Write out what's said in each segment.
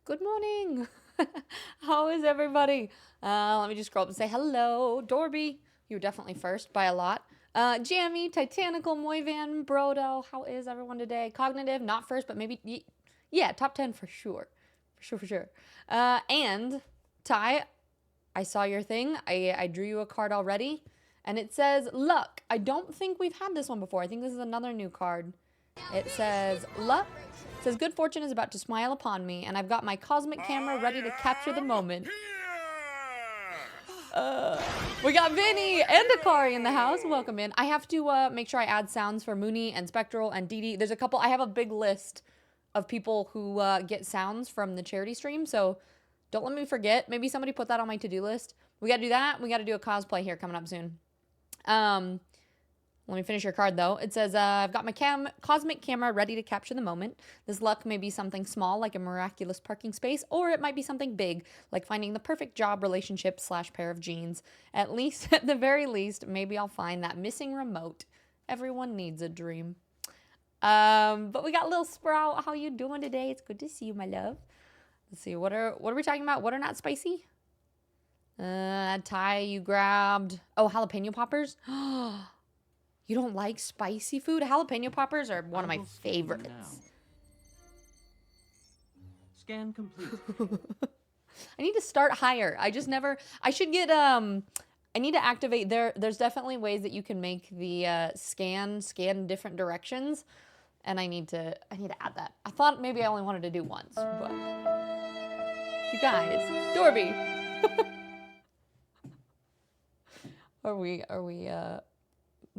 Good morning. How is everybody? Let me just scroll up and say hello. Dorby, you're definitely first by a lot. Jammy, Titanical, Moyvan, Brodo, how is everyone today? Cognitive, not first, but maybe, yeah, top 10 for sure. For sure. And Ty, I saw your thing. I drew you a card already. And it says, luck. I don't think we've had this one before. I think this is another new card. It says, luck. It says, good fortune is about to smile upon me, and I've got my cosmic camera ready to capture the moment. We got Vinny and Akari in the house. Welcome in. I have to make sure I add sounds for Mooney and Spectral and Dee Dee. There's a couple. I have a big list of people who get sounds from the charity stream, so don't let me forget. Maybe somebody put that on my to-do list. We got to do that. We got to do a cosplay here coming up soon. Let me finish your card, though. It says, I've got my cosmic camera ready to capture the moment. This luck may be something small, like a miraculous parking space, or it might be something big, like finding the perfect job, relationship, / pair of jeans. At the very least, maybe I'll find that missing remote. Everyone needs a dream. But we got Lil Sprout. How you doing today? It's good to see you, my love. Let's see, what are we talking about? What are not spicy? Ty, you grabbed... Oh, jalapeno poppers? You don't like spicy food? Jalapeno poppers are one of my favorites. Scan complete. I need to start higher. I should get, I need to activate there's definitely ways that you can make the scan different directions. And I need to add that. I thought maybe I only wanted to do once, but you guys, Dorby. Are we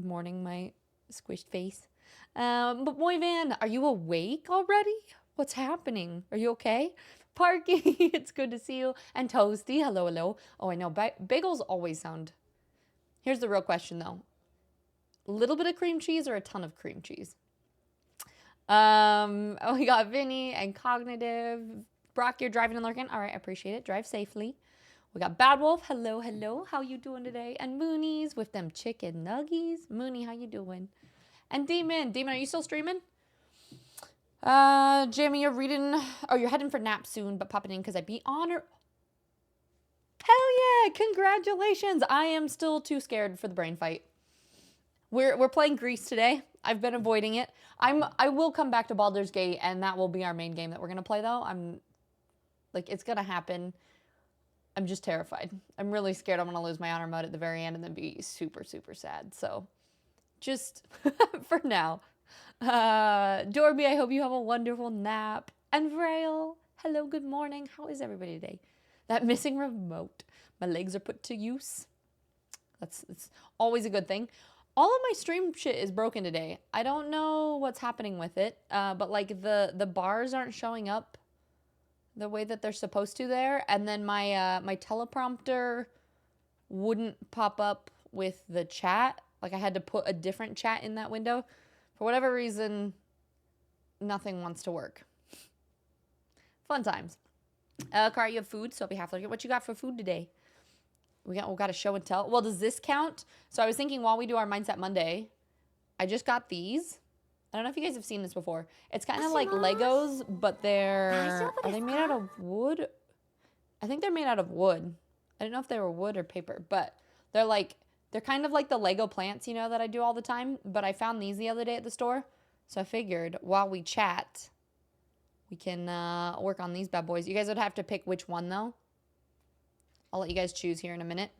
mourning my squished face? But Moyvan, are you awake already? What's happening? Are you okay? Parky, it's good to see you. And Toasty, hello. Oh, I know, bagels always sound... Here's the real question, though. A little bit of cream cheese or a ton of cream cheese? We got Vinny and Cognitive. Brock, you're driving and lurking. All right, I appreciate it. Drive safely. We got Bad Wolf. Hello. How you doing today? And Moonies with them chicken nuggies. Mooney, how you doing? And Demon, are you still streaming? Jamie, you're heading for nap soon, but popping in because I beat Honor. Hell yeah! Congratulations! I am still too scared for the brain fight. We're playing Gris today. I've been avoiding it. I will come back to Baldur's Gate, and that will be our main game that we're gonna play though. It's gonna happen. I'm just terrified. I'm really scared I'm going to lose my honor mode at the very end and then be super, super sad. So, just for now. Dorby, I hope you have a wonderful nap. And Vrail, hello, good morning. How is everybody today? That missing remote. My legs are put to use. It's always a good thing. All of my stream shit is broken today. I don't know what's happening with it, but like the bars aren't showing up the way that they're supposed to there, and then my my teleprompter wouldn't pop up with the chat. Like I had to put a different chat in that window. For whatever reason, nothing wants to work. Fun times. Car, you have food, so I'll be half like, what you got for food today? We got a show and tell. Well, does this count? So I was thinking while we do our Mindset Monday, I just got these. I don't know if you guys have seen this before. It's kind of like Legos, but are they made out of wood? I think they're made out of wood. I don't know if they were wood or paper, but they're kind of like the Lego plants, that I do all the time. But I found these the other day at the store. So I figured while we chat, we can work on these bad boys. You guys would have to pick which one, though. I'll let you guys choose here in a minute.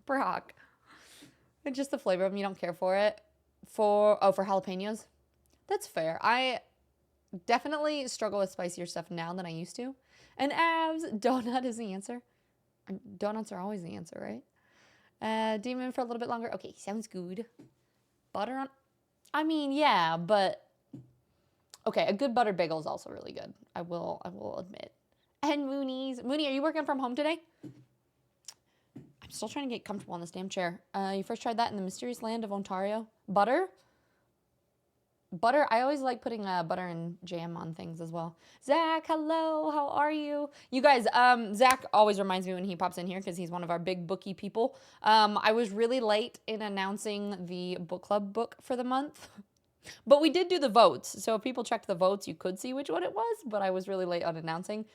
Brock. It's just the flavor of them. You don't care for it. For jalapenos? That's fair. I definitely struggle with spicier stuff now than I used to. And abs, donut is the answer. Donuts are always the answer, right? Demon for a little bit longer. Okay, sounds good. Butter on... I mean, yeah, but... Okay, a good buttered bagel is also really good. I will admit. And Moonies. Mooney, are you working from home today? I'm still trying to get comfortable on this damn chair. You first tried that in the mysterious land of Ontario. Butter? Butter, I always like putting butter and jam on things as well. Zach, hello, how are you? You guys, Zach always reminds me when he pops in here because he's one of our big bookie people. I was really late in announcing the book club book for the month. But we did do the votes. So if people checked the votes, you could see which one it was, but I was really late on announcing.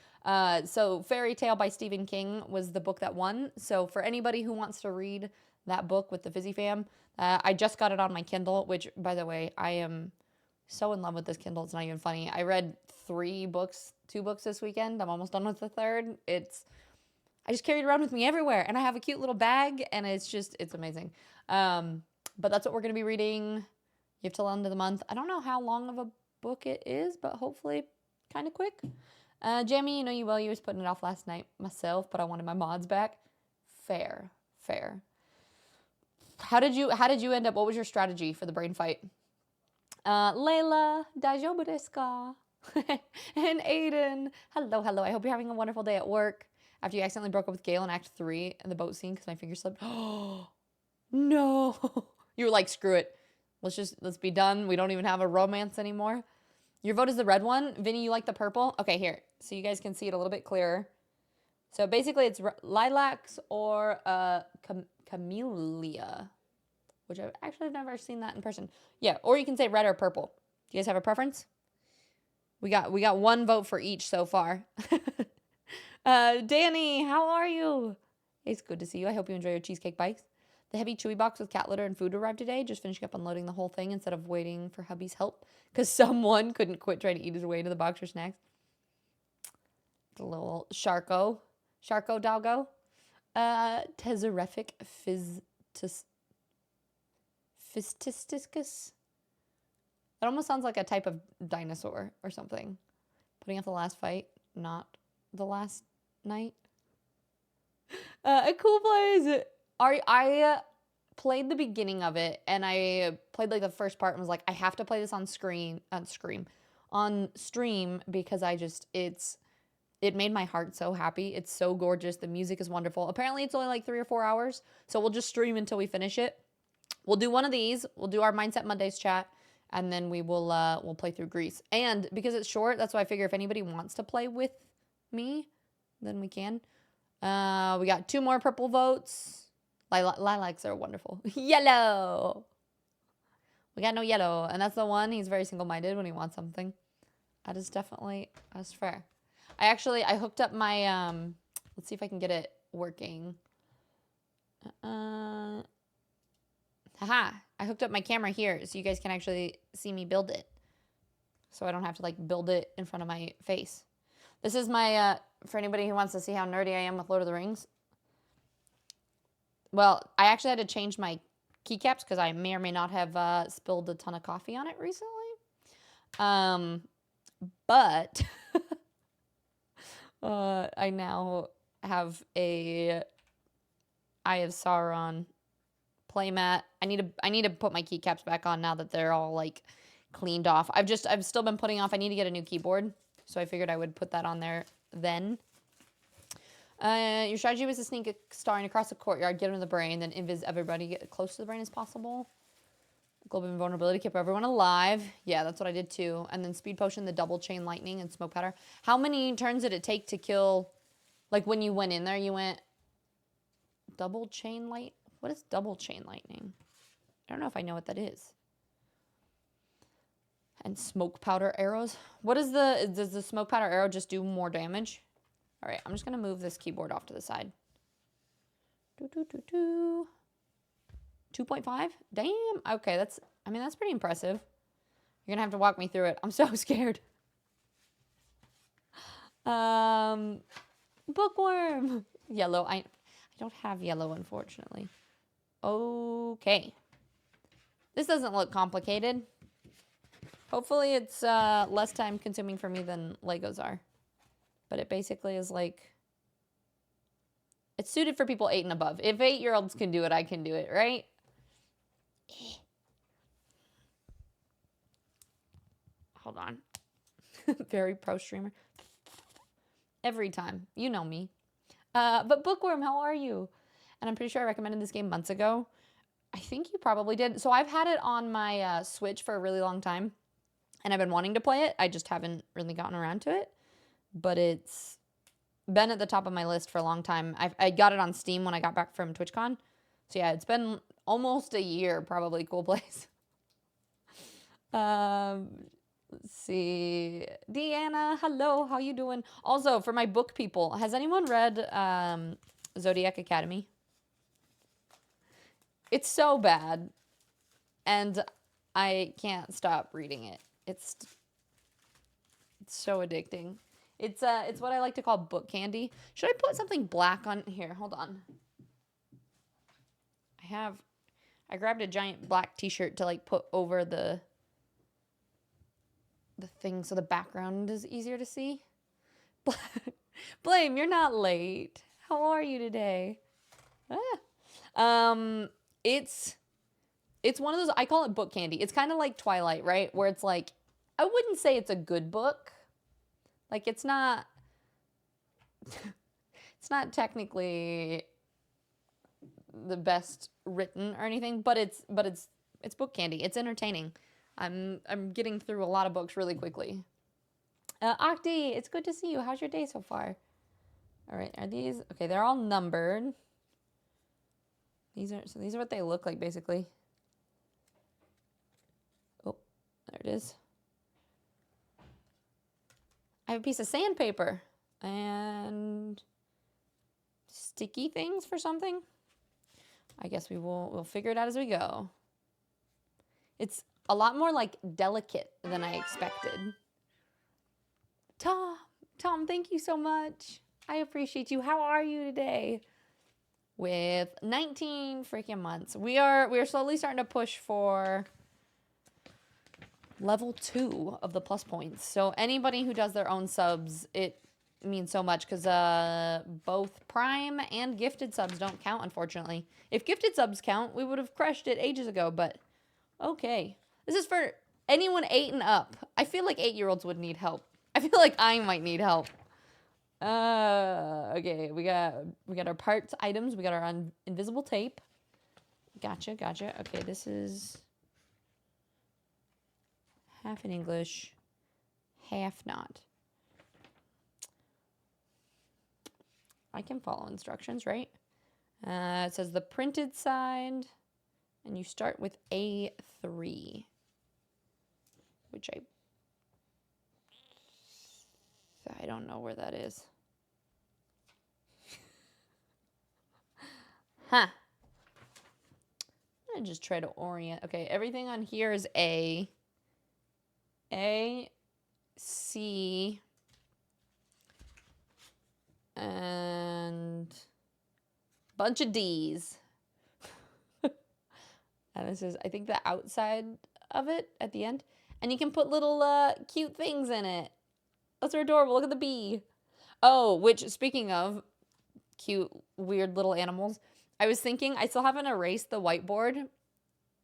So Fairy Tale by Stephen King was the book that won. So for anybody who wants to read that book with the Fizzy Fam, I just got it on my Kindle, which, by the way, I am so in love with this Kindle. It's not even funny. I read 2 books this weekend. I'm almost done with the third. I just carry it around with me everywhere, and I have a cute little bag, and it's amazing. But that's what we're going to be reading. You have till the end of the month. I don't know how long of a book it is, but hopefully kind of quick. Jamie, you know you well. You was putting it off last night myself, but I wanted my mods back. Fair. How did you end up? What was your strategy for the brain fight? Layla, daijoubu desu ka? And Aiden, hello. I hope you're having a wonderful day at work. After you accidentally broke up with Gale in Act 3 in the boat scene because my finger slipped. Oh, no. You were like, screw it. Let's be done. We don't even have a romance anymore. Your vote is the red one. Vinny, you like the purple? Okay, here. So you guys can see it a little bit clearer. So basically it's lilacs or camellia, which I've never seen that in person. Yeah, or you can say red or purple. Do you guys have a preference? We got 1 vote for each so far. Danny, how are you? It's good to see you. I hope you enjoy your cheesecake bites. The heavy chewy box with cat litter and food arrived today. Just finishing up unloading the whole thing instead of waiting for hubby's help because someone couldn't quit trying to eat his way into the box for snacks. The little Sharko doggo. Tesorific fististicus. That almost sounds like a type of dinosaur or something. Putting off the last fight, not the last night. A cool plays. I played the beginning of it, and I played like the first part and was like, I have to play this on stream because it made my heart so happy. It's so gorgeous. The music is wonderful. Apparently it's only like 3 or 4 hours, so we'll just stream until we finish it. We'll do one of these. We'll do our Mindset Mondays chat, and then we'll play through Gris. And because it's short, that's why I figure if anybody wants to play with me, then we can. We got 2 more purple votes. Lilacs are wonderful. Yellow. We got no yellow. And that's the one. He's very single-minded when he wants something. That's fair. I hooked up my, let's see if I can get it working. Haha. I hooked up my camera here so you guys can actually see me build it. So I don't have to like build it in front of my face. This is my, for anybody who wants to see how nerdy I am with Lord of the Rings. Well, I actually had to change my keycaps because I may or may not have spilled a ton of coffee on it recently. But I now have a Eye of Sauron playmat. I need to put my keycaps back on now that they're all like cleaned off. I've still been putting off. I need to get a new keyboard, so I figured I would put that on there then. Your strategy was to sneak a star across the courtyard, get him in the brain, then invis everybody, get as close to the brain as possible. Global invulnerability, keep everyone alive. Yeah, that's what I did too. And then speed potion, the double chain lightning, and smoke powder. How many turns did it take to kill? Like when you went in there, you went double chain light. What is double chain lightning? I don't know if I know what that is. And smoke powder arrows. Does the smoke powder arrow just do more damage? All right, I'm just gonna move this keyboard off to the side. 2.5? Damn. Okay, that's pretty impressive. You're gonna have to walk me through it. I'm so scared. Bookworm. Yellow. I don't have yellow, unfortunately. Okay. This doesn't look complicated. Hopefully it's less time consuming for me than Legos are. But it basically is like, it's suited for people 8 and above. If 8-year-olds can do it, I can do it, right? Hold on. Very pro streamer. Every time. You know me. But Bookworm, how are you? And I'm pretty sure I recommended this game months ago. I think you probably did. So I've had it on my Switch for a really long time. And I've been wanting to play it. I just haven't really gotten around to it. But it's been at the top of my list for a long time. I got it on Steam when I got back from TwitchCon. So yeah, it's been almost a year, probably. Cool Place. Let's see. Deanna, hello. How you doing? Also, for my book people, has anyone read Zodiac Academy? It's so bad, and I can't stop reading it. It's so addicting. It's what I like to call book candy. Should I put something black on here? Hold on. I grabbed a giant black t-shirt to like put over the thing so the background is easier to see. Blame, you're not late. How are you today? It's one of those, I call it book candy. It's kind of like Twilight, right? Where it's like, I wouldn't say it's a good book. Like it's not technically the best written or anything, but it's book candy. It's entertaining. I'm getting through a lot of books really quickly. Octi, it's good to see you. How's your day so far? All right, are these okay? They're all numbered. These are what they look like basically. Oh, there it is. I have a piece of sandpaper and sticky things for something. I guess we'll figure it out as we go. It's a lot more like delicate than I expected. Tom, thank you so much. I appreciate you. How are you today? With 19 freaking months. We are slowly starting to push for level 2 of the plus points. So anybody who does their own subs, it means so much because both Prime and gifted subs don't count, unfortunately. If gifted subs count, we would have crushed it ages ago, but okay. This is for anyone 8 and up. I feel like 8-year-olds would need help. I feel like I might need help. Okay, we got our parts items. We got our invisible tape. Gotcha. Okay, this is half in English, half not. I can follow instructions, right? It says the printed side, and you start with A3, which I don't know where that is. Huh. I'm gonna just try to orient. Okay, everything on here is A, C, and a bunch of D's. And this is, I think, the outside of it at the end. And you can put little cute things in it. Those are adorable. Look at the bee. Oh, which, speaking of cute, weird little animals, I was thinking I still haven't erased the whiteboard.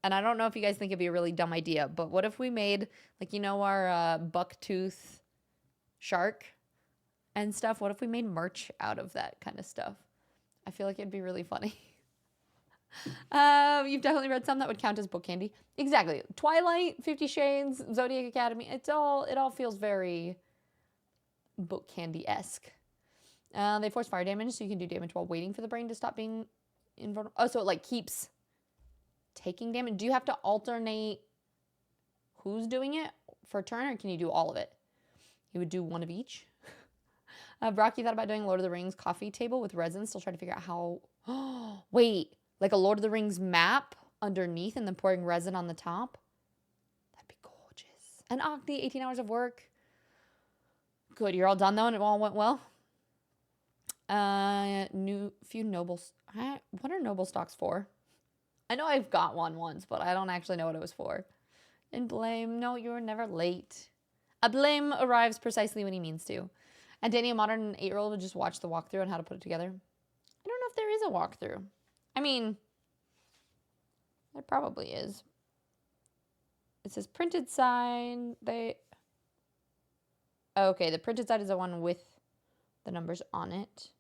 And I don't know if you guys think it'd be a really dumb idea, but what if we made, like, you know, our bucktooth shark and stuff? What if we made merch out of that kind of stuff? I feel like it'd be really funny. You've definitely read some that would count as book candy. Exactly. Twilight, 50 Shades, Zodiac Academy. It all feels very book candy-esque. They force fire damage, so you can do damage while waiting for the brain to stop being invulnerable. Oh, so it like keeps taking damage. Do you have to alternate who's doing it for a turn, or can you do all of it? You would do one of each. Brocky thought about doing Lord of the Rings coffee table with resin. Still trying to figure out how. Wait, like a Lord of the Rings map underneath and then pouring resin on the top? That'd be gorgeous. And Octi, 18 hours of work. Good, you're all done though and it all went well? Few noble. What are noble stocks for? I know I've got one once, but I don't actually know what it was for. And Blame, no, you were never late. A Blame arrives precisely when he means to. And Danny, a modern 8-year-old, would just watch the walkthrough on how to put it together. I don't know if there is a walkthrough. I mean, there probably is. It says printed side. Okay, the printed side is the one with the numbers on it.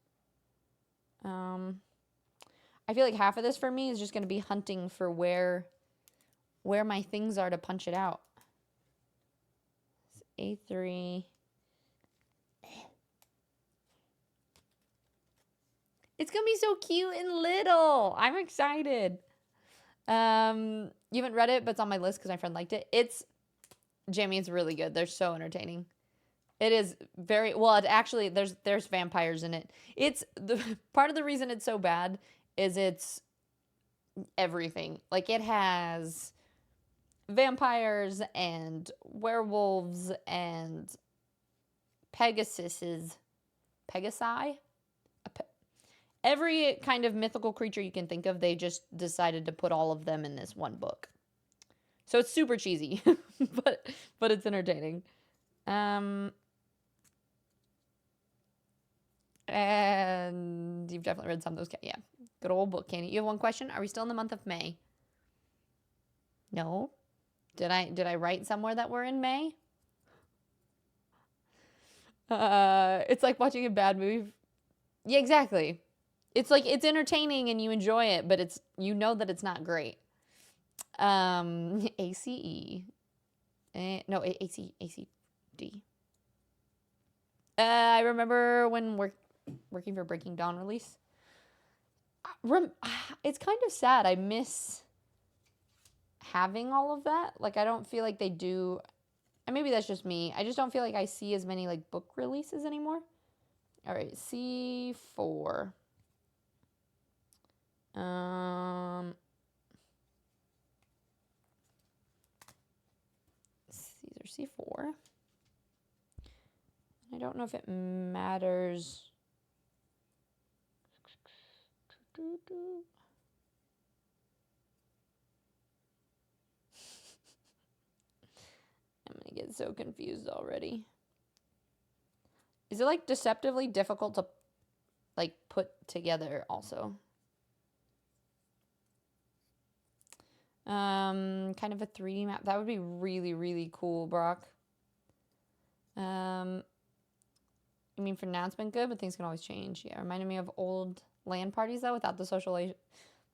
I feel like half of this for me is just going to be hunting for where my things are to punch it out. It's A3. It's going to be so cute and little. I'm excited. You haven't read it, but it's on my list because my friend liked it. It's Jamie, it's really good. They're so entertaining. It is very well. It actually there's vampires in it. It's the part of the reason it's so bad is it's everything. Like it has vampires and werewolves and Pegasuses, Pegasi, every kind of mythical creature you can think of. They just decided to put all of them in this one book. So it's super cheesy, but it's entertaining. And you've definitely read some of those. Yeah, good old book, Candy. You have one question. Are we still in the month of May? No. Did I write somewhere that we're in May? It's like watching a bad movie. Yeah, exactly. It's like it's entertaining and you enjoy it, but it's that it's not great. ACE. No, ACD. I remember when working for Breaking Dawn release. It's kind of sad. I miss having all of that. Like, I don't feel like they do. And maybe that's just me. I just don't feel like I see as many, like, book releases anymore. All right, C4. These are C4. I don't know if it matters. I'm gonna get so confused already. Is it like deceptively difficult to like put together also? Kind of a 3D map. That would be really, really cool, Brock. I mean, for now it's been good, but things can always change. Yeah, reminded me of old LAN parties though, without the socialization.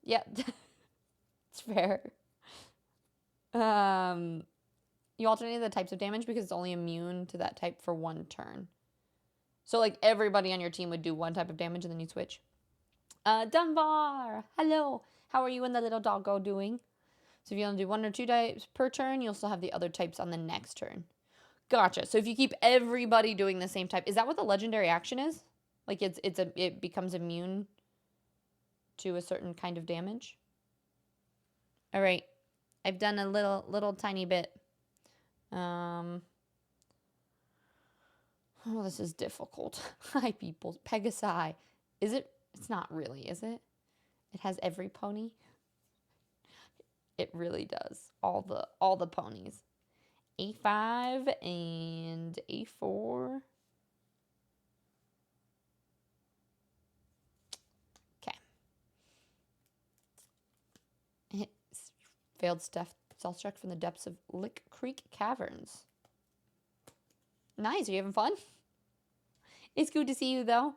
Yeah, it's fair. You alternate the types of damage because it's only immune to that type for one turn. So like everybody on your team would do one type of damage and then you switch. Dunbar, hello. How are you and the little doggo doing? So if you only do 1 or 2 types per turn, you'll still have the other types on the next turn. Gotcha. So if you keep everybody doing the same type, is that what the legendary action is? Like it becomes immune to a certain kind of damage? All right. I've done a little tiny bit. Oh, this is difficult. Hi, people. Pegasi. Is it? It's not really, is it? It has every pony. It really does. All the ponies. A5 and A4. Okay. Failed stealth check from the depths of Lick Creek Caverns. Nice. Are you having fun? It's good to see you, though.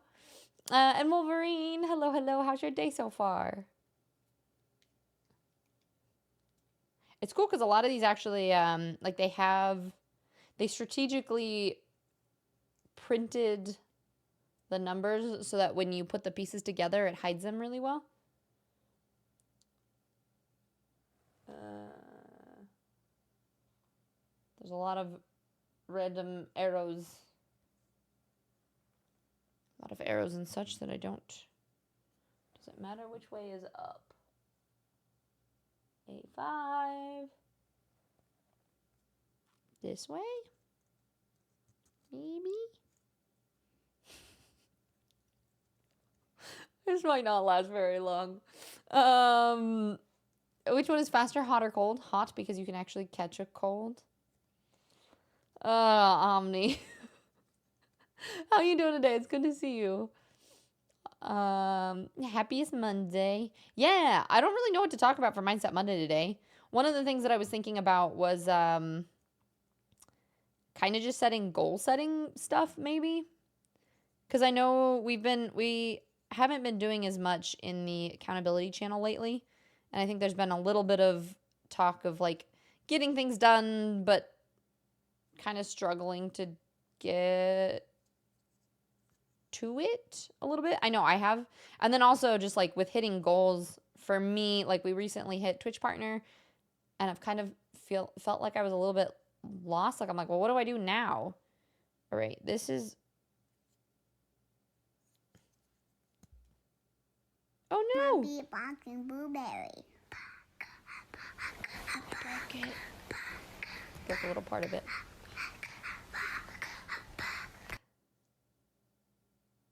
And Wolverine, hello, hello. How's your day so far? It's cool because a lot of these actually, like they strategically printed the numbers so that when you put the pieces together, it hides them really well. There's a lot of random arrows. A lot of arrows and such that I don't. Does it matter which way is up? A5. This way? Maybe? This might not last very long. Which one is faster, hot or cold? Hot because you can actually catch a cold. Omni. How you doing today? It's good to see you. Happiest Monday. Yeah, I don't really know what to talk about for Mindset Monday today. One of the things that I was thinking about was kind of just goal setting stuff maybe. Because I know we haven't been doing as much in the accountability channel lately. And I think there's been a little bit of talk of like getting things done, but kind of struggling to get to it a little bit. I know I have. And then also just like with hitting goals for me, like we recently hit Twitch partner and I've kind of felt like I was a little bit lost. Like, I'm like, well, what do I do now? All right, this is... Oh, no. Be a boxing blueberry. Broke it. Broke a little part of it.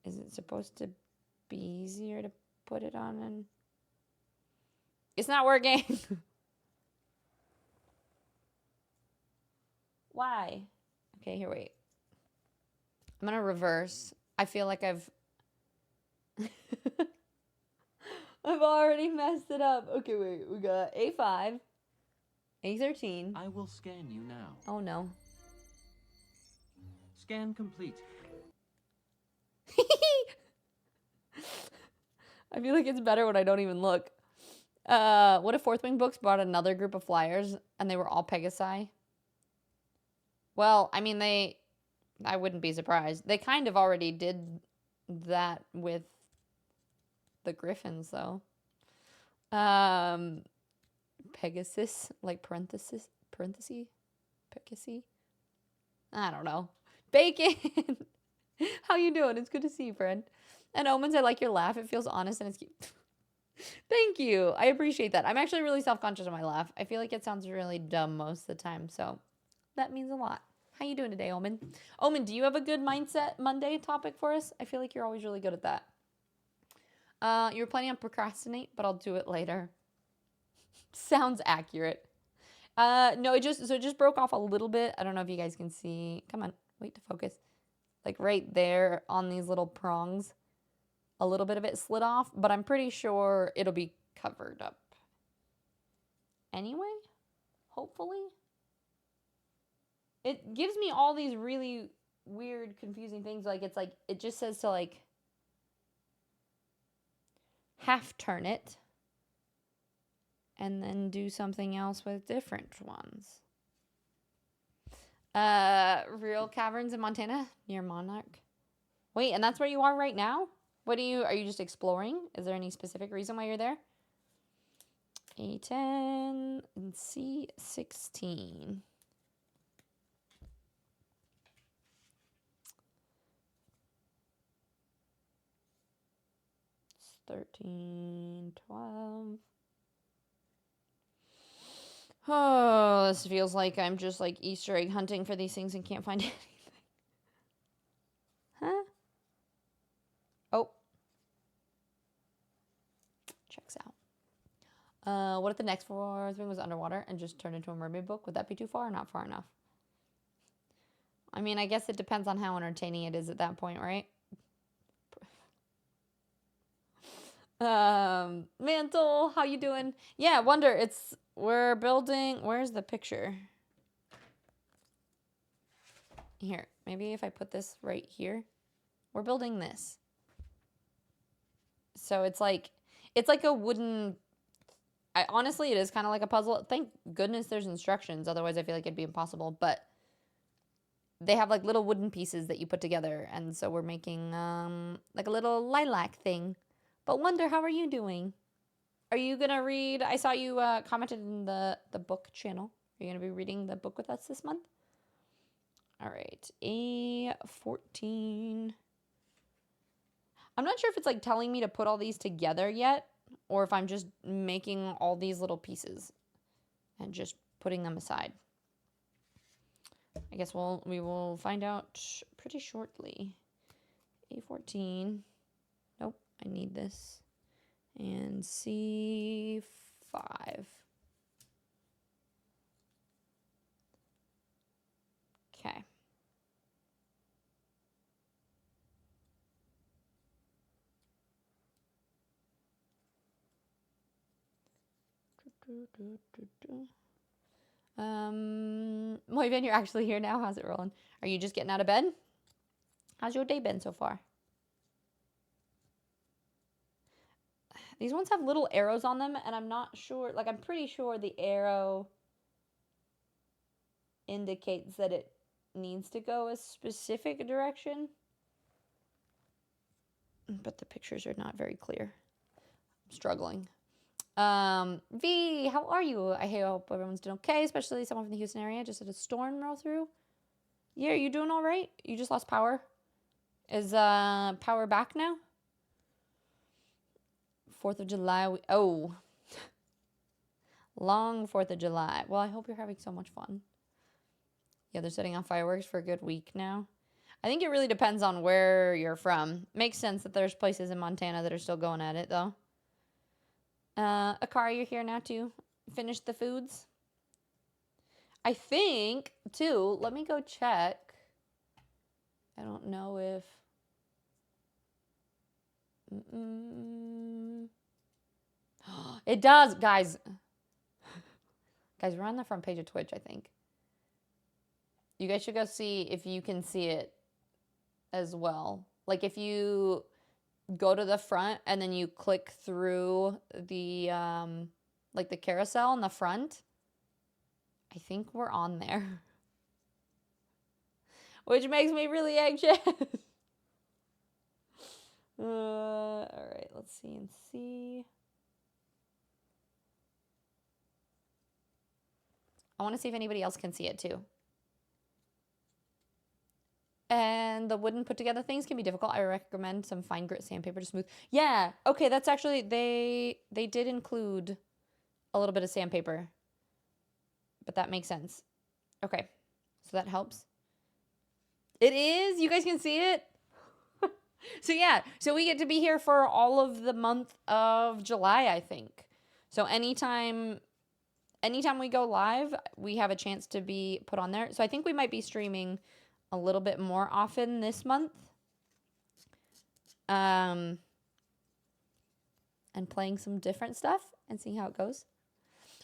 Is it supposed to be easier to put it on? And it's not working. Why? Okay, here, wait. I'm gonna reverse. I feel like I've I've already messed it up. Okay, wait. We got A5, A13. I will scan you now. Oh no. Scan complete. I feel like it's better when I don't even look. What if Fourth Wing Books brought another group of flyers and they were all Pegasi? Well, I mean, I wouldn't be surprised. They kind of already did that with the Griffins, though. Pegasus, like parenthesis, Pegasi? I don't know. Bacon! How you doing? It's good to see you, friend. And Omens, I like your laugh. It feels honest and it's cute. Thank you. I appreciate that. I'm actually really self-conscious of my laugh. I feel like it sounds really dumb most of the time, so that means a lot. How you doing today, Omen? Omen, do you have a good Mindset Monday topic for us? I feel like you're always really good at that. You were planning on procrastinate, but I'll do it later. Sounds accurate. No, it just broke off a little bit. I don't know if you guys can see. Come on, wait to focus. Like right there on these little prongs. A little bit of it slid off, but I'm pretty sure it'll be covered up. Anyway, hopefully. It gives me all these really weird, confusing things. Like, it's like, it just says to, like, half turn it. And then do something else with different ones. Real caverns in Montana near Monarch. Wait, and that's where you are right now? Are you just exploring? Is there any specific reason why you're there? A10 and C16. 13, 12. Oh, this feels like I'm just like Easter egg hunting for these things and can't find anything. Huh? Oh. Checks out. What if the next fourth thing was underwater and just turned into a mermaid book? Would that be too far or not far enough? I mean, I guess it depends on how entertaining it is at that point, right? Mantle, how you doing? Yeah, Wonder, we're building, where's the picture? Here, maybe if I put this right here. We're building this. So it's like a wooden, honestly, it is kind of like a puzzle. Thank goodness there's instructions. Otherwise, I feel like it'd be impossible. But they have like little wooden pieces that you put together. And so we're making like a little lilac thing. But Wonder, how are you doing? Are you going to read? I saw you commented in the book channel. Are you going to be reading the book with us this month? All right. A14. I'm not sure if it's like telling me to put all these together yet, or if I'm just making all these little pieces and just putting them aside. I guess we will find out pretty shortly. A14. Nope, I need this. And C5. Okay. Moyvin, you're actually here now. How's it rolling? Are you just getting out of bed? How's your day been so far? These ones have little arrows on them, and I'm not sure, like I'm pretty sure the arrow indicates that it needs to go a specific direction. But the pictures are not very clear. I'm struggling. V, how are you? I hope everyone's doing okay, especially someone from the Houston area. Just had a storm roll through. Yeah, are you doing all right? You just lost power? Is power back now? 4th of July. Oh. Long 4th of July. Well, I hope you're having so much fun. Yeah, they're setting off fireworks for a good week now. I think it really depends on where you're from. Makes sense that there's places in Montana that are still going at it, though. Akari, you're here now to finish the foods. I think, too, let me go check. I don't know if... It does, guys. Guys, we're on the front page of Twitch, I think. You guys should go see if you can see it as well. Like, if you go to the front and then you click through the, like, the carousel in the front, I think we're on there. Which makes me really anxious. All right, let's see and see. I want to see if anybody else can see it too. And the wooden put together things can be difficult. I recommend some fine grit sandpaper to smooth. Yeah, okay, that's actually, they did include a little bit of sandpaper. But that makes sense. Okay, so that helps. It is? You guys can see it? So yeah, so we get to be here for all of the month of July, I think. So anytime we go live, we have a chance to be put on there. So I think we might be streaming a little bit more often this month. And playing some different stuff and seeing how it goes.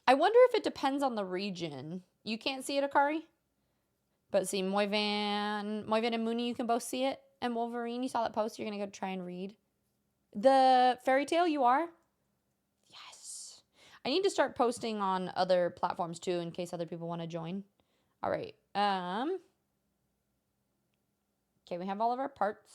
I wonder if it depends on the region. You can't see it, Akari? But see, Moyvan and Mooney, you can both see it. And Wolverine, you saw that post. You're going to go try and read. The fairy tale, you are? Yes. I need to start posting on other platforms, too, in case other people want to join. All right. Okay, we have all of our parts.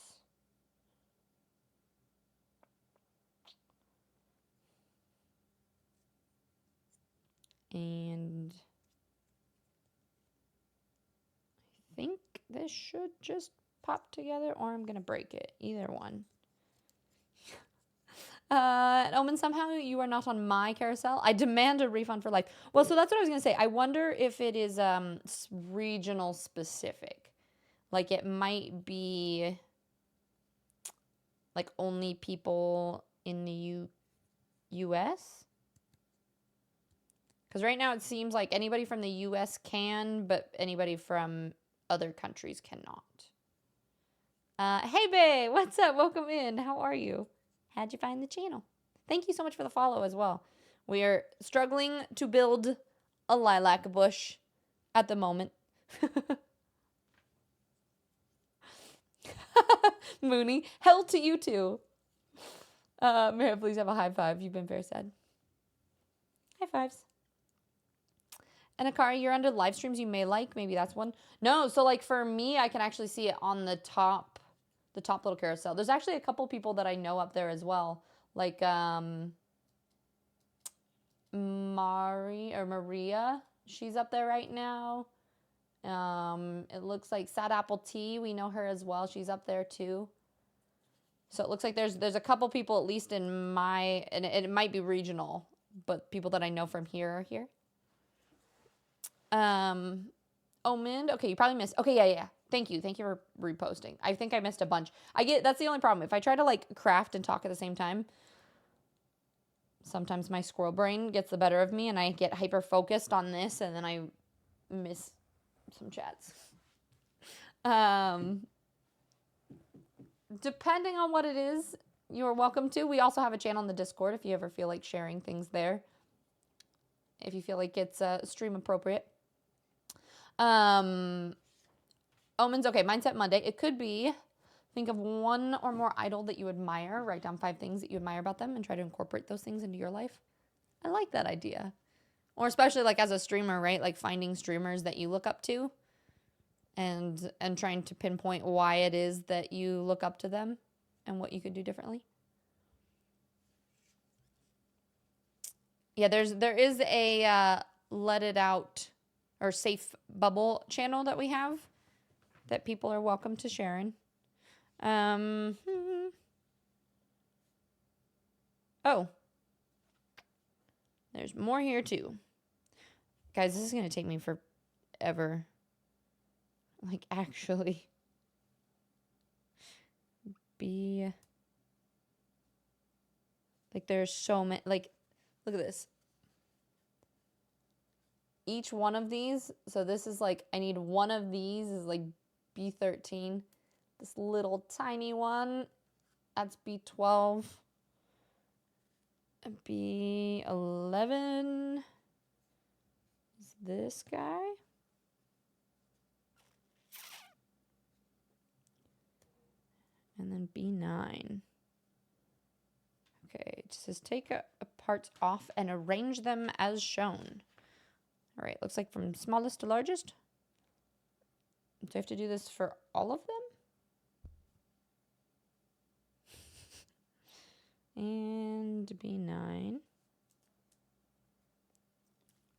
And I think this should just pop together, or I'm going to break it. Either one. Omen, somehow you are not on my carousel. I demand a refund for life. Well, so that's what I was going to say. I wonder if it is regional specific. Like, it might be like only people in the U.S. Because right now it seems like anybody from the U.S. can, but anybody from other countries cannot. Hey, bae, what's up? Welcome in. How are you? How'd you find the channel? Thank you so much for the follow as well. We are struggling to build a lilac bush at the moment. Mooney, hell to you too. May I please have a high five? You've been very sad. High fives. And Akari, you're under live streams you may like. Maybe that's one. No, so like for me, I can actually see it on the top little carousel. There's actually a couple people that I know up there as well. Like Maria. She's up there right now. It looks like Sad Apple Tea. We know her as well. She's up there too. So it looks like there's a couple people at least in my, and it might be regional, but people that I know from here are here. Omen. Okay, you probably missed. Okay, yeah. Thank you for reposting. I think I missed a bunch. That's the only problem. If I try to like craft and talk at the same time, sometimes my squirrel brain gets the better of me and I get hyper focused on this and then I miss some chats. Depending on what it is, you are welcome to. We also have a channel in the Discord if you ever feel like sharing things there. If you feel like it's stream appropriate. Omens, okay, Mindset Monday. It could be, think of one or more idol that you admire. Write down 5 things that you admire about them and try to incorporate those things into your life. I like that idea. Or especially like as a streamer, right? Like finding streamers that you look up to and trying to pinpoint why it is that you look up to them and what you could do differently. Yeah, there is a let it out or safe bubble channel that we have that people are welcome to share in. Oh, there's more here too. Guys, this is going to take me forever. Like, actually. Like, there's so many. Like, look at this. Each one of these. So this is like, I need one of these is like B13. This little tiny one, that's B12. B11 is this guy. And then B9. Okay, it says take parts off and arrange them as shown. All right, looks like from smallest to largest. Do I have to do this for all of them? And B9.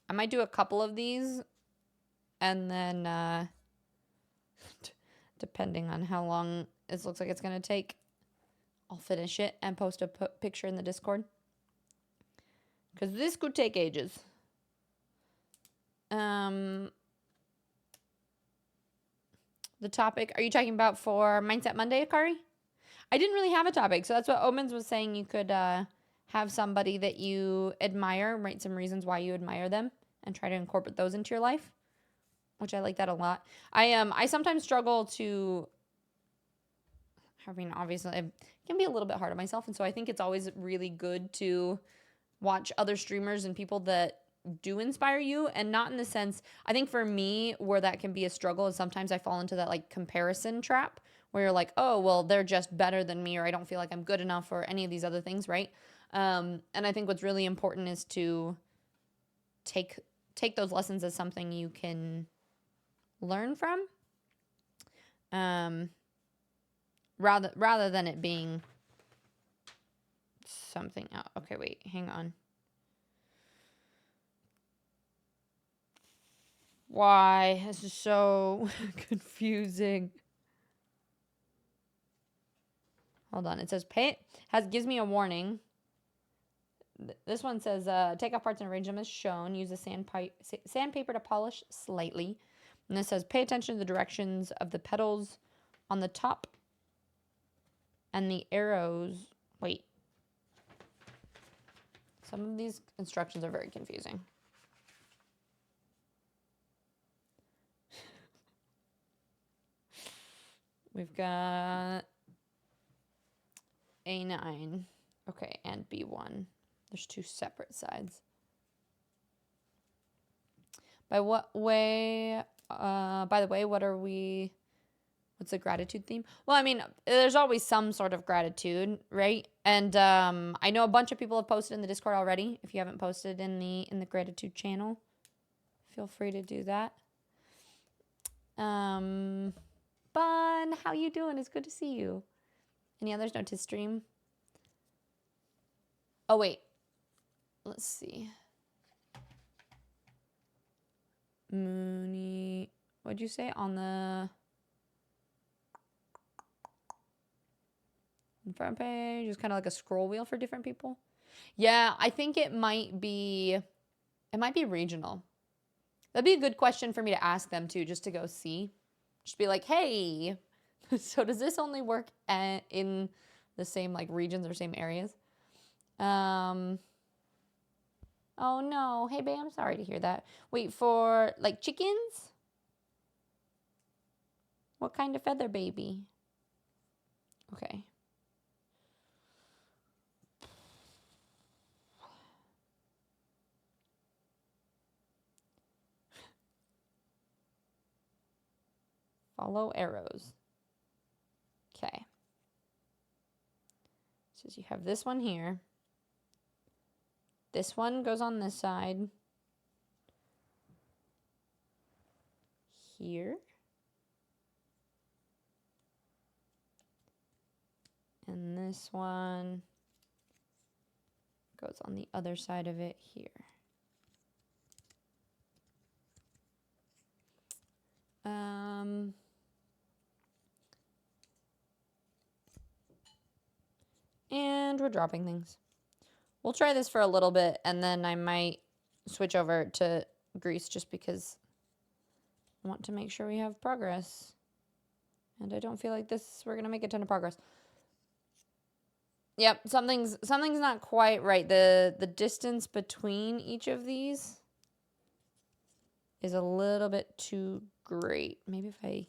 I might do a couple of these and then depending on how long this looks like it's going to take, I'll finish it and post a picture in the Discord. Because this could take ages. The topic, are you talking about for Mindset Monday, Akari? I didn't really have a topic, so that's what Omens was saying. You could have somebody that you admire, write some reasons why you admire them, and try to incorporate those into your life, which I like that a lot. I sometimes struggle to, I mean, obviously, it can be a little bit hard on myself, and so I think it's always really good to watch other streamers and people that do inspire you, and not in the sense, I think for me, where that can be a struggle is sometimes I fall into that like comparison trap where you're like, oh, well, they're just better than me, or I don't feel like I'm good enough, or any of these other things, right? And I think what's really important is to take those lessons as something you can learn from, rather than it being something else. Okay, wait, hang on. Why? This is so confusing. Hold on. It says gives me a warning. This one says take off parts and arrange them as shown. Use a sandpaper to polish slightly. And this says pay attention to the directions of the petals on the top and the arrows. Wait. Some of these instructions are very confusing. We've got A9. Okay, and B1. There's two separate sides. By the way, what's the gratitude theme? Well, I mean, there's always some sort of gratitude, right? And I know a bunch of people have posted in the Discord already. If you haven't posted in the gratitude channel, feel free to do that. Bun, how you doing? It's good to see you. Any others? No to stream. Oh wait, let's see. Mooney, what'd you say on the front page? Just kind of like a scroll wheel for different people. Yeah, I think it might be regional. That'd be a good question for me to ask them too, just to go see. Just be like, hey, so does this only work in the same like regions or same areas? Oh no, hey babe, I'm sorry to hear that. Wait, for like chickens? What kind of feather, baby? Okay. Follow arrows. Okay. So you have this one here. This one goes on this side. Here. And this one goes on the other side of it here. And we're dropping things. We'll try this for a little bit, and then I might switch over to Gris just because I want to make sure we have progress. And I don't feel like we're going to make a ton of progress. Yep, something's not quite right. The distance between each of these is a little bit too great. Maybe if I...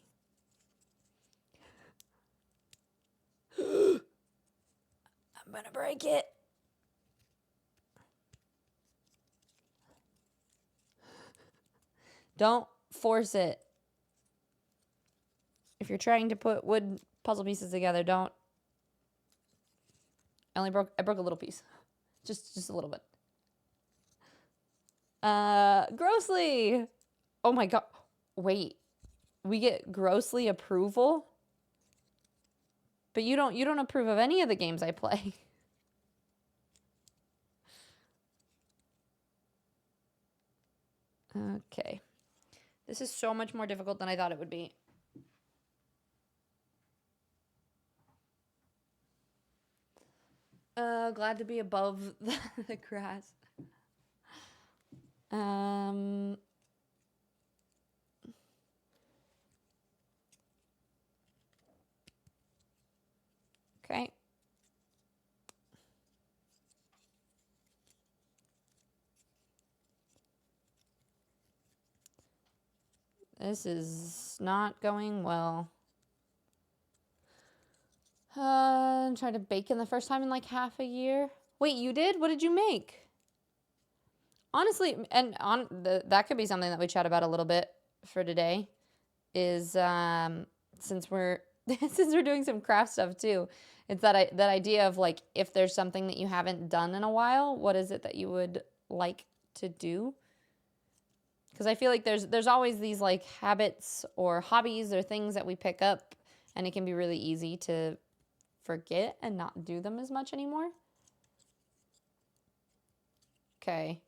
I'm gonna break it. Don't force it. If you're trying to put wood puzzle pieces together, don't. I broke a little piece. Just a little bit. Grossly. Oh my god. Wait. We get grossly approval? But you don't approve of any of the games I play. Okay. This is so much more difficult than I thought it would be. Glad to be above the grass. Okay. This is not going well. I'm trying to bacon the first time in like half a year. Wait, you did? What did you make? Honestly, and that could be something that we chat about a little bit for today. Is since we're doing some craft stuff too, it's that idea of like if there's something that you haven't done in a while, what is it that you would like to do? Because I feel like there's always these like habits or hobbies or things that we pick up, and it can be really easy to forget and not do them as much anymore. Okay.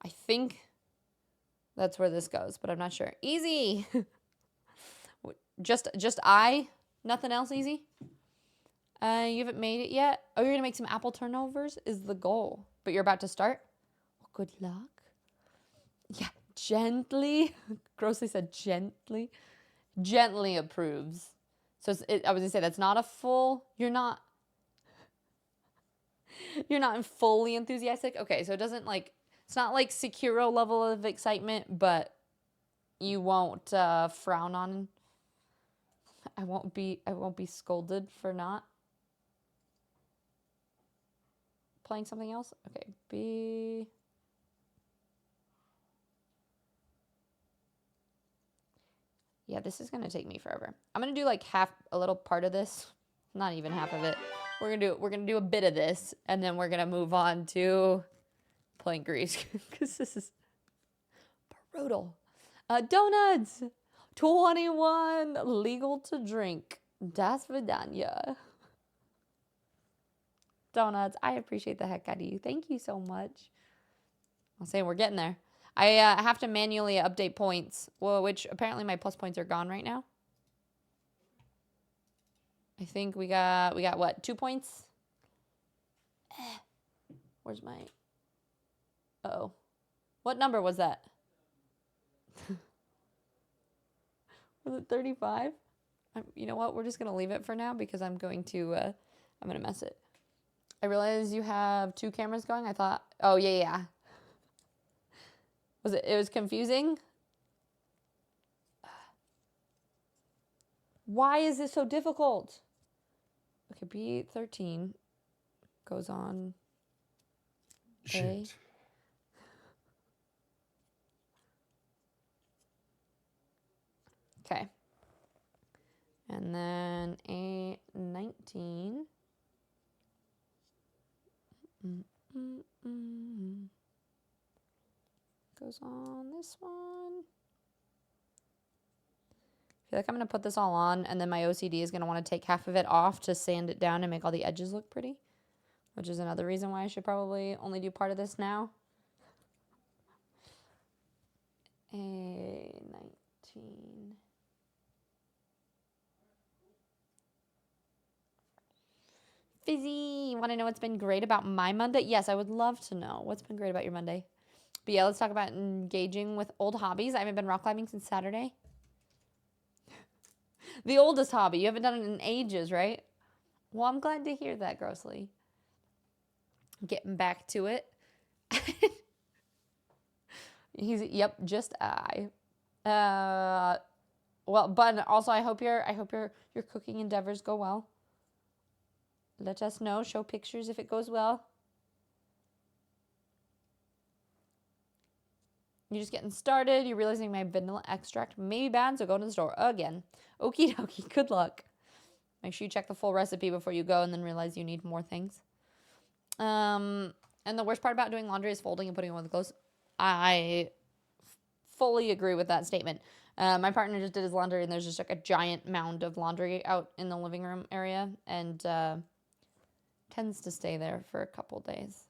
I think that's where this goes, but I'm not sure. Easy. just nothing else easy. You haven't made it yet. Oh, you're gonna make some apple turnovers is the goal, but you're about to start. Well, good luck. Yeah, gently. Grossly said gently. Gently approves. So I was gonna say that's not a full. You're not fully enthusiastic. Okay, so it doesn't like. It's not like Sekiro level of excitement, but you won't frown on. I won't be scolded for not playing something else. Okay, B. Yeah, this is gonna take me forever. I'm gonna do like a little part of this, not even half of it. We're gonna do a bit of this, and then we're gonna move on to playing Gris because this is brutal. Donuts, 21, legal to drink. Das Vidania. Donuts, I appreciate the heck out of you. Thank you so much. I'll say we're getting there. I have to manually update points, well, which apparently my plus points are gone right now. I think we got what, 2 points? Where's my... Uh-oh. What number was that? Was it 35? You know what? We're just going to leave it for now because I'm going to mess it. I realize you have 2 cameras going. I thought, oh, yeah. It was confusing? Why is this so difficult? Okay, B13 goes on A. Shit. Okay. And then A19. Goes on this one. I feel like I'm going to put this all on, and then my OCD is going to want to take half of it off to sand it down and make all the edges look pretty. which is another reason why I should probably only do part of this now. A 19. Fizzy, want to know what's been great about my Monday? Yes, I would love to know what's been great about your Monday. But yeah, let's talk about engaging with old hobbies. I haven't been rock climbing since Saturday. The oldest hobby. You haven't done it in ages, right? Well, I'm glad to hear that, Grossly. Getting back to it. Yep, just I. Well, but also I hope your cooking endeavors go well. Let us know. Show pictures if it goes well. You're just getting started. You're realizing my vanilla extract may be bad, so go to the store again. Okie dokie. Good luck. Make sure you check the full recipe before you go and then realize you need more things. And the worst part about doing laundry is folding and putting on the clothes. I fully agree with that statement. My partner just did his laundry and there's just like a giant mound of laundry out in the living room area and tends to stay there for a couple days.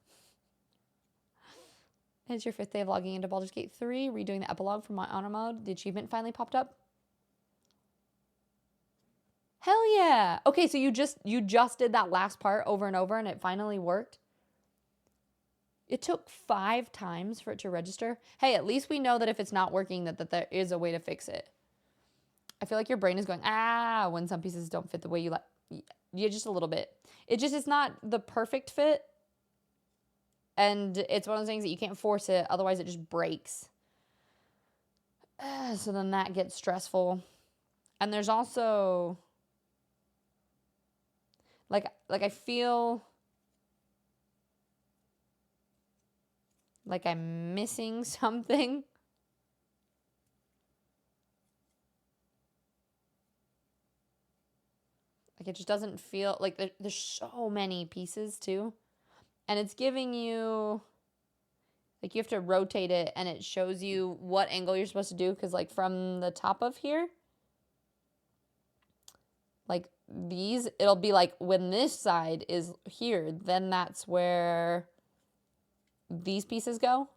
It's your 5th day of logging into Baldur's Gate 3, redoing the epilogue from my honor mode. The achievement finally popped up. Hell yeah. Okay, so you just did that last part over and over and it finally worked. It took 5 times for it to register. Hey, at least we know that if it's not working, that there is a way to fix it. I feel like your brain is going, when some pieces don't fit the way you like. Yeah, just a little bit. It's not the perfect fit. And it's one of those things that you can't force it. Otherwise, it just breaks. So then that gets stressful. And there's also, like I feel like I'm missing something. Like it just doesn't feel like there's so many pieces too. And it's giving you, like you have to rotate it and it shows you what angle you're supposed to do. Because like from the top of here, like these, it'll be like when this side is here, then that's where these pieces go.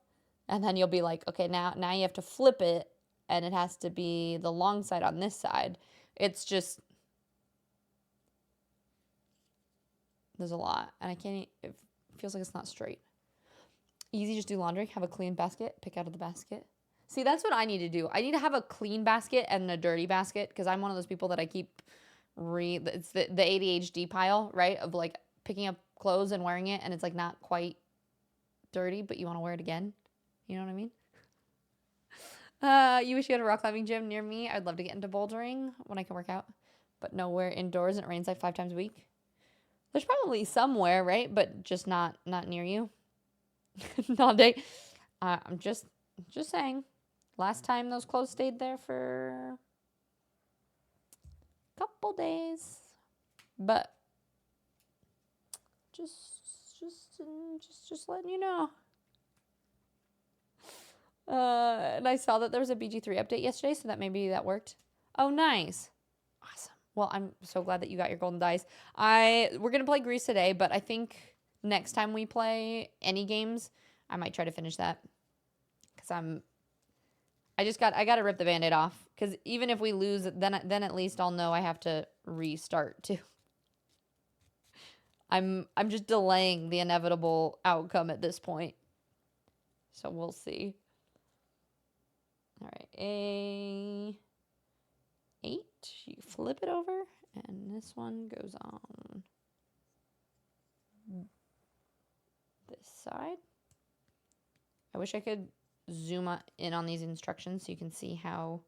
And then you'll be like, okay, now you have to flip it and it has to be the long side on this side. It's just, there's a lot. And I can't, it feels like it's not straight. Easy, just do laundry, have a clean basket, pick out of the basket. See, that's what I need to do. I need to have a clean basket and a dirty basket because I'm one of those people that I keep it's the ADHD pile, right? Of like picking up clothes and wearing it and it's like not quite dirty, but you want to wear it again. You know what I mean? You wish you had a rock climbing gym near me. I'd love to get into bouldering when I can work out, but nowhere indoors and it rains like 5 times a week. There's probably somewhere, right? But just not near you. Not day. I'm just saying. Last time those clothes stayed there for a couple days, but just letting you know. And I saw that there was a BG3 update yesterday, so that maybe that worked. Oh, nice. Awesome. Well, I'm so glad that you got your golden dice. We're gonna play Gris today, but I think next time we play any games, I might try to finish that. Cause I gotta rip the Band-Aid off. Cause even if we lose, then at least I'll know I have to restart too. I'm just delaying the inevitable outcome at this point. So we'll see. All right, A8. You flip it over, and this one goes on this side. I wish I could zoom in on these instructions so you can see how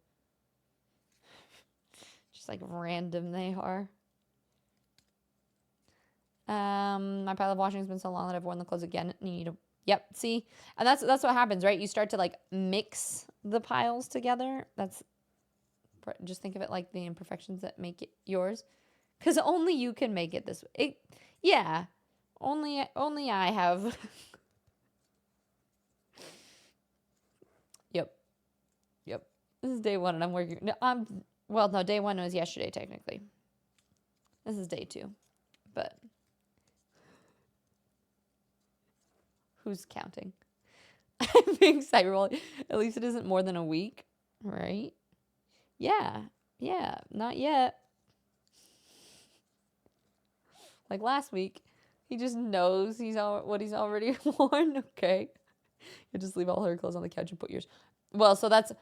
just like random they are. My pile of washing has been so long that I've worn the clothes again. You need to, yep, see? And that's what happens, right? You start to like mix the piles together. Just think of it like the imperfections that make it yours. Because only you can make it this way. Yeah. Only I have. Yep. This is day 1 and I'm working. No, day 1 was yesterday technically. This is day 2. But Who's counting? I'm being excited. At least it isn't more than a week, right? Yeah. Yeah. Not yet. Like last week, he just knows what he's already worn. Okay. You just leave all her clothes on the couch and put yours. Well, so that's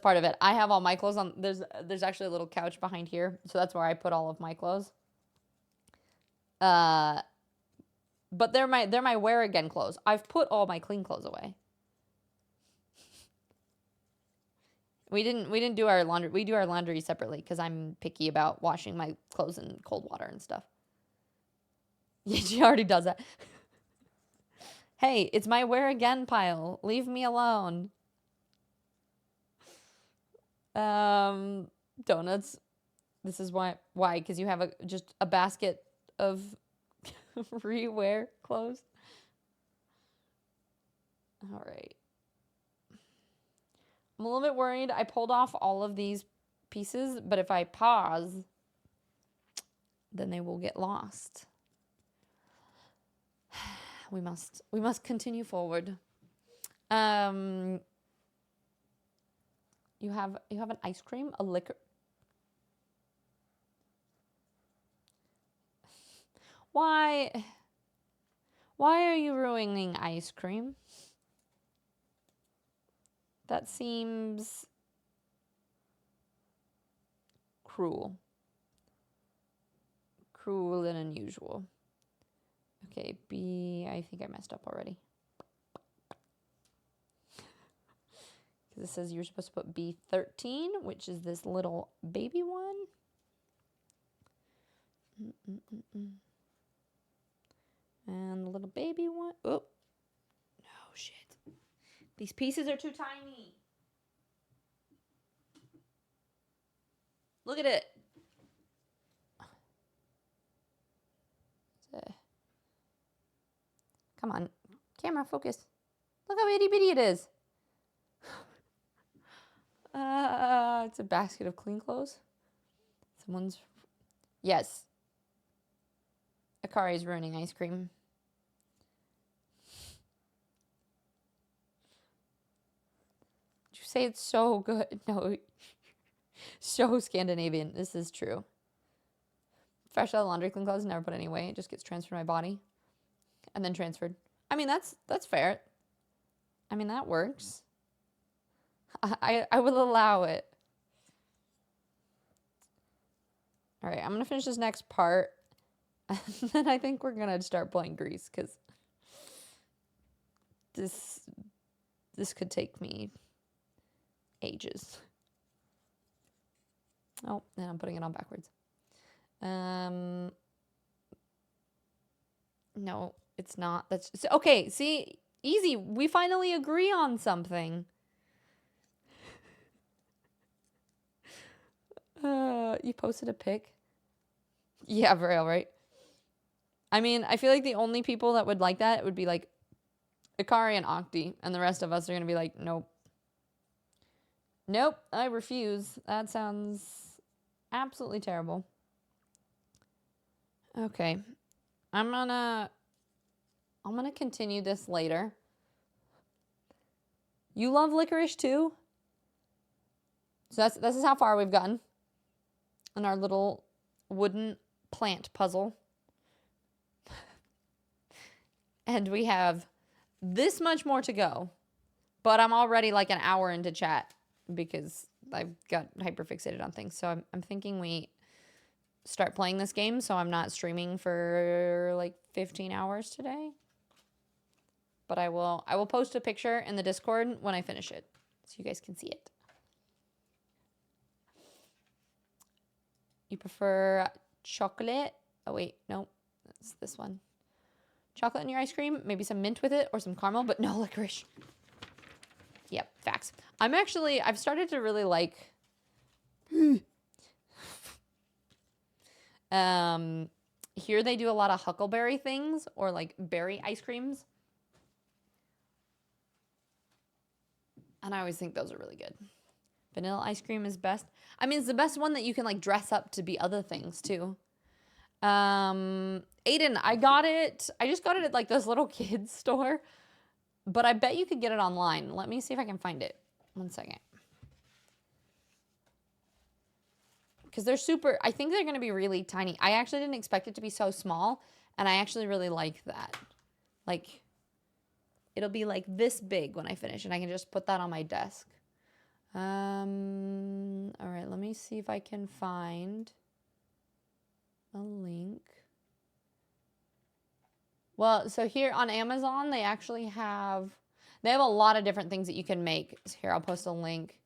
part of it. I have all my clothes on. There's actually a little couch behind here, so that's where I put all of my clothes. But they're my wear again clothes. I've put all my clean clothes away. We didn't do our laundry. We do our laundry separately because I'm picky about washing my clothes in cold water and stuff. Yeah, she already does that. Hey, it's my wear again pile. Leave me alone. Donuts. This is why? Because you have just a basket of rewear clothes. All right. I'm a little bit worried. I pulled off all of these pieces, but if I pause, then they will get lost. We must continue forward. You have an ice cream, a liquor. Why are you ruining ice cream? That seems cruel. Cruel and unusual. Okay, B, I think I messed up already. Because it says you're supposed to put B13, which is this little baby one. And the little baby one. Oh, no, shit. These pieces are too tiny. Look at it. Come on. Camera, focus. Look how itty bitty it is. It's a basket of clean clothes. Yes. Akari is ruining ice cream. Did you say it's so good? No. So Scandinavian. This is true. Fresh out of laundry, clean clothes, never put any away. It just gets transferred to my body. And then transferred. I mean, that's fair. I mean, that works. I will allow it. All right, I'm going to finish this next part. And then I think we're going to start playing Gris because this could take me ages. Oh, and I'm putting it on backwards. No, it's not. That's just, okay. See, easy. We finally agree on something. You posted a pic? Yeah, for real, right? I mean, I feel like the only people that would like that would be like Akari and Octi, and the rest of us are going to be like, nope. Nope, I refuse. That sounds absolutely terrible. Okay. I'm gonna continue this later. You love licorice too? So this is how far we've gotten in our little wooden plant puzzle. And we have this much more to go. But I'm already like an hour into chat because I've got hyperfixated on things. So I'm thinking we start playing this game so I'm not streaming for like 15 hours today. But I will post a picture in the Discord when I finish it so you guys can see it. You prefer chocolate? Oh wait, no, it's this one. Chocolate in your ice cream, maybe some mint with it or some caramel, but no licorice. Yep, facts. I've started to really like here they do a lot of huckleberry things or like berry ice creams. And I always think those are really good. Vanilla ice cream is best. I mean, it's the best one that you can like dress up to be other things too. Aiden, I got it. I just got it at like this little kids store, but I bet you could get it online. Let me see if I can find it. 1 second. Because they're super, I think they're going to be really tiny. I actually didn't expect it to be so small, and I actually really like that. Like, it'll be like this big when I finish, and I can just put that on my desk. All right, let me see if I can find a link. Well, so here on Amazon, they actually have a lot of different things that you can make. So here, I'll post a link.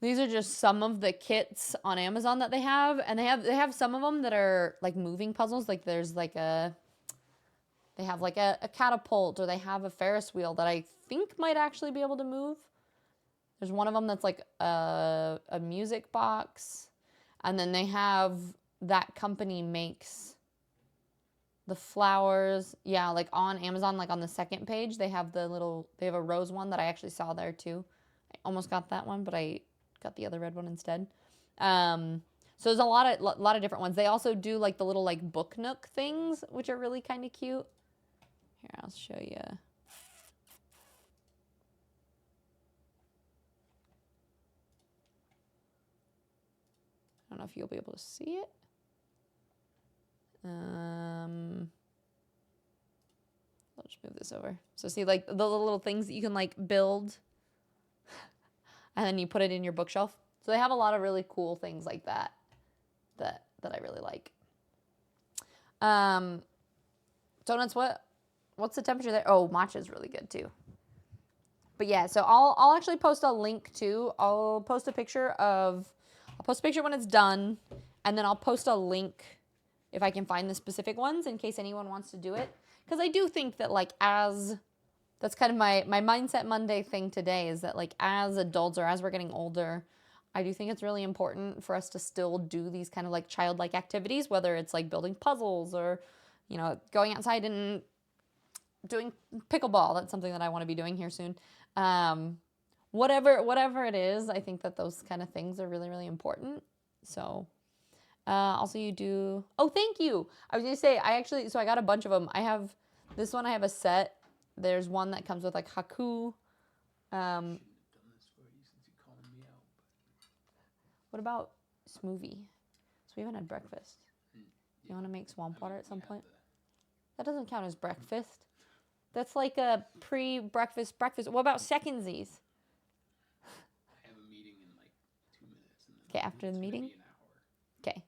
These are just some of the kits on Amazon that they have, and they have some of them that are like moving puzzles. Like there's like they have like a catapult, or they have a Ferris wheel that I think might actually be able to move. There's one of them that's like a music box, and then they have that company makes the flowers. Yeah, like on Amazon, like on the second page, they have they have a rose one that I actually saw there too. I almost got that one, but I got the other red one instead. So there's a lot of different ones. They also do like the little like book nook things, which are really kind of cute. Here, I'll show you. I don't know if you'll be able to see it. I'll just move this over. So see like the little things that you can like build, and then you put it in your bookshelf. So they have a lot of really cool things like that that I really like. Donuts, what's the temperature there? Oh, matcha is really good too. But yeah, so I'll actually post a link too. I'll post a picture when it's done, and then I'll post a link if I can find the specific ones in case anyone wants to do it. Because I do think that like that's kind of my Mindset Monday thing today, is that like as adults or as we're getting older, I do think it's really important for us to still do these kind of like childlike activities, whether it's like building puzzles or, you know, going outside and doing pickleball. That's something that I want to be doing here soon. Whatever it is, I think that those kind of things are really, really important. So also you do, oh, thank you. I was going to say, so I got a bunch of them. I have this one, I have a set. There's one that comes with like Haku. What about smoothie? So we haven't had breakfast. You want to make swamp water at some point? That doesn't count as breakfast. That's like a pre-breakfast breakfast. What about secondsies? I have a meeting in like 2 minutes. Okay, after the meeting? An hour. Okay.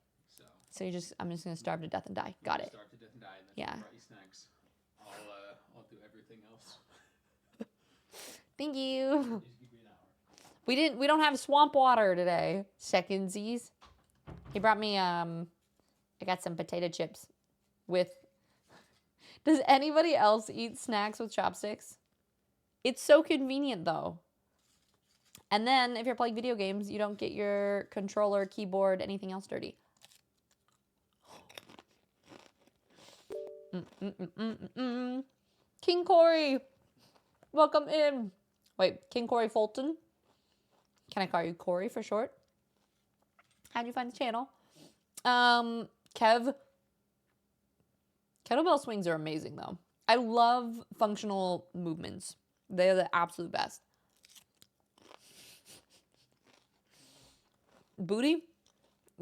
So I'm just going to starve to death and die. Got it. Starve to death and die. And that's yeah. Brought you snacks. I'll do everything else. Thank you. We don't have swamp water today. Secondsies. He brought me I got some potato chips with. Does anybody else eat snacks with chopsticks? It's so convenient though. And then if you're playing video games, you don't get your controller, keyboard, anything else dirty. King Corey, welcome in. Wait, King Corey Fulton. Can I call you Corey for short? How'd you find the channel? Kev. Kettlebell swings are amazing though. I love functional movements. They're the absolute best. Booty,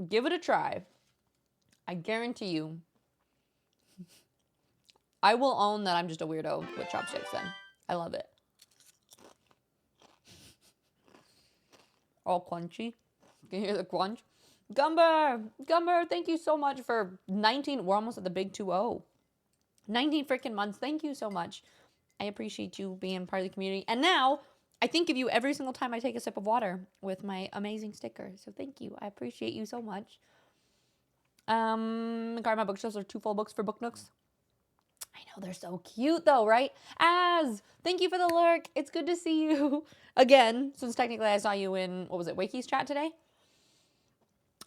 give it a try. I guarantee you. I will own that I'm just a weirdo with chopsticks then. I love it. All crunchy. Can you hear the crunch? Gumber, thank you so much for 19. We're almost at the big 2-0. 19 freaking months. Thank you so much. I appreciate you being part of the community. And now I think of you every single time I take a sip of water with my amazing sticker. So thank you. I appreciate you so much. Guard, my bookshelves are too full of books for book nooks. I know, they're so cute though, right? Thank you for the lurk. It's good to see you again, since technically I saw you in, what was it, Wakey's chat today?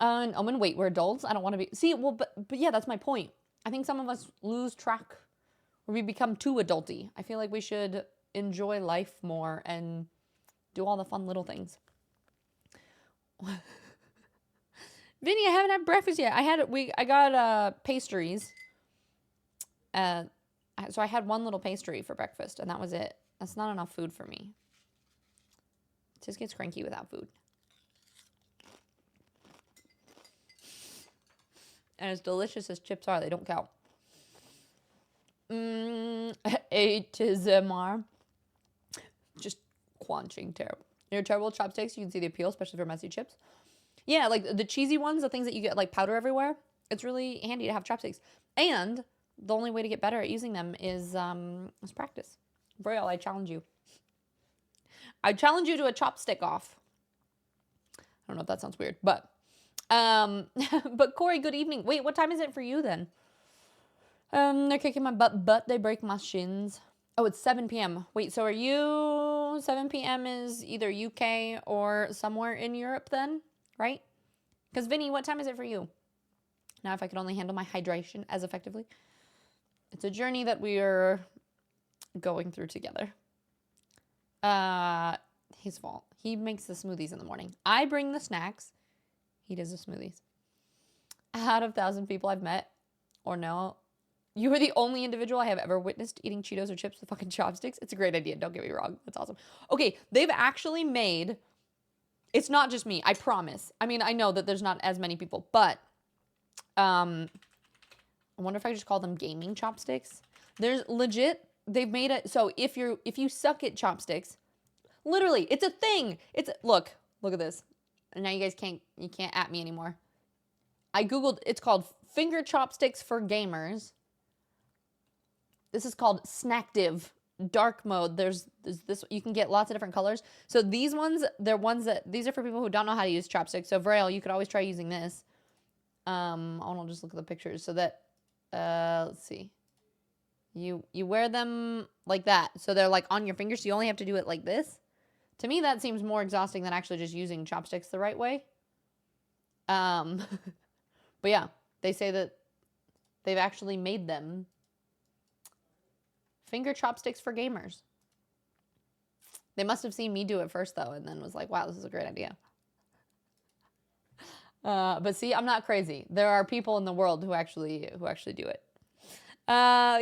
Wait, we're adults? I don't want to be, see, well, but yeah, that's my point. I think some of us lose track, or we become too adulty. I feel like we should enjoy life more and do all the fun little things. Vinny, I haven't had breakfast yet. I got pastries. So I had one little pastry for breakfast, and that was it. That's not enough food for me. It just gets cranky without food. And as delicious as chips are, they don't count. ASMR. Just quenching terrible. You're terrible with chopsticks. You can see the appeal, especially for messy chips. Yeah, like the cheesy ones, the things that you get like powder everywhere. It's really handy to have chopsticks. And the only way to get better at using them is practice. Braille, I challenge you. I challenge you to a chopstick off. I don't know if that sounds weird, but but Corey, good evening. Wait, what time is it for you then? They're kicking my butt, but they break my shins. Oh, it's 7 p.m. Wait, so are you 7 p.m. is either UK or somewhere in Europe then, right? Because Vinny, what time is it for you? Now, if I could only handle my hydration as effectively. It's a journey that we are going through together. His fault. He makes the smoothies in the morning. I bring the snacks. He does the smoothies. Out of 1,000 people I've met or know, you are the only individual I have ever witnessed eating Cheetos or chips with fucking chopsticks. It's a great idea. Don't get me wrong. That's awesome. Okay, they've actually made... It's not just me. I promise. I mean, I know that there's not as many people, but... I wonder if I just call them gaming chopsticks. There's legit... They've made it... So if you suck at chopsticks... Literally, it's a thing. Look at this. And now you guys can't at me anymore. I Googled... It's called finger chopsticks for gamers. This is called Snacktive dark mode. There's this, you can get lots of different colors. So these ones, these are for people who don't know how to use chopsticks. So Vrail, you could always try using this. I'll just look at the pictures so that, let's see. You wear them like that. So they're like on your fingers. So you only have to do it like this. To me, that seems more exhausting than actually just using chopsticks the right way. But yeah, they say that they've actually made them finger chopsticks for gamers. They must have seen me do it first, though, and then was like, wow, this is a great idea. But see, I'm not crazy. There are people in the world who actually do it.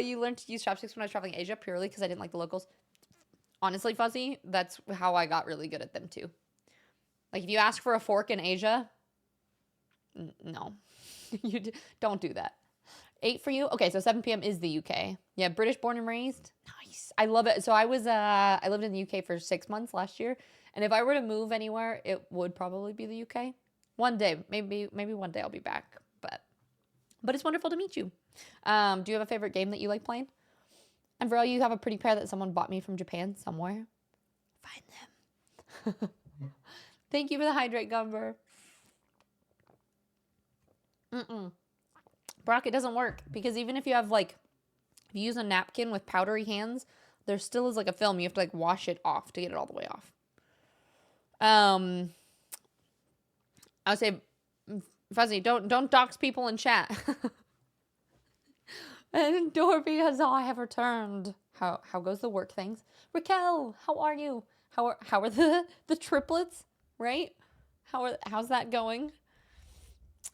You learned to use chopsticks when I was traveling Asia purely because I didn't like the locals. Honestly, Fuzzy, that's how I got really good at them, too. Like, if you ask for a fork in Asia, no. Don't do that. 8 for you? Okay, so 7 p.m. is the UK. Yeah, British born and raised. Nice. I love it. So I lived in the UK for 6 months last year. And if I were to move anywhere, it would probably be the UK. One day, maybe one day I'll be back. But it's wonderful to meet you. Do you have a favorite game that you like playing? And for all you have a pretty pair that someone bought me from Japan somewhere. Find them. Thank you for the hydrate, Gumber. Brock, it doesn't work because even if you have if you use a napkin with powdery hands, there still is like a film. You have to wash it off to get it all the way off. I would say, Fuzzy, don't dox people in chat. And Dorothy has I have returned. How goes the work things? Raquel, how are you? How are the triplets? Right? How's that going?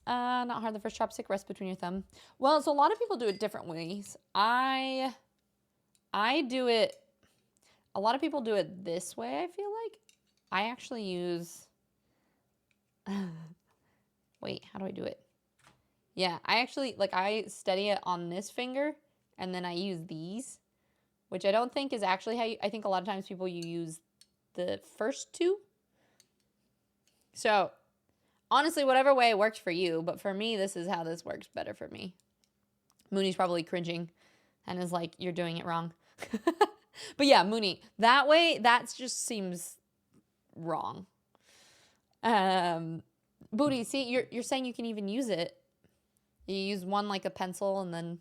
Not hard. The first chopstick rests between your thumb. Well, so a lot of people do it different ways. I do it. A lot of people do it this way. I feel like I actually use. Wait, how do I do it? Yeah, I actually I steady it on this finger, and then I use these, which I don't think is actually how I think a lot of times people use the first two. So. Honestly, whatever way works for you, but for me, this is how this works better for me. Mooney's probably cringing and is like, you're doing it wrong. But yeah, Mooney, that way, that just seems wrong. Booty, see, you're saying you can even use it. You use one like a pencil and then...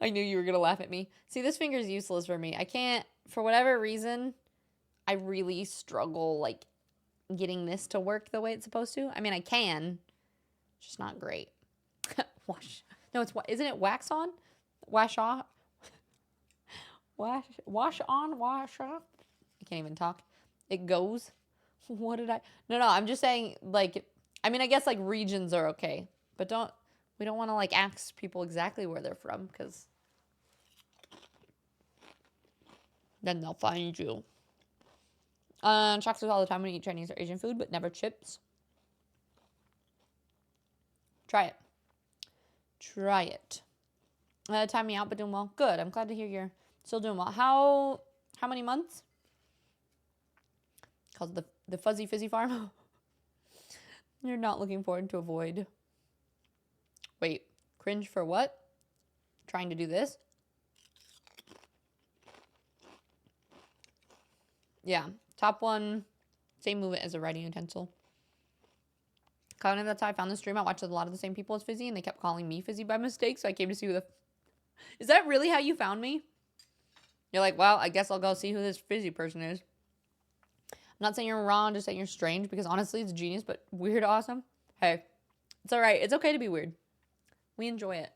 I knew you were going to laugh at me. See, this finger's useless for me. I can't, for whatever reason... I really struggle, getting this to work the way it's supposed to. I mean, I can. It's just not great. Wash. No, isn't it wax on? Wash off? Wash on, wash off? I can't even talk. It goes. What did I? No, I'm just saying, like, I mean, I guess, like, regions are okay. But we don't want to, like, ask people exactly where they're from, because then they'll find you. Chocolates all the time when you eat Chinese or Asian food, but never chips. Try it. Try it. Time me out, but doing well. Good. I'm glad to hear you're still doing well. How many months? Called the Fuzzy Fizzy Farm. You're not looking forward to avoid. Wait, cringe for what? Trying to do this? Yeah, top one, same movement as a writing utensil. Kind of that's how I found the stream. I watched a lot of the same people as Fizzy, and they kept calling me Fizzy by mistake, so I came to see who the... Is that really how you found me? You're like, well, I guess I'll go see who this Fizzy person is. I'm not saying you're wrong, just saying you're strange, because honestly, it's genius, but weird awesome. Hey, it's all right. It's okay to be weird. We enjoy it.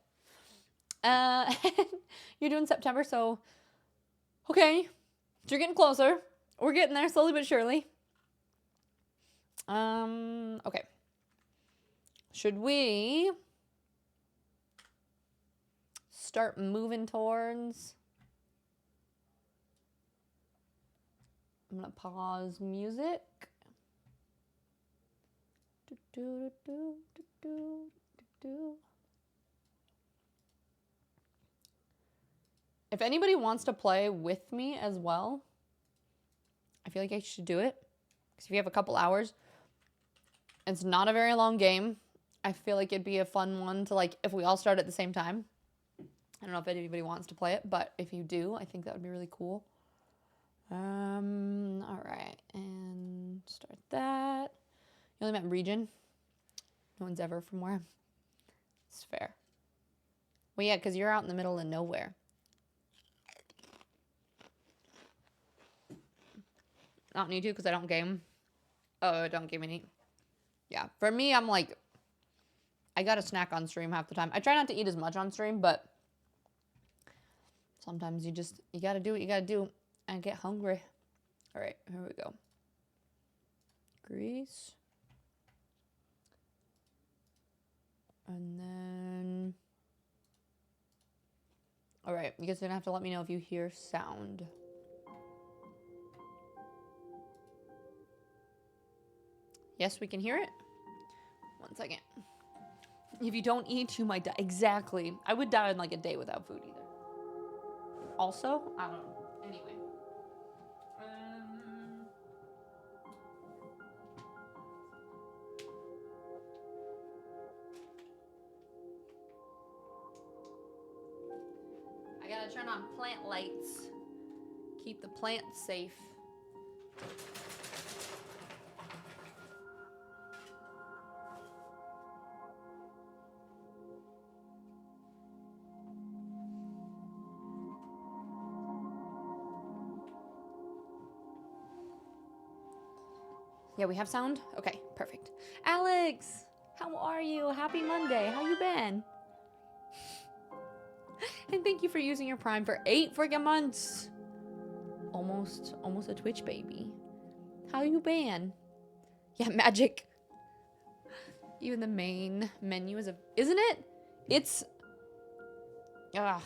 You're doing September, so... Okay. So you're getting closer. We're getting there slowly but surely. Okay. Should we start moving towards... I'm going to pause music. If anybody wants to play with me as well, I feel like I should do it. Because if you have a couple hours, it's not a very long game. I feel like it'd be a fun one to, like, if we all start at the same time. I don't know if anybody wants to play it, but if you do, I think that would be really cool. All right, and start that. You only meant region. No one's ever from where. It's fair. Well, yeah, because you're out in the middle of nowhere. I don't need to because I don't game. Oh, I don't game any. Yeah, for me, I'm like, I got to snack on stream half the time. I try not to eat as much on stream, but sometimes you got to do what you got to do and get hungry. All right, here we go. Gris. And then... All right, you guys are going to have to let me know if you hear sound. Yes, we can hear it. 1 second. If you don't eat, you might die. Exactly. I would die in like a day without food either. Also, I don't know. Anyway. I gotta turn on plant lights. Keep the plants safe. Yeah, we have sound? Okay, perfect. Alex, how are you? Happy Monday. How you been? And thank you for using your Prime for 8 freaking months. Almost a Twitch baby. How you been? Yeah, magic. Even the main menu is isn't it? It's, yeah.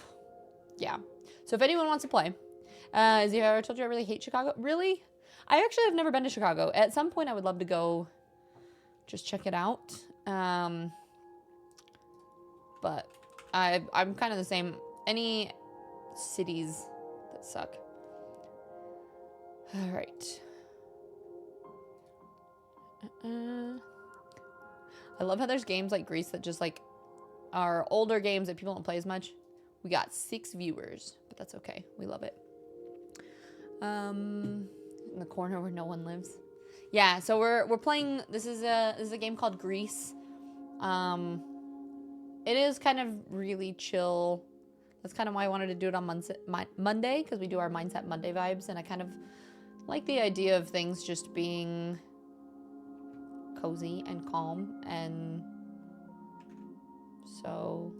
So if anyone wants to play, as you ever told you I really hate Chicago? Really? I actually have never been to Chicago. At some point, I would love to go just check it out. But I'm kind of the same. Any cities that suck. All right. I love how there's games like Gris that just like are older games that people don't play as much. We got 6 viewers, but that's okay. We love it. In the corner where no one lives. Yeah, so we're playing. This is a game called Gris. It is kind of really chill. That's kind of why I wanted to do it on Monday, because we do our Mindset Monday vibes, and I kind of like the idea of things just being cozy and calm, and so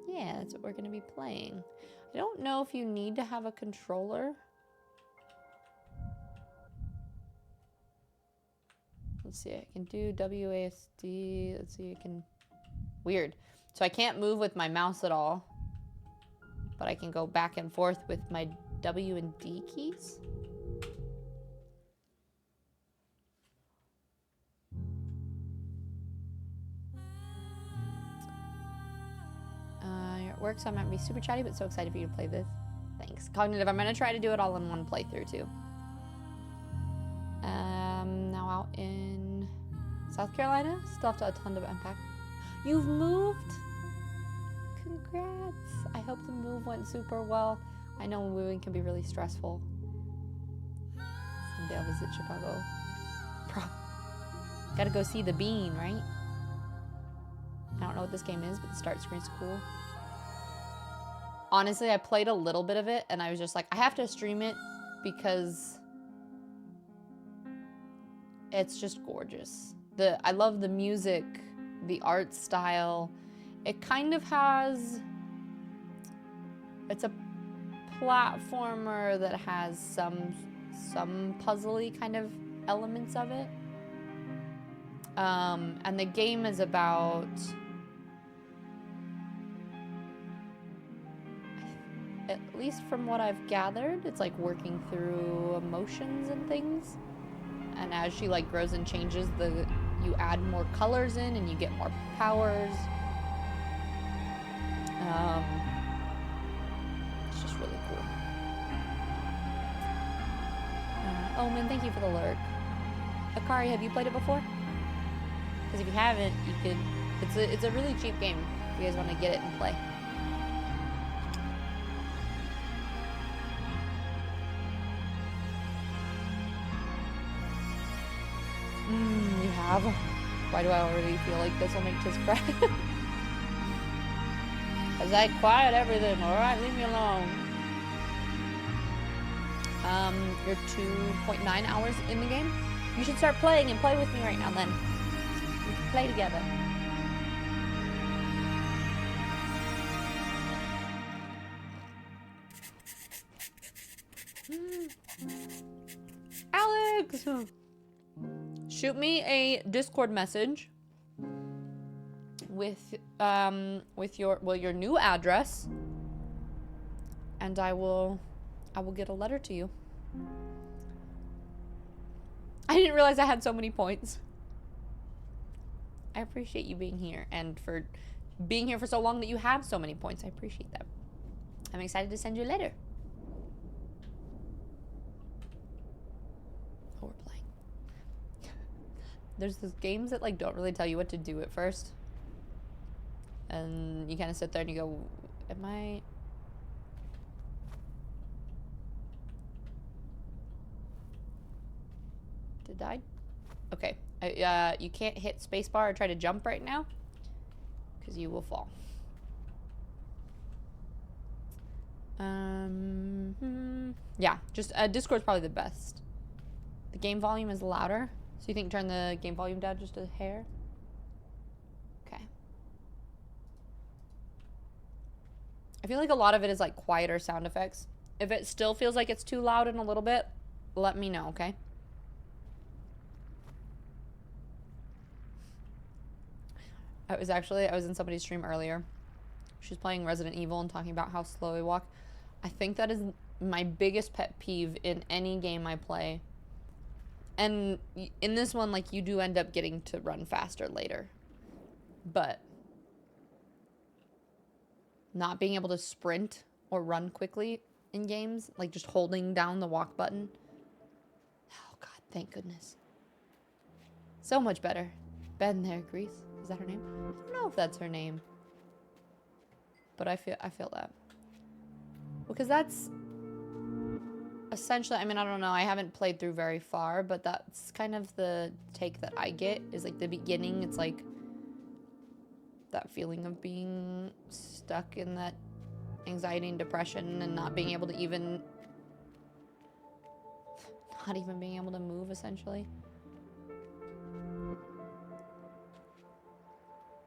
yeah, that's what we're gonna be playing. I don't know if you need to have a controller. Let's see, I can do WASD. Let's see, I can... Weird. So I can't move with my mouse at all. But I can go back and forth with my W and D keys. You're at work, so I might be super chatty, but so excited for you to play this. Thanks. Cognitive, I'm going to try to do it all in one playthrough, too. Now out in South Carolina. Still have a ton to unpack. You've moved? Congrats. I hope the move went super well. I know moving can be really stressful. Someday I'll visit Chicago. Gotta go see the bean, right? I don't know what this game is, but the start screen's cool. Honestly, I played a little bit of it, and I was just like, I have to stream it because it's just gorgeous. I love the music, the art style. It kind of has... It's a platformer that has some puzzly kind of elements of it. And the game is about... At least from what I've gathered, it's like working through emotions and things. And as she like grows and changes, you add more colors in and you get more powers. It's just really cool. Omen, thank you for the lurk. Akari, have you played it before? Because if you haven't, you could. It's a really cheap game if you guys want to get it and play. You have? Why do I already feel like this will make Tiz cry? Cause I quiet everything, alright? Leave me alone. You're 2.9 hours in the game. You should start playing and play with me right now then. We can play together. Alex! Shoot me a Discord message with your new address, and I will get a letter to you. I didn't realize I had so many points. I appreciate you being here and for being here for so long that you have so many points. I appreciate that. I'm excited to send you a letter. Oh, we're playing. There's those games that like don't really tell you what to do at first. And you kind of sit there and you go, am I... Did I? Okay. You can't hit spacebar or try to jump right now because you will fall. Yeah, just Discord's probably the best. The game volume is louder, so you think turn the game volume down just a hair? Okay. I feel like a lot of it is like quieter sound effects. If it still feels like it's too loud in a little bit, let me know, okay? I was in somebody's stream earlier. She's playing Resident Evil and talking about how slow I walk. I think that is my biggest pet peeve in any game I play. And in this one, like, you do end up getting to run faster later. But not being able to sprint or run quickly in games, like just holding down the walk button. Oh, God, thank goodness. So much better. Been there, Gris. Is that her name? I don't know if that's her name. But I feel that. Because that's essentially, I mean, I don't know. I haven't played through very far, but that's kind of the take that I get is like the beginning. It's like that feeling of being stuck in that anxiety and depression and not being able to even, not even being able to move, essentially.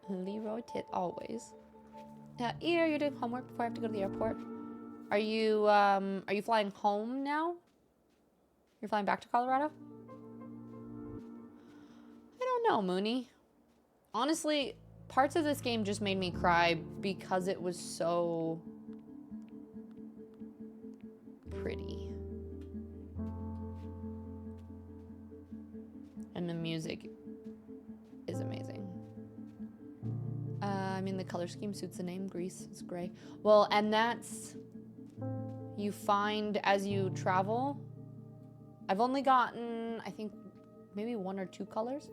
Leroy Tit, always. Ear, you're doing homework before I have to go to the airport. Are you flying home now? You're flying back to Colorado? don't know, Mooney. Honestly, parts of this game just made me cry because it was so pretty. And the music is amazing. I mean, the color scheme suits the name. Gris is gray. Well, and that's... You find as you travel... I've only gotten, I think, maybe 1 or 2 colors.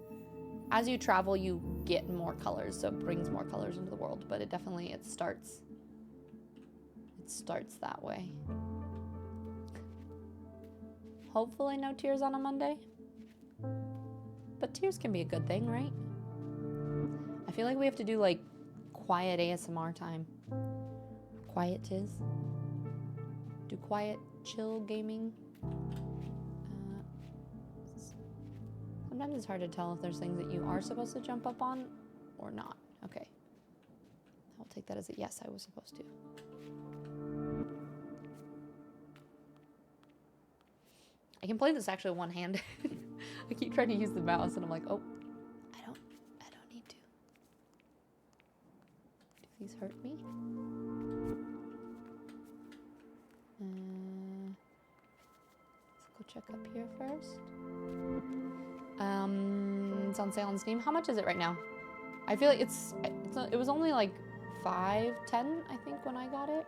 As you travel, you get more colors, so it brings more colors into the world. But it definitely, it starts that way. Hopefully no tears on a Monday. But tears can be a good thing, right? I feel like we have to do, like, quiet ASMR time. Quiet tis. Do quiet, chill gaming. Sometimes it's hard to tell if there's things that you are supposed to jump up on or not. Okay. I'll take that as a yes, I was supposed to. I can play this actually one-handed. I keep trying to use the mouse and I'm like, oh, I don't need to. Do these hurt me? Let's go check up here first. It's on sale on Steam. How much is it right now? I feel like it was only like $5, $10, I think, when I got it.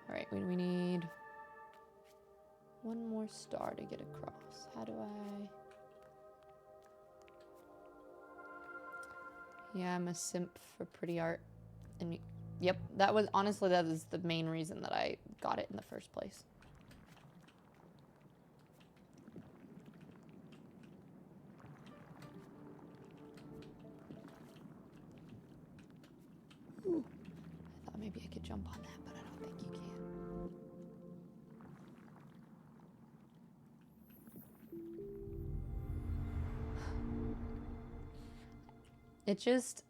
All right, we need 1 more star to get across. How do I? Yeah, I'm a simp for pretty art. And yep, that was the main reason that I got it in the first place. Ooh. I thought maybe I could jump on that, but I don't think you can. It just,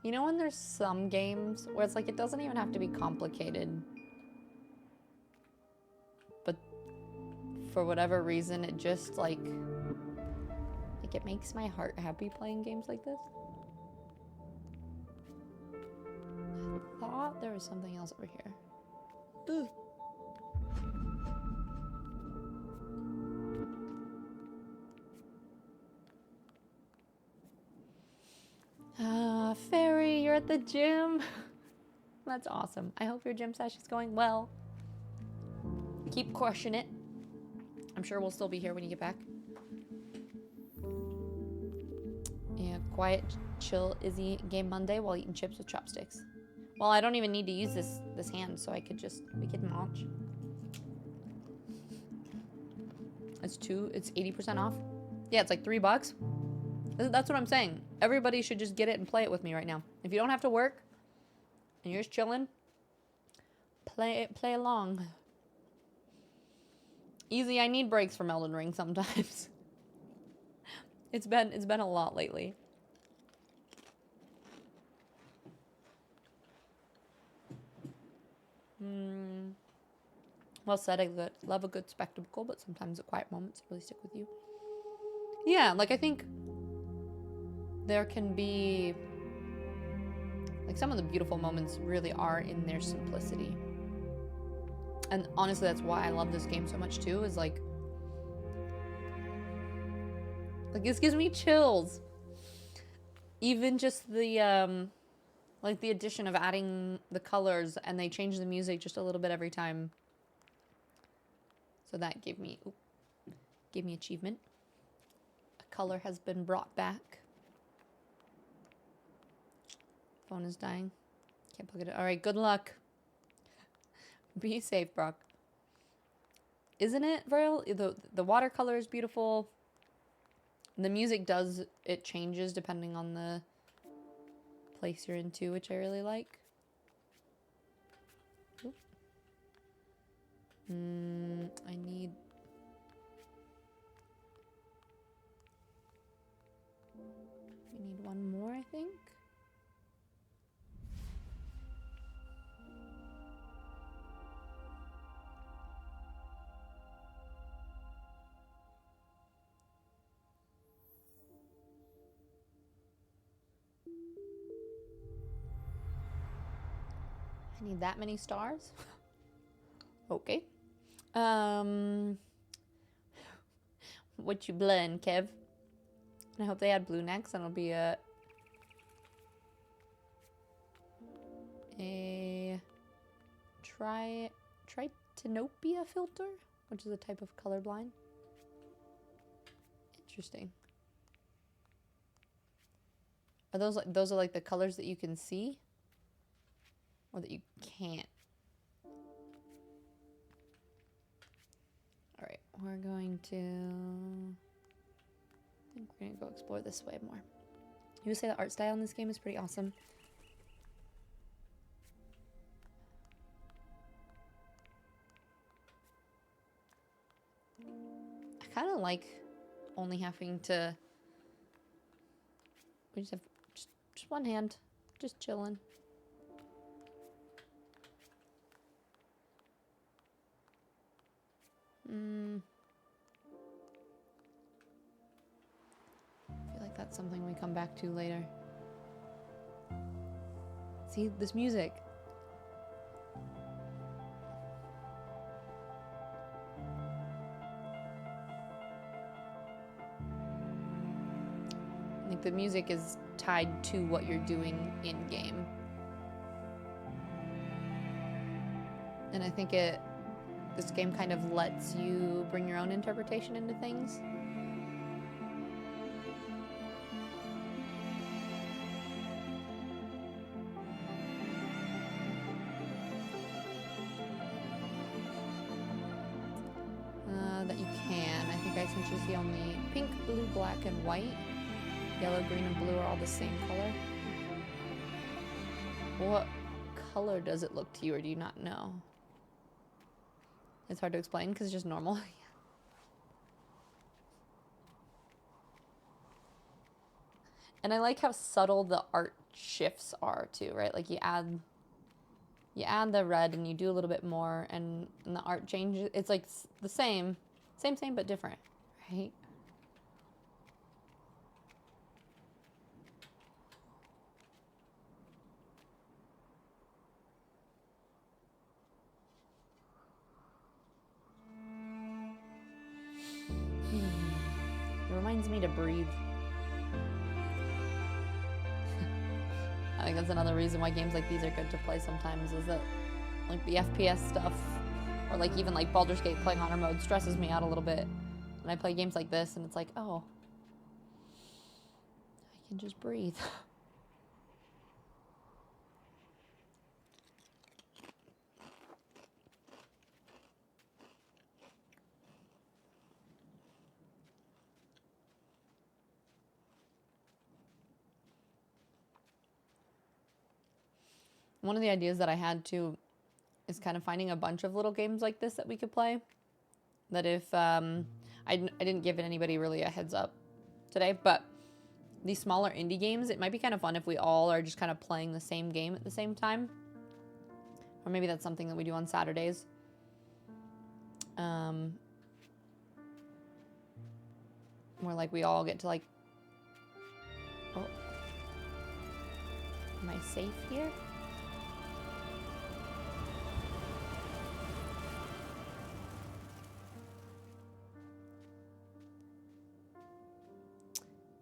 you know when there's some games where it's like it doesn't even have to be complicated, but for whatever reason it just like it makes my heart happy playing games like this. I thought there was something else over here. Ugh. Fairy, you're at the gym. That's awesome. I hope your gym session is going well. Keep crushing it. I'm sure we'll still be here when you get back. Yeah, quiet, chill, Izzy game Monday while eating chips with chopsticks. Well, I don't even need to use this hand, so we could munch. It's 80% off. Yeah, it's like $3. That's what I'm saying. Everybody should just get it and play it with me right now. If you don't have to work and you're just chilling, play along. Easy, I need breaks from Elden Ring sometimes. It's been a lot lately. Well said. I love a good spectacle, but sometimes the quiet moments really stick with you. Yeah, like I think there can be, like, some of the beautiful moments really are in their simplicity. And honestly, that's why I love this game so much too, is like this gives me chills. Even just the, like the addition of adding the colors, and they change the music just a little bit every time. So that gave me achievement. A color has been brought back. Phone is dying. Can't plug it in. All right, good luck. Be safe, Brock. Isn't it, Viril? The watercolor is beautiful. The music it changes depending on the place you're into, which I really like. Oop. I need... We need 1 more, I think. I need that many stars. Okay. What you blend, Kev? I hope they add blue next, and it'll be a Tritanopia filter, which is a type of colorblind. Interesting. Are those are like the colors that you can see, or that you can't? All right, we're going to. I think we're gonna go explore this way more. You would say the art style in this game is pretty awesome. I kind of like only having to. We just have just one hand, just chilling. I feel like that's something we come back to later. See, this music. Like the music is tied to what you're doing in game. And I think this game kind of lets you bring your own interpretation into things. That you can. I think I essentially see only pink, blue, black, and white. Yellow, green, and blue are all the same color. What color does it look to you, or do you not know? It's hard to explain because it's just normal. And I like how subtle the art shifts are too, right? Like you add the red and you do a little bit more, and the art changes. It's like the same, but different, right? It reminds me to breathe. I think that's another reason why games like these are good to play sometimes, is that like the FPS stuff, or like even like Baldur's Gate playing honor mode stresses me out a little bit. And I play games like this and it's like, oh, I can just breathe. One of the ideas that I had too is kind of finding a bunch of little games like this that we could play. That if, I didn't give anybody really a heads up today, but these smaller indie games, it might be kind of fun if we all are just kind of playing the same game at the same time. Or maybe that's something that we do on Saturdays. Where like we all get to like, oh, am I safe here?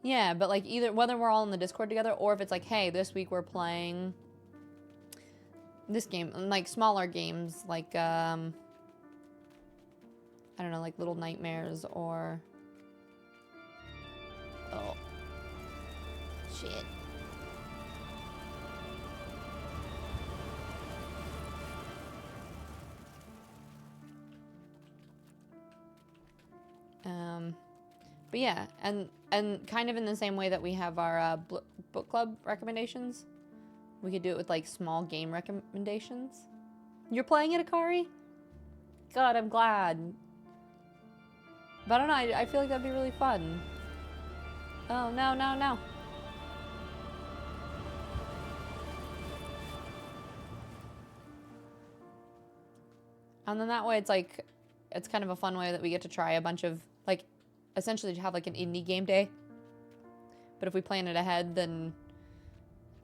Yeah, but like either whether we're all in the Discord together, or if it's like, hey, this week we're playing this game, like smaller games, like I don't know, like Little Nightmares, or oh shit. But yeah, and kind of in the same way that we have our book club recommendations, we could do it with like small game recommendations. You're playing it, Akari? God, I'm glad. But I don't know, I feel like that'd be really fun. Oh, no, no, no. And then that way it's like, it's kind of a fun way that we get to try a bunch of, like, essentially to have like an indie game day. But if we plan it ahead, then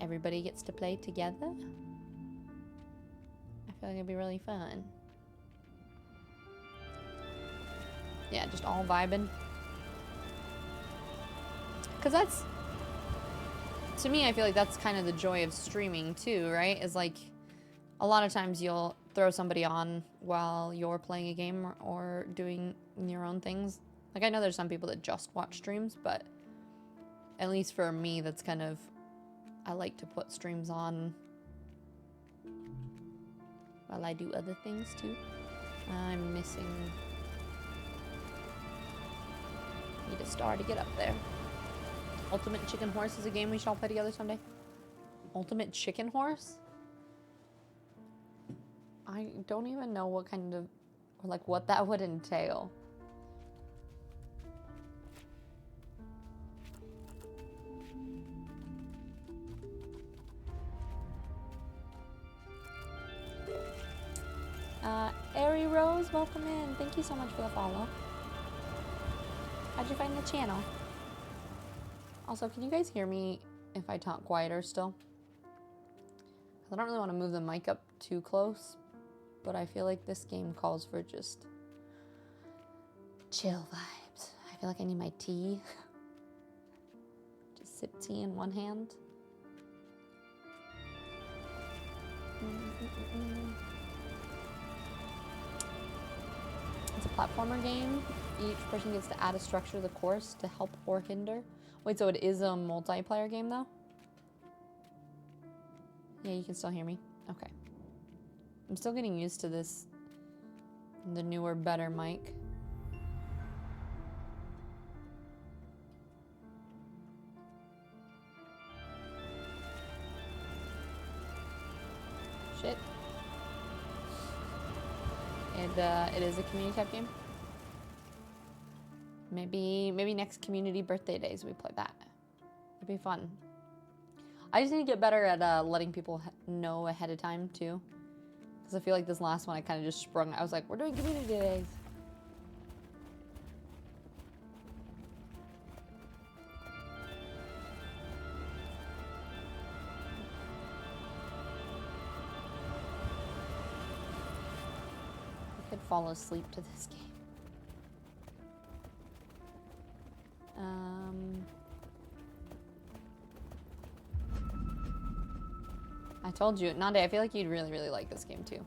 everybody gets to play together. feel like it'd be really fun. Yeah, just all vibing. Because that's, to me, I feel like that's kind of the joy of streaming too, right? Is like, a lot of times you'll throw somebody on while you're playing a game or doing your own things. Like, I know there's some people that just watch streams, but at least for me, that's kind of, I like to put streams on while I do other things too. I'm missing, need a star to get up there. Ultimate Chicken Horse is a game we shall play together someday. Ultimate Chicken Horse? I don't even know what kind of, or like what that would entail. Airy Rose, welcome in. Thank you so much for the follow. How'd you find the channel? Also, can you guys hear me if I talk quieter still? I don't really want to move the mic up too close, but I feel like this game calls for just chill vibes. I feel like I need my tea. Just sip tea in one hand. It's a platformer game. Each person gets to add a structure to the course to help or hinder. Wait, so it is a multiplayer game though? Yeah, you can still hear me? Okay. I'm still getting used to this, the newer, better mic. Shit. It is a community type game. Maybe next community birthday days we play that. It'd be fun. I just need to get better at letting people know ahead of time too, because I feel like this last one I kind of just sprung. I was like, we're doing community days. I could fall asleep to this game. I told you, Nande, I feel like you'd really, really like this game too.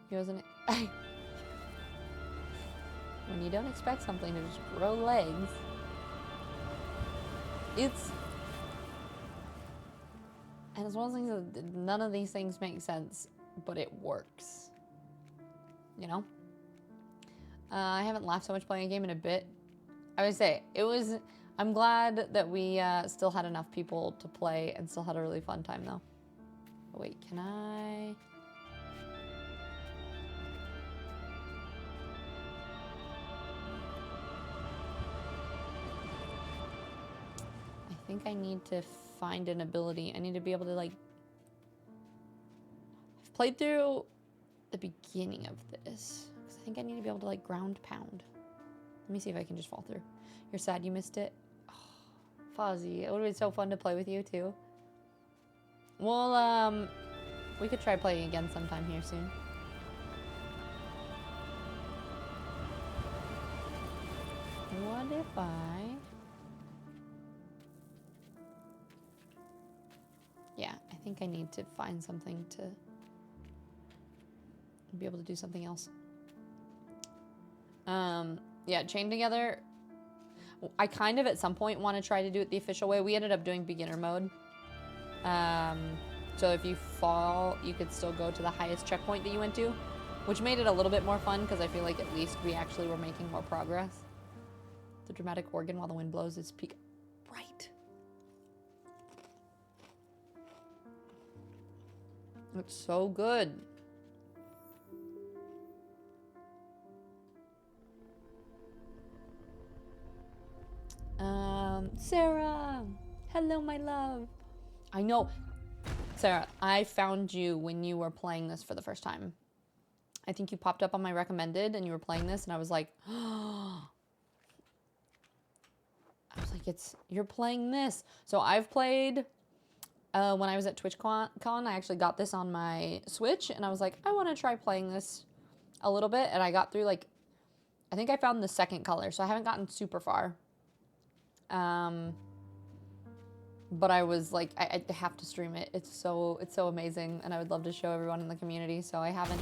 He wasn't. When you don't expect something to just grow legs, it's one of those things that none of these things make sense, but it works. You know? I haven't laughed so much playing a game in a bit. I would say it was. I'm glad that we still had enough people to play and still had a really fun time though. Oh, wait, can I? I think I need to find an ability. I need to be able to like. I've played through the beginning of this because I think I need to be able to like ground pound. Let me see if I can just fall through. You're sad you missed it? Oh, Fozzie, it would have been so fun to play with you too. Well, we could try playing again sometime here soon. What if I... Yeah, I think I need to find something to be able to do something else. Yeah, chain together. I kind of at some point want to try to do it the official way. We ended up doing beginner mode. So if you fall, you could still go to the highest checkpoint that you went to, which made it a little bit more fun because I feel like at least we actually were making more progress. The dramatic organ while the wind blows is peak bright. It's so good. Sarah, hello, my love. I know, Sarah, I found you when you were playing this for the first time. I think you popped up on my recommended and you were playing this and I was like, oh. I was like, you're playing this. So I've played when I was at TwitchCon, I actually got this on my Switch, and I was like, I want to try playing this a little bit, and I got through, like, I think I found the second color, so I haven't gotten super far. But I was like, I have to stream it. It's so amazing, and I would love to show everyone in the community, so I haven't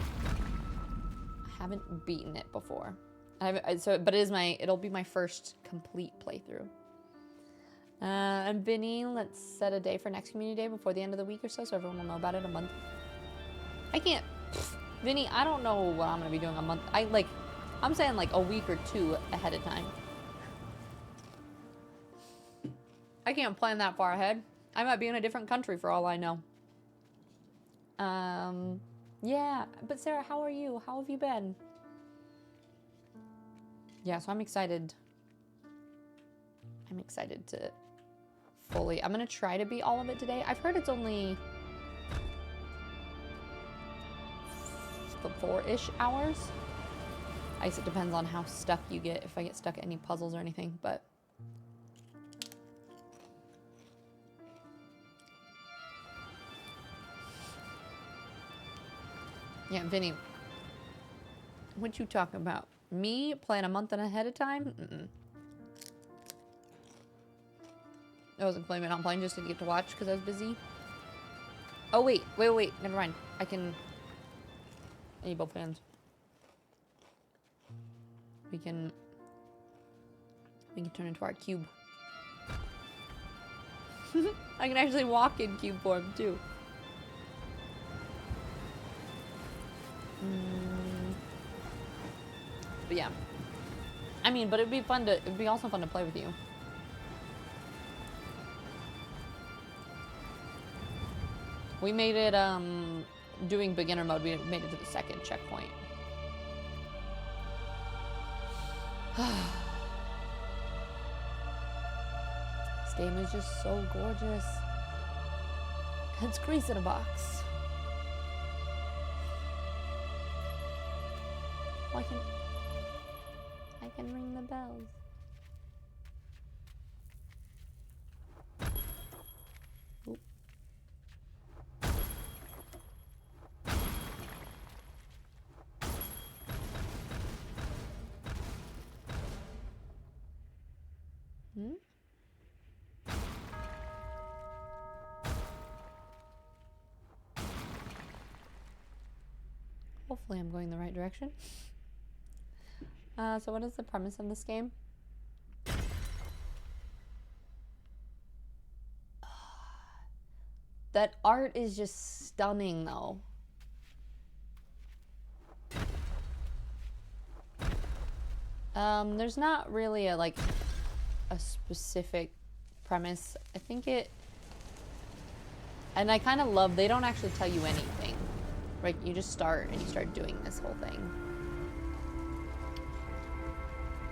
beaten it before. But it'll be my first complete playthrough. And Vinny, let's set a day for next community day before the end of the week or so everyone will know about it a month. I can't, Vinny, I don't know what I'm gonna be doing a month. I'm saying like a week or two ahead of time. I can't plan that far ahead. I might be in a different country for all I know. Yeah, but Sarah, how are you? How have you been? Yeah, so I'm excited. I'm excited to fully... I'm going to try to beat all of it today. I've heard it's only 4-ish hours. I guess it depends on how stuck you get, if I get stuck at any puzzles or anything, but... Yeah, Vinny, what you talking about? Me plan a month and ahead of time? Mm-mm. I wasn't claiming on playing just to get to watch because I was busy. Oh, wait. Never mind. I need both hands. We can turn into our cube. I can actually walk in cube form, too. But yeah, I mean, but it'd be also fun to play with you. We made it, doing beginner mode, we made it to the second checkpoint. This game is just so gorgeous. It's Gris in a box. I can ring the bells. Oop. Hopefully I'm going the right direction. So what is the premise of this game? That art is just stunning, though. There's not really a specific premise. I think and I kind of love, they don't actually tell you anything. Right, you just start and you start doing this whole thing.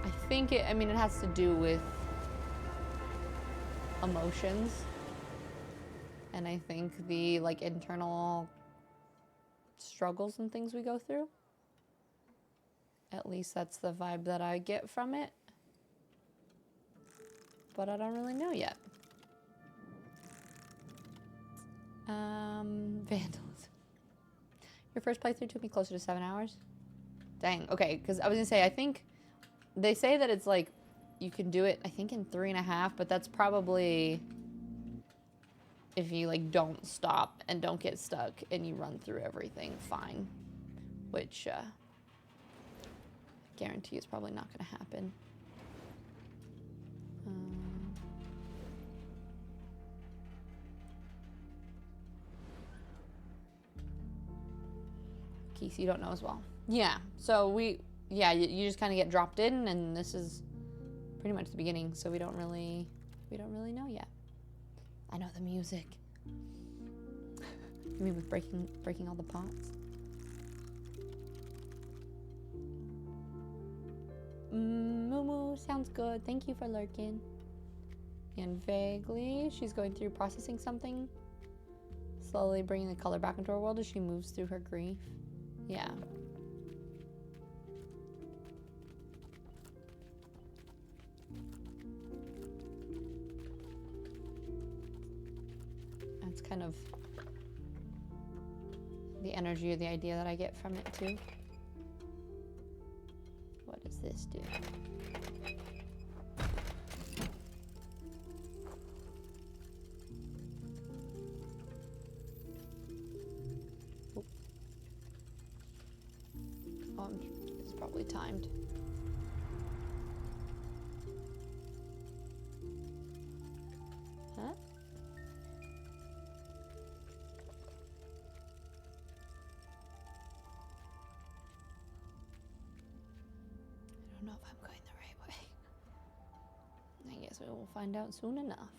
I think it has to do with emotions. And I think the, internal struggles and things we go through. At least that's the vibe that I get from it. But I don't really know yet. Vandalism. Your first playthrough took me closer to 7 hours? Dang, okay, because I was gonna say, I think they say that it's you can do it, I think, in 3.5, but that's probably if you don't stop and don't get stuck and you run through everything fine, which I guarantee is probably not gonna happen. Keith, you don't know as well. Yeah, so you just kind of get dropped in, and this is pretty much the beginning, so we don't really know yet. I know the music. You mean with breaking all the pots? Moo sounds good. Thank you for lurking. And vaguely, she's going through processing something, slowly bringing the color back into her world as she moves through her grief. Yeah. It's kind of the energy or the idea that I get from it too. What does this do? Oh, it's probably timed. Huh? I don't know if I'm going the right way. I guess we will find out soon enough.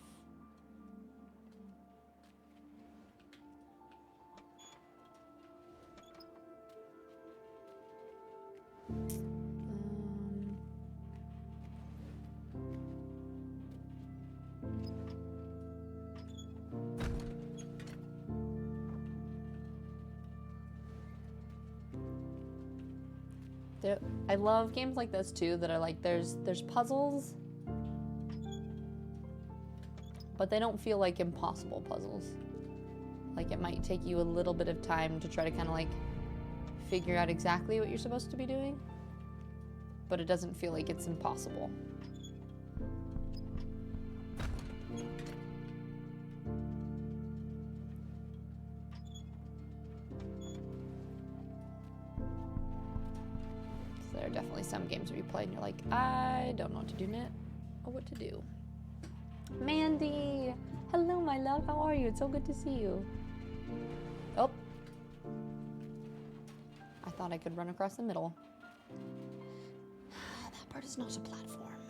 I love games like this too that are like there's puzzles, but they don't feel like impossible puzzles. Like it might take you a little bit of time to try to kind of like figure out exactly what you're supposed to be doing, but it doesn't feel like it's impossible. There are definitely some games where you play and you're like, I don't know what to do next or what to do. Mandy! Hello, my love. How are you? It's so good to see you. Oh. I thought I could run across the middle. That part is not a platform.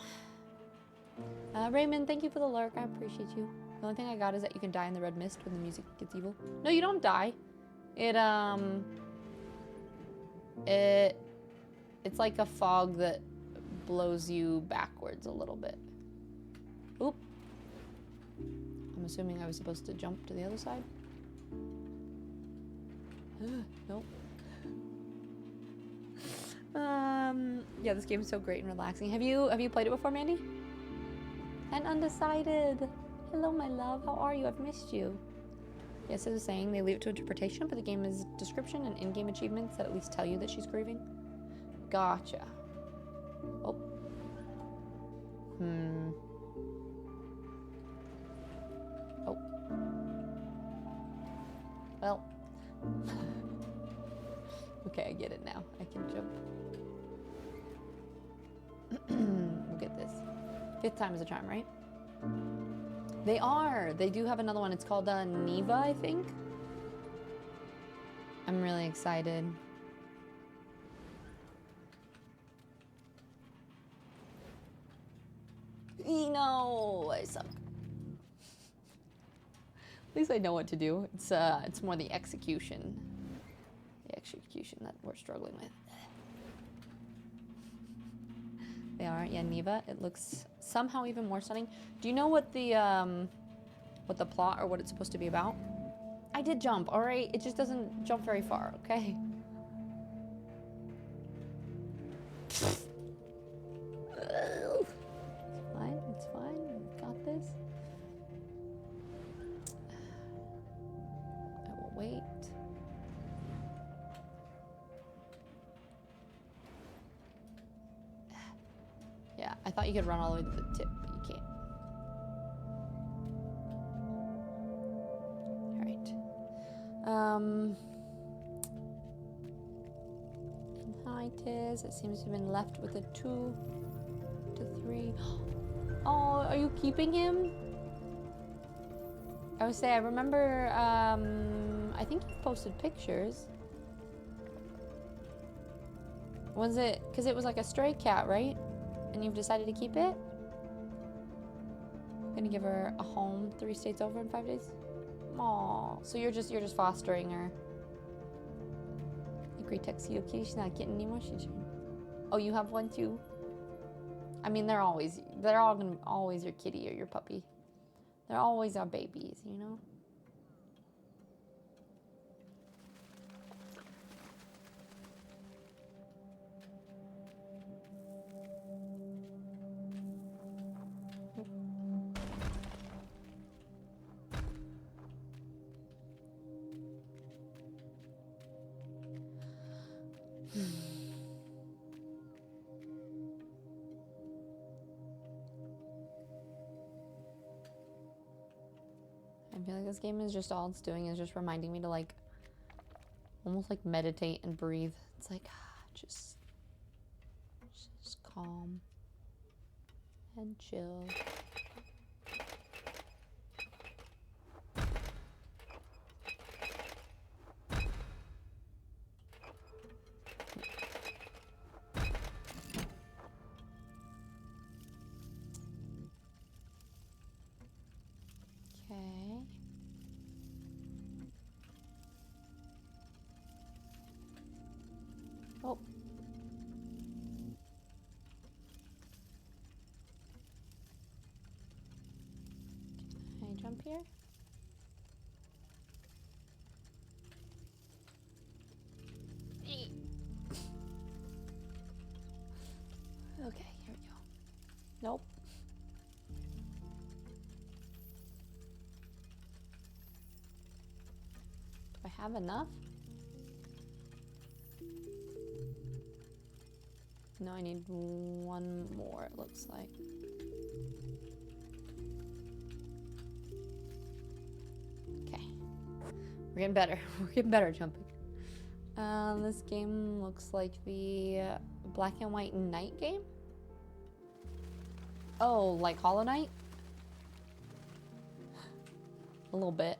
Raymond, thank you for the lurk. I appreciate you. The only thing I got is that you can die in the red mist when the music gets evil. No, you don't die. It's like a fog that blows you backwards a little bit. Oop. I'm assuming I was supposed to jump to the other side. Nope. Yeah, this game is so great and relaxing. Have you played it before, Mandy? And Undecided. Hello, my love. How are you? I've missed you. Yes, it was saying they leave it to interpretation, but the game is description and in-game achievements that at least tell you that she's grieving. Gotcha. Oh. Oh. Well. Okay, I get it now. I can jump. We'll get this. 5th time is a charm, right? They are. They do have another one. It's called Neva, I think. I'm really excited. No, I suck. At least I know what to do. It's more the execution. The execution that we're struggling with. They are, yeah, Neva. It looks somehow even more stunning. Do you know what the plot or what it's supposed to be about? I did jump, all right? It just doesn't jump very far, okay? It's fine, it's fine. We've got this. I will wait. Yeah, I thought you could run all the way to the tip, but you can't. Alright. Hi, Tiz. It seems to have been left with a 2 to 3. Oh, are you keeping him? I would say, I remember, I think you posted pictures. Was it, because it was like a stray cat, right? And you've decided to keep it? Gonna give her a home 3 states over in 5 days? Aw, so you're just fostering her. A great tuxedo kitty, she's not a kitten anymore, she's... Oh, you have one too? I mean, they're all gonna always your kitty or your puppy. They're always our babies, you know? I feel like this game is just all it's doing is just reminding me to like almost like meditate and breathe. It's like just calm and chill. Okay. Oh. Can I jump here? Okay, here we go. Nope. Do I have enough? No, I need one more, it looks like. Okay. We're getting better. We're getting better at jumping. This game looks like the black and white night game. Oh, like Hollow Knight? A little bit.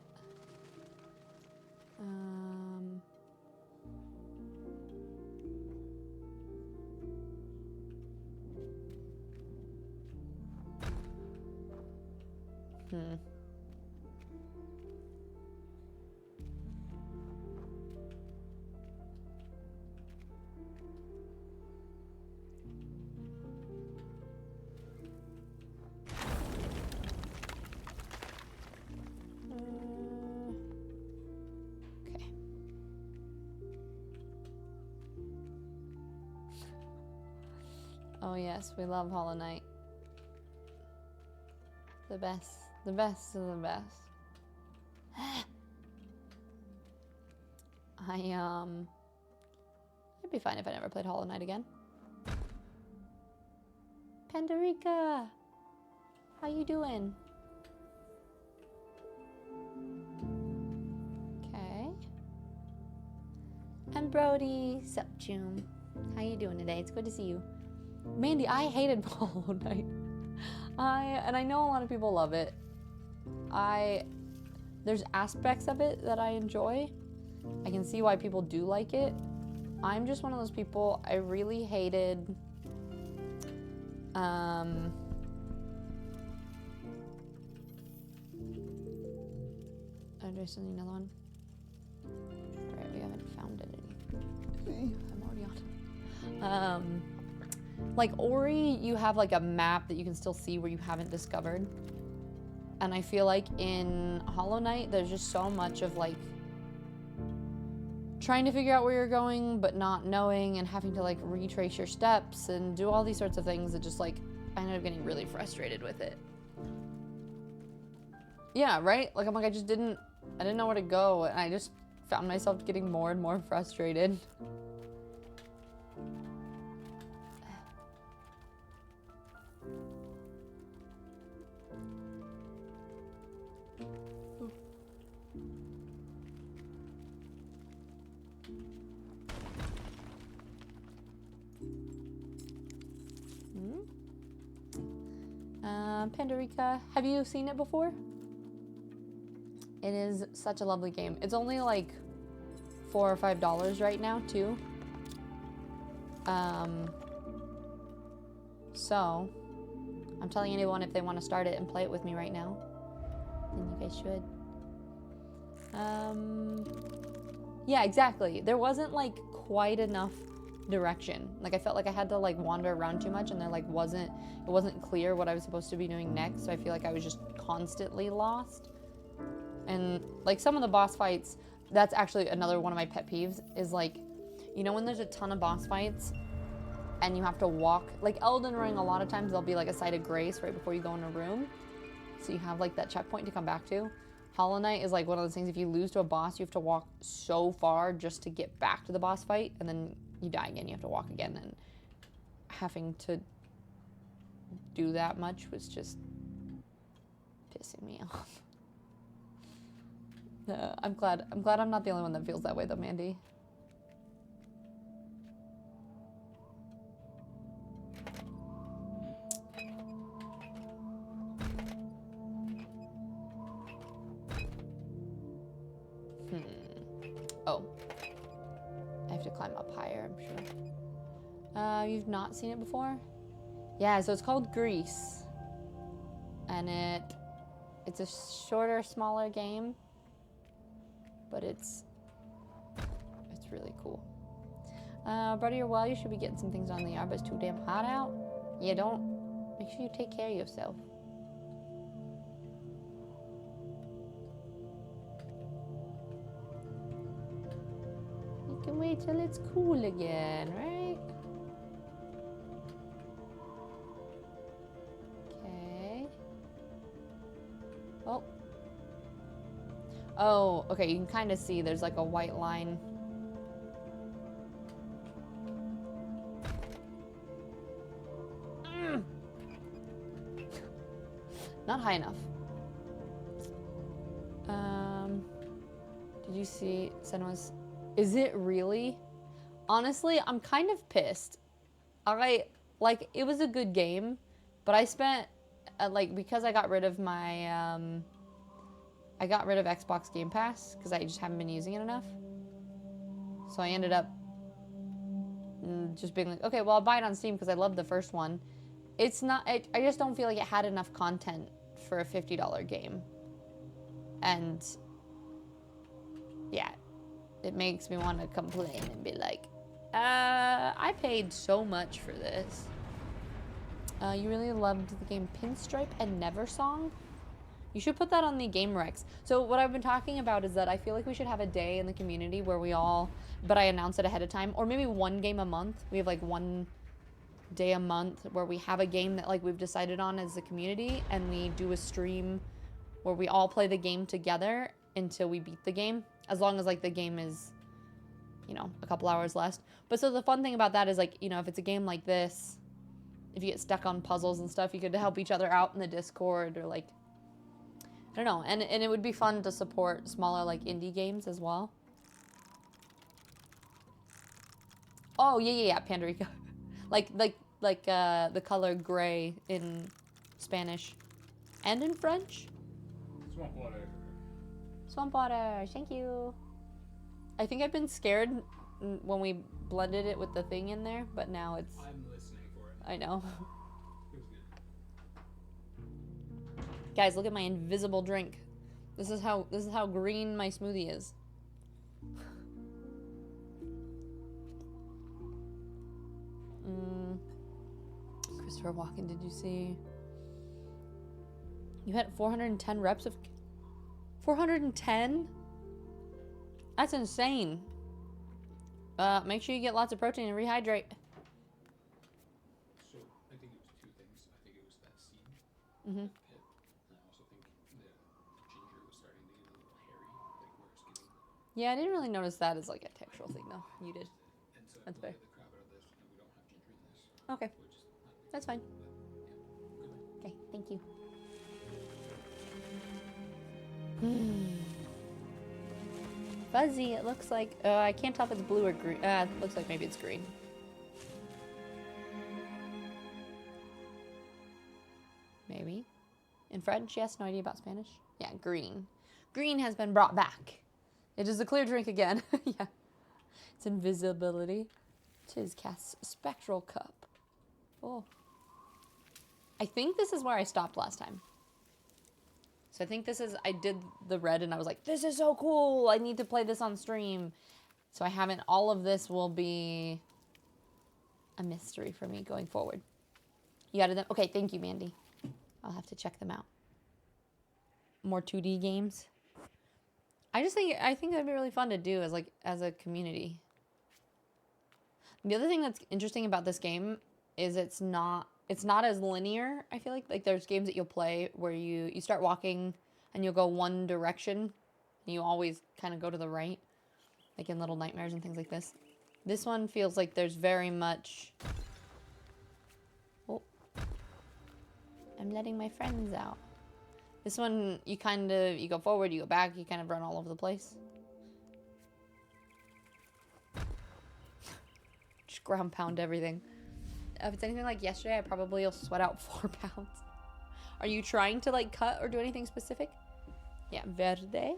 Okay. Oh yes, we love Hollow Knight. The best. The best of the best. It'd be fine if I never played Hollow Knight again. Pandarica! How you doing? Okay. And Brody, sup Choom. How you doing today? It's good to see you. Mandy, I hated Hollow Knight. I know a lot of people love it. There's aspects of it that I enjoy. I can see why people do like it. I'm just one of those people, I really hated oh, do I still need another one? Alright, we haven't found it any. I'm already on. Like Ori, you have like a map that you can still see where you haven't discovered. And I feel like in Hollow Knight, there's just so much of like trying to figure out where you're going, but not knowing and having to like retrace your steps and do all these sorts of things that just like, I ended up getting really frustrated with it. Yeah, right? Like I'm like, I didn't know where to go, and I just found myself getting more and more frustrated. Pandarica, have you seen it before? It is such a lovely game. It's only like $4 or $5 right now too. So I'm telling anyone if they want to start it and play it with me right now, then you guys should. Yeah, exactly. There wasn't like quite enough direction. Like I felt like I had to like wander around too much, and there like it wasn't clear what I was supposed to be doing next, so I feel like I was just constantly lost. And like some of the boss fights, that's actually another one of my pet peeves, is like, you know, when there's a ton of boss fights and you have to walk, like Elden Ring, a lot of times there'll be like a site of grace right before you go in a room, so you have like that checkpoint to come back to. Hollow Knight is like one of those things, if you lose to a boss, you have to walk so far just to get back to the boss fight, and then you die again, you have to walk again, and having to do that much was just pissing me off. I'm glad I'm not the only one that feels that way though, Mandy. Oh. I have to climb up higher, I'm sure. You've not seen it before? Yeah, so it's called Gris. And it's a shorter, smaller game. But it's really cool. Buddy, you're well. You should be getting some things on the yard, but it's too damn hot out. Yeah, don't. Make sure you take care of yourself. You can wait till it's cool again, right? Okay. Oh. Oh, okay, you can kind of see there's like a white line. Not high enough. Did you see Senwa's? Is it really? Honestly, I'm kind of pissed. Like, it was a good game, but I spent, like, because I got rid of my, I got rid of Xbox Game Pass because I just haven't been using it enough. So I ended up just being like, okay, well, I'll buy it on Steam because I love the first one. It's not, I just don't feel like it had enough content for a $50 game. And yeah, it makes me want to complain and be like, I paid so much for this. You really loved the game Pinstripe and Never Song? You should put that on the Game Rex. So what I've been talking about is that I feel like we should have a day in the community where we all, but I announce it ahead of time, or maybe one game a month. We have like one day a month where we have a game that like we've decided on as a community, and we do a stream where we all play the game together until we beat the game, as long as like the game is, you know, a couple hours less. But so the fun thing about that is like, you know, if it's a game like this, if you get stuck on puzzles and stuff, you could help each other out in the Discord, or like, I don't know, and it would be fun to support smaller like indie games as well. Oh yeah, Pandorica. like the color gray in Spanish and in French. Swamp water. Swamp water, thank you. I think I've been scared when we blended it with the thing in there, but now it's. I'm listening for it. I know. It was good. Guys, look at my invisible drink. This is how green my smoothie is. Christopher Walken, did you see? You had 410 reps of 410? That's insane. Make sure you get lots of protein and rehydrate. So I think it was two things. I think it was that seed Mm-hmm. pit, and I also think the ginger was starting to get a little hairy, like where it's getting. Yeah, I didn't really notice that as like a textural thing though. You did. And so That's I fair. the crap out of this, and we don't have ginger in this. Okay, Which is not that's fine. good. Okay, thank you. Fuzzy, it looks like, I can't tell if it's blue or green. It looks like maybe it's green. Maybe. In French, yes, no idea about Spanish. Yeah, green. Green has been brought back. It is a clear drink again. Yeah. It's invisibility. Tis Cass Spectral Cup. Oh. I think this is where I stopped last time. So I think this is, I did the red and I was like, this is so cool. I need to play this on stream. So I haven't, all of this will be a mystery for me going forward. You added them? Okay, thank you, Mandy. I'll have to check them out. More 2D games. I think that'd be really fun to do as a community. The other thing that's interesting about this game is it's not as linear. I feel like there's games that you'll play where you start walking and you'll go one direction and you always kind of go to the right, like in Little Nightmares and things like this. This one feels like there's very much... Oh. I'm letting my friends out. This one, you kind of, you go forward, you go back, you kind of run all over the place. Just ground pound everything. If it's anything like yesterday, I probably will sweat out 4 pounds. Are you trying to like cut or do anything specific? Yeah, verde.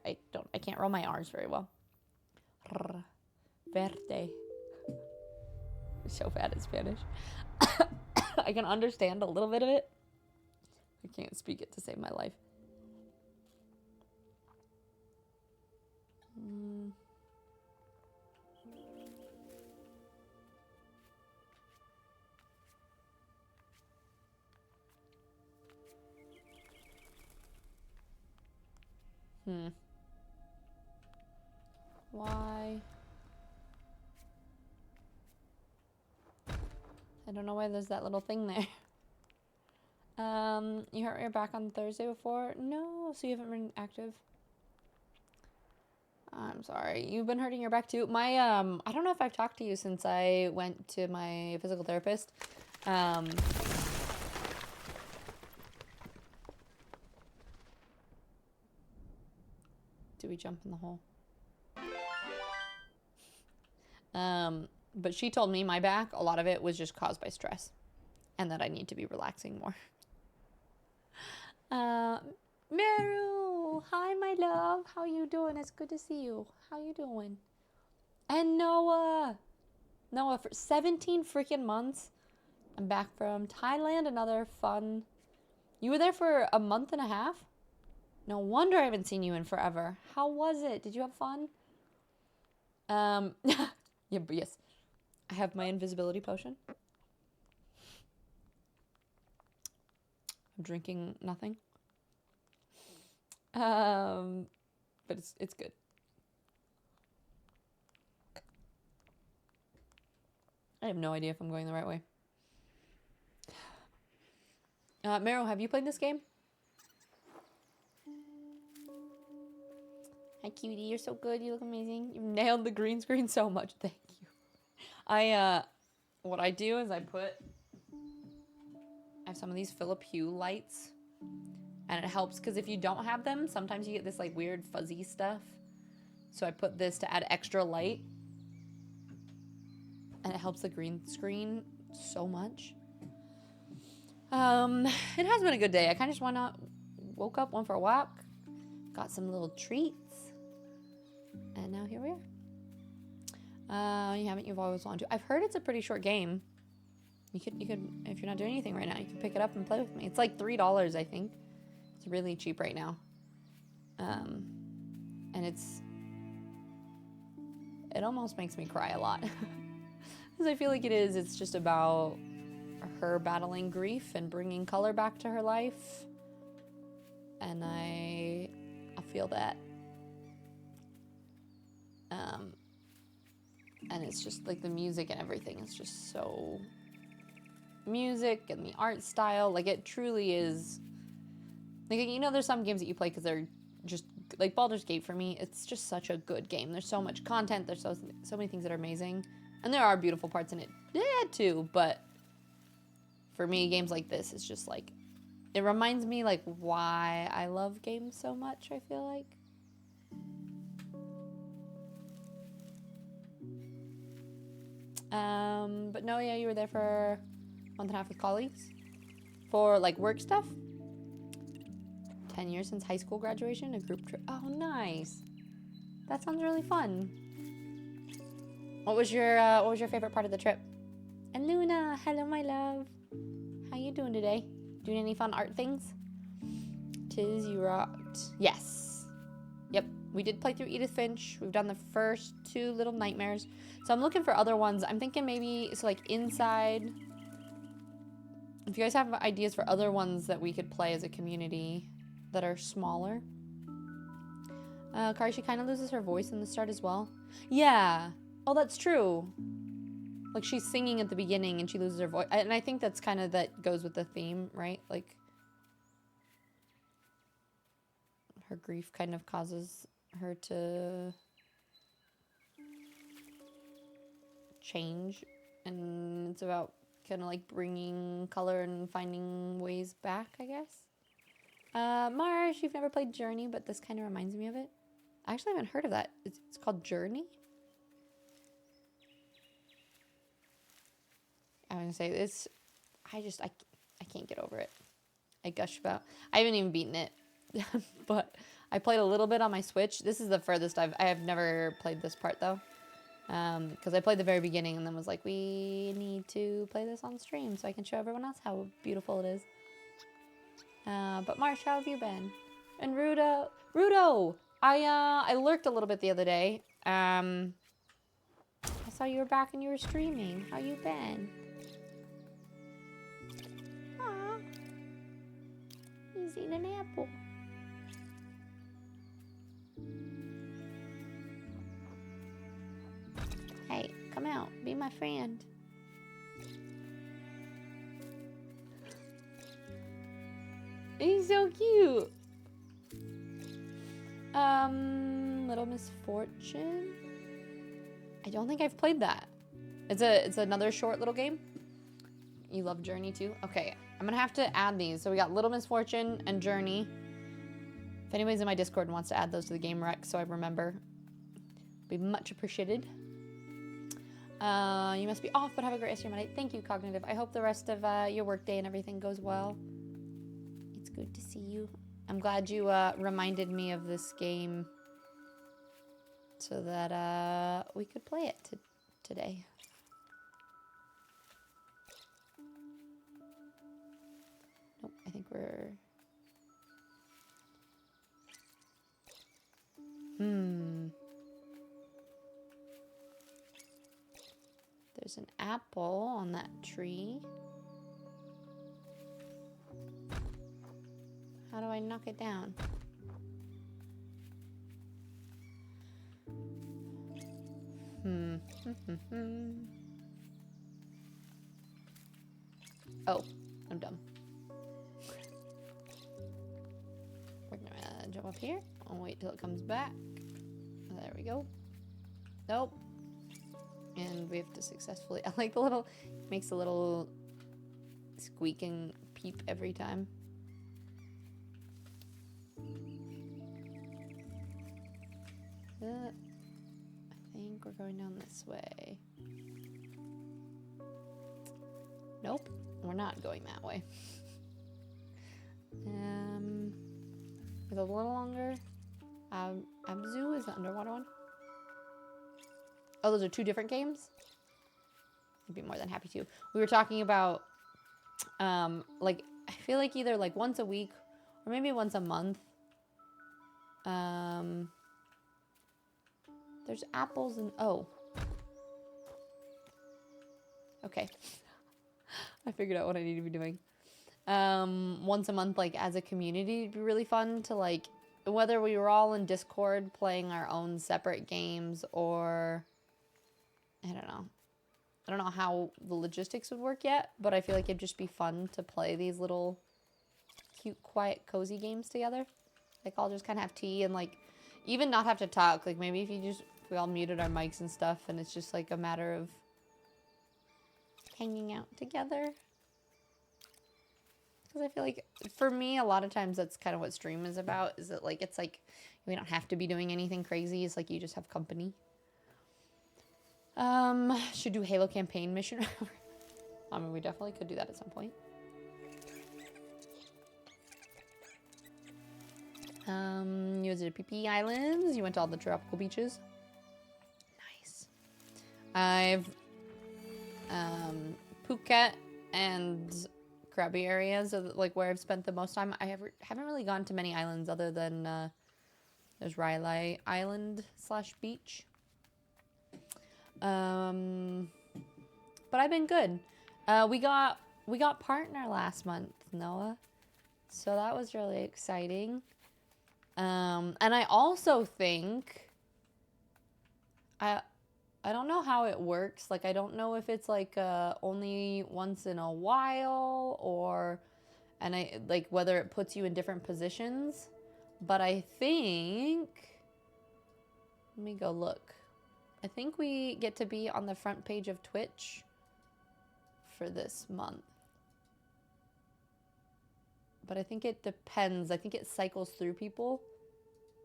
I can't roll my R's very well. Verde. I'm so bad at Spanish. I can understand a little bit of it. I can't speak it to save my life. Why? I don't know why there's that little thing there. You hurt your back on Thursday before? No, so you haven't been active. I'm sorry. You've been hurting your back too. My, I don't know if I've talked to you since I went to my physical therapist. Do we jump in the hole? But she told me my back, a lot of it was just caused by stress and that I need to be relaxing more. Meru, hi, my love. How you doing? It's good to see you. How you doing? And Noah, for 17 freaking months. I'm back from Thailand. Another fun. You were there for a month and a half? No wonder I haven't seen you in forever. How was it? Did you have fun? Yeah, but yes. I have my invisibility potion. I'm drinking nothing. But it's good. I have no idea if I'm going the right way. Meryl, have you played this game? Hi, cutie. You're so good. You look amazing. You nailed the green screen so much. Thank you. What I do is I have some of these Philip Hue lights. And it helps because if you don't have them, sometimes you get this like weird fuzzy stuff. So I put this to add extra light. And it helps the green screen so much. It has been a good day. I kind of just woke up, went for a walk, got some little treats, and now here we are. You haven't, you've always wanted to. I've heard it's a pretty short game. You could, if you're not doing anything right now, you can pick it up and play with me. It's like $3, I think. It's really cheap right now. And it almost makes me cry a lot. Because I feel like it's just about her battling grief and bringing color back to her life. And I feel that. And it's just like the music and everything is just so... Music and the art style, like it truly is... Like, you know, there's some games that you play because they're just... Like Baldur's Gate for me, it's just such a good game. There's so much content, there's so many things that are amazing. And there are beautiful parts in it, too, but... For me, games like this, it's just like... It reminds me, like, why I love games so much, I feel like. But no, yeah, you were there for a month and a half with colleagues. For, like, work stuff. 10 years since high school graduation, a group trip. Oh, nice. That sounds really fun. What was your favorite part of the trip? And Luna, hello, my love. How you doing today? Doing any fun art things? Tiz, you rocked. Yes. Yep. We did play through Edith Finch. We've done the first 2 Little Nightmares. So I'm looking for other ones. I'm thinking maybe, so like Inside. If you guys have ideas for other ones that we could play as a community that are smaller. Kari, she kind of loses her voice in the start as well. Yeah. Oh, that's true. Like, she's singing at the beginning and she loses her voice. And I think that's kind of, that goes with the theme, right? Like, her grief kind of causes her to change, and it's about kind of like bringing color and finding ways back, I guess. Marsh, you've never played Journey, but this kind of reminds me of it. I actually haven't heard of that. It's called Journey? I was gonna say this. I can't get over it. I gush about. I haven't even beaten it, but I played a little bit on my Switch. This is the furthest I have never played this part though, because I played the very beginning and then was like, we need to play this on stream so I can show everyone else how beautiful it is. But Marsh, how have you been? And Rudo, I lurked a little bit the other day. I saw you were back and you were streaming. How you been? Aw, he's eating an apple. Hey, come out, be my friend. He's so cute. Little Misfortune. I don't think I've played that. It's another short little game. You love Journey too? Okay, I'm gonna have to add these. So we got Little Misfortune and Journey. If anybody's in my Discord and wants to add those to the game rec so I remember, be much appreciated. You must be off, but have a great rest of your night. Thank you, Cognitive. I hope the rest of your work day and everything goes well. It's good to see you. I'm glad you reminded me of this game so that we could play it today. Nope, I think we're... There's an apple on that tree. How do I knock it down? Oh, I'm dumb. We're gonna jump up here. I'll wait till it comes back. There we go. Nope. And we have to successfully... I like the little... Makes a little squeaking peep every time. I think we're going down this way. Nope, we're not going that way. With a little longer. Abzu is the underwater one. Oh, those are two different games? I'd be more than happy to. We were talking about, like, I feel like either like once a week or maybe once a month. There's apples and, oh. Okay. I figured out what I need to be doing. Once a month, like, as a community, it'd be really fun to, like, whether we were all in Discord playing our own separate games or... I don't know how the logistics would work yet, but I feel like it'd just be fun to play these little cute, quiet, cozy games together. Like, I'll just kind of have tea and, like, even not have to talk. Like, maybe if we all muted our mics and stuff and it's just, like, a matter of hanging out together. Because I feel like, for me, a lot of times that's kind of what stream is about. Is that, like, it's like, we don't have to be doing anything crazy. It's like, you just have company. Should do Halo campaign mission. I mean, we definitely could do that at some point. You visited PP Islands. You went to all the tropical beaches. Nice. I've, Phuket and Krabi areas of, like, where I've spent the most time. I haven't really gone to many islands other than, there's Railay Island / beach. But I've been good. We got partner last month, Noah. So that was really exciting. And I also think I don't know how it works. Like, I don't know if it's like only once in a while or like whether it puts you in different positions. But I think, let me go look. I think we get to be on the front page of Twitch for this month. But I think it depends. I think it cycles through people.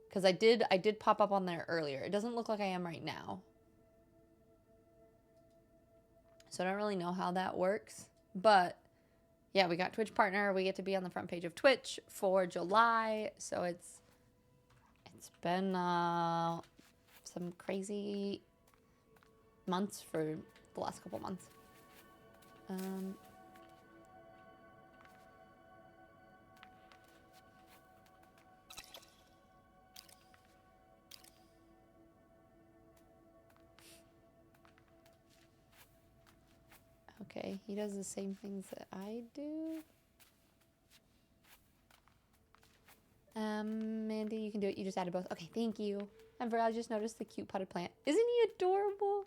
Because I did pop up on there earlier. It doesn't look like I am right now. So I don't really know how that works. But yeah, we got Twitch partner. We get to be on the front page of Twitch for July. So it's been some crazy months for the last couple months. Okay, he does the same things that I do. Mandy, you can do it. You just added both. Okay, thank you. And I just noticed the cute potted plant. Isn't he adorable?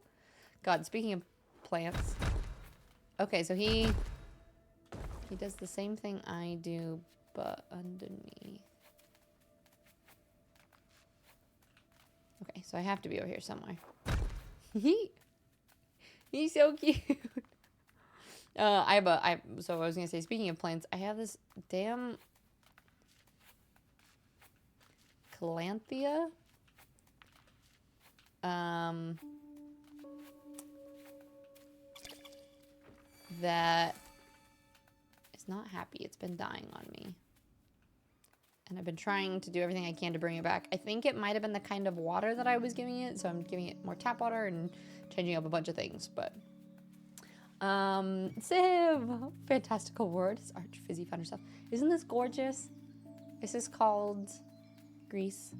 God, speaking of plants. Okay, so he does the same thing I do, but underneath. Okay, so I have to be over here somewhere. He's so cute. So I was gonna say, speaking of plants, I have this damn Calanthea. That is not happy. It's been dying on me. And I've been trying to do everything I can to bring it back. I think it might have been the kind of water that I was giving it, so I'm giving it more tap water and changing up a bunch of things, but Civ! Fantastical word. It's arch fizzy fun stuff. Isn't this gorgeous? This is called Gris.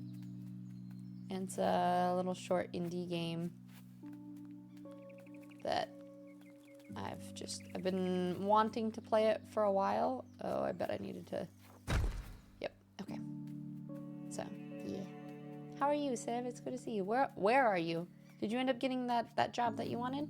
And it's a little short indie game that I've been wanting to play it for a while. Oh, I bet I needed to. Yep, okay. So, yeah. How are you, Civ? It's good to see you. Where are you? Did you end up getting that job that you wanted?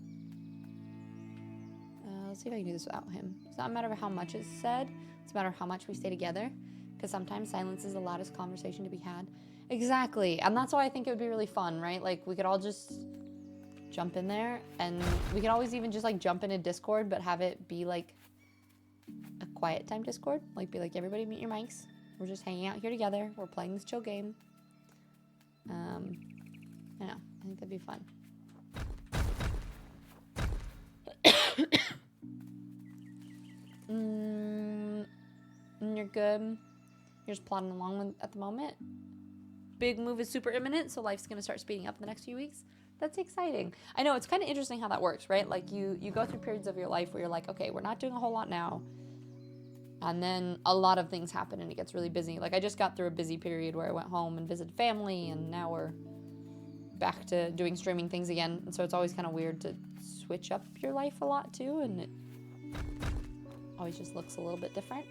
Let's see if I can do this without him. It's not a matter of how much is said. It's a matter of how much we stay together. Because sometimes silence is the loudest conversation to be had. Exactly. And that's why I think it would be really fun, right? Like, we could all just jump in there. And we could always even just, like, jump into Discord, but have it be, like, a quiet time Discord. Like, be like, everybody mute your mics. We're just hanging out here together. We're playing this chill game. I don't know. I think that'd be fun. You're good. You're just plodding along at the moment. Big move is super imminent, so life's gonna start speeding up in the next few weeks. That's exciting. I know, it's kind of interesting how that works, right? Like, you go through periods of your life where you're like, okay, we're not doing a whole lot now. And then a lot of things happen and it gets really busy. Like, I just got through a busy period where I went home and visited family, and now we're back to doing streaming things again. And so it's always kind of weird to switch up your life a lot too, and it always just looks a little bit different.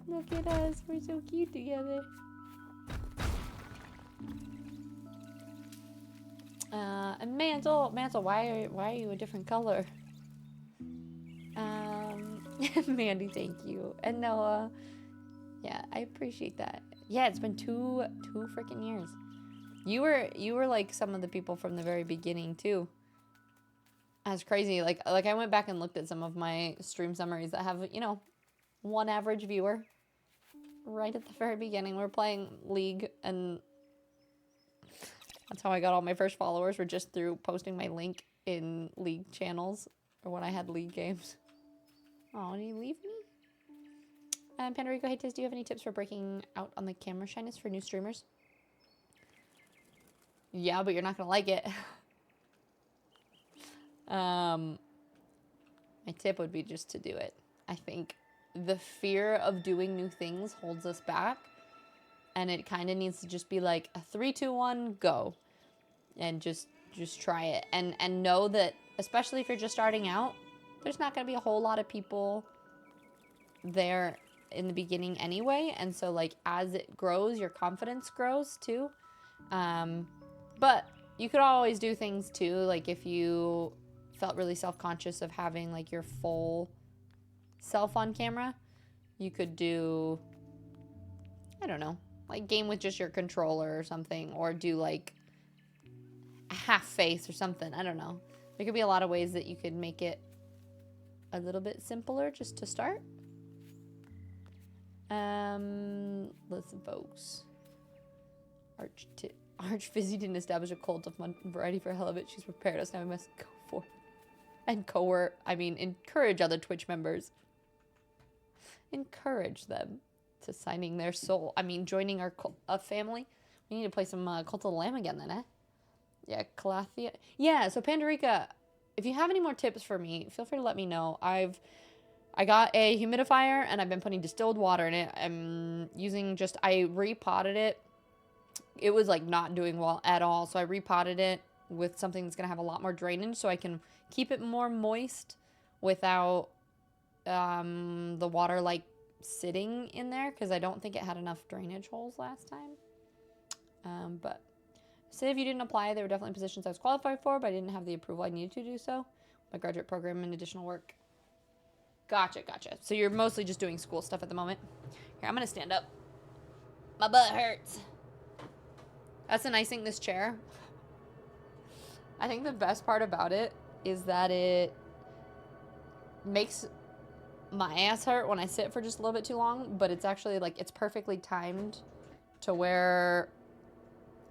Look at us, we're so cute together. And Mantle, why are you a different color? Mandy, thank you. And Noah, yeah, I appreciate that. Yeah, it's been two freaking years. You were like some of the people from the very beginning too. That's crazy. Like I went back and looked at some of my stream summaries that have, you know, one average viewer. Right at the very beginning, we were playing League, and that's how I got all my first followers, were just through posting my link in League channels, or when I had League games. Oh, did you leave me? Pandorico, hey Tiz, do you have any tips for breaking out on the camera shyness for new streamers? Yeah, but you're not gonna like it. My tip would be just to do it. I think the fear of doing new things holds us back, and it kind of needs to just be like a 3, 2, 1, go, and just try it, and know that, especially if you're just starting out, there's not gonna be a whole lot of people there in the beginning anyway, and so like as it grows, your confidence grows too. But you could always do things too, like if you felt really self-conscious of having like your full self on camera, you could do, I don't know, like game with just your controller or something, or do like a half face or something. I don't know. There could be a lot of ways that you could make it a little bit simpler just to start. Listen, folks. Arch Fizzy didn't establish a cult of variety for hell of it. She's prepared us. Now we must go for and encourage other Twitch members. Encourage them to signing their soul. Joining our family. We need to play some Cult of the Lamb again then, eh? Yeah, Calathea. Yeah, so Pandorica, if you have any more tips for me, feel free to let me know. I got a humidifier and I've been putting distilled water in it. I repotted it. It was like not doing well at all. So I repotted it with something that's going to have a lot more drainage so I can keep it more moist without the water like sitting in there, because I don't think it had enough drainage holes last time. But say if you didn't apply, there were definitely positions I was qualified for, but I didn't have the approval I needed to do so. My graduate program and additional work. Gotcha. So you're mostly just doing school stuff at the moment. Here, I'm going to stand up. My butt hurts. That's the nice thing, this chair. I think the best part about it is that it makes my ass hurt when I sit for just a little bit too long, but it's actually like, it's perfectly timed to where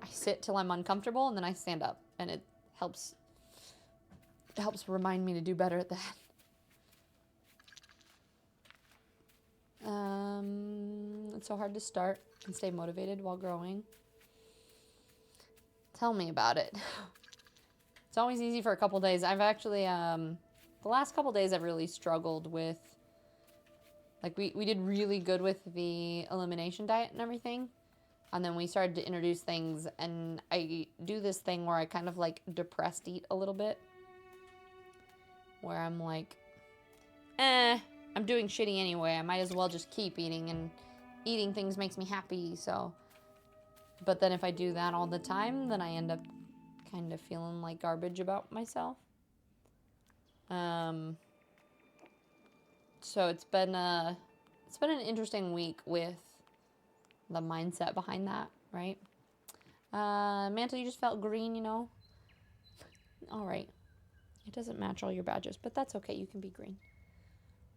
I sit till I'm uncomfortable and then I stand up, and it helps remind me to do better at that. It's so hard to start and stay motivated while growing. Tell me about it. It's always easy for a couple days. I've actually, the last couple days I've really struggled with, like we did really good with the elimination diet and everything. And then we started to introduce things, and I do this thing where I kind of like depressed eat a little bit. Where I'm like, I'm doing shitty anyway. I might as well just keep eating, and eating things makes me happy, so. But then if I do that all the time, then I end up kind of feeling like garbage about myself. So it's been an interesting week with the mindset behind that, right? Mantle, you just felt green, you know? All right. It doesn't match all your badges, but that's okay. You can be green.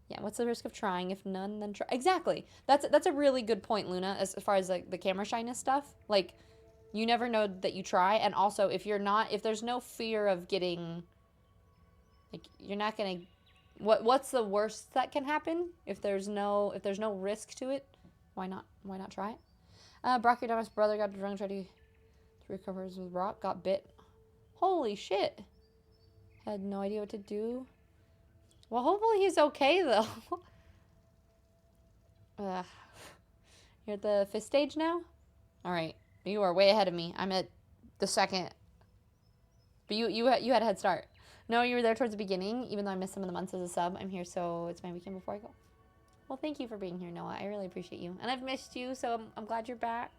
Yeah, what's the risk of trying? If none, then try. Exactly. That's a really good point, Luna, as far as like the camera shyness stuff. Like, you never know that you try, and also if there's no fear of getting, like, you're not gonna, what's the worst that can happen? If there's no risk to it, why not try it? Brock, your dumbest brother got drunk, tried to recover with Brock, got bit. Holy shit. Had no idea what to do. Well, hopefully he's okay, though. You're at the 5th stage now? All right. You are way ahead of me. I'm at the 2nd. But you had a head start. No, you were there towards the beginning, even though I missed some of the months as a sub. I'm here, so it's my weekend before I go. Well, thank you for being here, Noah. I really appreciate you. And I've missed you, so I'm glad you're back.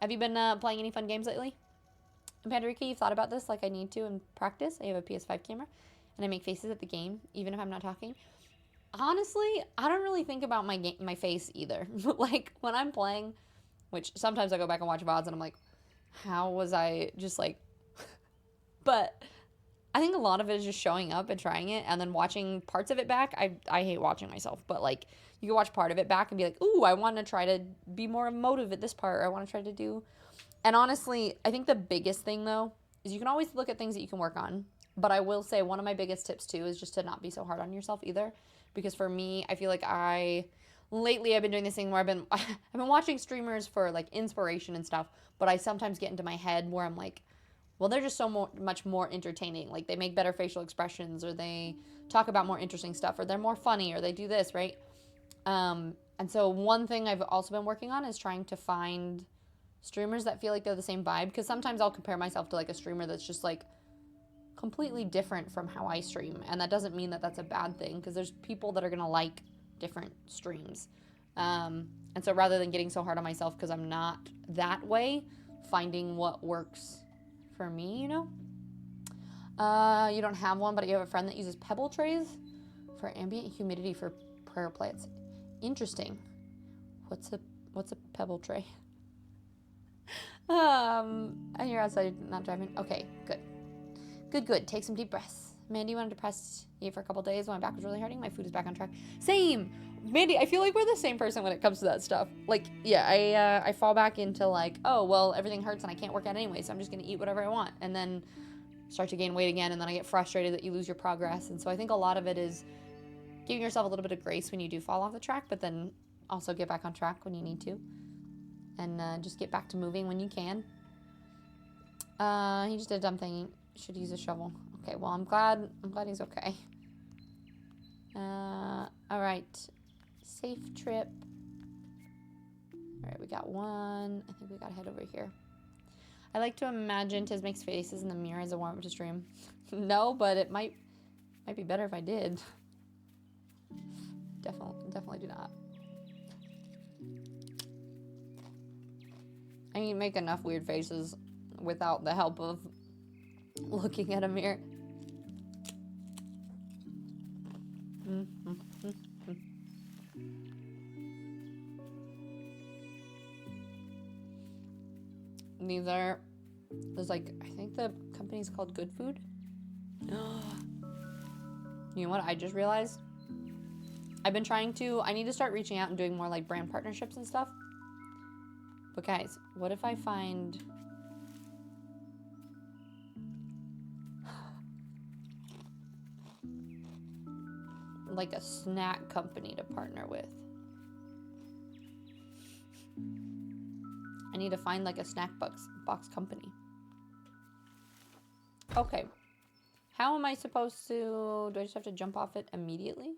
Have you been playing any fun games lately? And Pandorica, you've thought about this like I need to in practice. I have a PS5 camera, and I make faces at the game, even if I'm not talking. Honestly, I don't really think about my face either. Like, when I'm playing, which sometimes I go back and watch VODs, and I'm like, how was I just like... But I think a lot of it is just showing up and trying it, and then watching parts of it back. I hate watching myself, but like, you can watch part of it back and be like, ooh, I want to try to be more emotive at this part, or I want to try to do... And honestly, I think the biggest thing, though, is you can always look at things that you can work on. But I will say one of my biggest tips, too, is just to not be so hard on yourself either. Because for me, I feel like lately I've been doing this thing where I've been watching streamers for, like, inspiration and stuff. But I sometimes get into my head where I'm like, well, they're just so much more entertaining. Like, they make better facial expressions, or they talk about more interesting stuff, or they're more funny, or they do this, right? And so one thing I've also been working on is trying to find streamers that feel like they're the same vibe. Because sometimes I'll compare myself to, like, a streamer that's just, like, completely different from how I stream, and that doesn't mean that that's a bad thing, because there's people that are gonna like different streams, and so rather than getting so hard on myself because I'm not that way, finding what works for me, you know. You don't have one, but you have a friend that uses pebble trays for ambient humidity for prayer plants. Interesting. What's a pebble tray? And you're outside, not driving. Okay, good. Good. Take some deep breaths. Mandy, when I'm depressed, eat for a couple days. When my back was really hurting, my food is back on track. Same. Mandy, I feel like we're the same person when it comes to that stuff. Like, yeah, I fall back into like, oh, well, everything hurts and I can't work out anyway, so I'm just gonna eat whatever I want, and then start to gain weight again, and then I get frustrated that you lose your progress. And so I think a lot of it is giving yourself a little bit of grace when you do fall off the track, but then also get back on track when you need to, and just get back to moving when you can. He just did a dumb thing. He should use a shovel. Okay, well, I'm glad he's okay. All right. Safe trip. All right, we got one. I think we gotta head over here. I like to imagine Tiz makes faces in the mirror as a warm-up to stream. No, but it might be better if I did. Definitely do not. I can make enough weird faces without the help of looking at a mirror. There's like, I think the company's called Good Food. You know what I just realized? I need to start reaching out and doing more like brand partnerships and stuff. But guys, what if I find like a snack company to partner with? I need to find like a snack box company. Okay. How am I supposed to... Do I just have to jump off it immediately?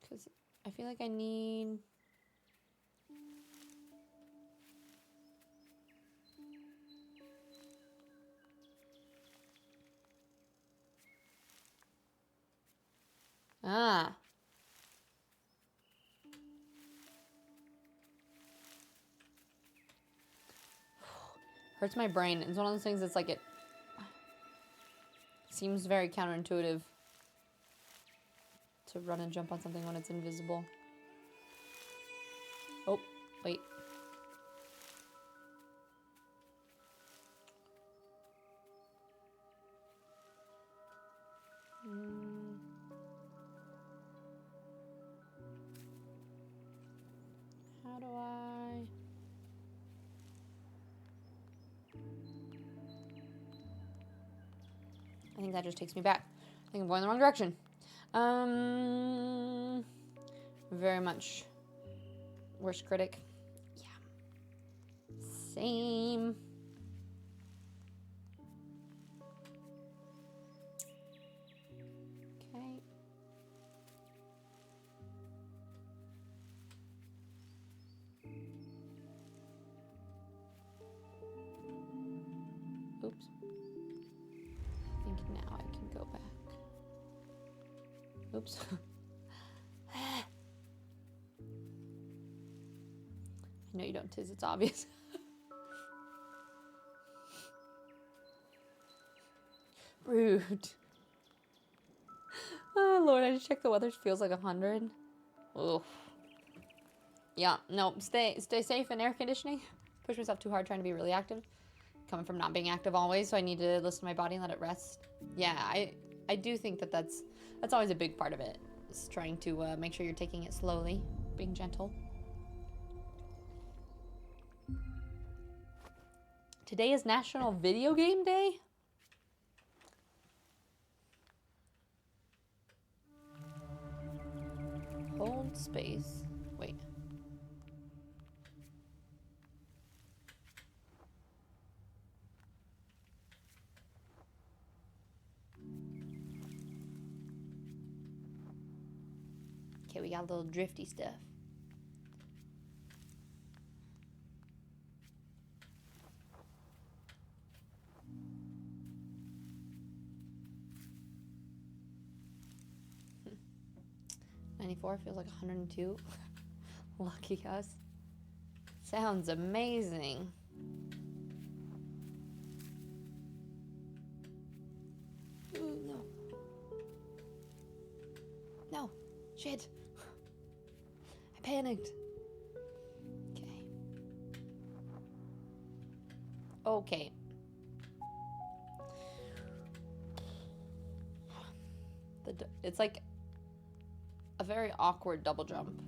Because I feel like I need... Ah. Hurts my brain. It's one of those things that's like it seems very counterintuitive to run and jump on something when it's invisible. Oh, wait. How do I... I think that just takes me back. I think I'm going the wrong direction. Very much. Worst critic. Yeah. Same. Okay. Oops. I think now I can go back. Oops. I know you don't, Tiz. It's obvious. Rude. Oh, Lord. I just checked the weather. It feels like 100. Oof. Yeah. No. Stay safe in air conditioning. Push myself too hard trying to be really active. Coming from not being active always, so I need to listen to my body and let it rest. Yeah, I do think that's always a big part of it. Is trying to make sure you're taking it slowly, being gentle. Today is National Video Game Day. Hold space. Wait. Okay, we got a little drifty stuff. $94 feels like 102. Lucky us. Sounds amazing. Ooh, no. No. Shit. I panicked. Okay. Okay. It's like a very awkward double jump.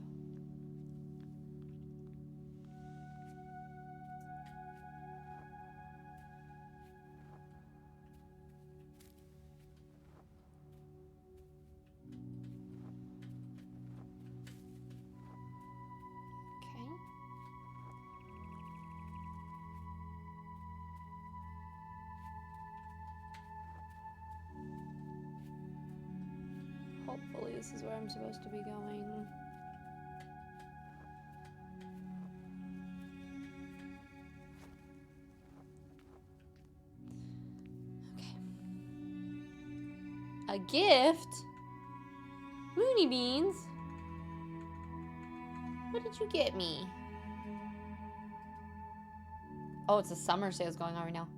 Okay. Hopefully this is where I'm supposed to be going. Okay. A gift? Moony Beans? What did you get me? Oh, it's a summer sales going on right now.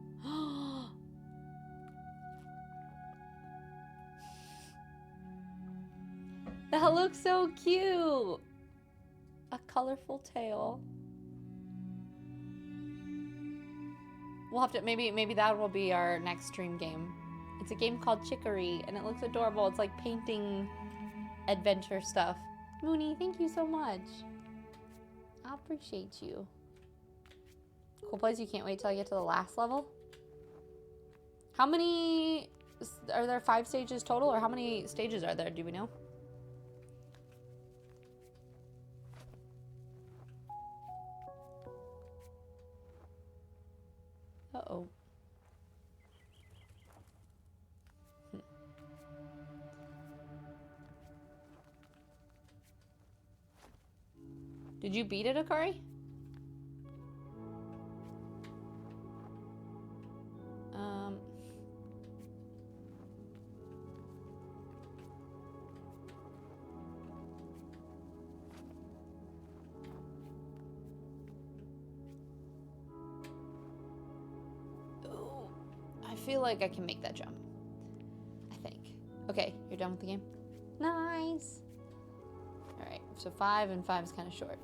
That looks so cute. A colorful tail. We'll have to maybe that will be our next stream game. It's a game called Chicory and it looks adorable. It's like painting adventure stuff. Mooney, thank you so much. I appreciate you. Cool place. You can't wait till I get to the last level. How many are there? 5 stages total, or how many stages are there? Do we know? Uh-oh. Did you beat it, Akari? Ooh, I feel like I can make that jump. I think. Okay, you're done with the game? Nice. Alright, so 5 and 5 is kind of short.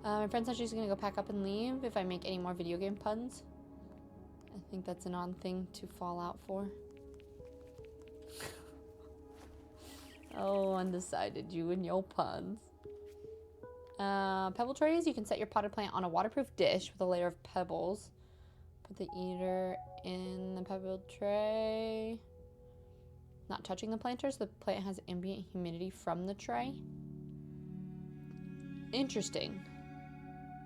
My friend said she's gonna go pack up and leave if I make any more video game puns. I think that's an odd thing to fall out for. Oh, undecided, you and your puns. Pebble trays, you can set your potted plant on a waterproof dish with a layer of pebbles. Put the eater in the pebble tray. Not touching the planters, the plant has ambient humidity from the tray. Interesting.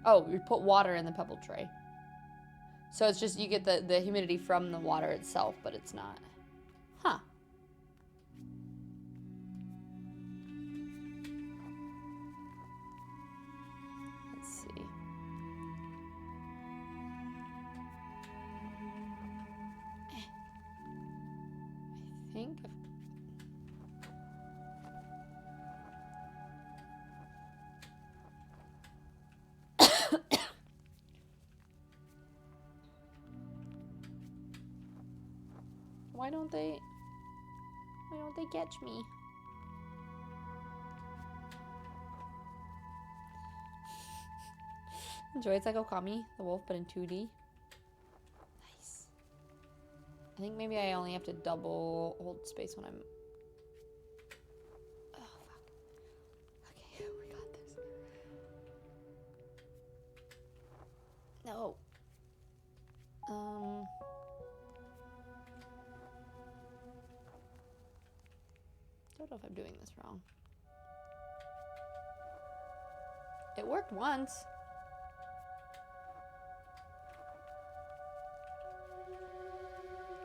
Oh, you put water in the pebble tray. So it's just, you get the humidity from the water itself, but it's not. Huh. Let's see. I think Why don't they catch me? Enjoy It's Like Okami, the wolf, but in 2D. Nice. I think maybe I only have to double hold space when I'm... Oh, fuck. Okay, we got this. No. I don't know if I'm doing this wrong. It worked once.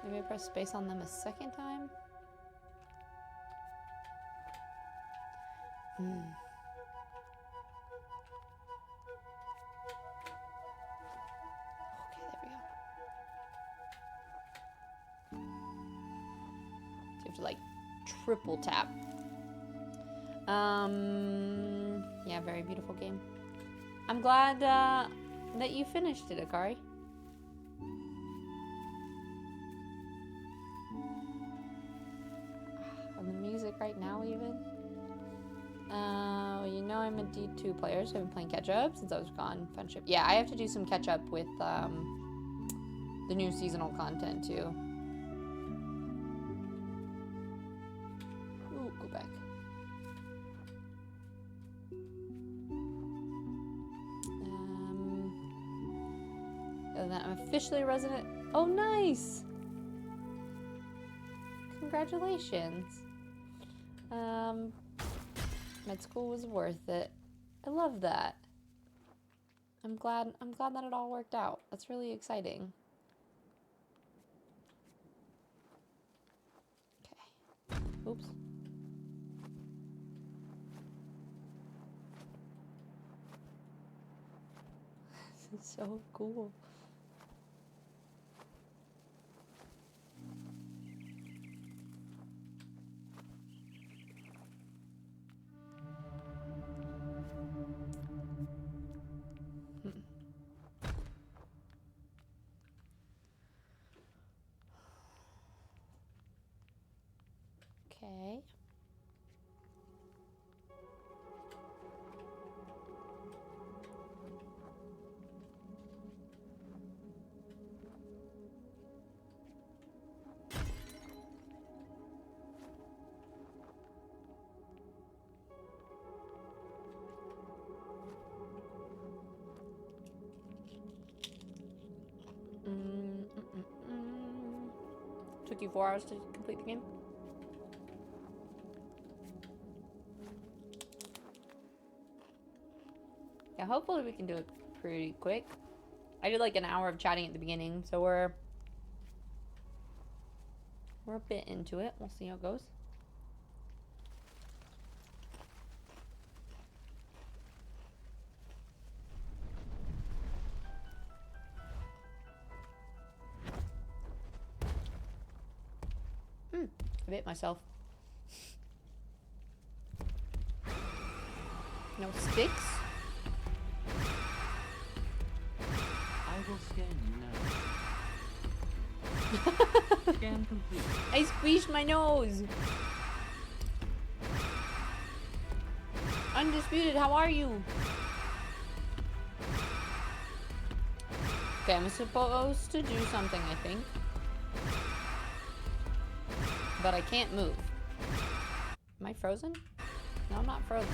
Maybe I press space on them a second time. Okay, there we go. So you have to like triple tap. Yeah, very beautiful game. I'm glad that you finished it, Akari. And the music right now, even. You know I'm a D2 player, so I've been playing catch up since I was gone. Friendship. Yeah, I have to do some catch up with the new seasonal content too. Ooh, go back. Other than that, I'm officially a resident. Oh, nice! Congratulations. Med school was worth it. I love that. I'm glad that it all worked out. That's really exciting. Okay. Oops. This is so cool. Okay. Took you 4 hours to complete the game? Yeah, hopefully we can do it pretty quick. I did like an hour of chatting at the beginning, so we're a bit into it. We'll see how it goes. I bit myself. No sticks? I will scan you now. Scan complete. I squeezed my nose. Undisputed, how are you? Okay, I'm supposed to do something, I think. But I can't move. Am I frozen? No, I'm not frozen.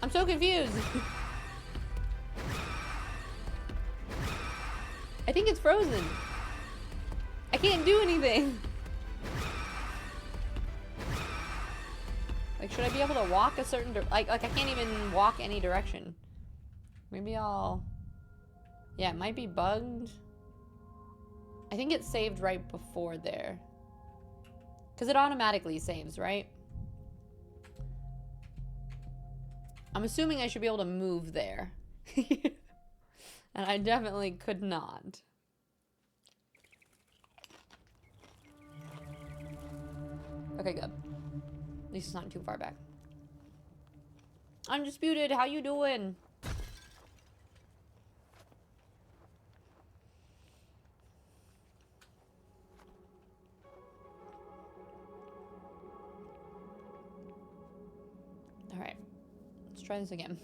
I'm so confused. I think it's frozen. I can't do anything. Like, should I be able to walk a certain like I can't even walk any direction. Maybe I'll... Yeah, it might be bugged. I think it saved right before there. Because it automatically saves, right? I'm assuming I should be able to move there. And I definitely could not. Okay, good. At least it's not too far back. Undisputed, how you doing? Alright. Let's try this again.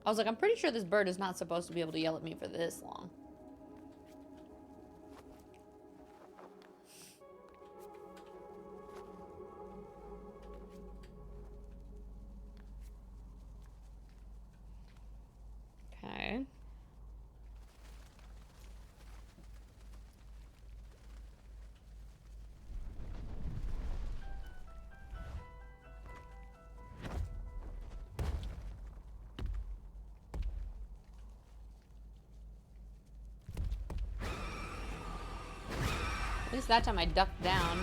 I was like, I'm pretty sure this bird is not supposed to be able to yell at me for this long. Okay. At least that time I ducked down.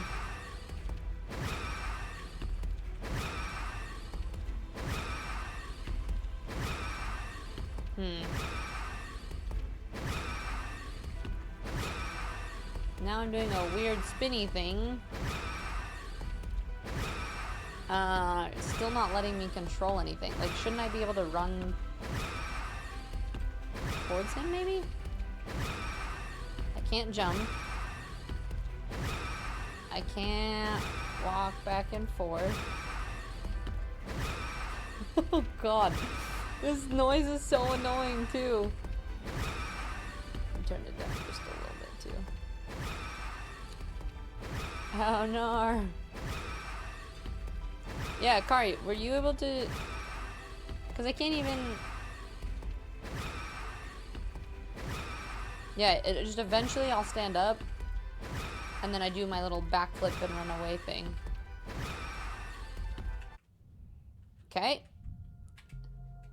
Now I'm doing a weird spinny thing. It's still not letting me control anything. Like, shouldn't I be able to run towards him, maybe? I can't jump. I can't walk back and forth. Oh god. This noise is so annoying too. I turned it down just a little bit too. Oh no. Yeah, Kari, were you able to... Because I can't even... Yeah, it just eventually I'll stand up. And then I do my little backflip and run away thing. Okay.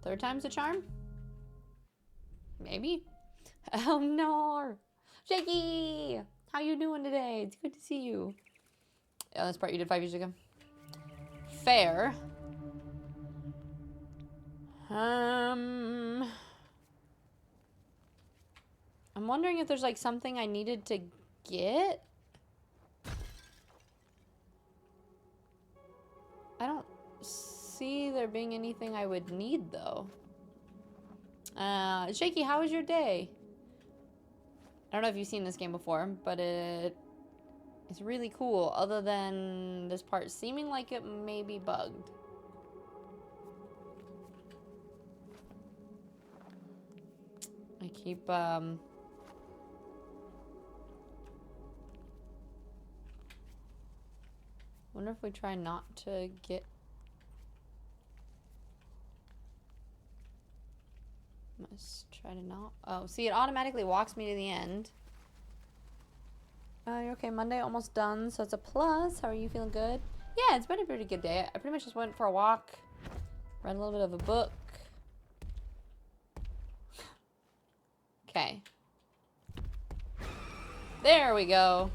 Third time's a charm? Maybe? Oh no! Shaky! How you doing today? It's good to see you. Yeah, this part you did 5 years ago. Fair. I'm wondering if there's like something I needed to get. I don't see there being anything I would need though. Shaky, how was your day? I don't know if you've seen this game before, but it's really cool, other than this part seeming like it may be bugged. I keep, wonder if we try not to get... Must try to not... Oh, see, it automatically walks me to the end. Okay, Monday almost done, so it's a plus. How are you feeling? Good? Yeah, it's been a pretty good day. I pretty much just went for a walk, read a little bit of a book. Okay. There we go.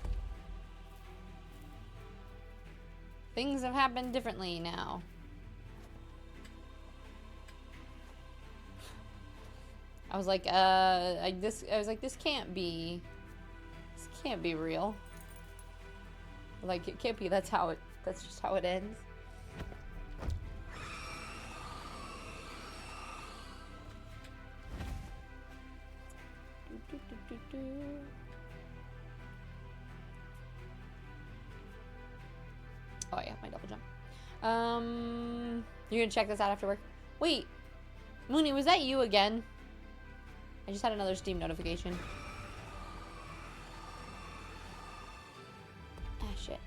Things have happened differently now. I was like, this can't be real. Like, it can't be, that's just how it ends. Oh yeah, my double jump. You're gonna check this out after work? Wait, Mooney, was that you again? I just had another Steam notification. Ah, shit.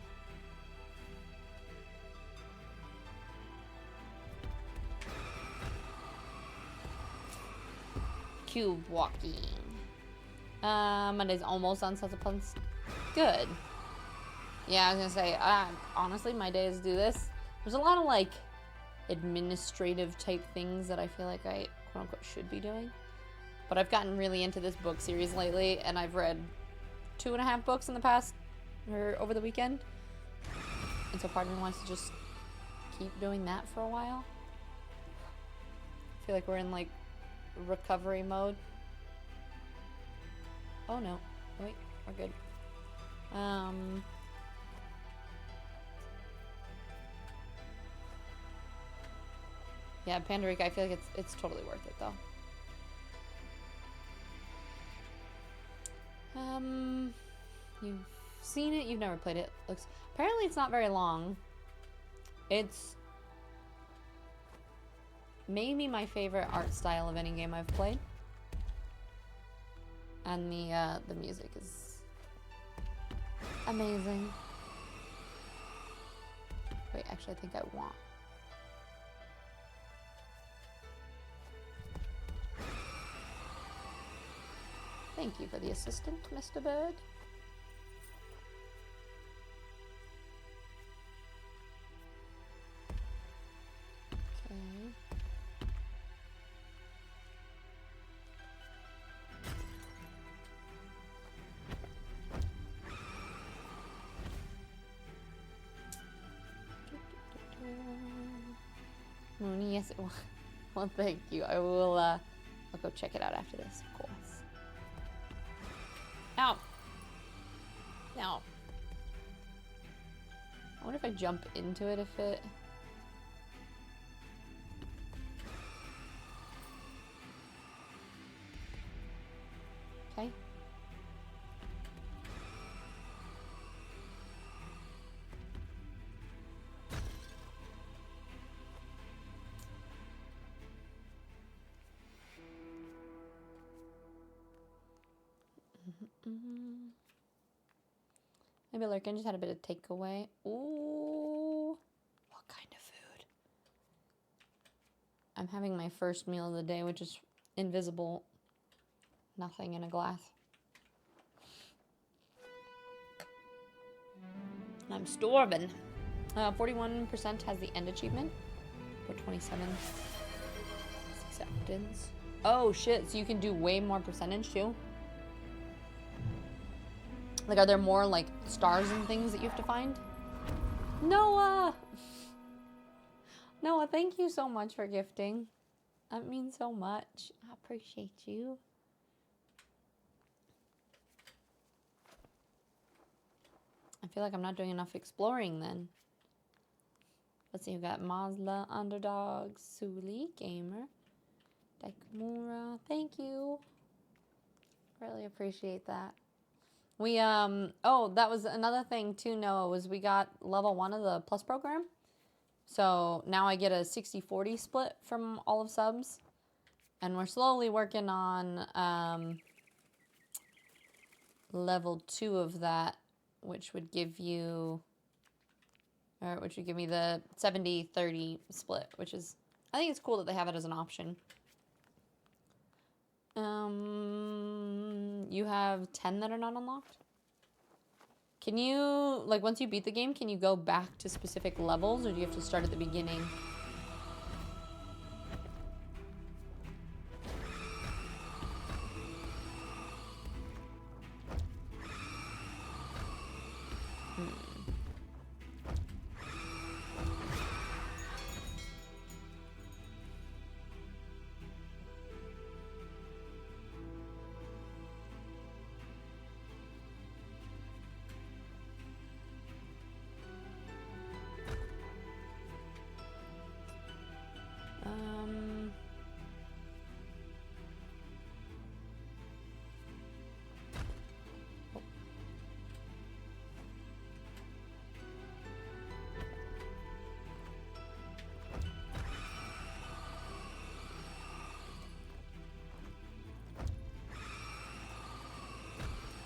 Cube walking. Monday's almost on such a plus. Good. Yeah, I was gonna say, honestly, my days do this. There's a lot of, like, administrative type things that I feel like I, quote-unquote, should be doing. But I've gotten really into this book series lately, and I've read 2.5 books in the past, or over the weekend. And so part of me wants to just keep doing that for a while. I feel like we're in, like, recovery mode. Oh, no. Wait, we're good. Yeah, Pandorica, I feel like it's totally worth it, though. You've seen it, you've never played it. Apparently it's not very long. It's maybe my favorite art style of any game I've played. And the music is amazing. Wait, actually I think I want... Thank you for the assistant, Mr. Bird. Okay. Mooney, yes, well, thank you. I will, I'll go check it out after this, of course. Ow. Now, I wonder if I jump into it, if it... Okay. Maybe Lurkin just had a bit of takeaway. Ooh. What kind of food? I'm having my first meal of the day, which is invisible. Nothing in a glass. I'm starving. 41% has the end achievement. For 27. Acceptance. Oh shit, so you can do way more percentage too? Like, are there more, like, stars and things that you have to find? Noah! Noah, thank you so much for gifting. That means so much. I appreciate you. I feel like I'm not doing enough exploring then. Let's see, we got Mazla, Underdog, Suli, Gamer, Daikamura. Thank you. Really appreciate that. We, oh, that was another thing too, Noah, was we got level 1 of the Plus program. So now I get a 60-40 split from all of subs. And we're slowly working on, level 2 of that, which would give you, or which would give me the 70-30 split, which is, I think it's cool that they have it as an option. You have 10 that are not unlocked? Can you, like, once you beat the game, can you go back to specific levels, or do you have to start at the beginning?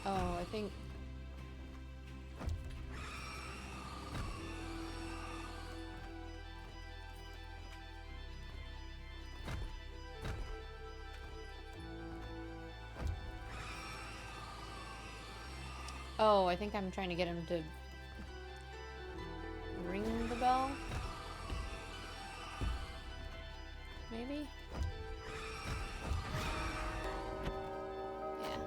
Oh, I think... Oh, I think I'm trying to get him to ring the bell. Maybe? Yeah.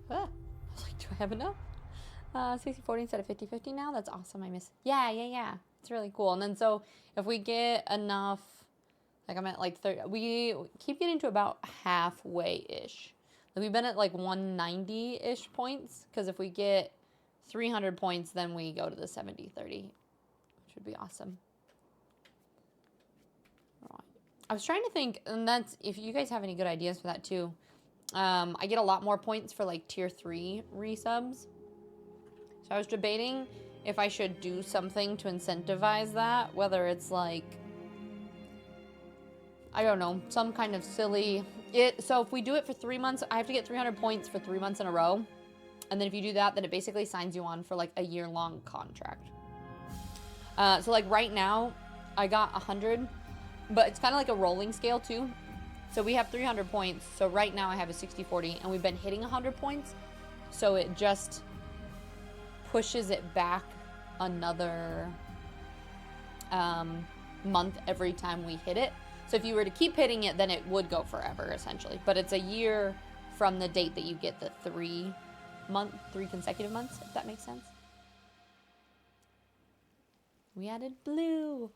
Ah, I was like, do I have enough? 60-40 instead of 50-50 now? That's awesome. I miss... Yeah. It's really cool. And then so if we get enough... Like, I'm at like 30... We keep getting to about halfway-ish. Like, we've been at like 190-ish points. Because if we get 300 points, then we go to the 70-30. Which would be awesome. Right. I was trying to think... And that's... If you guys have any good ideas for that, too... I get a lot more points for like tier 3 resubs. So I was debating if I should do something to incentivize that, whether it's like, I don't know, some kind of silly, so if we do it for 3 months, I have to get 300 points for 3 months in a row. And then if you do that, then it basically signs you on for like a year-long contract. So like right now, I got 100, but it's kind of like a rolling scale too. So we have 300 points. So right now I have a 60-40 and we've been hitting 100 points. So it just pushes it back another month every time we hit it. So if you were to keep hitting it, then it would go forever essentially. But it's a year from the date that you get the 3 consecutive months, if that makes sense. We added blue.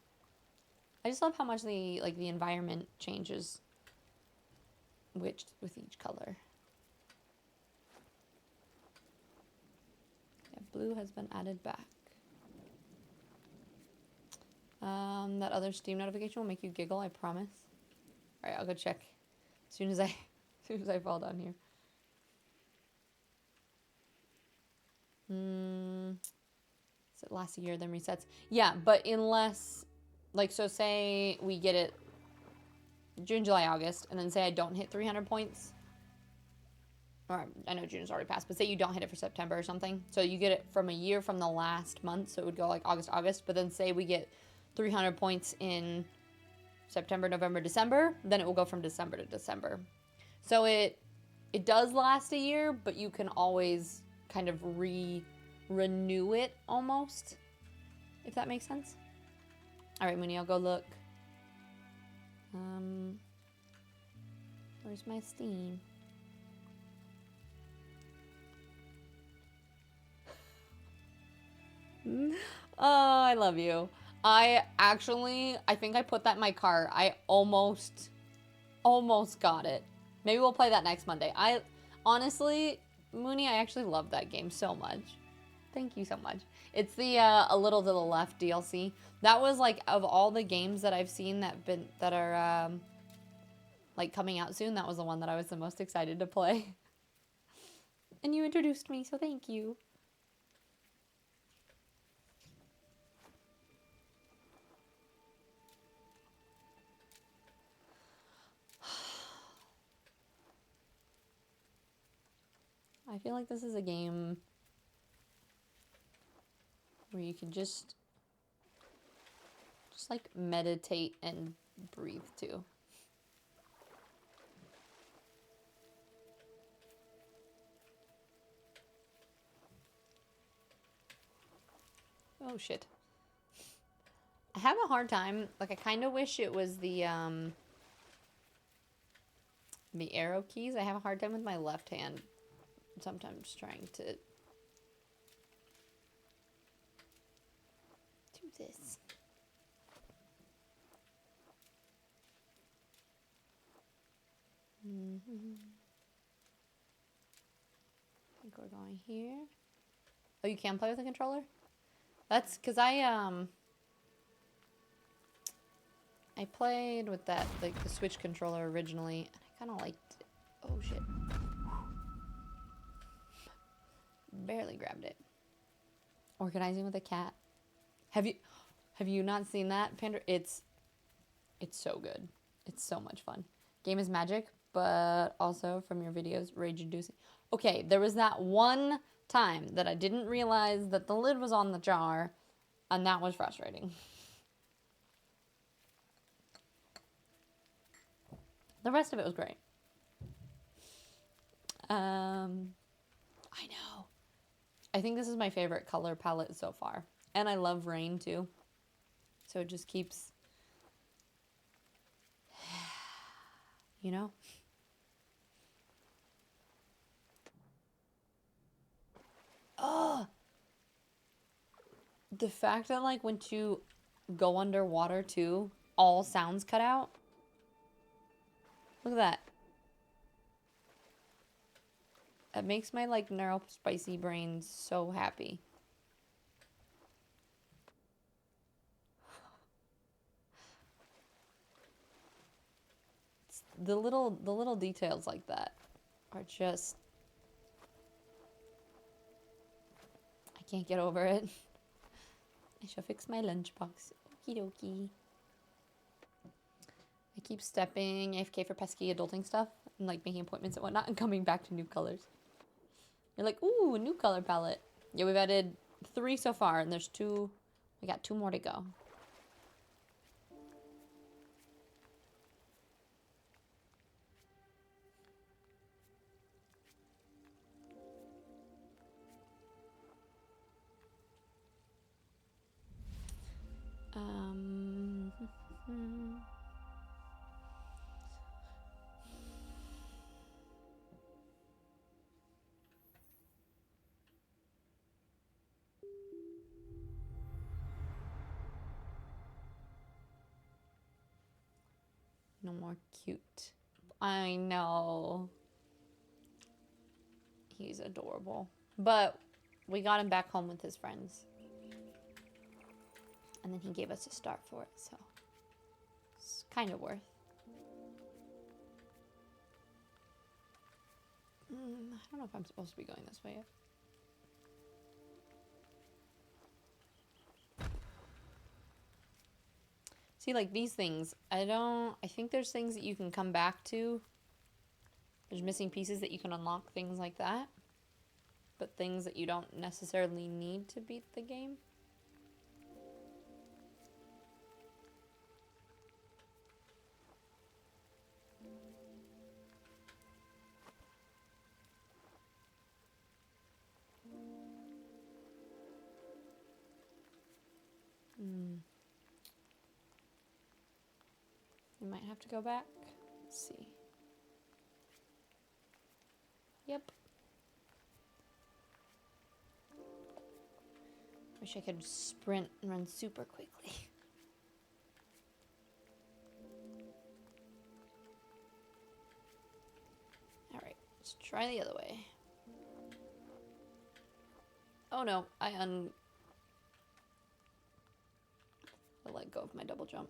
I just love how much the environment changes with each color. Yeah, blue has been added back. That other Steam notification will make you giggle, I promise. All right, I'll go check as soon as I fall down here. So it lasts a year, then resets. Yeah, but unless, like, so say we get it June, July, August, and then say I don't hit 300 points. Or I know June's already passed, but say you don't hit it for September or something. So you get it from a year from the last month, so it would go like August, but then say we get 300 points in September, November, December, then it will go from December to December. So it does last a year, but you can always kind of renew it almost, if that makes sense. All right, Mooney, I'll go look. Where's my Steam? Oh, I love you. I think I put that in my cart. I almost got it. Maybe we'll play that next Monday. Honestly, Mooney, I actually love that game so much. Thank you so much. It's the A Little to the Left DLC. That was like, of all the games that I've seen that are like coming out soon, that was the one that I was the most excited to play. And you introduced me, so thank you. I feel like this is a game where you can just like meditate and breathe too. Oh shit. I have a hard time, like I kind of wish it was the arrow keys. I have a hard time with my left hand sometimes trying to do this. I think we're going here. Oh, you can play with a controller? That's because I played with that, like the Switch controller originally, and I kind of liked it. Oh shit. Barely grabbed it. Organizing with a cat. Have you not seen that, Panda? It's so good. It's so much fun. Game is magic, but also from your videos, rage-inducing. Okay, there was that one time that I didn't realize that the lid was on the jar, and that was frustrating. The rest of it was great. I know. I think this is my favorite color palette so far. And I love rain too. So it just keeps, you know? Oh! The fact that, like, when you go underwater too, all sounds cut out. Look at that. It makes my, like, neurospicy brain so happy. It's the little details like that are just, I can't get over it. I shall fix my lunchbox. Okie dokie. I keep stepping AFK for pesky adulting stuff and like making appointments and whatnot and coming back to new colors. You're like, ooh, a new color palette. Yeah, we've added 3 so far and there's 2. We got 2 more to go. No more cute. I know. He's adorable. But we got him back home with his friends. And then he gave us a star for it, so it's kind of worth. I don't know if I'm supposed to be going this way yet. See, like these things, I think there's things that you can come back to. There's missing pieces that you can unlock, things like that. But things that you don't necessarily need to beat the game. You might have to go back. Let's see. Yep. Wish I could sprint and run super quickly. Alright, let's try the other way. Oh no, I let go of my double jump.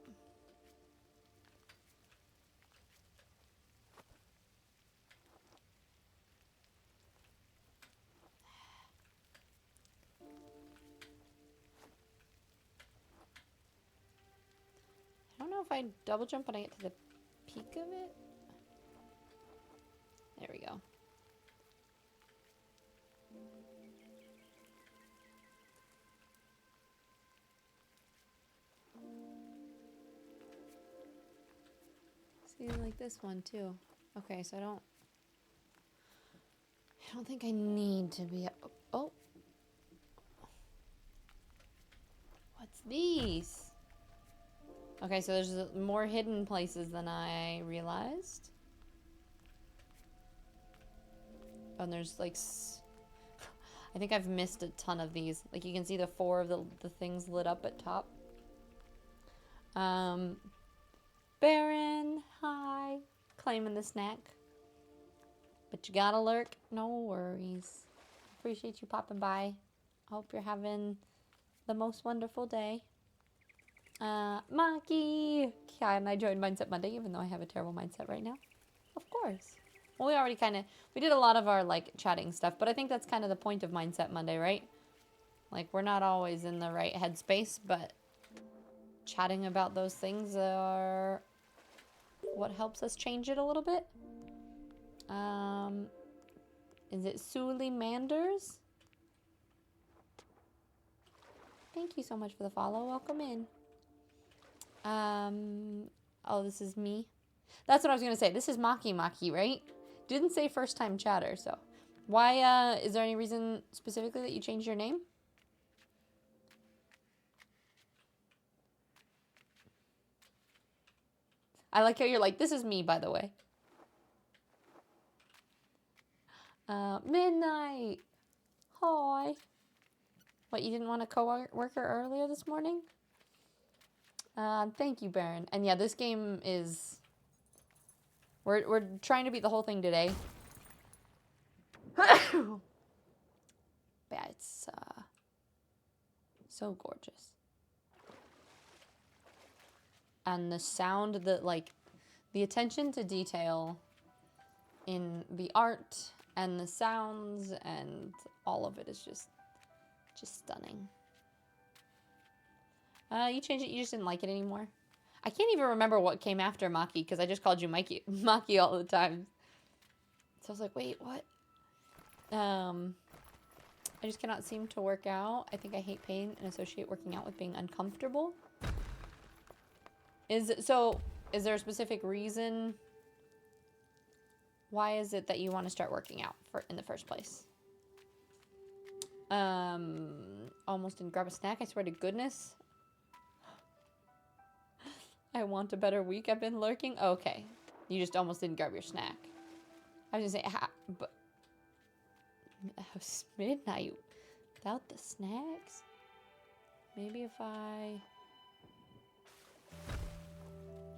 I don't know if I double jump when I get to the peak of it. There we go. See, like this one too. Okay, so I don't think I need to be. Oh, what's these? Okay, so there's more hidden places than I realized. Oh, and there's like, I think I've missed a ton of these. Like you can see the 4 of the things lit up at top. Baron, hi. Claiming the snack. But you gotta lurk. No worries. Appreciate you popping by. Hope you're having the most wonderful day. Maki! Yeah, and I joined Mindset Monday, even though I have a terrible mindset right now. Of course. Well, we already we did a lot of our, like, chatting stuff, but I think that's kind of the point of Mindset Monday, right? Like, we're not always in the right headspace, but chatting about those things are what helps us change it a little bit. Is it Suli Manders? Thank you so much for the follow. Welcome in. Oh, this is me. That's what I was going to say. This is Maki, right? Didn't say first time chatter, so. Why, is there any reason specifically that you changed your name? I like how you're like, this is me, by the way. Midnight. Hi. What, you didn't want a co-worker earlier this morning? Thank you, Baron. And yeah, this game is... We're trying to beat the whole thing today. Yeah, it's, so gorgeous. And the sound that, like, the attention to detail in the art and the sounds and all of it is just stunning. You changed it, you just didn't like it anymore? I can't even remember what came after Maki because I just called you Maki all the time. So I was like, wait, what? I just cannot seem to work out. I think I hate pain and associate working out with being uncomfortable. Is there a specific reason? Why is it that you want to start working out in the first place? Almost didn't grab a snack. I swear to goodness. I want a better week. I've been lurking. Okay. You just almost didn't grab your snack. I was going to say, but it was midnight without the snacks. Maybe if I...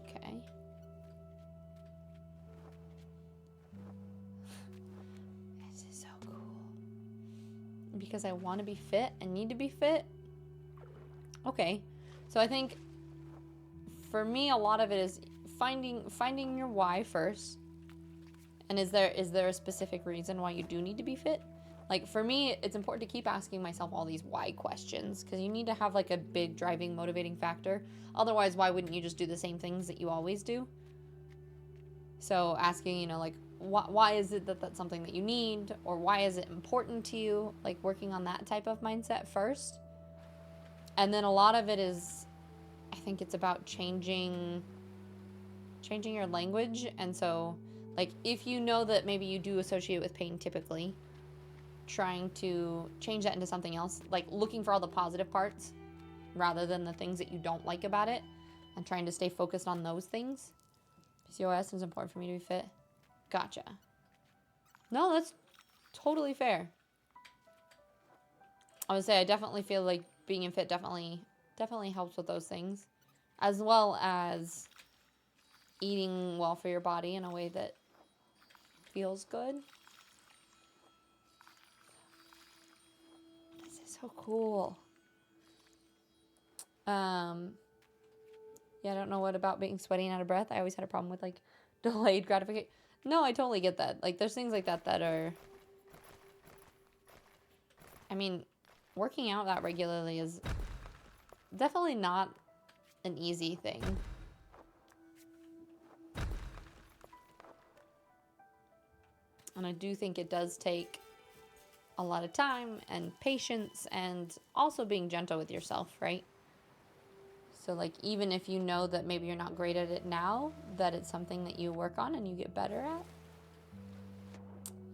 Okay. because I want to be fit and need to be fit. Okay. So I think for me, a lot of it is finding your why first. And is there a specific reason why you do need to be fit? Like for me, it's important to keep asking myself all these why questions, because you need to have like a big driving motivating factor. Otherwise, why wouldn't you just do the same things that you always do? So asking, you know, like why is it that that's something that you need, or why is it important to you? Like working on that type of mindset first. And then a lot of it is, I think it's about changing your language. And so like if you know that maybe you do associate with pain typically, trying to change that into something else, like looking for all the positive parts rather than the things that you don't like about it, and trying to stay focused on those things. PCOS is important for me to be fit. Gotcha. No, that's totally fair. I would say I definitely feel like being in fit definitely helps with those things, as well as eating well for your body in a way that feels good. This is so cool. Yeah, I don't know what about being sweaty and out of breath. I always had a problem with like delayed gratification. No, I totally get that. Like there's things like that that are, I mean, working out that regularly is definitely not an easy thing. And I do think it does take a lot of time and patience, and also being gentle with yourself, right? So like even if you know that maybe you're not great at it now, that it's something that you work on and you get better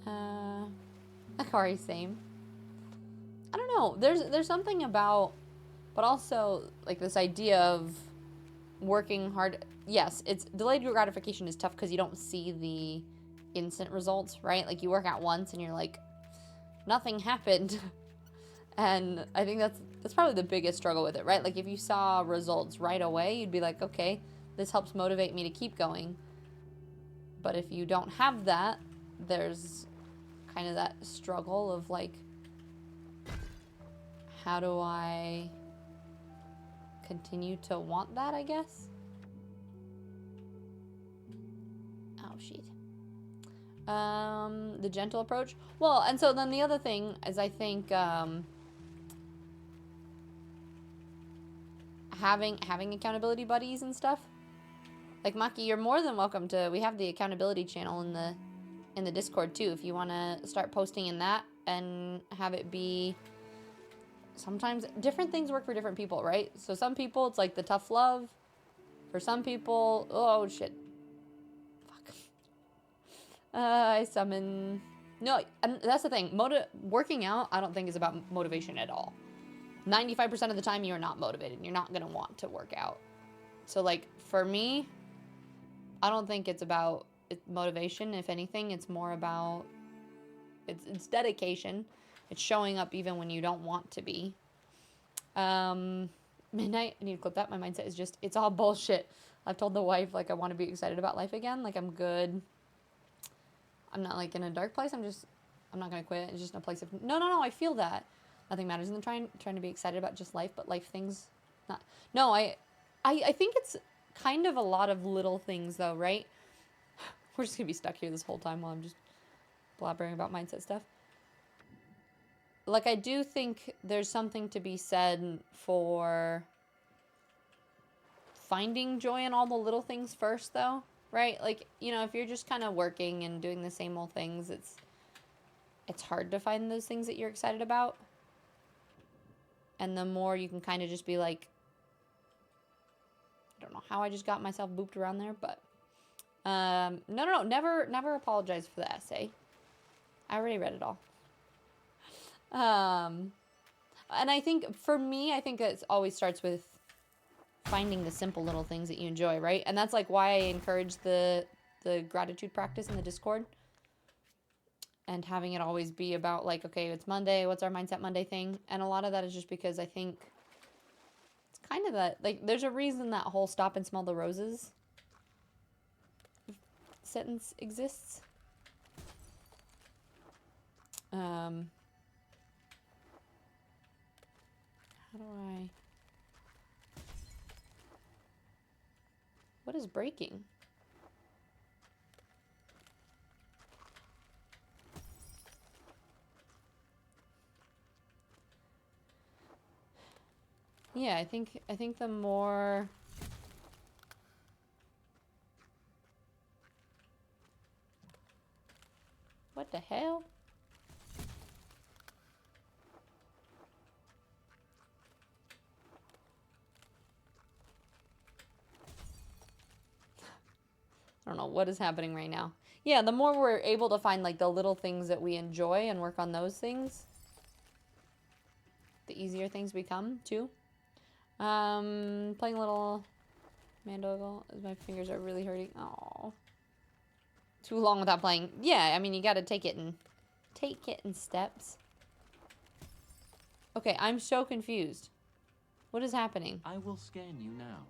at. Akari, same. I don't know. There's something about, but also like this idea of working hard. Yes, it's delayed gratification is tough because you don't see the instant results, right? Like you work out once and you're like, nothing happened. And I think that's probably the biggest struggle with it, right? Like if you saw results right away, you'd be like, okay, this helps motivate me to keep going. But if you don't have that, there's kind of that struggle of like, how do I continue to want that, I guess? Oh, shit. The gentle approach. Well, and so then the other thing is I think having accountability buddies and stuff. Like Maki, you're more than welcome to, we have the accountability channel in the Discord too, if you want to start posting in that and have it be, sometimes different things work for different people, right? So some people it's like the tough love. For some people, oh shit. Fuck. I summon, no, and that's the thing. Working out, I don't think is about motivation at all. 95% of the time you're not motivated and you're not going to want to work out. So like for me, I don't think it's about motivation. If anything, it's more about, it's dedication. It's showing up even when you don't want to be. Midnight, I need to clip that. My mindset is just, it's all bullshit. I've told the wife, like, I want to be excited about life again. Like, I'm good. I'm not, like, in a dark place. I'm not going to quit. It's just a place of, no, I feel that. Nothing matters than trying to be excited about just life, but life things, not. No, I think it's kind of a lot of little things, though, right? We're just going to be stuck here this whole time while I'm just blabbering about mindset stuff. Like, I do think there's something to be said for finding joy in all the little things first, though, right? Like, you know, if you're just kind of working and doing the same old things, it's hard to find those things that you're excited about. And the more you can kind of just be like, I don't know how I just got myself booped around there, but no, never apologize for the essay. I already read it all. And I think for me, I think it always starts with finding the simple little things that you enjoy, right? And that's like why I encourage the gratitude practice in the Discord, and having it always be about like, okay, it's Monday, what's our Mindset Monday thing? And a lot of that is just because I think it's kind of that, like, there's a reason that whole stop and smell the roses sentence exists. How do I... What is breaking? Yeah, I think the more... What the hell? I don't know what is happening right now. Yeah, the more we're able to find like the little things that we enjoy and work on those things, the easier things become too. Playing a little Mandogle as my fingers are really hurting. Oh, too long without playing. Yeah, I mean you got to take it in steps. Okay, I'm so confused. What is happening? I will scan you now.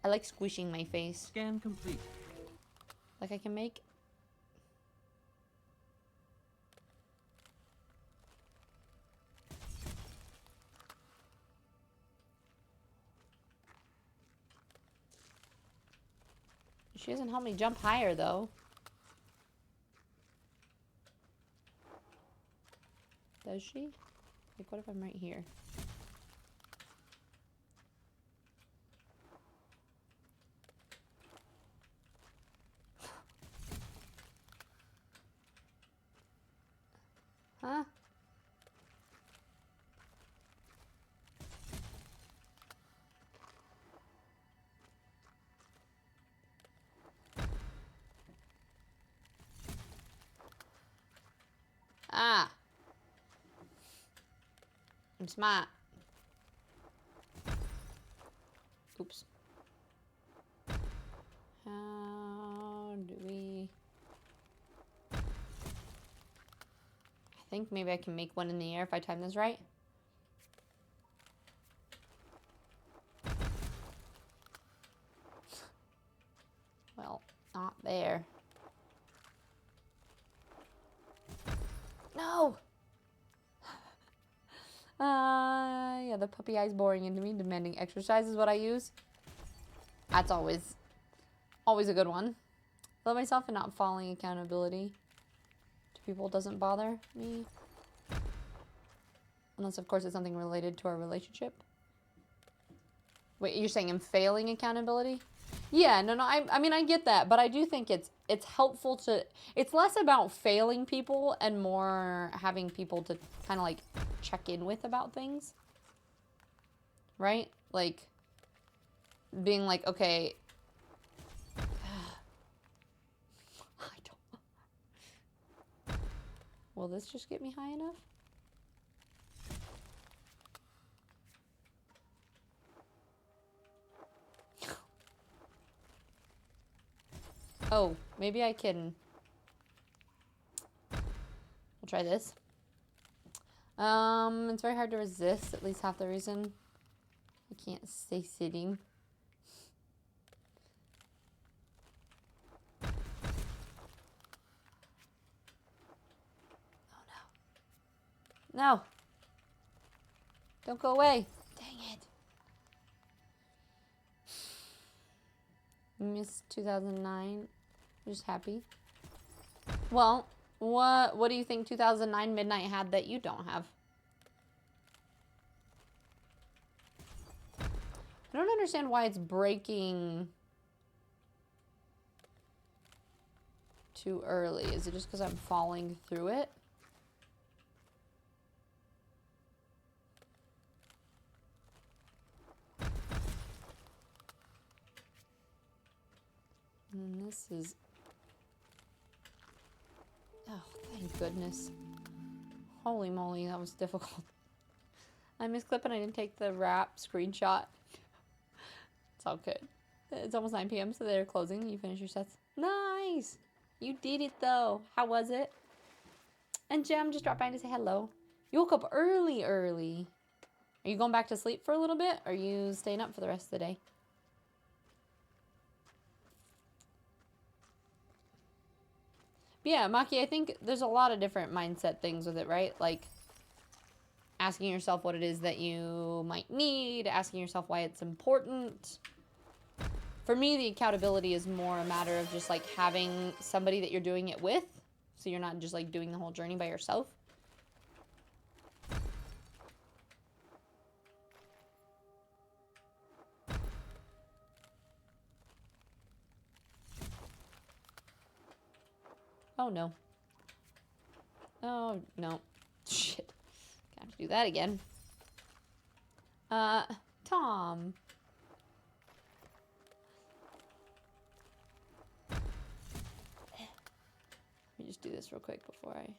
I like squishing my face. Scan complete. Like I can make... She doesn't help me jump higher, though. Does she? Like, what if I'm right here? Huh? Ah. I'm smart. Oops. How do we... I think maybe I can make one in the air if I time this right. Well, not there. No! Yeah, the puppy eye's boring into me. Demanding exercise is what I use. That's always a good one. Love myself and not falling accountability to people doesn't bother me. Unless, of course, it's something related to our relationship. Wait, you're saying I'm failing accountability? Yeah, no, I mean, I get that, but I do think it's helpful to... It's less about failing people and more having people to kind of, like, check in with about things. Right? Like, being like, okay... I don't... Will this just get me high enough? Oh, maybe I can... We'll try this. It's very hard to resist, at least half the reason. I can't stay sitting. Oh no. No! Don't go away! Dang it! Miss 2009. Just happy. Well, what do you think 2009 Midnight had that you don't have? I don't understand why it's breaking too early. Is it just because I'm falling through it? And this is... Oh, thank goodness. Holy moly, that was difficult. I missed clip and I didn't take the wrap screenshot. It's all good. It's almost 9 p.m. so they're closing. You finish your sets. Nice! You did it though. How was it? And Jem just dropped by to say hello. You woke up early. Are you going back to sleep for a little bit? Or are you staying up for the rest of the day? But yeah, Maki, I think there's a lot of different mindset things with it, right? Like, asking yourself what it is that you might need, asking yourself why it's important. For me, the accountability is more a matter of just like having somebody that you're doing it with, so you're not just like doing the whole journey by yourself. Oh no. Oh no. Shit. Gonna have to do that again. Tom. Let me just do this real quick before I...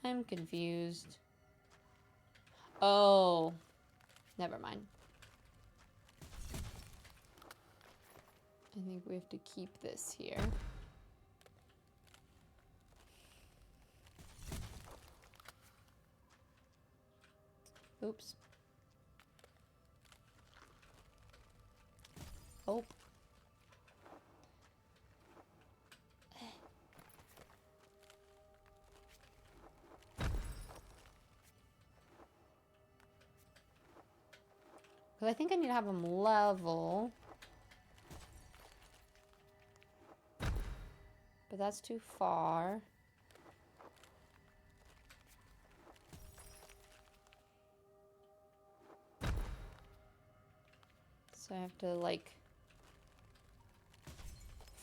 I'm confused. Oh. Never mind. I think we have to keep this here. Oops. Oh. Because I think I need to have them level. But that's too far. So I have to, like,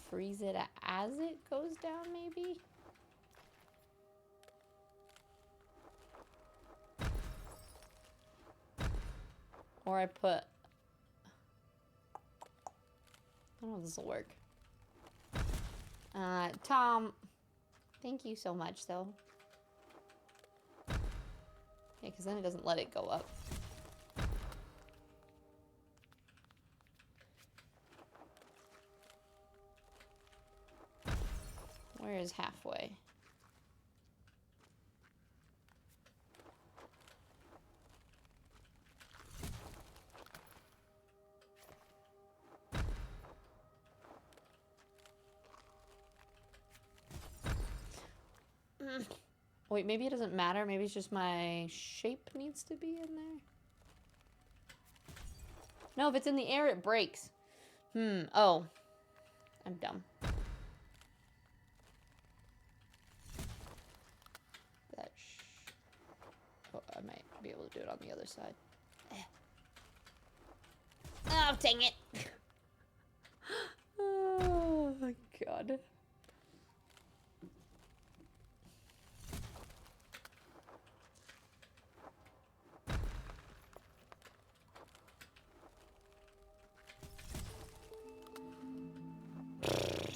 freeze it as it goes down, maybe? Or I put... I don't know if this will work. Tom, thank you so much, though. Yeah, because then it doesn't let it go up. Where is halfway? Wait, maybe it doesn't matter. Maybe it's just my shape needs to be in there. No, if it's in the air, it breaks. Oh. I'm dumb. Oh, I might be able to do it on the other side. Oh, dang it. Oh, my God.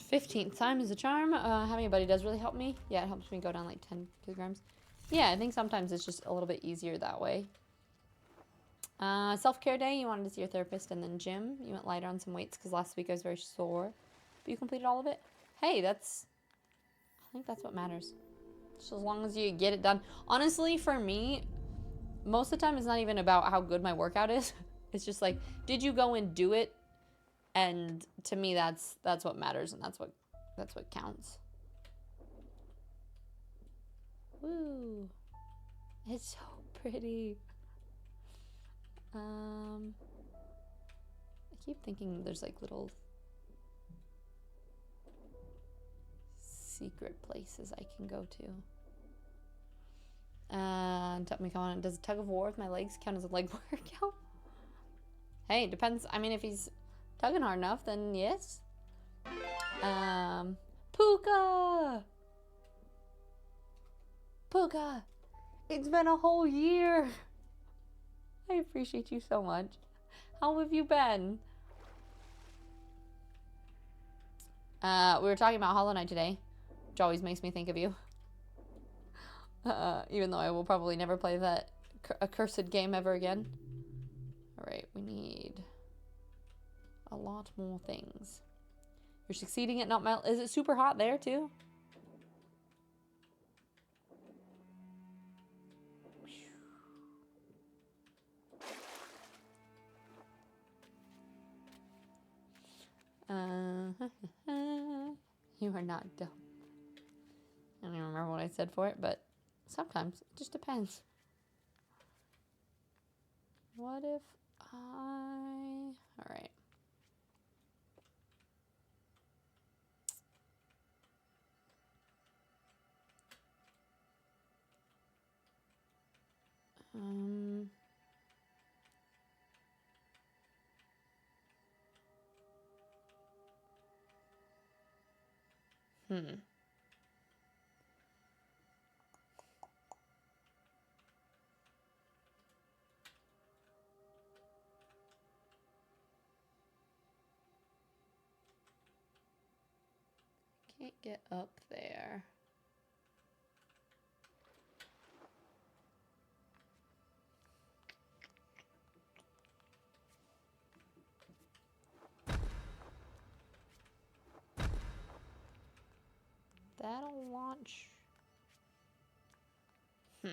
"15th time is a charm." Having a buddy does really help me. Yeah, it helps me go down like 10 kilograms. Yeah, I think sometimes it's just a little bit easier that way. Self-care day, you wanted to see your therapist, and then gym. You went lighter on some weights because last week I was very sore. But you completed all of it. Hey, I think that's what matters. Just as long as you get it done. Honestly, for me, most of the time it's not even about how good my workout is. It's just like, did you go and do it? And to me, that's what matters, and that's what counts. Woo! It's so pretty. I keep thinking there's like little secret places I can go to. Tell me, come on, does tug of war with my legs count as a leg workout? Hey, it depends. I mean, if he's tugging hard enough, then yes. Puka! Puka! It's been a whole year! I appreciate you so much. How have you been? We were talking about Hollow Knight today, which always makes me think of you. Even though I will probably never play that accursed game ever again. Alright, we need a lot more things. You're succeeding at not melt. Is it super hot there too? You are not dumb. I don't even remember what I said for it, but sometimes it just depends. What if I... Alright. Hmm. Can't get up there. That'll launch. I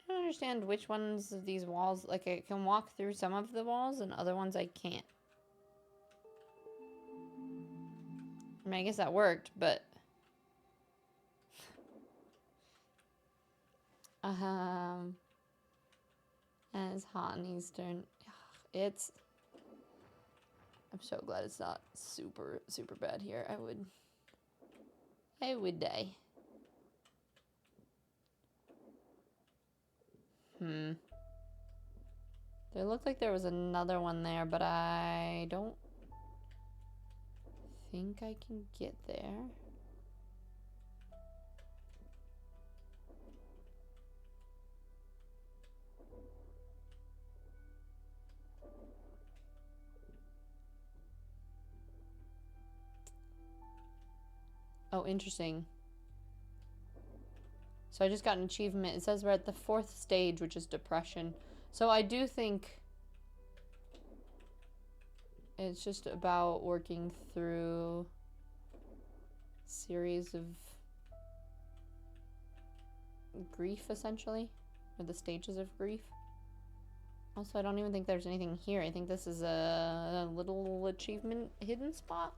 don't understand which ones of these walls, like I can walk through some of the walls and other ones I can't. I mean, I guess that worked, but... And it's hot in Eastern. It's... I'm so glad it's not super, super bad here. I would die. There looked like there was another one there, but I don't think I can get there. Oh, interesting. So I just got an achievement. It says we're at the 4th stage, which is depression. So I do think it's just about working through a series of grief, essentially. Or the stages of grief. Also, I don't even think there's anything here. I think this is a little achievement hidden spot.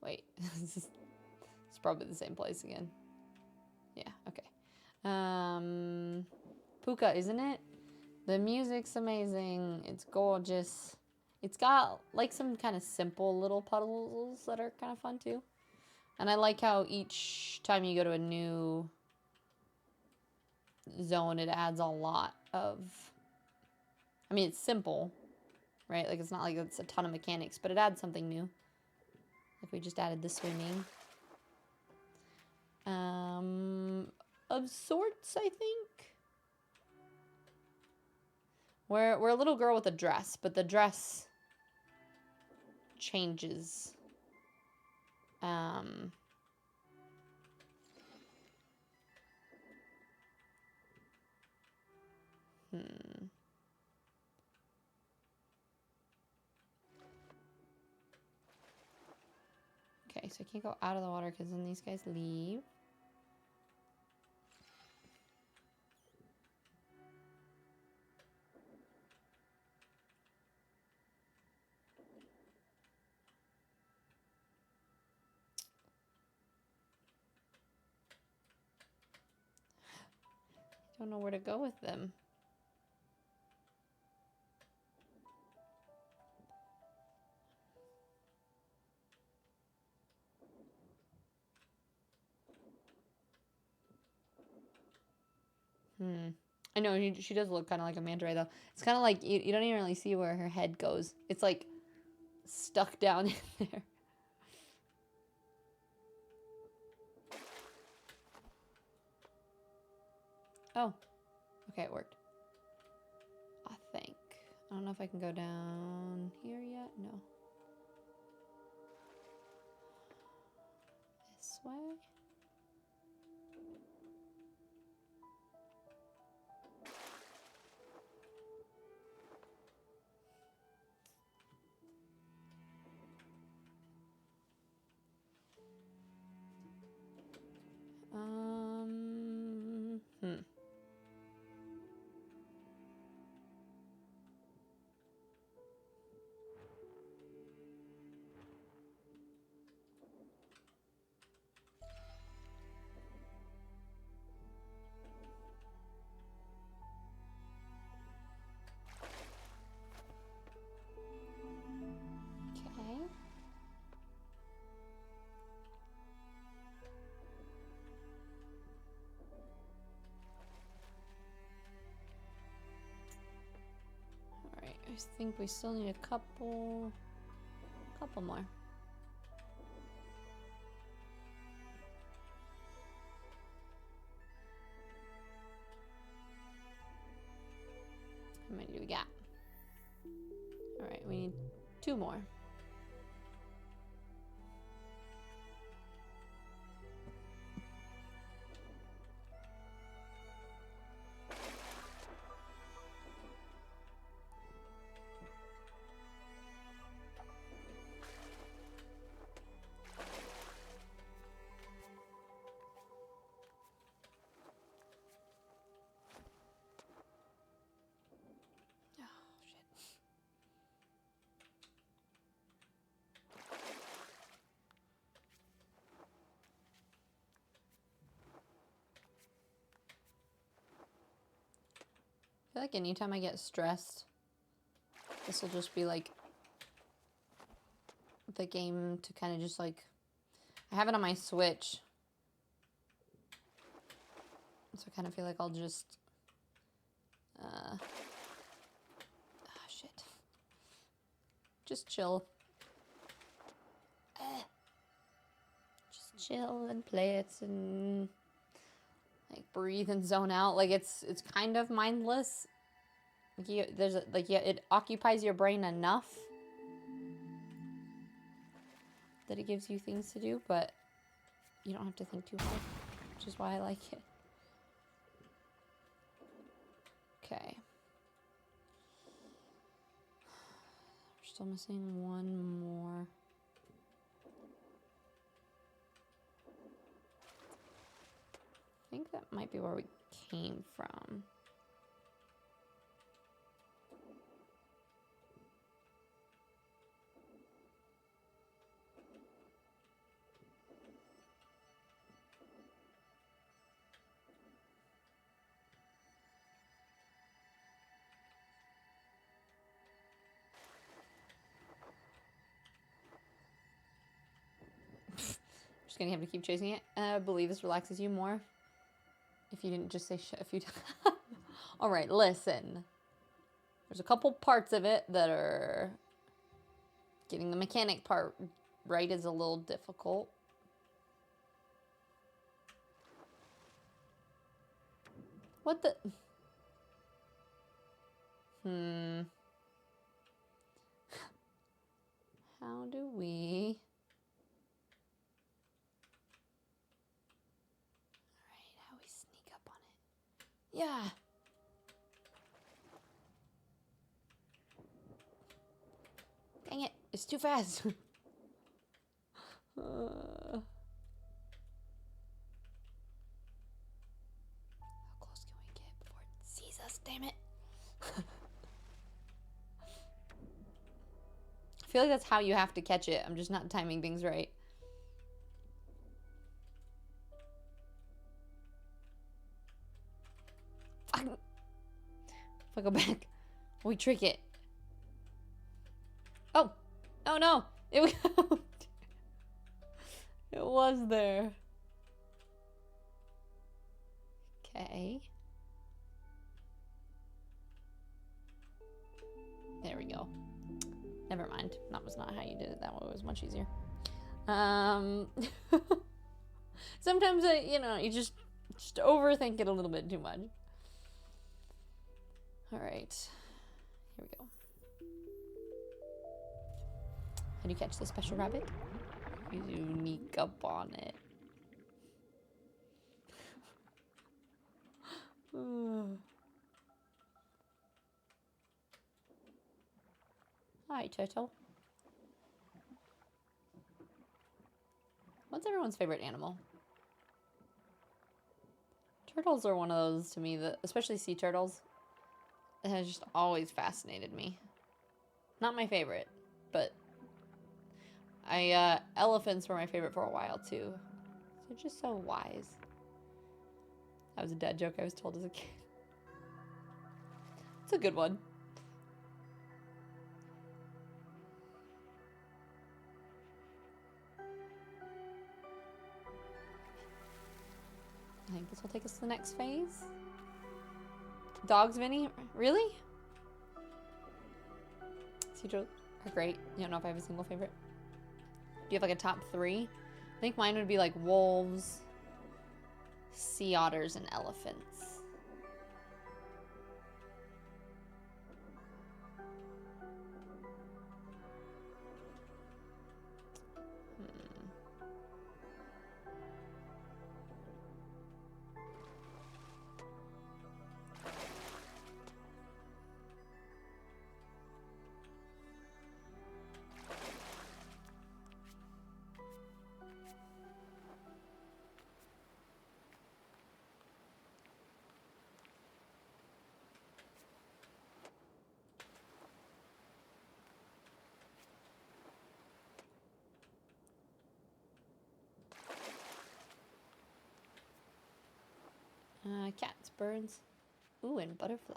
Wait, it's probably the same place again. Yeah, okay. Puka, isn't it? The music's amazing. It's gorgeous. It's got like some kind of simple little puzzles that are kind of fun too. And I like how each time you go to a new zone, it adds a lot of... I mean, it's simple, right? Like, it's not like it's a ton of mechanics, but it adds something new. Like, we just added the swimming. Of sorts, I think. We're a little girl with a dress, but the dress changes. Okay, so I can't go out of the water because then these guys leave. I don't know where to go with them. I know, she does look kind of like a manta ray, though. It's kind of like, you don't even really see where her head goes. It's, like, stuck down in there. Oh. Okay, it worked. I think. I don't know if I can go down here yet. No. This way? think we still need a couple more. How many do we got? All right, we need 2 more. I feel like anytime I get stressed, this will just be like the game to kind of just like, I have it on my Switch. So I kind of feel like I'll just, shit. Just chill. Just chill and play it and like breathe and zone out. Like it's kind of mindless. Like it occupies your brain enough that it gives you things to do, but you don't have to think too hard, which is why I like it. Okay. We're still missing 1 more. I think that might be where we came from. Just gonna have to keep chasing it. I believe this relaxes you more. If you didn't just say shit a few times. All right, listen. There's a couple parts of it that are... Getting the mechanic part right is a little difficult. What the... How do we... Sneak up on it. Yeah. Dang it. It's too fast. How close can we get before it sees us? Damn it. I feel like that's how you have to catch it. I'm just not timing things right. If I go back, we trick it. Oh! Oh no! It was there. Okay. There we go. Never mind. That was not how you did it. That one was much easier. Sometimes, you just overthink it a little bit too much. All right, here we go. How do you catch the special rabbit? You sneak up on it. Hi, turtle. What's everyone's favorite animal? Turtles are one of those to me that, especially sea turtles, it has just always fascinated me. Not my favorite, but elephants were my favorite for a while too. They're just so wise. That was a dad joke I was told as a kid. It's a good one. I think this will take us to the next phase. Dogs, Vinny? Really? Seagulls are great. You don't know if I have a single favorite. Do you have like a top 3? I think mine would be like wolves, sea otters, and elephants. Cats, birds, ooh, and butterflies.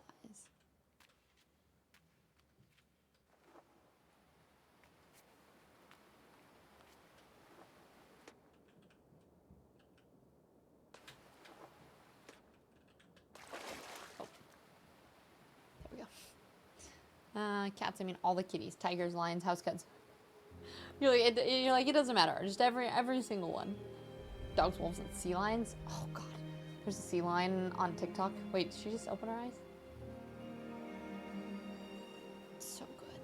Oh. There we go. Cats, I mean all the kitties, tigers, lions, house cats. You're like, it doesn't matter. Just every single one. Dogs, wolves, and sea lions. Oh god. There's a sea lion on TikTok. Wait, did she just open her eyes? So good.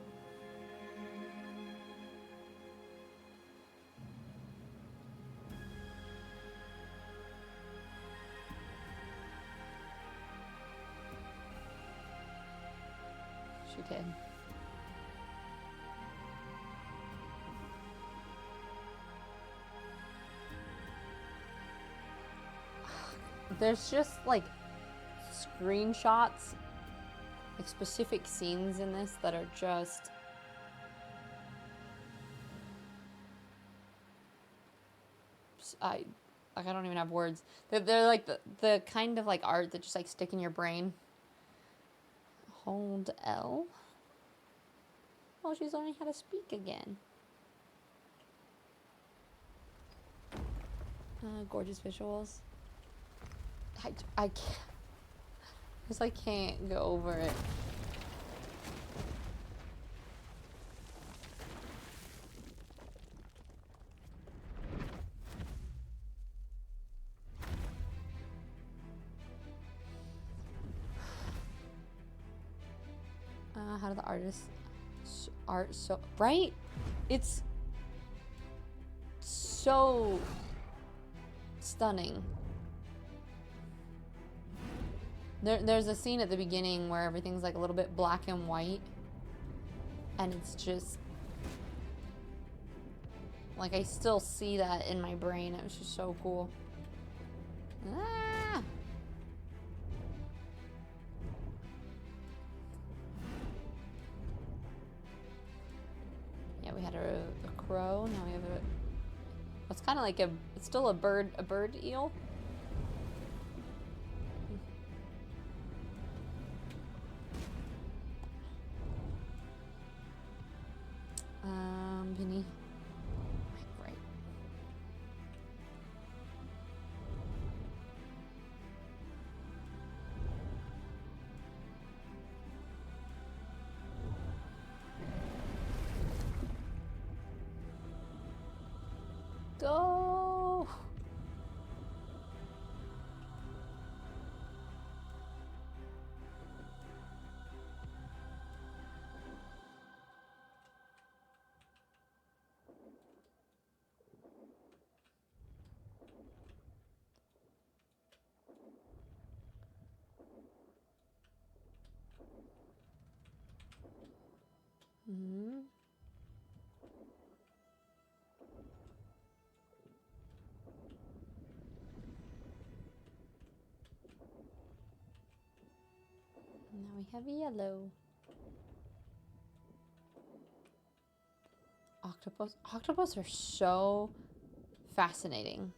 She did. There's just like screenshots, like specific scenes in this that are just I don't even have words. They're like the kind of like art that just like stick in your brain. Hold L. Oh, she's learning how to speak again. Gorgeous visuals. I can't. I can't go over it. How do the artists art so right? It's so stunning. There's a scene at the beginning where everything's like a little bit black and white, and it's just like I still see that in my brain. It was just so cool. Ah! Yeah, we had a crow. Now we have a. It's kind of like it's still a bird eel. Penny. Right. Go. Mm-hmm. Now we have yellow. Octopus. Octopus are so fascinating.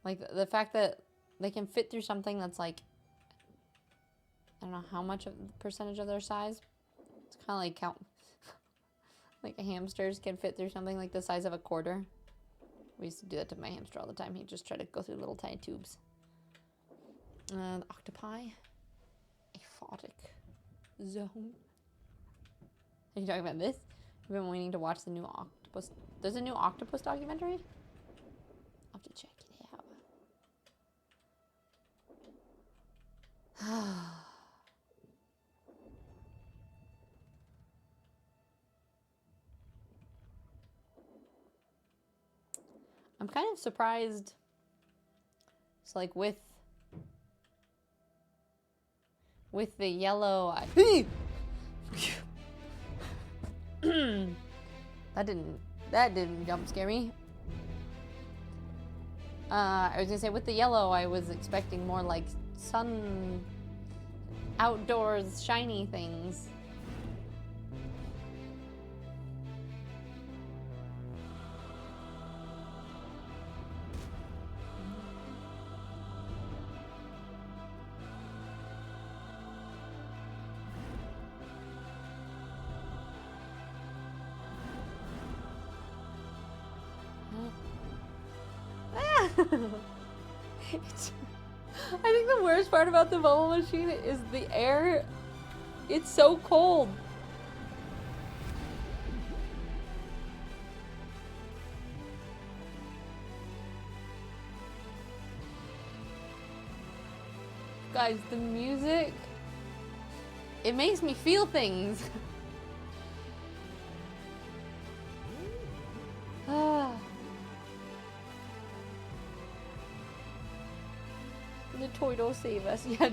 Like the fact that they can fit through something that's like, I don't know how much of percentage of their size. It's kind of like like hamsters can fit through something like the size of a quarter. We used to do that to my hamster all the time. He'd just try to go through little tiny tubes. The octopi. Aphotic zone. Are you talking about this? I've been waiting to watch the new octopus. There's a new octopus documentary? I'll have to check it out. I'm kind of surprised. It's like with the yellow. That didn't jump scare me. I was gonna say with the yellow, I was expecting more like sun, outdoors, shiny things. I think the worst part about the bubble machine is the air. It's so cold. Guys, the music, it makes me feel things. Ah. The Toidle save us yet.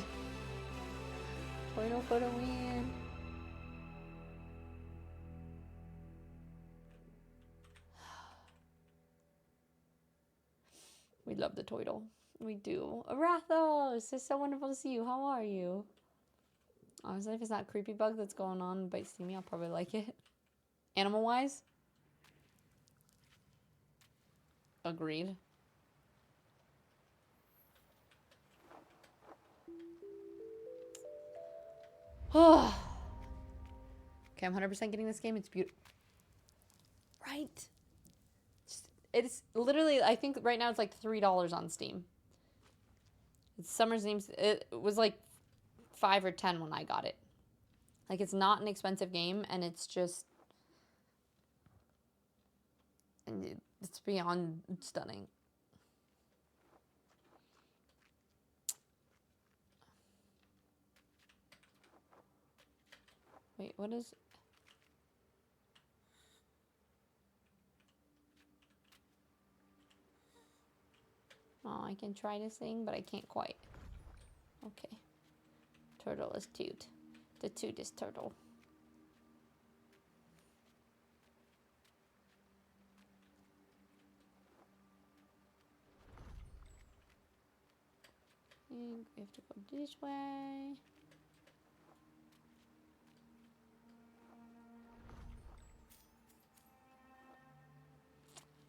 Toidle for the win. We love the Toidle. We do. Arathos, it's so wonderful to see you. How are you? Honestly, if it's not creepy bug that's going on by Steamy, I'll probably like it. Animal wise? Agreed. Okay, I'm 100% getting this game. It's beautiful. Right. It's literally, I think right now it's like $3 on Steam. It's Summer's Names. It was like 5 or 10 when I got it. Like, it's not an expensive game, and it's just, and it's beyond stunning. Wait, what is... Oh, I can try to sing, but I can't quite. Okay. Turtle is toot. The toot is turtle. And we have to go this way.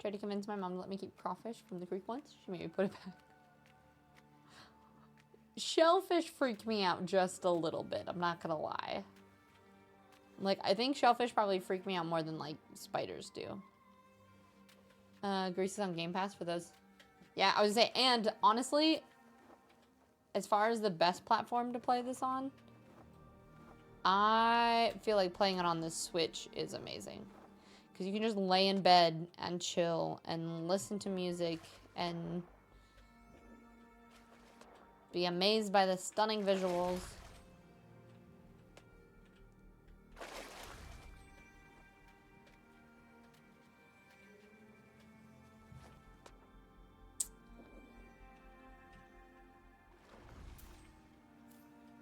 Tried to convince my mom to let me keep crawfish from the creek once. She made me put it back. Shellfish freaked me out just a little bit. I'm not gonna lie. Like, I think shellfish probably freak me out more than, like, spiders do. Grease is on Game Pass for those. Yeah, I was gonna say, and honestly, as far as the best platform to play this on, I feel like playing it on the Switch is amazing. Because you can just lay in bed and chill and listen to music and be amazed by the stunning visuals.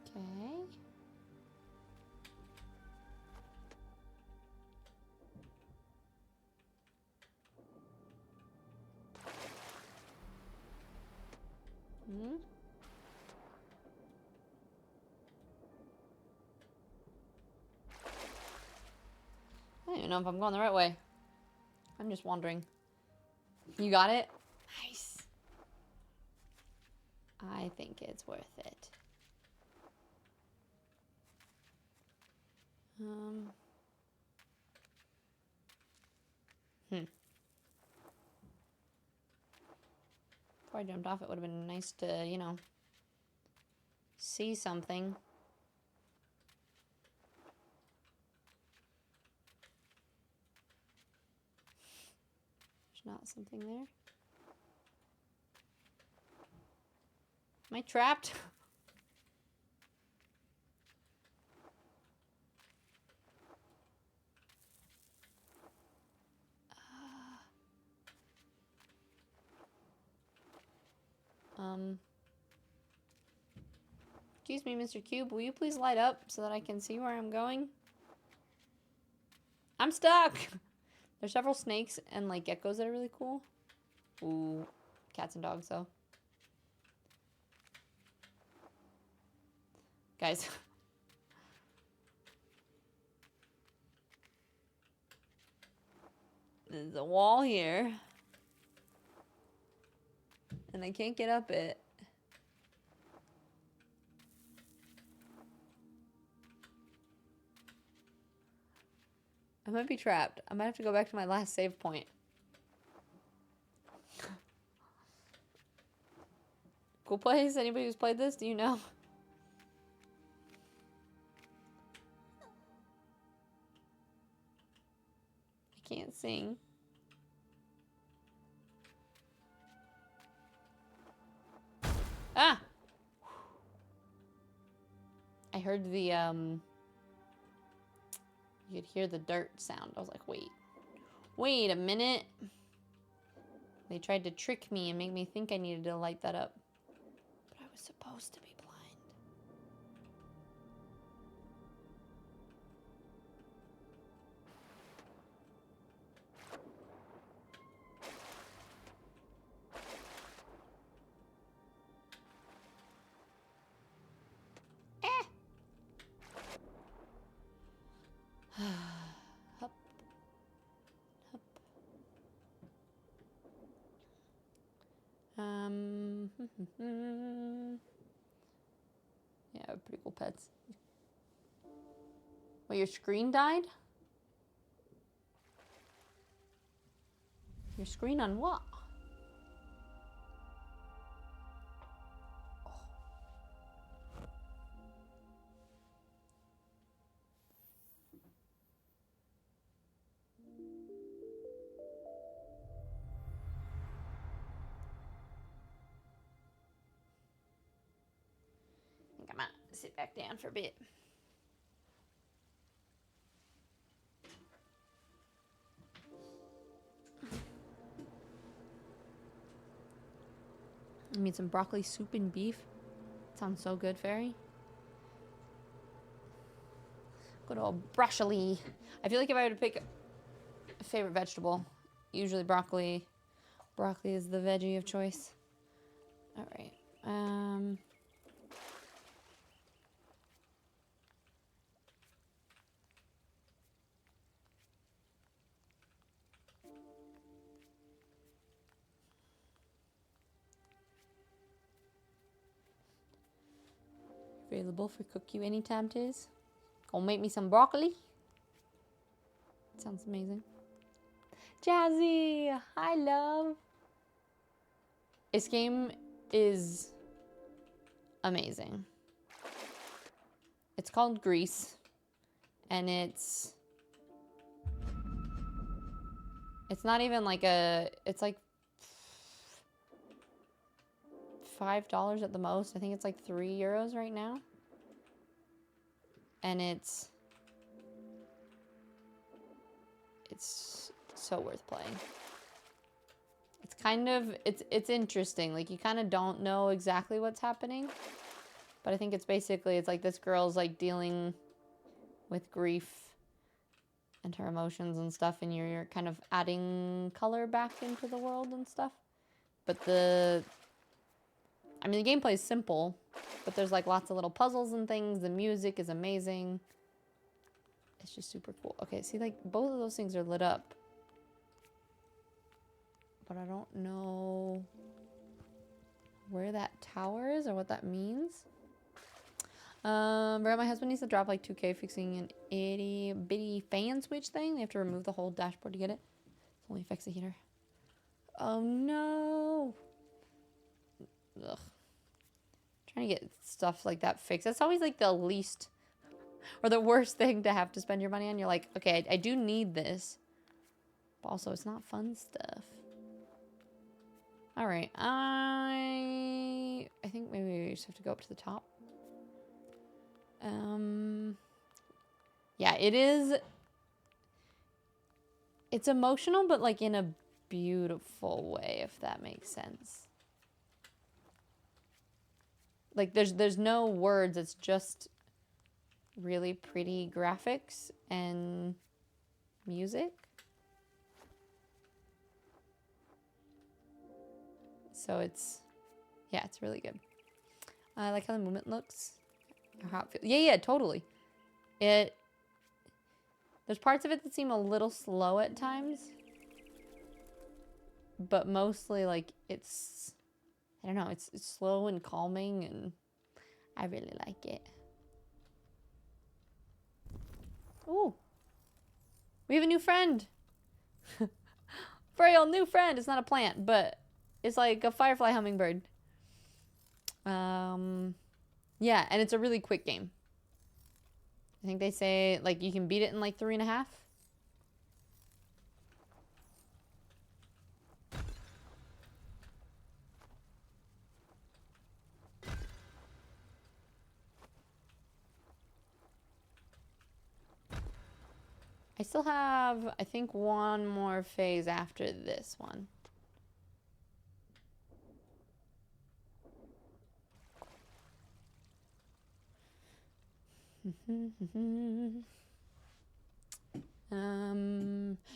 Okay. I don't even know if I'm going the right way. I'm just wandering. You got it? Nice. I think it's worth it. Before I jumped off, it would have been nice to, you know, see something. not something there. Am I trapped? Excuse me, Mr. Cube, will you please light up so that I can see where I'm going? I'm stuck! There's several snakes and, like, geckos that are really cool. Ooh, cats and dogs, though. Guys. There's a wall here. And I can't get up it. I might be trapped. I might have to go back to my last save point. Cool place? Anybody who's played this? Do you know? I can't sing. Ah! I heard the, you could hear the dirt sound. I was like, wait a minute. They tried to trick me and make me think I needed to light that up. But I was supposed to be blind. Hup. Hup. Yeah, pretty cool pets. Wait, your screen died? Your screen on what? I might sit back down for a bit. I made some broccoli soup and beef. Sounds so good, Fairy. Good old broccoli. I feel like if I were to pick a favorite vegetable, usually broccoli. Broccoli is the veggie of choice. All right. Available for cook you anytime, Tiz. Gonna make me some broccoli. Sounds amazing. Jazzy! Hi, love! This game is amazing. It's called Gris. And it's not even like a... It's like $5 at the most. I think it's like €3 right now. And it's so worth playing. It's kind of, it's interesting. Like, you kind of don't know exactly what's happening. But I think it's basically, it's like this girl's like dealing with grief and her emotions and stuff. And you're kind of adding color back into the world and stuff. But the gameplay is simple, but there's like lots of little puzzles and things. The music is amazing. It's just super cool. Okay, see, like both of those things are lit up, but I don't know where that tower is or what that means. Bro, my husband needs to drop like 2K fixing an itty bitty fan switch thing. They have to remove the whole dashboard to get it. It's only fix the heater. Oh no. Ugh. Trying to get stuff like that fixed. That's always like the least or the worst thing to have to spend your money on. You're like, okay, I do need this. But also, it's not fun stuff. All right. I think maybe we just have to go up to the top. Yeah, it is. It's emotional, but like in a beautiful way, if that makes sense. Like there's no words. It's just really pretty graphics and music. So it's really good. I like how the movement looks. Or how it feels. Yeah, totally. There's parts of it that seem a little slow at times. But mostly like it's, I don't know, it's slow and calming, and I really like it. Ooh. We have a new friend. Very old new friend. It's not a plant, but it's like a firefly hummingbird. Yeah, and it's a really quick game. I think they say like you can beat it in like 3.5. I still have, I think, one more phase after this one.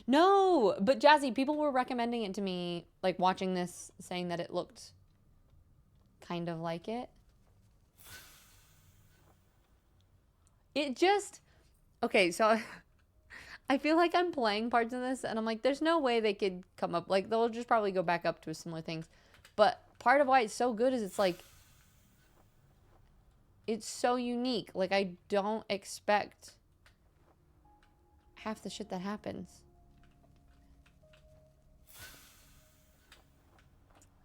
No, but Jazzy, people were recommending it to me, like watching this, saying that it looked kind of like it. It just, okay, so I feel like I'm playing parts of this and I'm like, there's no way they could come up, like they'll just probably go back up to similar things. But part of why it's so good is it's like, it's so unique. Like I don't expect half the shit that happens.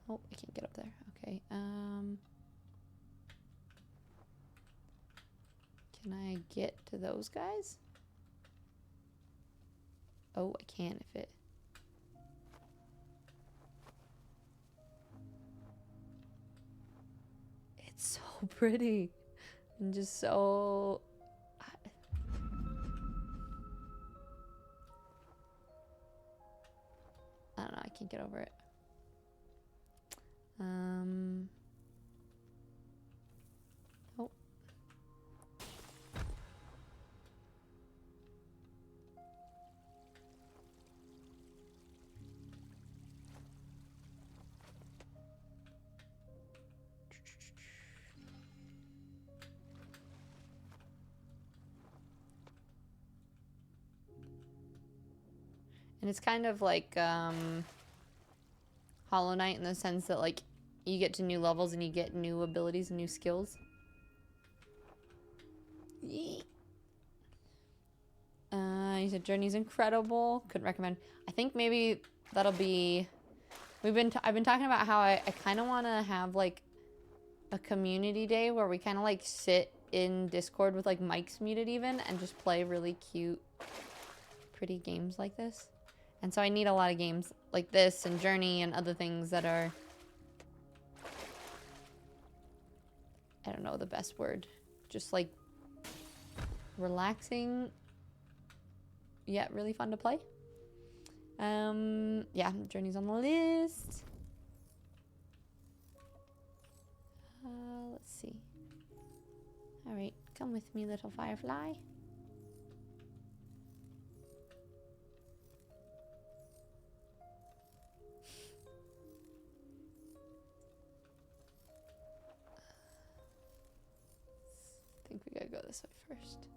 Oh, I can't get up there. Okay. Can I get to those guys? Oh, I can if it... It's so pretty. And just so... I don't know, I can't get over it. Oh. And it's kind of like Hollow Knight in the sense that like you get to new levels and you get new abilities and new skills. You said Journey's incredible. Couldn't recommend. I think maybe that'll be... I've been talking about how I kind of want to have like a community day where we kind of like sit in Discord with like mics muted even and just play really cute, pretty games like this. And so I need a lot of games like this and Journey and other things that are... I don't know the best word. Just like relaxing, yet really fun to play. Yeah, Journey's on the list. Let's see. All right, come with me, little firefly. I think we gotta go this way first.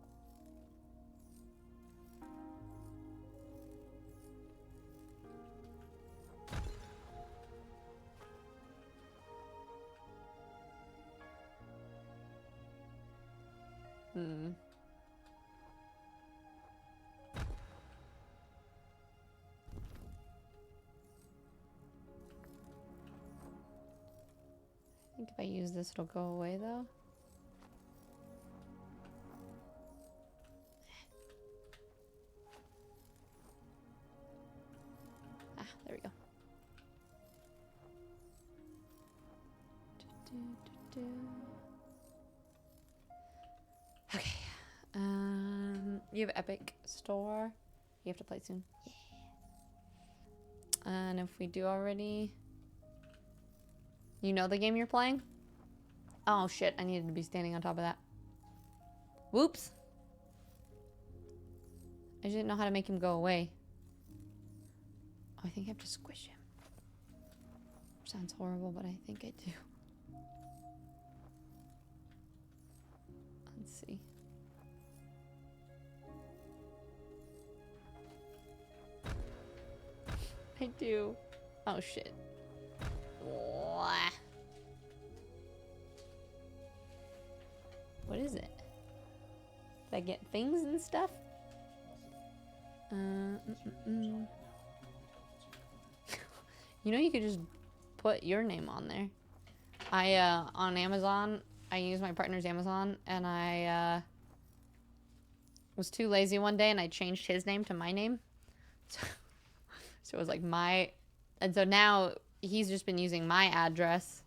I think if I use this, it'll go away though. Ah, there we go. Okay. You have Epic Store. You have to play soon. Yeah. And if we do already, you know the game you're playing? Oh shit! I needed to be standing on top of that. Whoops. I just didn't know how to make him go away. Oh, I think I have to squish him. Sounds horrible, but I think I do. Let's see. I do. Oh shit. What is it? Did I get things and stuff? You know, you could just put your name on there. On Amazon, I used my partner's Amazon, and I was too lazy one day, and I changed his name to my name. So it was like and so now he's just been using my address.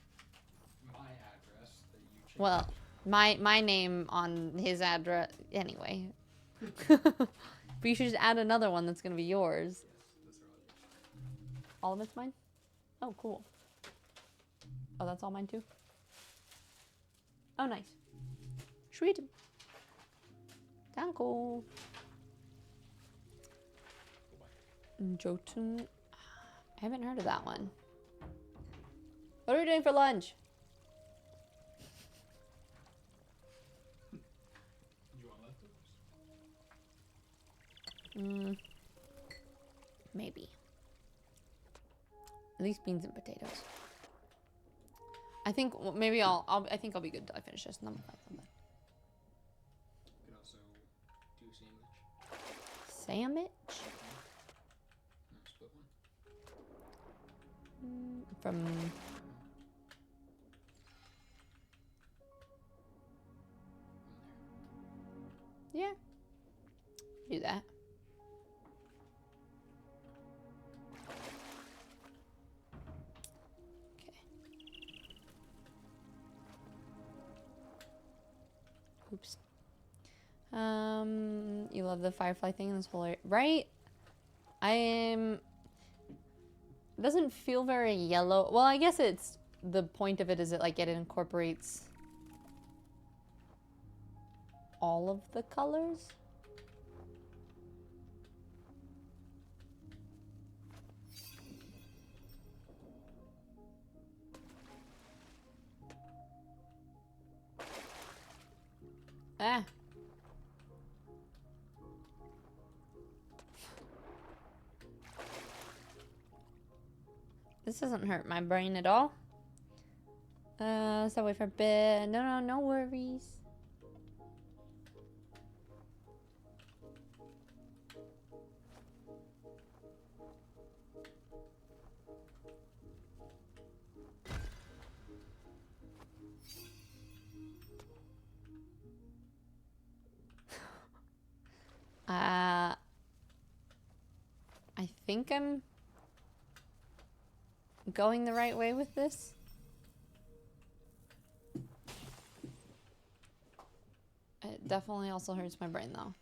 My address that you changed. Well, my name on his address anyway. But you should just add another one that's gonna be yours. Yes, those are all yours. All of it's mine? Oh, cool. Oh, that's all mine too? Oh, nice. Sweet. Danko. Jotun. I haven't heard of that one. What are we doing for lunch? You want leftovers? Maybe. At least beans and potatoes. I think maybe I think I'll be good until I finish this, and then we'll find something. You can also do a sandwich. Sandwich? And split one. From yeah. Do that. Okay. Oops. You love the firefly thing in this whole area, right? It doesn't feel very yellow. Well, I guess it's the point of it is it incorporates all of the colors. Ah. This doesn't hurt my brain at all. So wait for a bit. No worries. I think I'm going the right way with this. It definitely also hurts my brain though.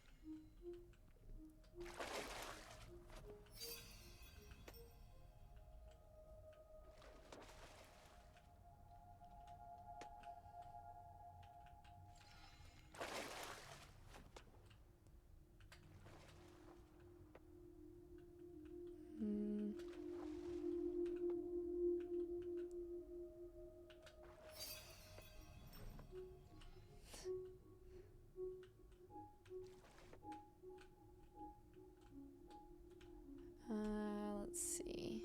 Let's see.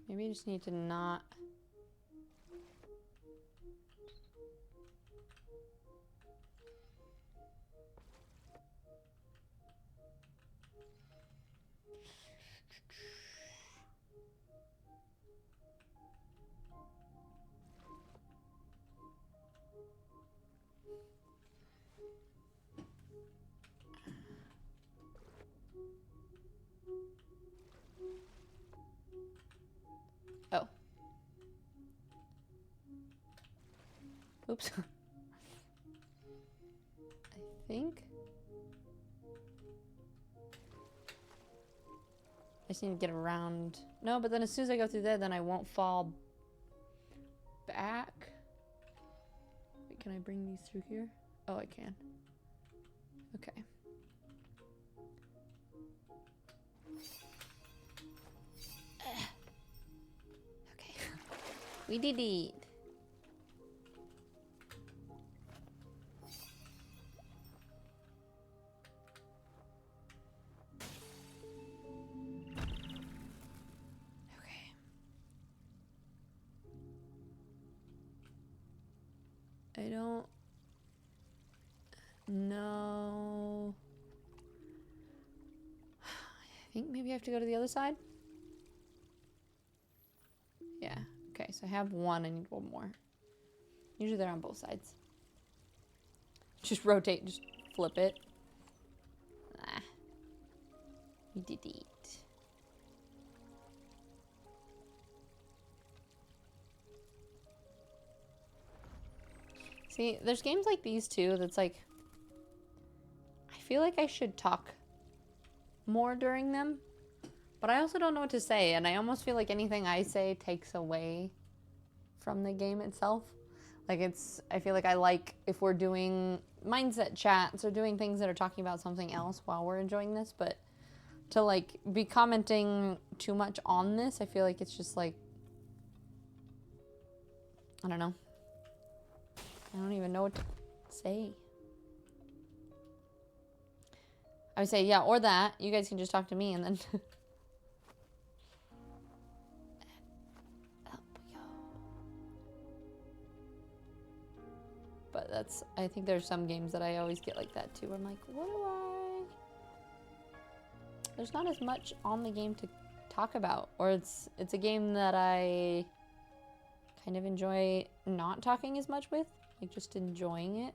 Maybe you just need to not... Oops. I think. I just need to get around. No, but then as soon as I go through there, then I won't fall back. Wait, can I bring these through here? Oh, I can. Okay. Okay. We did it. Okay. I don't know. I think maybe I have to go to the other side. Yeah. Okay, so I have one. I need one more. Usually they're on both sides. Just rotate, just flip it. Ah. We did it. See, there's games like these too that's like, I feel like I should talk more during them, but I also don't know what to say, and I almost feel like anything I say takes away from the game itself. Like I feel like I like if we're doing mindset chats or doing things that are talking about something else while we're enjoying this, but to like be commenting too much on this, I feel like it's just like, I don't know. I don't even know what to say. I would say, yeah, or that. You guys can just talk to me and then... Up we go. But that's... I think there's some games that I always get like that too. I'm like, what do I... There's not as much on the game to talk about. Or it's a game that I kind of enjoy not talking as much with. Like, just enjoying it.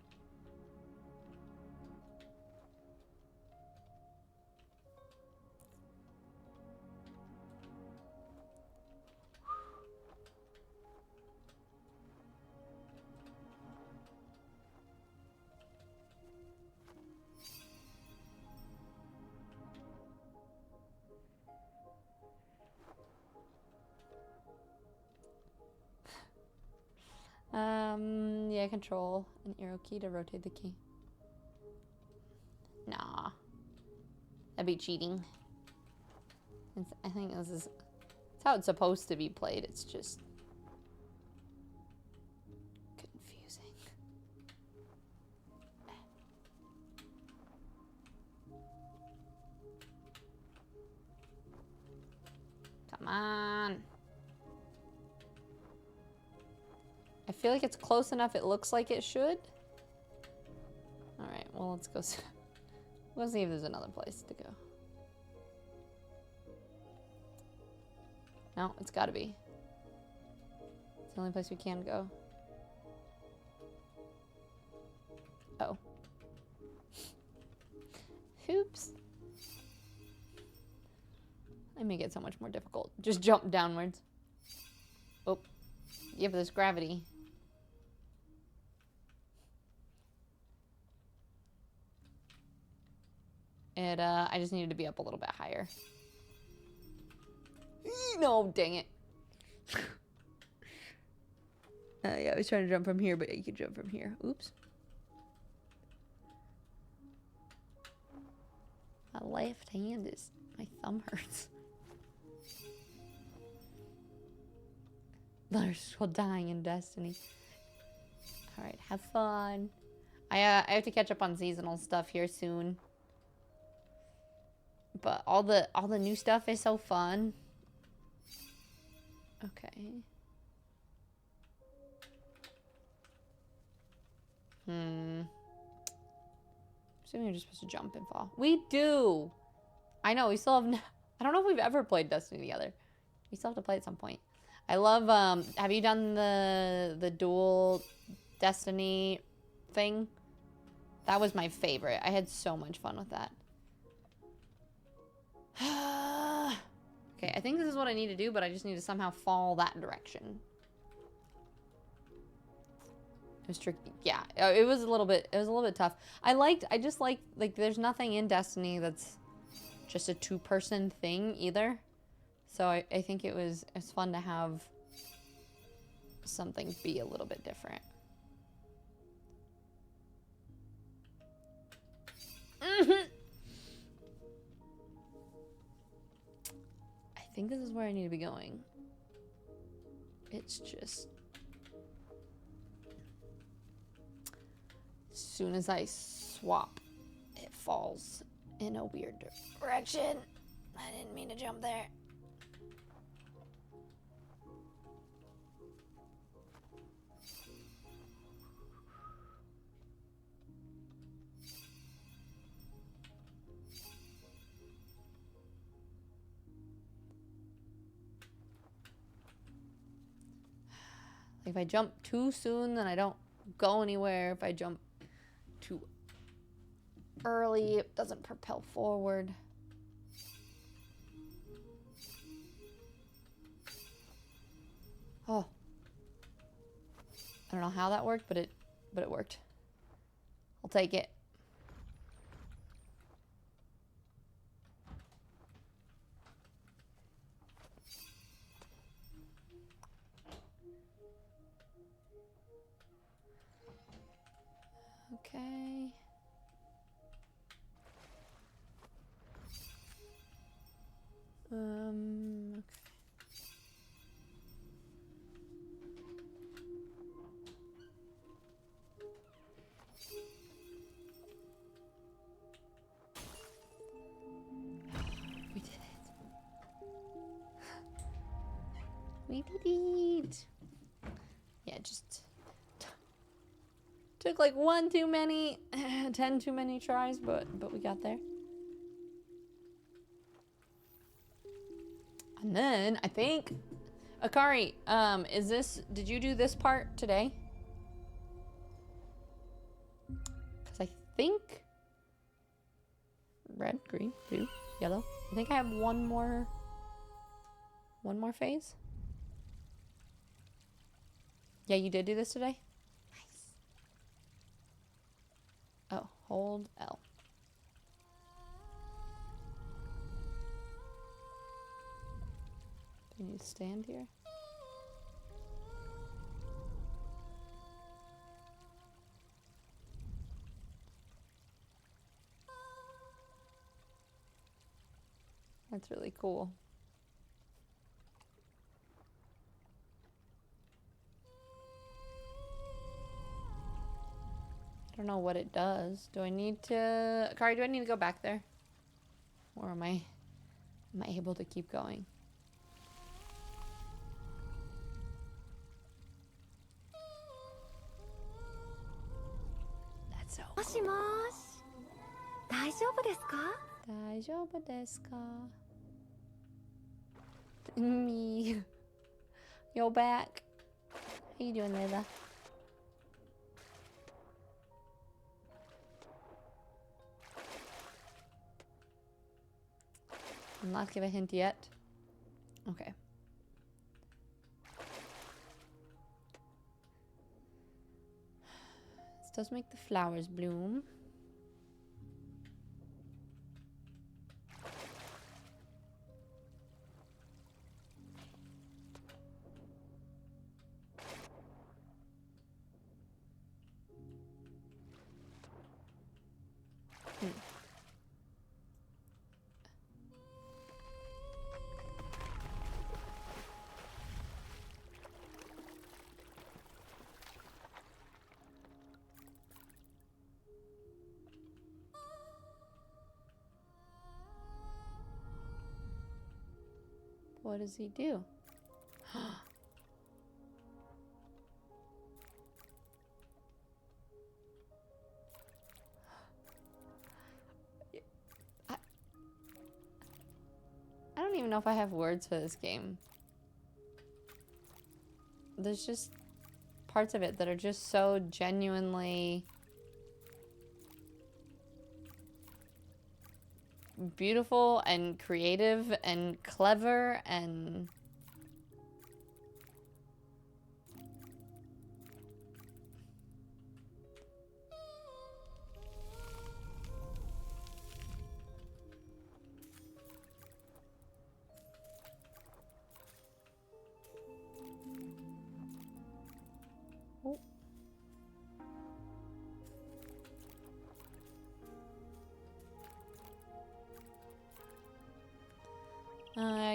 Yeah, control an arrow key to rotate the key. Nah. That'd be cheating. I think this is... It's how it's supposed to be played. It's just... confusing. Come on. I feel like it's close enough. It looks like it should. Alright, well, let's go see. We'll see if there's another place to go. No, it's gotta be. It's the only place we can go. Oh. Oops. I make it so much more difficult. Just jump downwards. Oh. Yeah, but there's gravity. I just needed to be up a little bit higher. No, dang it. Yeah, I was trying to jump from here, but you can jump from here. Oops. My left hand is... My thumb hurts. There's still dying in Destiny. Alright, have fun. I have to catch up on seasonal stuff here soon. But all the new stuff is so fun. Okay. Assuming you're just supposed to jump and fall. We do! I know, we still have... I don't know if we've ever played Destiny together. We still have to play at some point. I love, have you done the dual Destiny thing? That was my favorite. I had so much fun with that. Okay, I think this is what I need to do, but I just need to somehow fall that direction. It was tricky. Yeah, it was a little bit tough. I just like there's nothing in Destiny that's just a two-person thing either. So I think it's fun to have something be a little bit different. I think this is where I need to be going. It's just as soon as I swap, it falls in a weird direction. I didn't mean to jump there. If I jump too soon, then I don't go anywhere. If I jump too early, it doesn't propel forward. Oh. I don't know how that worked, but it worked. I'll take it. Okay. Okay. We did it. We did it. Yeah, just took like 1 too many, 10 too many tries, but we got there. And then I think Akari, did you do this part today? Because I think red, green, blue, yellow. I think I have one more phase. Yeah, you did do this today? Nice. Oh, hold L. Do you need to stand here? That's really cool. I don't know what it does. Do I need to... Akari, do I need to go back there? Or am I able to keep going? That's so cool. もしもーし、大丈夫ですか？大丈夫ですか? Me. You're back. How you doing, Layla? I'll not give a hint yet. Okay. This does make the flowers bloom. What does he do? I don't even know if I have words for this game. There's just parts of it that are just so genuinely beautiful and creative and clever and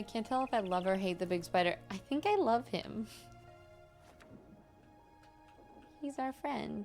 I can't tell if I love or hate the big spider. I think I love him. He's our friend.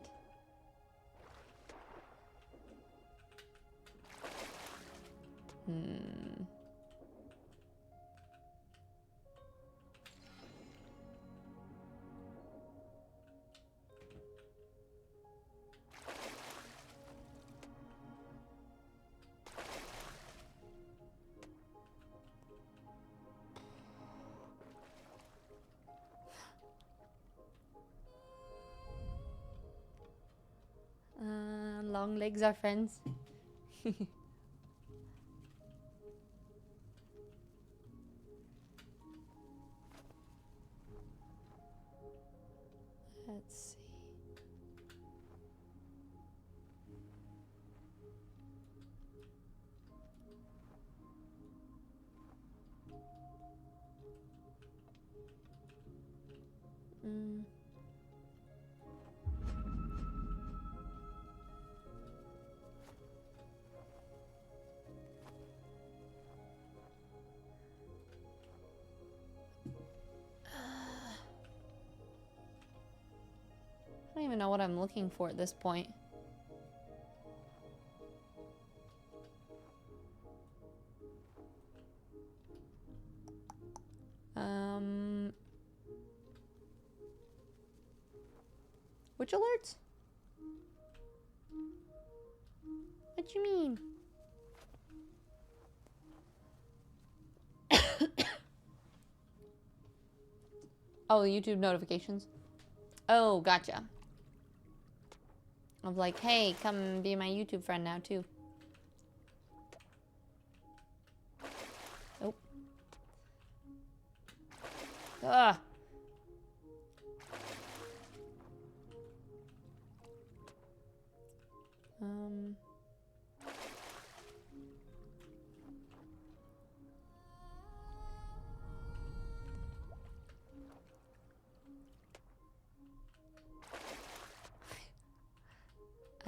Long legs are friends. Let's see. I don't even know what I'm looking for at this point. Which alerts? What you mean? Oh, YouTube notifications. Oh, gotcha. Of like, hey, come be my YouTube friend now too. Nope. Ugh.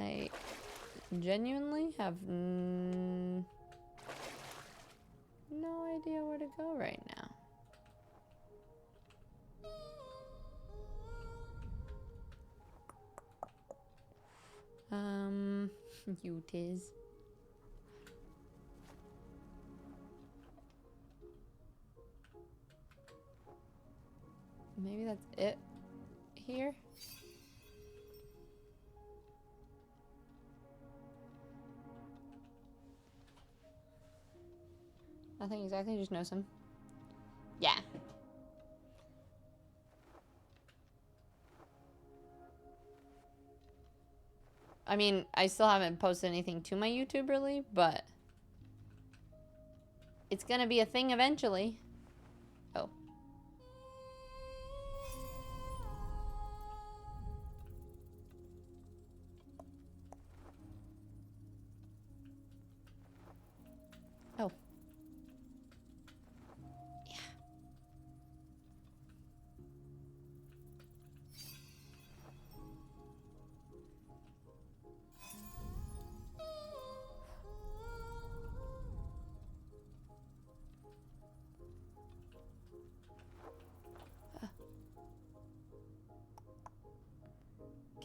I genuinely have no idea where to go right now. You tiz. Maybe that's it here. Nothing exactly, just know some. Yeah. I mean, I still haven't posted anything to my YouTube really, but it's gonna be a thing eventually. Oh. Oh. Yeah.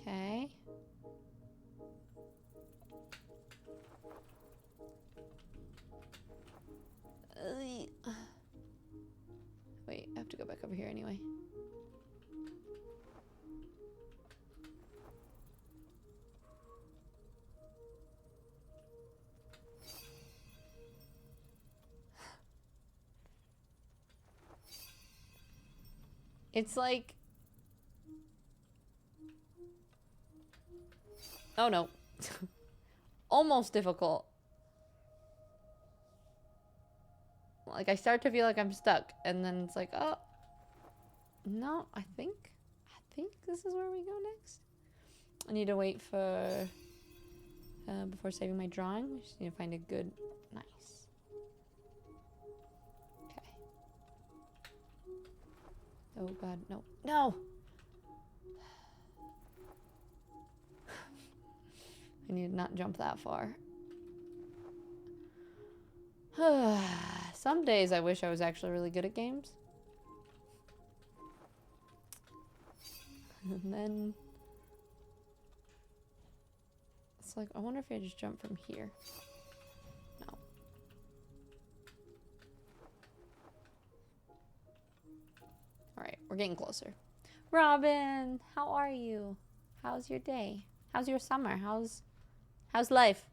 Okay. Wait, I have to go back over here anyway. It's like... Oh no. Almost difficult. Like, I start to feel like I'm stuck, and then it's like, oh, no, I think this is where we go next. I need to wait for, before saving my drawing. I just need to find a good, nice. Okay. Oh God, no, no! I need to not jump that far. Some days I wish I was actually really good at games. And then it's like, I wonder if I just jump from here. No. Alright, we're getting closer. Robin, how are you? How's your day? How's your summer? How's life?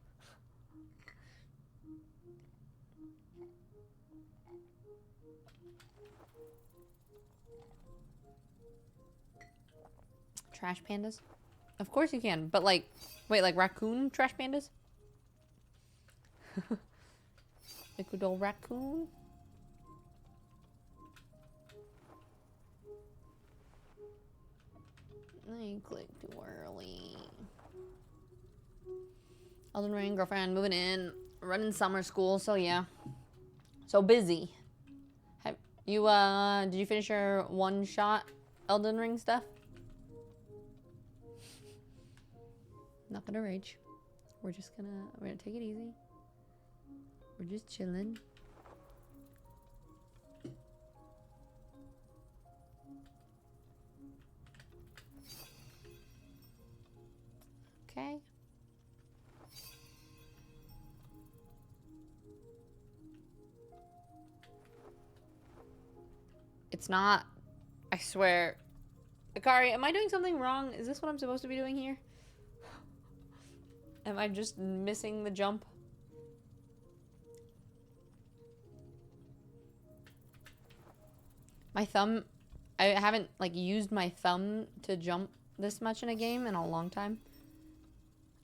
Trash pandas? Of course you can, but like, wait, like raccoon trash pandas? Like good old raccoon? I clicked too early. Elden Ring, girlfriend, moving in, running summer school, so yeah. So busy. Have you, did you finish your one-shot Elden Ring stuff? Not gonna rage. We're gonna take it easy. We're just chilling. Okay. It's not. I swear. Akari, am I doing something wrong? Is this what I'm supposed to be doing here? Am I just missing the jump? My thumb, I haven't like used my thumb to jump this much in a game in a long time.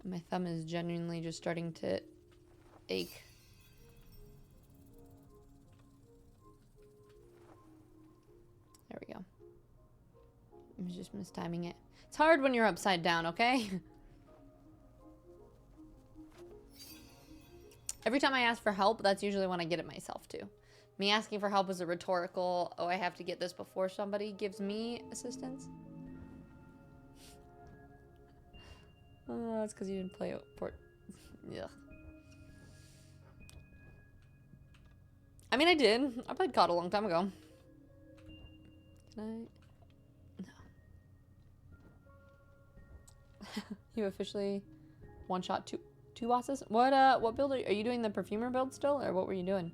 And my thumb is genuinely just starting to ache. There we go. I was just mistiming it. It's hard when you're upside down, okay? Every time I ask for help, that's usually when I get it myself too. Me asking for help is a rhetorical, oh, I have to get this before somebody gives me assistance. Oh, that's because you didn't play port. Ugh. I mean, I did. I played COD a long time ago. Can I? No. You officially one-shot two bosses? What build are you doing? The perfumer build still, or what were you doing?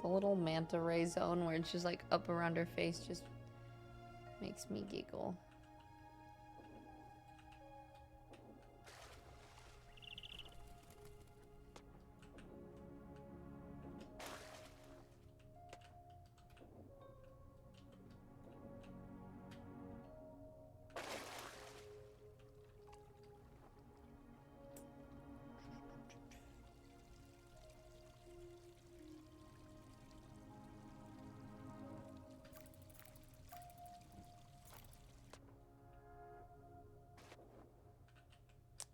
The little manta ray zone where it's just like up around her face just makes me giggle.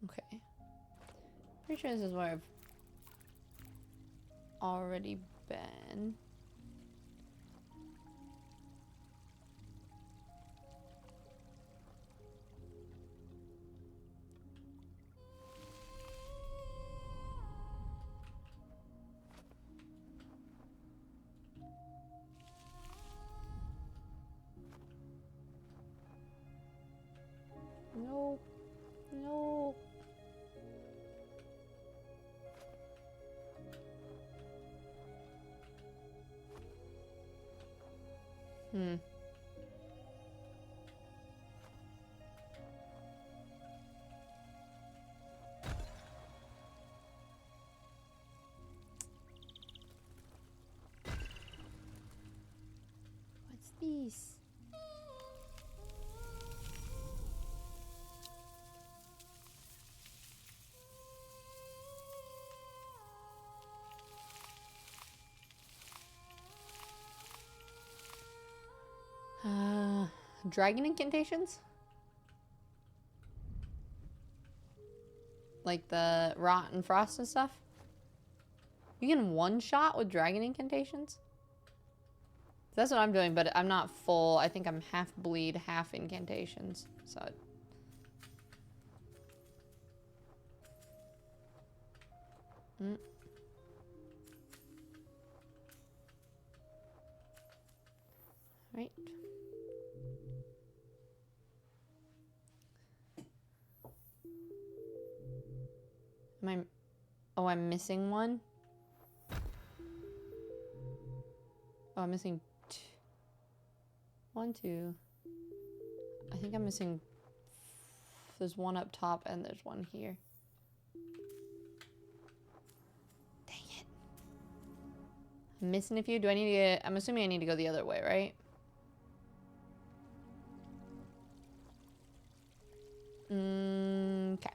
Okay. Pretty sure this is where I've already been. No. No. What's this? Dragon incantations? like the rot and frost and stuff. You can one-shot with dragon incantations? That's what I'm doing, but I'm not full. I think I'm half bleed, half incantations. So... Right. Am I... Oh, I'm missing one? Oh, I'm missing... One, two... I think I'm missing... There's one up top and there's one here. Dang it. I'm missing a few. Do I need to get... I'm assuming I need to go the other way, right? Okay.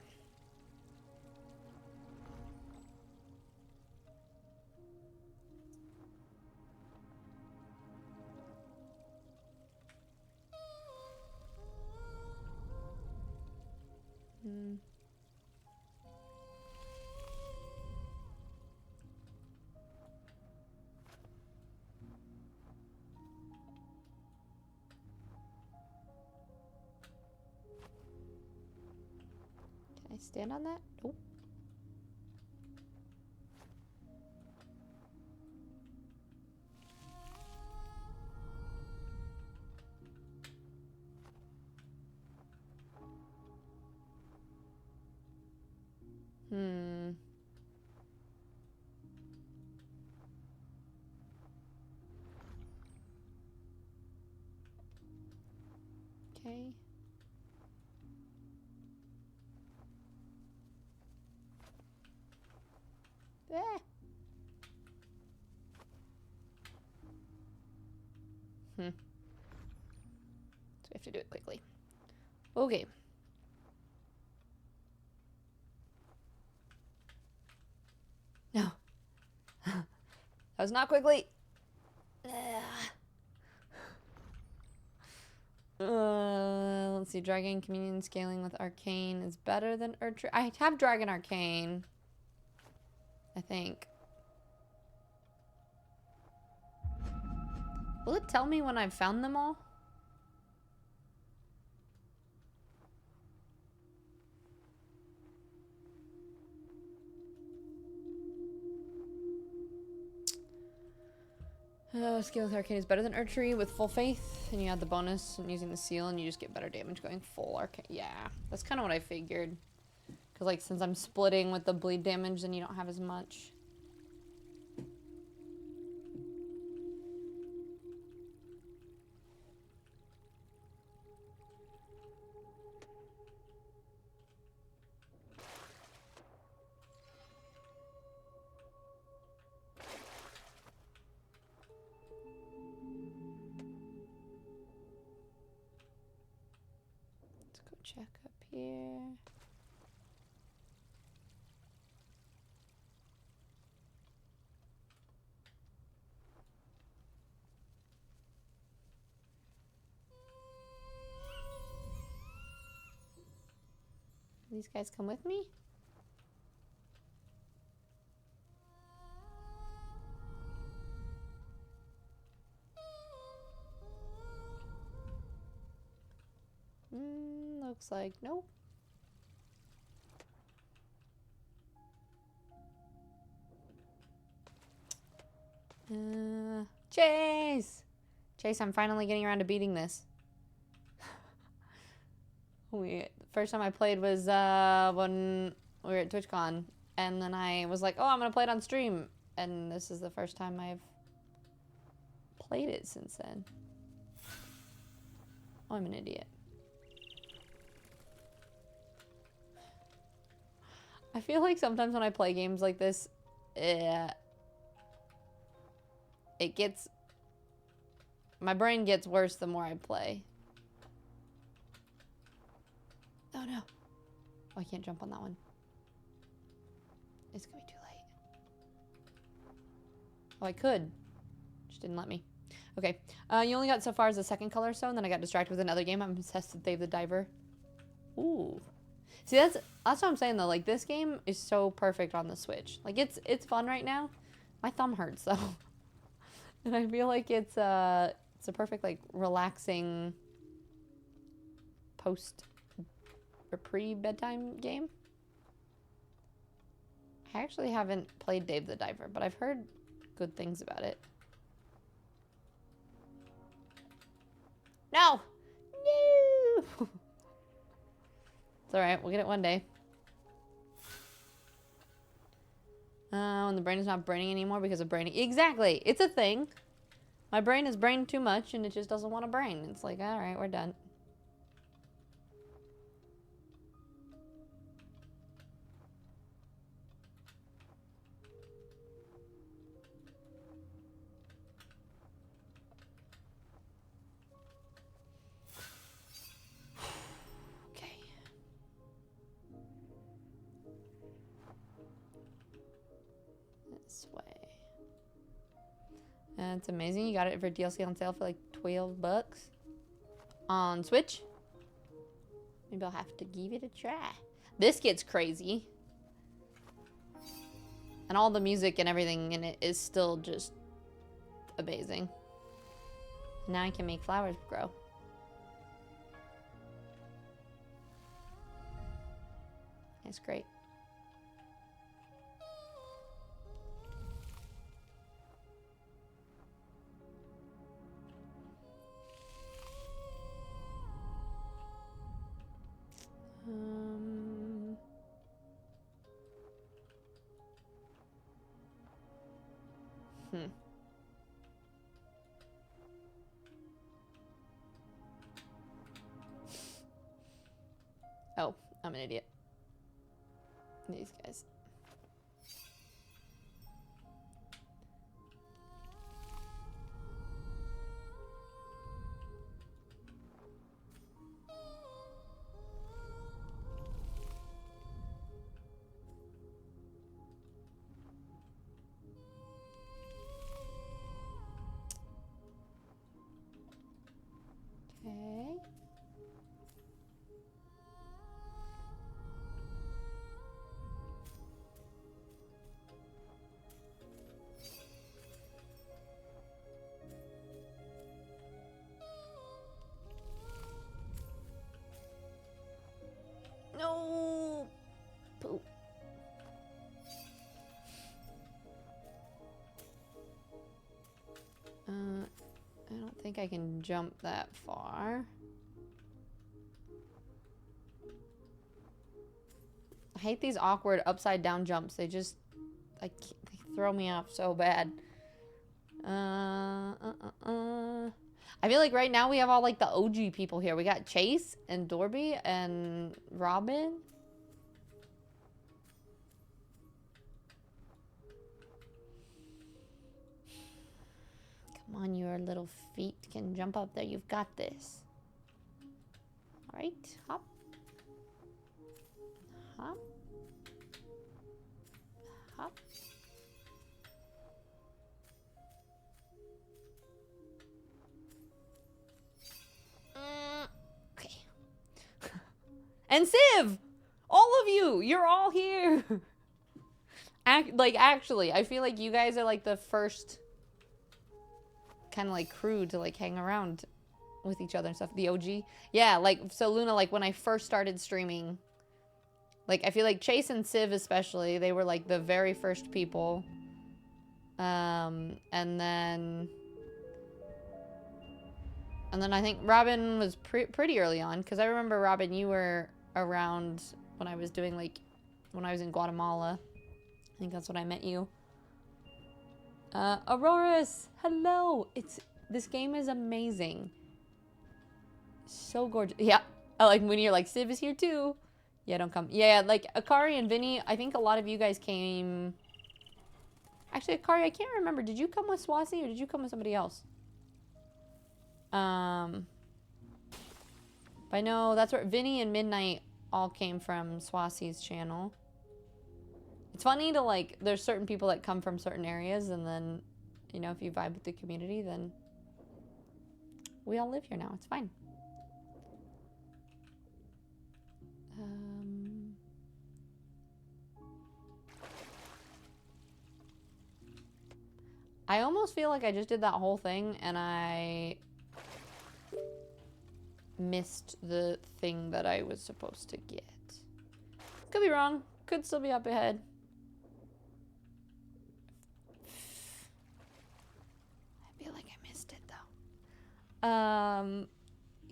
Can I stand on that? Nope. Okay. Ah. So we have to do it quickly. Okay. No. That was not quickly. Let's see. Dragon Communion scaling with Arcane is better than Erdtree. I have Dragon Arcane. I think. Will it tell me when I've found them all? Skill with Arcane is better than Erdtree with full faith, and you add the bonus and using the seal, and you just get better damage going full Arcane. Yeah, that's kind of what I figured. Because, like, since I'm splitting with the bleed damage, then you don't have as much. Check up here. These guys come with me? Looks like nope. Chase! Chase, I'm finally getting around to beating this. First time I played was when we were at TwitchCon, and then I was like, oh, I'm gonna play it on stream, and this is the first time I've played it since then. Oh, I'm an idiot. I feel like sometimes when I play games like this, it gets... My brain gets worse the more I play. Oh no. Oh, I can't jump on that one. It's gonna be too late. Oh, I could. Just didn't let me. Okay. You only got so far as the second color stone, then I got distracted with another game. I'm obsessed with Dave the Diver. Ooh. See, that's what I'm saying though. Like this game is so perfect on the Switch. Like it's fun right now. My thumb hurts though, and I feel like it's a perfect like relaxing post or pre-bedtime game. I actually haven't played Dave the Diver, but I've heard good things about it. No! No! It's alright, we'll get it one day. And the brain is not braining anymore because of braining. Exactly! It's a thing. My brain has brained too much and it just doesn't want to brain. It's like, alright, we're done. It's amazing. You got it for DLC on sale for like $12 on Switch. Maybe I'll have to give it a try. This gets crazy. And all the music and everything in it is still just amazing. Now I can make flowers grow. It's great. Oh, I'm an idiot. These guys. Okay. No. Poop. I don't think I can jump that far. I hate these awkward upside down jumps. They just, they throw me off so bad. I feel like right now we have all like the OG people here. We got Chase and Dorby and Robin. Come on, your little feet can jump up there. You've got this. All right, hop. Hop. Hop. Okay. And Civ! All of you! You're all here! Actually, I feel like you guys are like the first kind of like crew to like hang around with each other and stuff. The OG. Yeah, like, so Luna, like when I first started streaming, like I feel like Chase and Civ especially, they were like the very first people. And then I think Robin was pretty early on, because I remember, Robin, you were around when I was doing, like, when I was in Guatemala. I think that's when I met you. Auroras, hello! This game is amazing. So gorgeous. Yeah, I like when you're like, Civ is here too. Yeah, don't come. Yeah, like, Akari and Vinny, I think a lot of you guys came... Actually, Akari, I can't remember. Did you come with Swasi or did you come with somebody else? But I know that's where Vinny and Midnight all came from Swasi's channel. It's funny to like, there's certain people that come from certain areas, and then, you know, if you vibe with the community, then we all live here now. It's fine. I almost feel like I just did that whole thing and I missed the thing that I was supposed to get. Could be wrong. Could still be up ahead. I feel like I missed it though.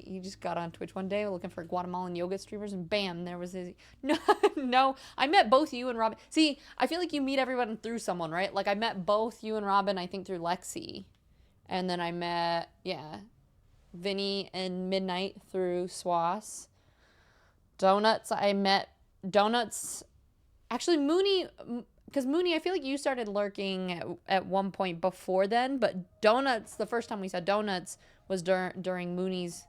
You just got on Twitch one day looking for Guatemalan yoga streamers and bam, there was his... No, no, I met both you and Robin. See, I feel like you meet everyone through someone, right? Like I met both you and Robin, I think through Lexi. And then I met, yeah, Vinny and Midnight through Swass. Donuts, I met Donuts. Actually, Mooney, because Mooney, I feel like you started lurking at one point before then, but Donuts, the first time we saw Donuts was during Mooney's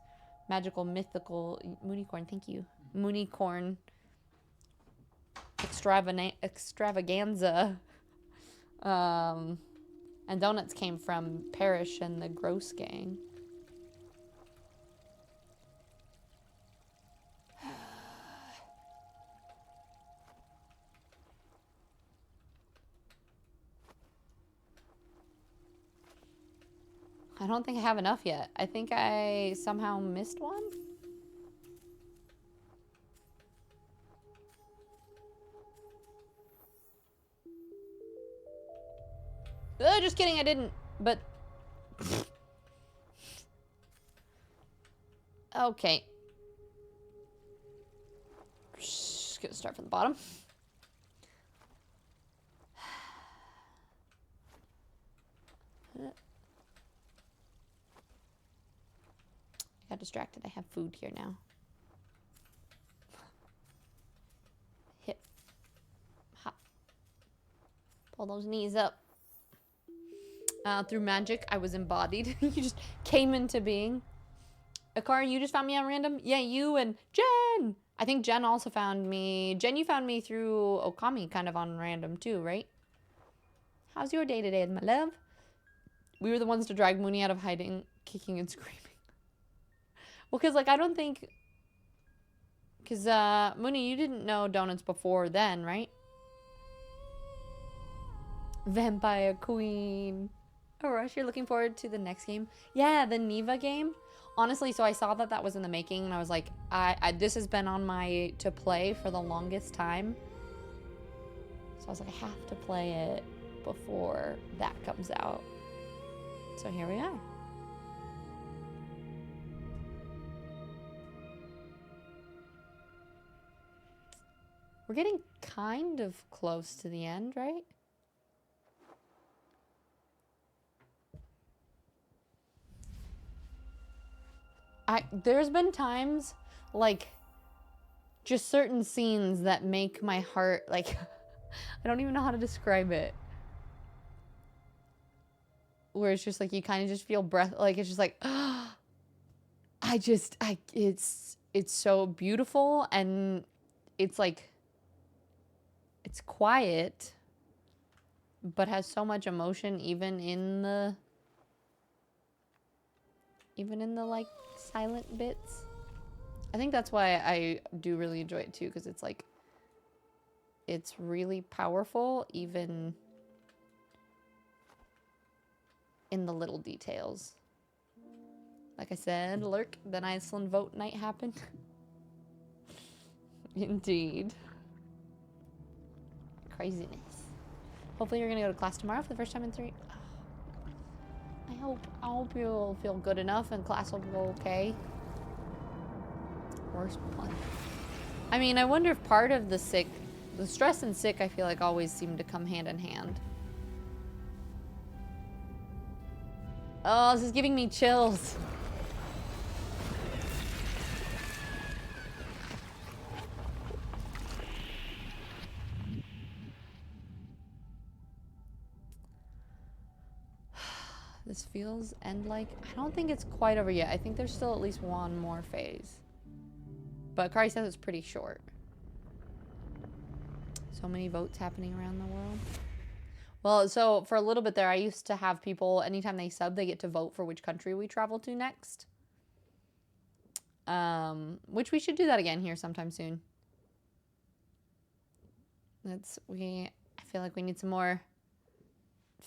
magical, mythical, Moonicorn, thank you. Moonicorn extravaganza. And Donuts came from Parrish and the Gross Gang. I don't think I have enough yet. I think I somehow missed one. Just kidding, I didn't. But... Okay. Just gonna start from the bottom. Got distracted. I have food here now. Hip. Hop. Pull those knees up. Through magic, I was embodied. You just came into being. Akari, you just found me on random? Yeah, you and Jen! I think Jen also found me. Jen, you found me through Okami, kind of on random too, right? How's your day today, my love? We were the ones to drag Mooney out of hiding, kicking and screaming. Well, because, like, I don't think... Because, Mooney, you didn't know Donuts before then, right? Vampire Queen. Oh, Rush, you're looking forward to the next game? Yeah, the Neva game. Honestly, so I saw that that was in the making, and I was like, this has been on my to-play for the longest time. So I was like, I have to play it before that comes out. So here we are. We're getting kind of close to the end, right? There's been times, like, just certain scenes that make my heart, like, I don't even know how to describe it. Where it's just like, you kind of just feel breath, like, it's just like, it's so beautiful, and it's like, it's quiet, but has so much emotion, even in the like silent bits. I think that's why I do really enjoy it too, because it's like, it's really powerful, even in the little details. Like I said, lurk, then Iceland vote night happened. Indeed. Craziness. Hopefully you're gonna go to class tomorrow for the first time in 3. I hope you'll feel good enough and class will go okay. Worst one. I mean, I wonder if part of the stress and sick, I feel like always seem to come hand in hand. Oh, this is giving me chills. This feels end-like. I don't think it's quite over yet. I think there's still at least one more phase. But Kari says it's pretty short. So many votes happening around the world. Well, so for a little bit there, I used to have people, anytime they sub, they get to vote for which country we travel to next. Which we should do that again here sometime soon. I feel like we need some more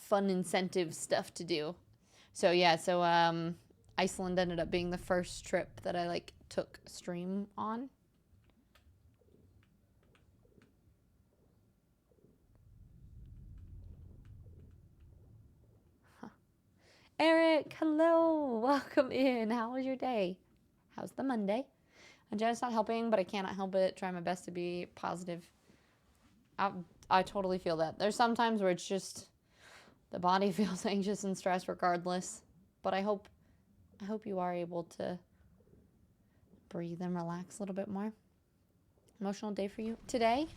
fun incentive stuff to do. So yeah, Iceland ended up being the first trip that I like took stream on. Eric, hello, welcome in. How was your day? How's the Monday? Jenna's not helping, but I cannot help it. Try my best to be positive. I totally feel that. There's some times where it's just the body feels anxious and stressed regardless. But I hope you are able to breathe and relax a little bit more. Emotional day for you today?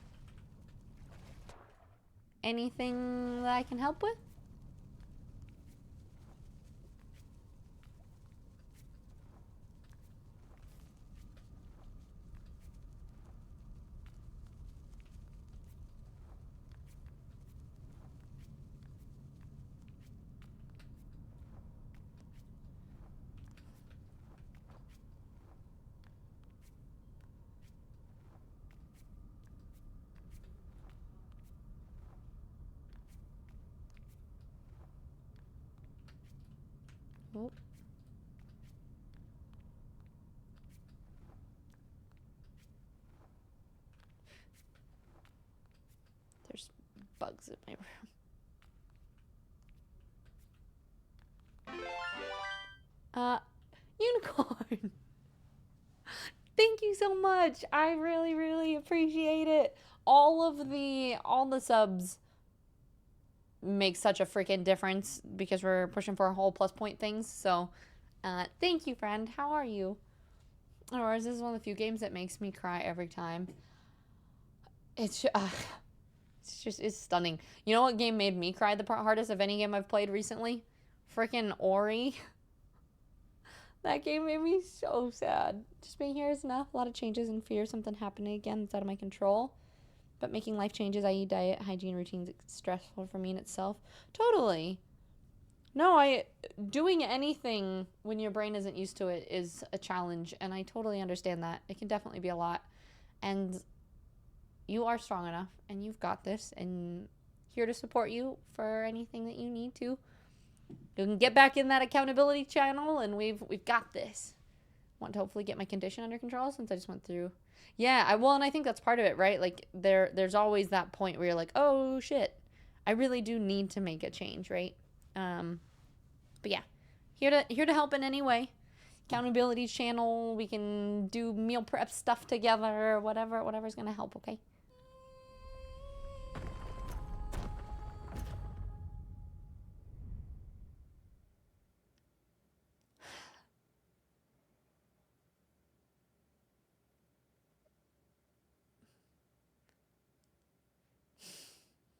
Anything that I can help with? Oh. There's bugs in my room. Unicorn. Thank you so much. I really, really appreciate it. All the subs make such a freaking difference because we're pushing for a whole plus point things. So, thank you, friend. How are you? Or is this one of the few games that makes me cry every time? It's stunning. You know what game made me cry the hardest of any game I've played recently? Freaking Ori. That game made me so sad. Just being here is enough. A lot of changes and fear something happening again that's out of my control. But making life changes, i.e. diet, hygiene, routines, it's stressful for me in itself. Totally. No, doing anything when your brain isn't used to it is a challenge, and I totally understand that. It can definitely be a lot. And you are strong enough, and you've got this, and here to support you for anything that you need to. You can get back in that accountability channel, and we've got this. Want to hopefully get my condition under control since I just went through. Yeah, and I think that's part of it, right? Like there's always that point where you're like, oh shit, I really do need to make a change, right? But yeah, here to help in any way. Accountability channel, we can do meal prep stuff together, whatever's gonna help, okay?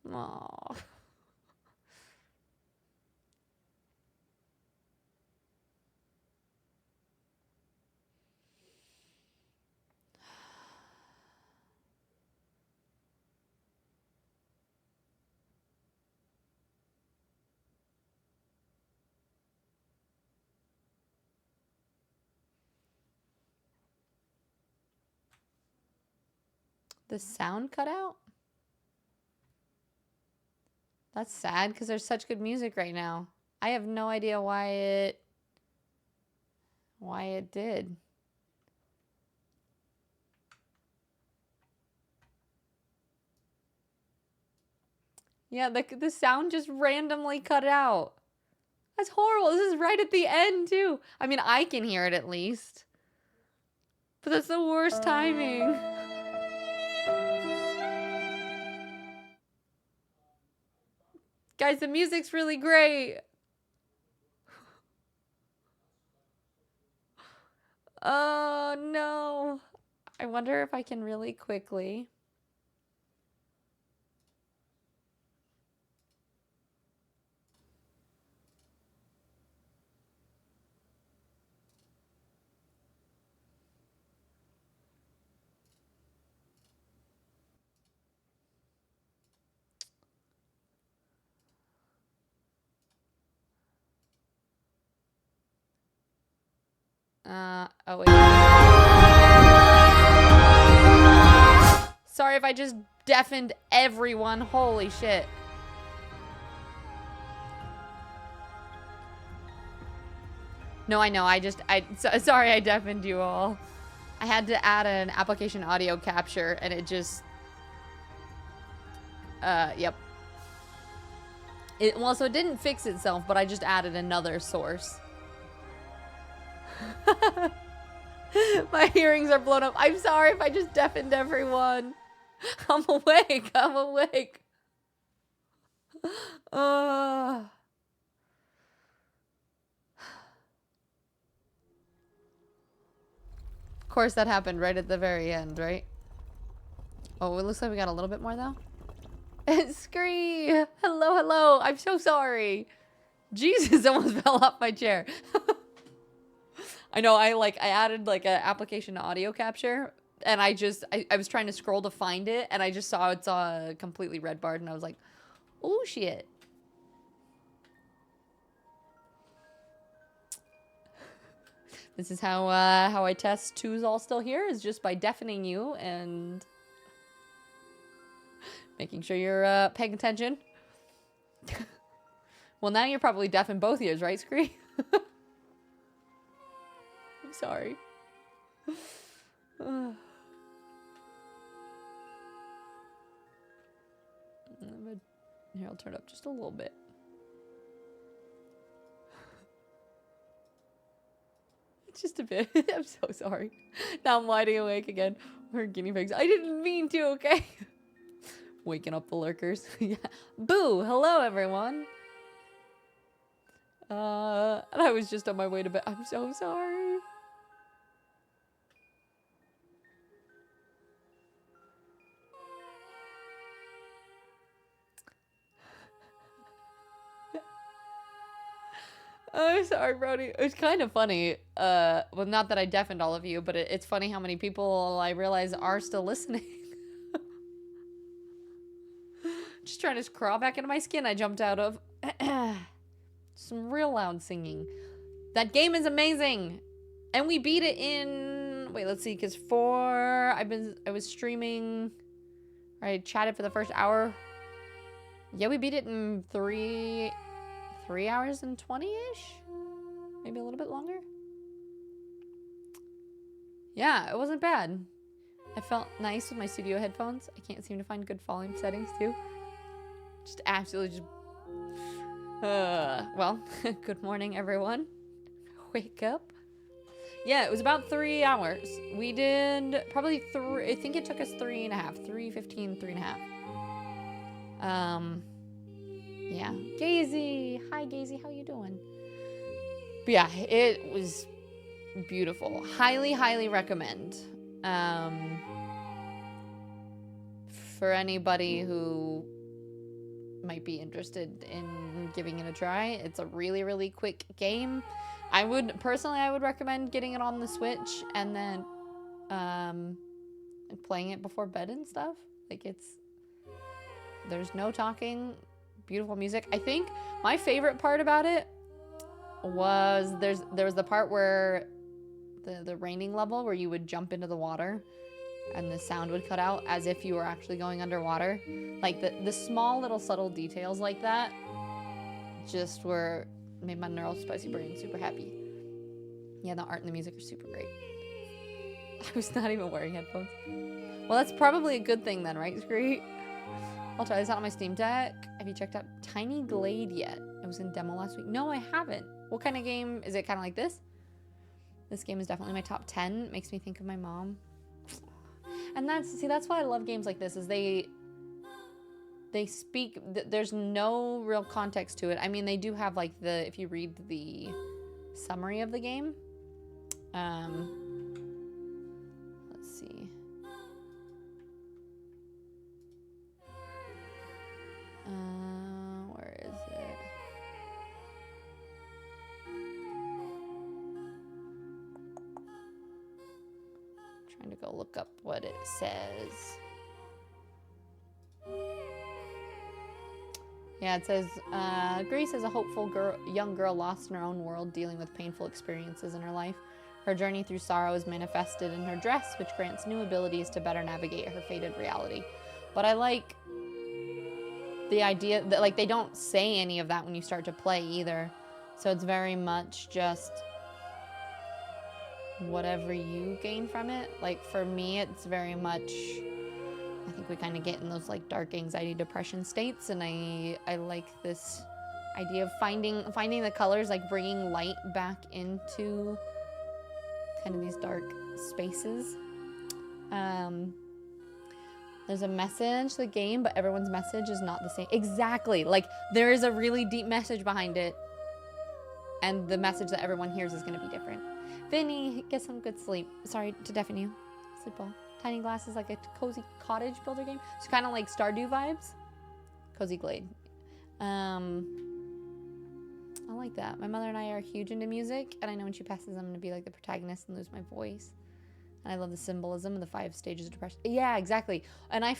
Aww. The sound cut out? That's sad because there's such good music right now. I have no idea why it did. Yeah, the sound just randomly cut out. That's horrible. This is right at the end too. I mean, I can hear it at least. But that's the worst timing. Guys, the music's really great. Oh, no. I wonder if I can really quickly. Oh wait. Sorry if I just deafened everyone. Holy shit. No, I know. Sorry I deafened you all. I had to add an application audio capture and it just, yep. Well, so it didn't fix itself, but I just added another source. My hearings are blown up. I'm sorry if I just deafened everyone. I'm awake. I'm awake. Of course, that happened right at the very end, right? Oh, it looks like we got a little bit more, though. Scree! Hello, hello. I'm so sorry. Jesus, almost fell off my chair. I know, I added like an application to audio capture, and I was trying to scroll to find it, and I just saw it's completely red barred, and I was like, oh shit. This is how I test who's all still here, is just by deafening you and making sure you're paying attention. Well, now you're probably deaf in both ears, right, Scree? I'm sorry. Here, I'll turn up just a little bit. Just a bit. I'm so sorry. Now I'm wide awake again. We're guinea pigs. I didn't mean to, okay? Waking up the lurkers. Yeah. Boo! Hello, everyone. And I was just on my way to bed. I'm so sorry. I'm sorry, Brody. It's kind of funny. Well, not that I deafened all of you, but it's funny how many people I realize are still listening. Just trying to crawl back into my skin I jumped out of. Some real loud singing. That game is amazing. And we beat it in... Wait, let's see. Because I was streaming... I chatted for the first hour. Yeah, we beat it in 3 hours and 20-ish? Maybe a little bit longer? Yeah, it wasn't bad. I felt nice with my studio headphones. I can't seem to find good volume settings, too. Just absolutely just... well, good morning, everyone. Wake up. Yeah, it was about 3 hours. We did probably I think it took us 3.5. 3:15, 3.5. Yeah. Gazy. Hi, Gazy. How you doing? But yeah, it was beautiful. Highly, highly recommend. For anybody who might be interested in giving it a try. It's a really, really quick game. I would recommend getting it on the Switch and then playing it before bed and stuff. Like, there's no talking, beautiful music. I think my favorite part about it was there was the part where the raining level where you would jump into the water and the sound would cut out as if you were actually going underwater. Like the small little subtle details like that just made my neurospicy brain super happy. Yeah, the art and the music are super great. I was not even wearing headphones. Well, that's probably a good thing then, right, Scree? I'll try this out on my Steam Deck. Have you checked out Tiny Glade yet? It was in demo last week. No, I haven't. What kind of game? Is it kind of like this? This game is definitely my top 10. Makes me think of my mom. And that's why I love games like this, is they speak, there's no real context to it. I mean, they do have like if you read the summary of the game, let's see. Where is it? Trying to go look up what it says. Yeah, it says, Grace is a hopeful young girl lost in her own world, dealing with painful experiences in her life. Her journey through sorrow is manifested in her dress, which grants new abilities to better navigate her fated reality. But I like the idea that, like, they don't say any of that when you start to play either. So it's very much just whatever you gain from it. Like for me, it's very much, I think we kind of get in those like dark anxiety depression states, and I like this idea of finding the colors, like bringing light back into kind of these dark spaces. There's a message to the game, but everyone's message is not the same. Exactly. Like there is a really deep message behind it, and the message that everyone hears is going to be different. Vinny, get some good sleep. Sorry to deafen you. Sleep well. Tiny Glass is like a cozy cottage builder game. It's kind of like Stardew vibes. Cozy Glade. I like that. My mother and I are huge into music, and I know when she passes, I'm going to be like the protagonist and lose my voice. And I love the symbolism of the 5 stages of depression. Yeah, exactly. And I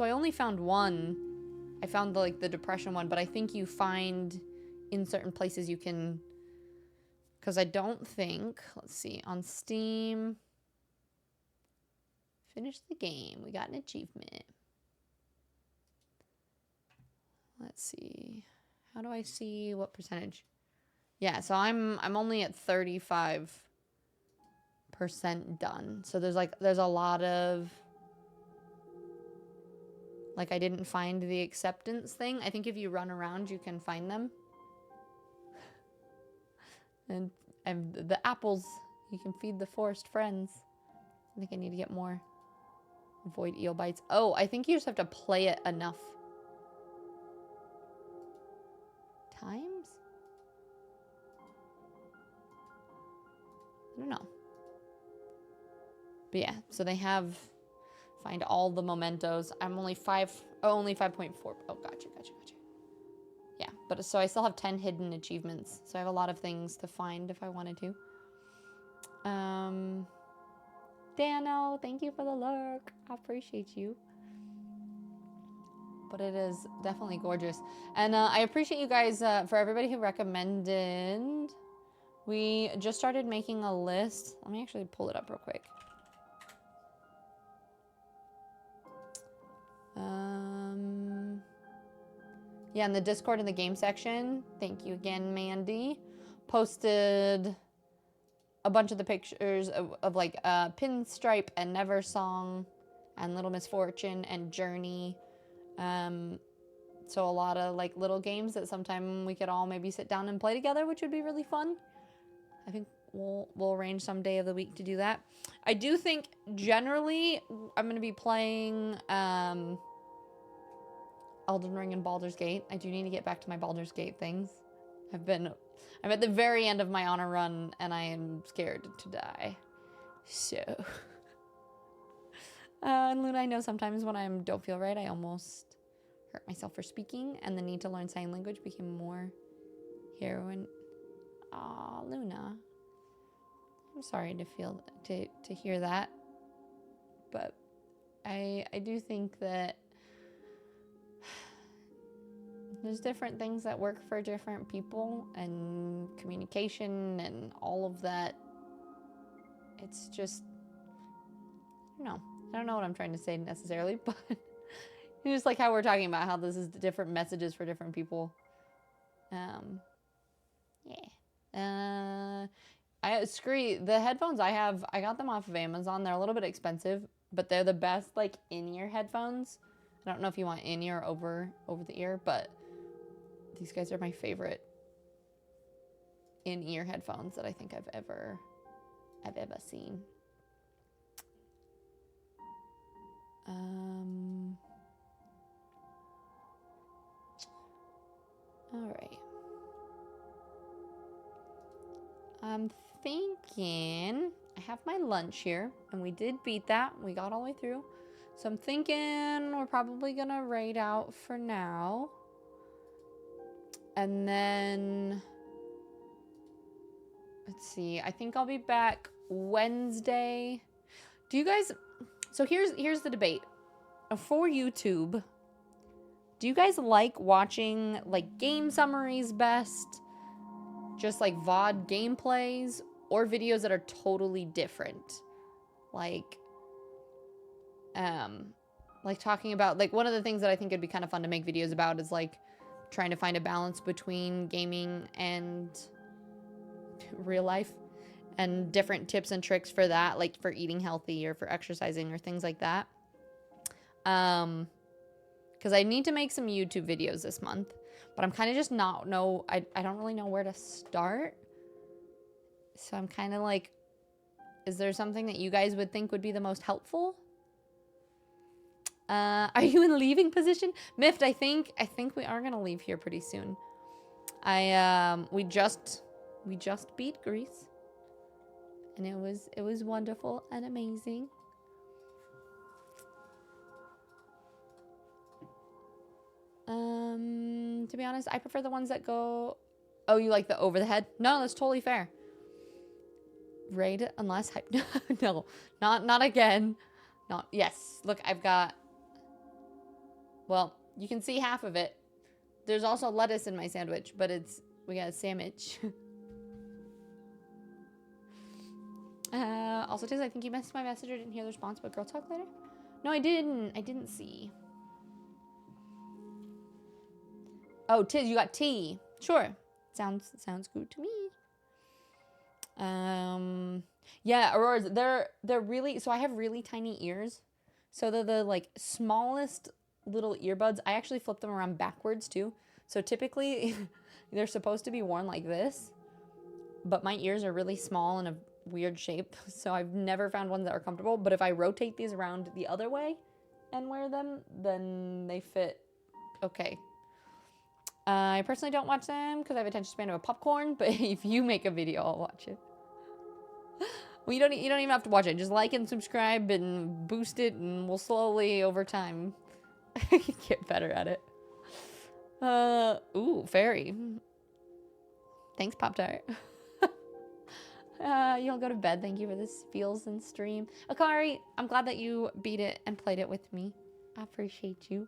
only found one. I found the depression one, but I think you find in certain places you can, because I don't think, let's see, on Steam, finish the game. We got an achievement. Let's see. How do I see what percentage? Yeah, so I'm only at 35% done. So there's a lot of, like, I didn't find the acceptance thing. I think if you run around, you can find them. And the apples, you can feed the forest friends. I think I need to get more. Avoid eel bites. Oh, I think you just have to play it enough times? I don't know. But yeah, so they have find all the mementos. I'm only 5.4. Oh, gotcha. Yeah, but so I still have 10 hidden achievements. So I have a lot of things to find if I wanted to. Dano, thank you for the lurk. I appreciate you. But it is definitely gorgeous. And I appreciate you guys, for everybody who recommended. We just started making a list. Let me actually pull it up real quick. Yeah, in the Discord in the game section, thank you again, Mandy, posted a bunch of the pictures of like Pinstripe and Never Song and Little Misfortune and Journey. So a lot of like little games that sometime we could all maybe sit down and play together, which would be really fun. I think we'll arrange some day of the week to do that. I do think generally I'm going to be playing Elden Ring and Baldur's Gate. I do need to get back to my Baldur's Gate things. I'm at the very end of my honor run, and I am scared to die. So. And Luna, I know sometimes when I don't feel right, I almost hurt myself for speaking, and the need to learn sign language became more heroin. Aw, Luna. I'm sorry to hear that. But I do think that there's different things that work for different people, and communication and all of that. It's just, I don't know what I'm trying to say necessarily, but just like how we're talking about how this is different messages for different people. Yeah. The headphones I have, I got them off of Amazon. They're a little bit expensive, but they're the best like in-ear headphones. I don't know if you want in-ear or over the ear, but these guys are my favorite in-ear headphones that I think I've ever seen. All right. I'm thinking I have my lunch here, and we did beat that. We got all the way through. So I'm thinking we're probably gonna raid out for now. And then, let's see, I think I'll be back Wednesday. Do you guys, so here's the debate. For YouTube, do you guys like watching like game summaries best? Just like VOD gameplays, or videos that are totally different? Like talking about, like, one of the things that I think would be kind of fun to make videos about is like trying to find a balance between gaming and real life. and different tips and tricks for that, like for eating healthy or for exercising or things like that. Because I need to make some YouTube videos this month, but I'm kind of just I don't really know where to start. So I'm kind of like, is there something that you guys would think would be the most helpful? Are you in leaving position? Miffed, I think we are gonna leave here pretty soon. We just beat Greece, and it was wonderful and amazing. To be honest, I prefer the ones that go. Oh, you like the over the head? No, that's totally fair. Raid it unless hype. No, not again. Not yes. Look, I've got. Well, you can see half of it. There's also lettuce in my sandwich, but we got a sandwich. Also, Tiz, I think you missed my message or didn't hear the response, but girl talk later? No, I didn't. I didn't see. Oh, Tiz, you got tea. Sure. Sounds good to me. Yeah, Auroras, they're really, so I have really tiny ears. So they're the like smallest little earbuds. I actually flip them around backwards too. So typically they're supposed to be worn like this, but my ears are really small in a weird shape. So I've never found ones that are comfortable, but if I rotate these around the other way and wear them, then they fit okay. I personally don't watch them because I have attention span of a popcorn, but if you make a video, I'll watch it. Well, you don't even have to watch it. Just like and subscribe and boost it, and we'll slowly, over time, get better at it. Ooh, fairy. Thanks, Pop-Tart. You'll go to bed. Thank you for this feels and stream. Akari, I'm glad that you beat it and played it with me. I appreciate you.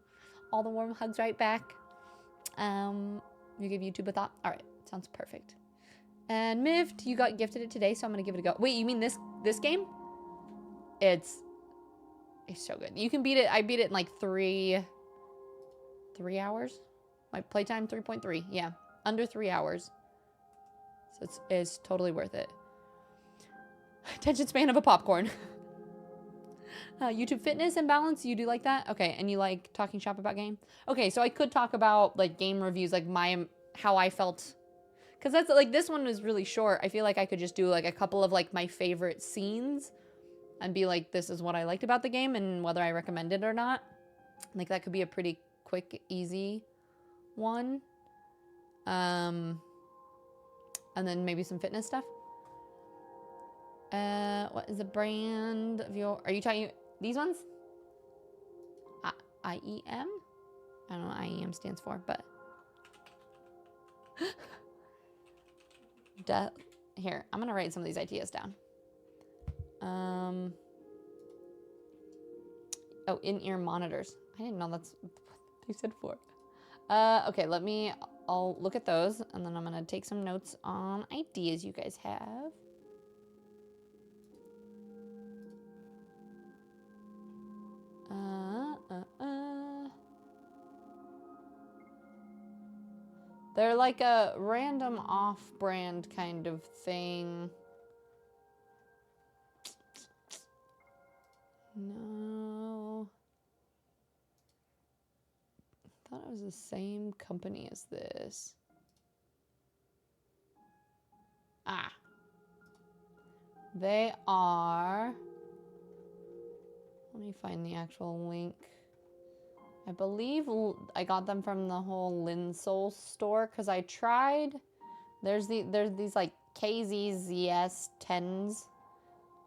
All the warm hugs right back. You give YouTube a thought? All right, sounds perfect. And Miffed, you got gifted it today, so I'm gonna give it a go. Wait, you mean this game? It's so good. You can beat it. I beat it in like 3 hours. My playtime 3.3. Yeah, under 3 hours. So it's totally worth it. Attention span of a popcorn. YouTube fitness and balance, you do like that? Okay, and you like talking shop about game? Okay, so I could talk about like game reviews, like how I felt. Because that's like, this one was really short. I feel like I could just do like a couple of like my favorite scenes and be like, this is what I liked about the game and whether I recommend it or not. Like that could be a pretty quick, easy one. And then maybe some fitness stuff. What is the brand of your, are you talking, these ones? IEM? I don't know what IEM stands for, but. Here, I'm gonna write some of these ideas down. Oh, in-ear monitors. I didn't know that's what they said for. Okay, I'll look at those, and then I'm gonna take some notes on ideas you guys have. They're like a random off-brand kind of thing. No. I thought it was the same company as this. Ah. They are... Let me find the actual link. I believe I got them from the whole Linsole store because I tried. There's these like KZZS10s,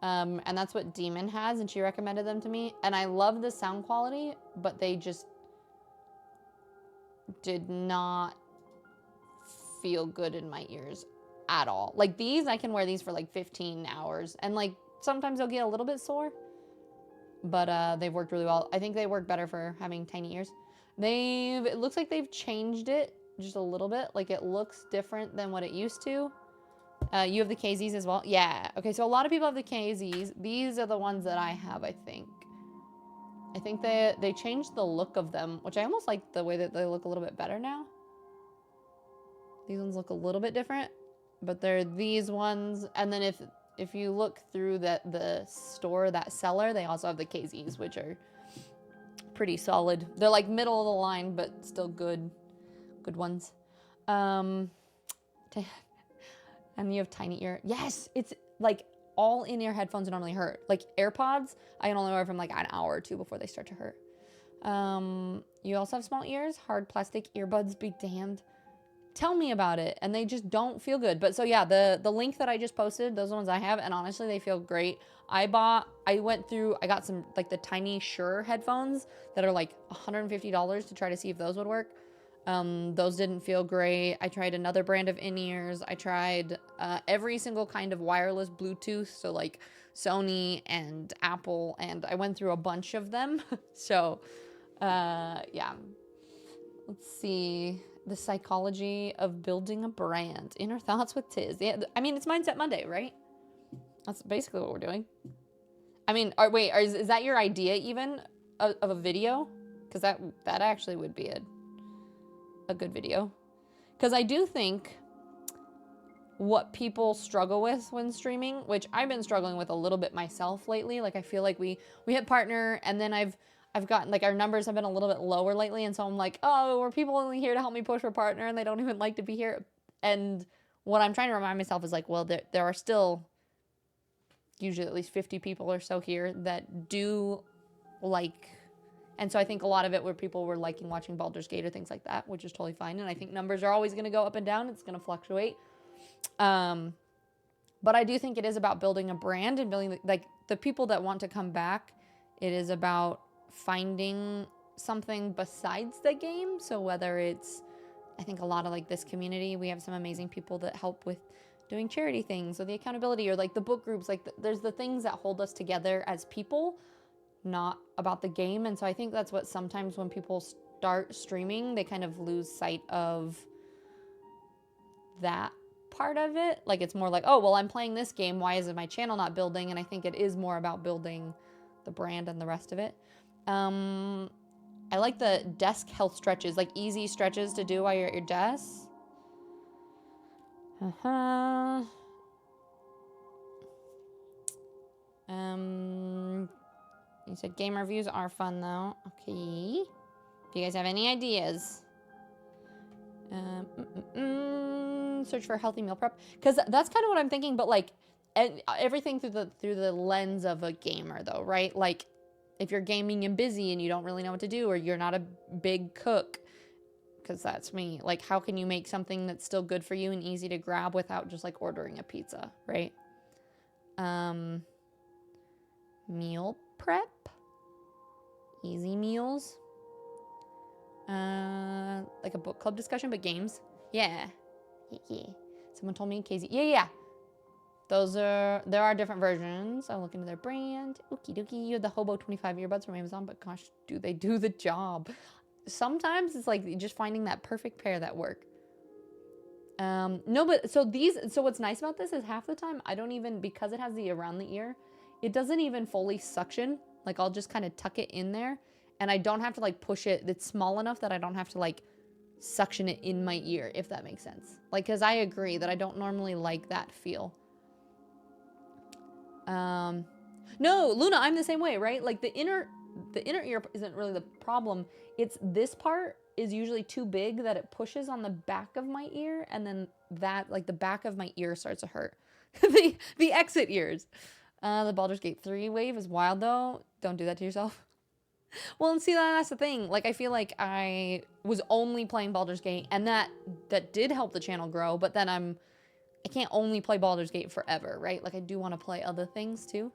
and that's what Demon has, and she recommended them to me. And I love the sound quality, but they just did not feel good in my ears at all. Like these, I can wear these for like 15 hours, and like sometimes they'll get a little bit sore. But they've worked really well. I think they work better for having tiny ears. It looks like they've changed it just a little bit. Like it looks different than what it used to. You have the KZs as well? Yeah. Okay, so a lot of people have the KZs. These are the ones that I have, I think. I think they changed the look of them, which I almost like the way that they look a little bit better now. These ones look a little bit different, but they're these ones. And then if if you look through the store, that seller, they also have the KZs, which are pretty solid. They're like middle of the line, but still good ones. And you have tiny ear. Yes, it's like all in-ear headphones normally hurt. Like AirPods, I can only wear from like an hour or two before they start to hurt. You also have small ears, hard plastic earbuds, be damned. Tell me about it. And they just don't feel good. But so yeah, the link that I just posted, those are the ones I have, and honestly, they feel great. I got some like the tiny Shure headphones that are like $150 to try to see if those would work. Those didn't feel great. I tried another brand of in-ears. I tried every single kind of wireless Bluetooth, so like Sony and Apple, and I went through a bunch of them. So yeah, let's see. The psychology of building a brand. Inner thoughts with Tiz. Yeah, I mean, it's Mindset Monday, right? That's basically what we're doing. I mean, is that your idea even of a video? Because that actually would be a good video. Because I do think what people struggle with when streaming, which I've been struggling with a little bit myself lately. Like I feel like we hit partner, and then I've gotten, like, our numbers have been a little bit lower lately, and so I'm like, oh, were people only here to help me push for partner, and they don't even like to be here? And what I'm trying to remind myself is like, well, there are still usually at least 50 people or so here that do like, and so I think a lot of it where people were liking watching Baldur's Gate or things like that, which is totally fine, and I think numbers are always going to go up and down. It's going to fluctuate. But I do think it is about building a brand and building, like, the people that want to come back. It is about finding something besides the game. So whether it's, I think a lot of like this community, we have some amazing people that help with doing charity things or the accountability or like the book groups. Like there's the things that hold us together as people, not about the game. And so I think that's what sometimes when people start streaming, they kind of lose sight of that part of it. Like it's more like, oh, well, I'm playing this game. Why is my channel not building? And I think it is more about building the brand and the rest of it. I like the desk health stretches, like easy stretches to do while you're at your desk. You said game reviews are fun though. Okay. Do you guys have any ideas? Search for a healthy meal prep, because that's kind of what I'm thinking, but like everything through the lens of a gamer though, right? Like if you're gaming and busy and you don't really know what to do, or you're not a big cook, because that's me, like how can you make something that's still good for you and easy to grab without just like ordering a pizza, right? Meal prep, easy meals, like a book club discussion, but games. Yeah. Someone told me KZ. Yeah. There are different versions. I'll look into their brand. Okie dokie. You have the Hobo 25 earbuds from Amazon, but gosh, do they do the job? Sometimes it's like just finding that perfect pair that work. No, but so what's nice about this is half the time I don't even, because it has the around the ear, it doesn't even fully suction. Like I'll just kind of tuck it in there and I don't have to like push it. It's small enough that I don't have to like suction it in my ear, if that makes sense. Like, cause I agree that I don't normally like that feel. No, Luna, I'm the same way, right? Like the inner ear isn't really the problem. It's this part is usually too big that it pushes on the back of my ear, and then that, like the back of my ear starts to hurt. the exit ears. The Baldur's Gate 3 wave is wild though. Don't do that to yourself. Well, and see, that's the thing. Like, I feel like I was only playing Baldur's Gate, and that did help the channel grow, but then I can't only play Baldur's Gate forever, right? Like, I do want to play other things, too.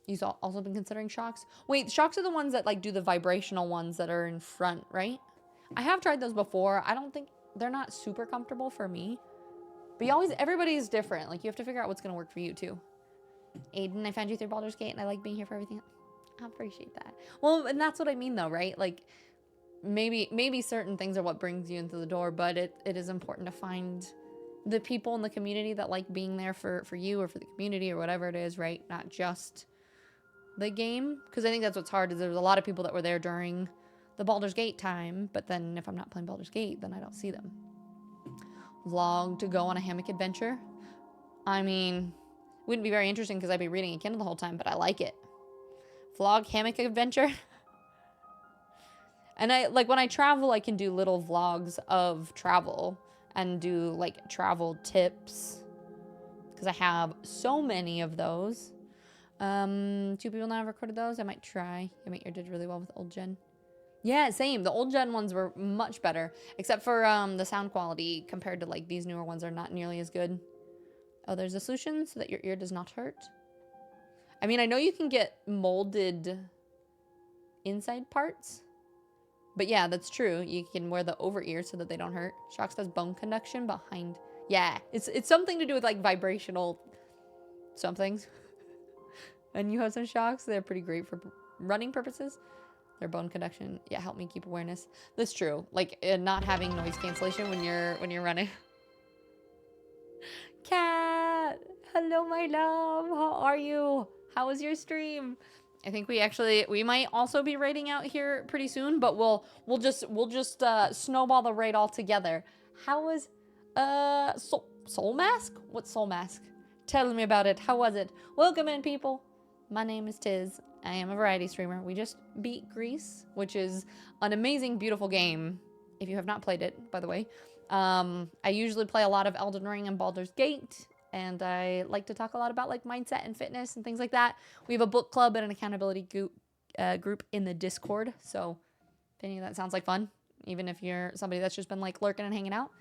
You've also been considering shocks? Wait, shocks are the ones that, like, do the vibrational ones that are in front, right? I have tried those before. I don't think... They're not super comfortable for me. But everybody's different. Like, you have to figure out what's going to work for you, too. Aiden, I found you through Baldur's Gate, and I like being here for everything. I appreciate that. Well, and that's what I mean, though, right? Like, maybe certain things are what brings you into the door, but it is important to find the people in the community that like being there for you or for the community or whatever it is, right? Not just the game. Because I think that's what's hard, is there's a lot of people that were there during the Baldur's Gate time, but then if I'm not playing Baldur's Gate, then I don't see them. Vlog to go on a hammock adventure. I mean, wouldn't be very interesting because I'd be reading a Kindle the whole time, but I like it. Vlog hammock adventure. And I like when I travel, I can do little vlogs of travel and do like travel tips because I have so many of those. 2 people now have recorded those. I might try. I mean, you did really well with old gen. Yeah, same. The old gen ones were much better, except for the sound quality compared to like these newer ones are not nearly as good. Oh, there's a solution so that your ear does not hurt. I mean, I know you can get molded inside parts, but yeah, that's true. You can wear the over ear so that they don't hurt. Shocks does bone conduction behind. Yeah, it's something to do with like vibrational somethings. And you have some shocks. They're pretty great for running purposes. Their bone conduction, yeah, help me keep awareness. That's true. Like not having noise cancellation when you're running. Cat, hello, my love. How are you? How was your stream? I think we might also be raiding out here pretty soon, but we'll just snowball the raid all together. How was Soul Mask? What's Soul Mask? Tell me about it. How was it? Welcome in, people. My name is Tiz. I am a variety streamer. We just beat Gris, which is an amazing, beautiful game. If you have not played it, by the way. I usually play a lot of Elden Ring and Baldur's Gate, and I like to talk a lot about like mindset and fitness and things like that. We have a book club and an accountability group in the Discord, so if any of that sounds like fun, even if you're somebody that's just been like lurking and hanging out,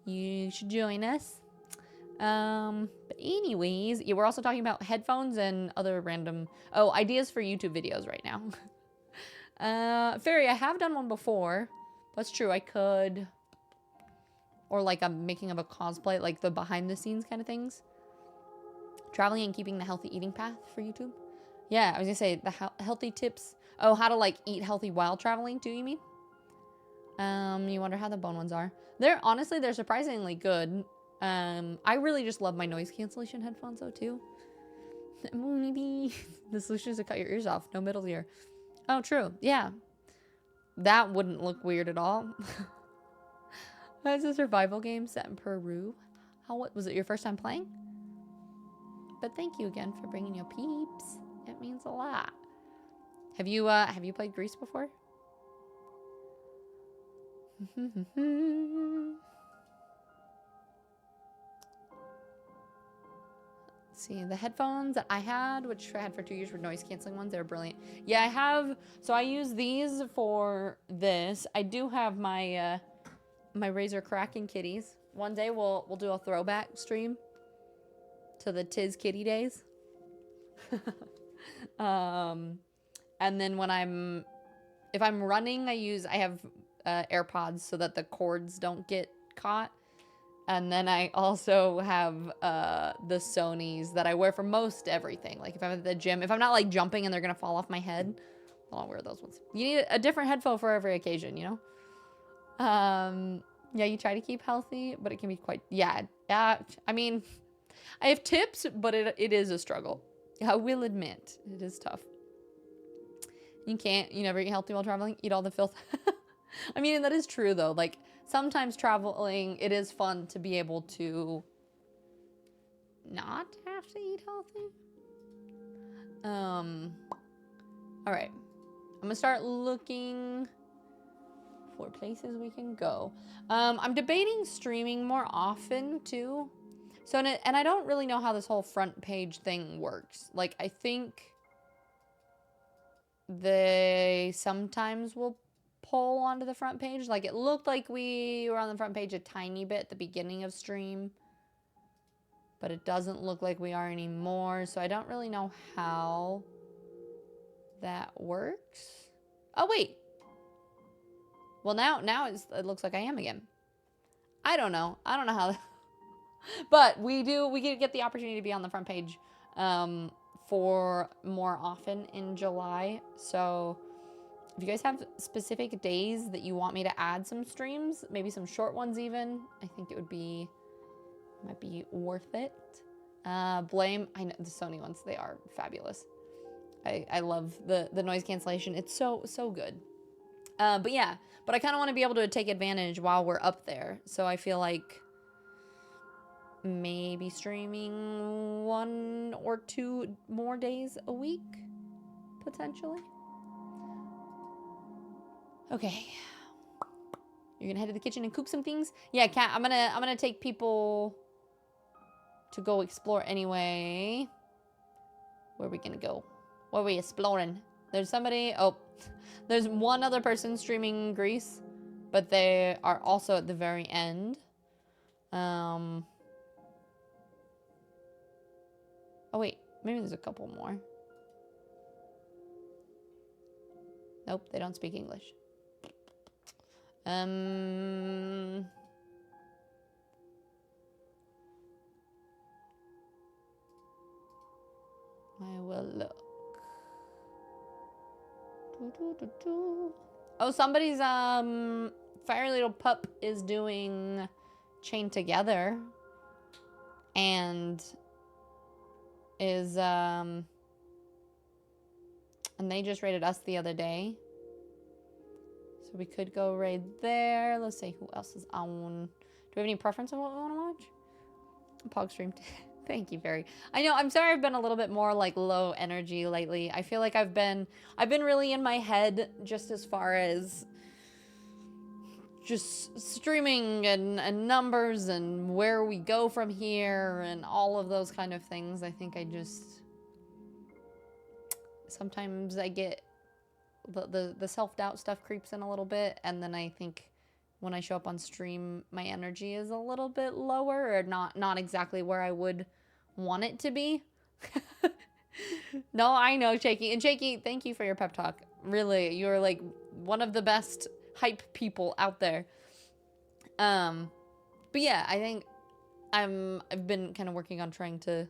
you should join us. But anyways, yeah, we're also talking about headphones and other random ideas for YouTube videos right now. Fairy, I have done one before. That's true. I could, or like I'm making of a cosplay, like the behind the scenes kind of things. Traveling and keeping the healthy eating path for YouTube. Yeah, I was gonna say the healthy tips. Oh, how to like eat healthy while traveling too, you mean? You wonder how the bone ones are. They're surprisingly good. I really just love my noise cancellation headphones though too. Maybe the solution is to cut your ears off. No middle ear. Oh, true. Yeah. That wouldn't look weird at all. That's a survival game set in Peru. What was it, your first time playing? But thank you again for bringing your peeps. It means a lot. Have you played Gris before? See, the headphones that I had, which I had for 2 years, were noise canceling ones. They were brilliant. Yeah, I have. So I use these for this. I do have my my Razer Kraken kitties. One day we'll do a throwback stream to the Tiz kitty days. And then when if I'm running, I have AirPods so that the cords don't get caught. And then I also have the Sonys that I wear for most everything. Like if I'm at the gym, if I'm not like jumping and they're gonna fall off my head, I'll wear those ones. You need a different headphone for every occasion, you know? Yeah, you try to keep healthy, but it can be quite, yeah. I mean, I have tips, but it is a struggle. I will admit, it is tough. You never eat healthy while traveling, eat all the filth. I mean, that is true though. Like, sometimes traveling, it is fun to be able to not have to eat healthy. All right. I'm gonna start looking for places we can go. I'm debating streaming more often too. So, and I don't really know how this whole front page thing works. Like, I think they sometimes will pull onto the front page. Like, it looked like we were on the front page a tiny bit at the beginning of stream, but it doesn't look like we are anymore. So I don't really know how that works. Oh, wait. Well, now it looks like I am again. I don't know how. But we get the opportunity to be on the front page for more often in July. So if you guys have specific days that you want me to add some streams, maybe some short ones even, I think it might be worth it. I know the Sony ones, they are fabulous. I love the noise cancellation. It's so good. But yeah, but I kind of want to be able to take advantage while we're up there. So I feel like maybe streaming 1 or 2 more days a week, potentially. Okay. You're gonna head to the kitchen and cook some things? Yeah, Kat, I'm gonna take people to go explore anyway. Where are we gonna go? Where are we exploring? There's somebody, oh, there's one other person streaming Greece, but they are also at the very end. Oh wait, maybe there's a couple more. Nope, they don't speak English. I will look. Oh, somebody's fiery little pup is doing Chained Together and is and they just raided us the other day. So we could go raid there. Let's see who else is on. Do we have any preference on what we want to watch? Pog stream. Thank you, Barry. I know, I'm sorry I've been a little bit more like low energy lately. I feel like I've been really in my head just as far as just streaming and numbers and where we go from here and all of those kind of things. I think I just sometimes I get the self-doubt stuff creeps in a little bit, and then I think when I show up on stream, my energy is a little bit lower, or not exactly where I would want it to be. No, I know, Shaky. And Shaky, thank you for your pep talk. Really, you're like one of the best hype people out there. But yeah, I think I've been kind of working on trying to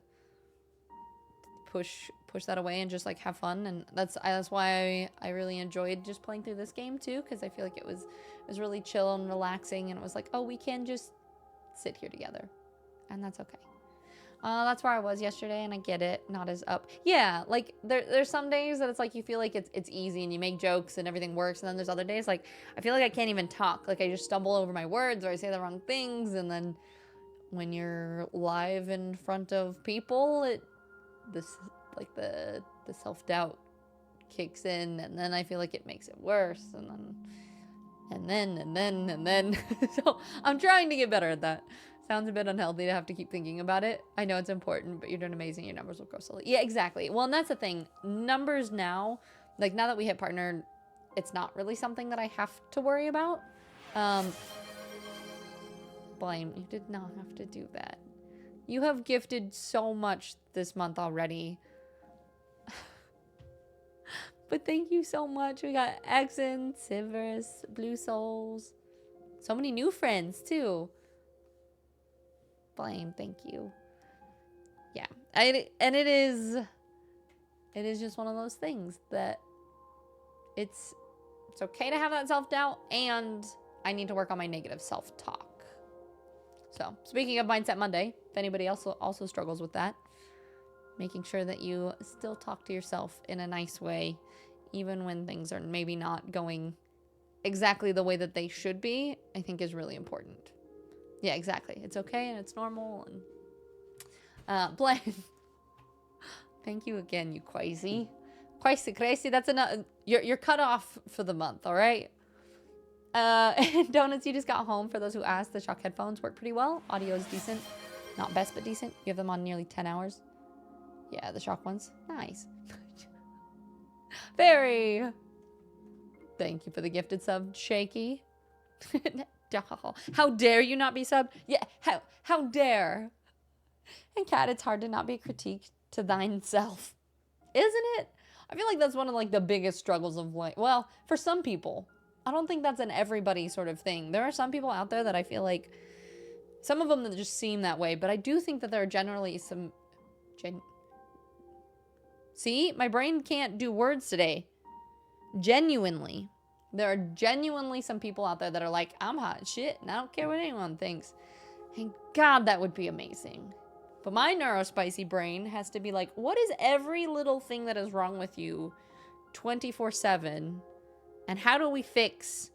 push that away and just like have fun, and that's why I really enjoyed just playing through this game too, because I feel like it was really chill and relaxing, and it was like, oh, we can just sit here together, and that's okay. That's where I was yesterday, and I get it, not as up. Yeah, like there's some days that it's like you feel like it's easy and you make jokes and everything works, and then there's other days like I feel like I can't even talk, like I just stumble over my words or I say the wrong things, and then when you're live in front of people, the self-doubt kicks in, and then I feel like it makes it worse, and then so I'm trying to get better at that. Sounds a bit unhealthy to have to keep thinking about it. I know it's important, but you're doing amazing. Your numbers will grow slowly. Yeah, exactly. Well, and that's the thing. Numbers now, like now that we hit partner, it's not really something that I have to worry about. Blame, you did not have to do that. You have gifted so much this month already. But thank you so much. We got Exon, Sivers, Blue Souls. So many new friends too. Blame, thank you. Yeah, and it is just one of those things that it's okay to have that self-doubt, and I need to work on my negative self-talk. So, speaking of Mindset Monday, if anybody else also struggles with that, making sure that you still talk to yourself in a nice way, even when things are maybe not going exactly the way that they should be, I think is really important. Yeah, exactly. It's okay and it's normal. And Blaine, thank you again, you crazy. Crazy. That's enough. You're cut off for the month, all right? And Donuts, you just got home. For those who asked, the Shock headphones work pretty well. Audio is decent. Not best, but decent. You have them on nearly 10 hours. Yeah, the Shock ones. Nice. Very. Thank you for the gifted sub, Shaky. How dare you not be subbed? Yeah, how dare. And Kat, it's hard to not be a critique to thine self. Isn't it? I feel like that's one of like the biggest struggles of life. Well, for some people. I don't think that's an everybody sort of thing. There are some people out there that I feel like, some of them that just seem that way, but I do think that there are generally some... See? My brain can't do words today. Genuinely. There are genuinely some people out there that are like, I'm hot as shit, and I don't care what anyone thinks. And God, that would be amazing. But my neurospicy brain has to be like, what is every little thing that is wrong with you 24/7? And how do we fix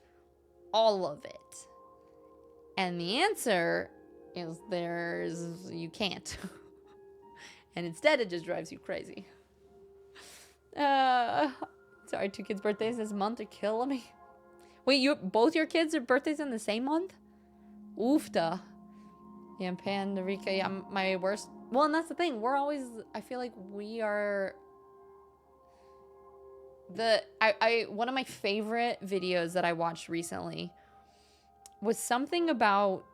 all of it? And the answer is you can't. And instead, it just drives you crazy. Sorry, 2 kids' birthdays this month are killing me. Wait, both your kids' are birthdays in the same month? Oofta. Yeah, Panda Rica, yeah, my worst. Well, and that's the thing. We're always, I feel like we are one of my favorite videos that I watched recently was something about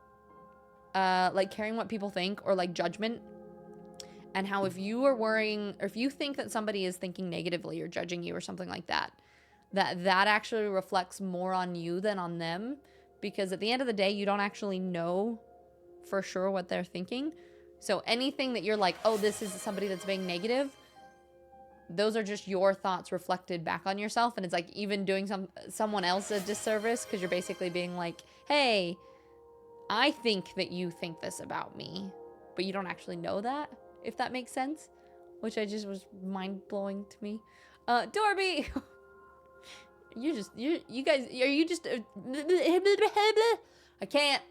like caring what people think, or like judgment, and how if you are worrying, or if you think that somebody is thinking negatively or judging you or something like that, that actually reflects more on you than on them, because at the end of the day, you don't actually know for sure what they're thinking. So anything that you're like, oh, this is somebody that's being negative, those are just your thoughts reflected back on yourself. And it's like even doing someone else a disservice, because you're basically being like, hey, I think that you think this about me, but you don't actually know that, if that makes sense, which I just was mind-blowing to me. Dorby! you guys, are you just I can't.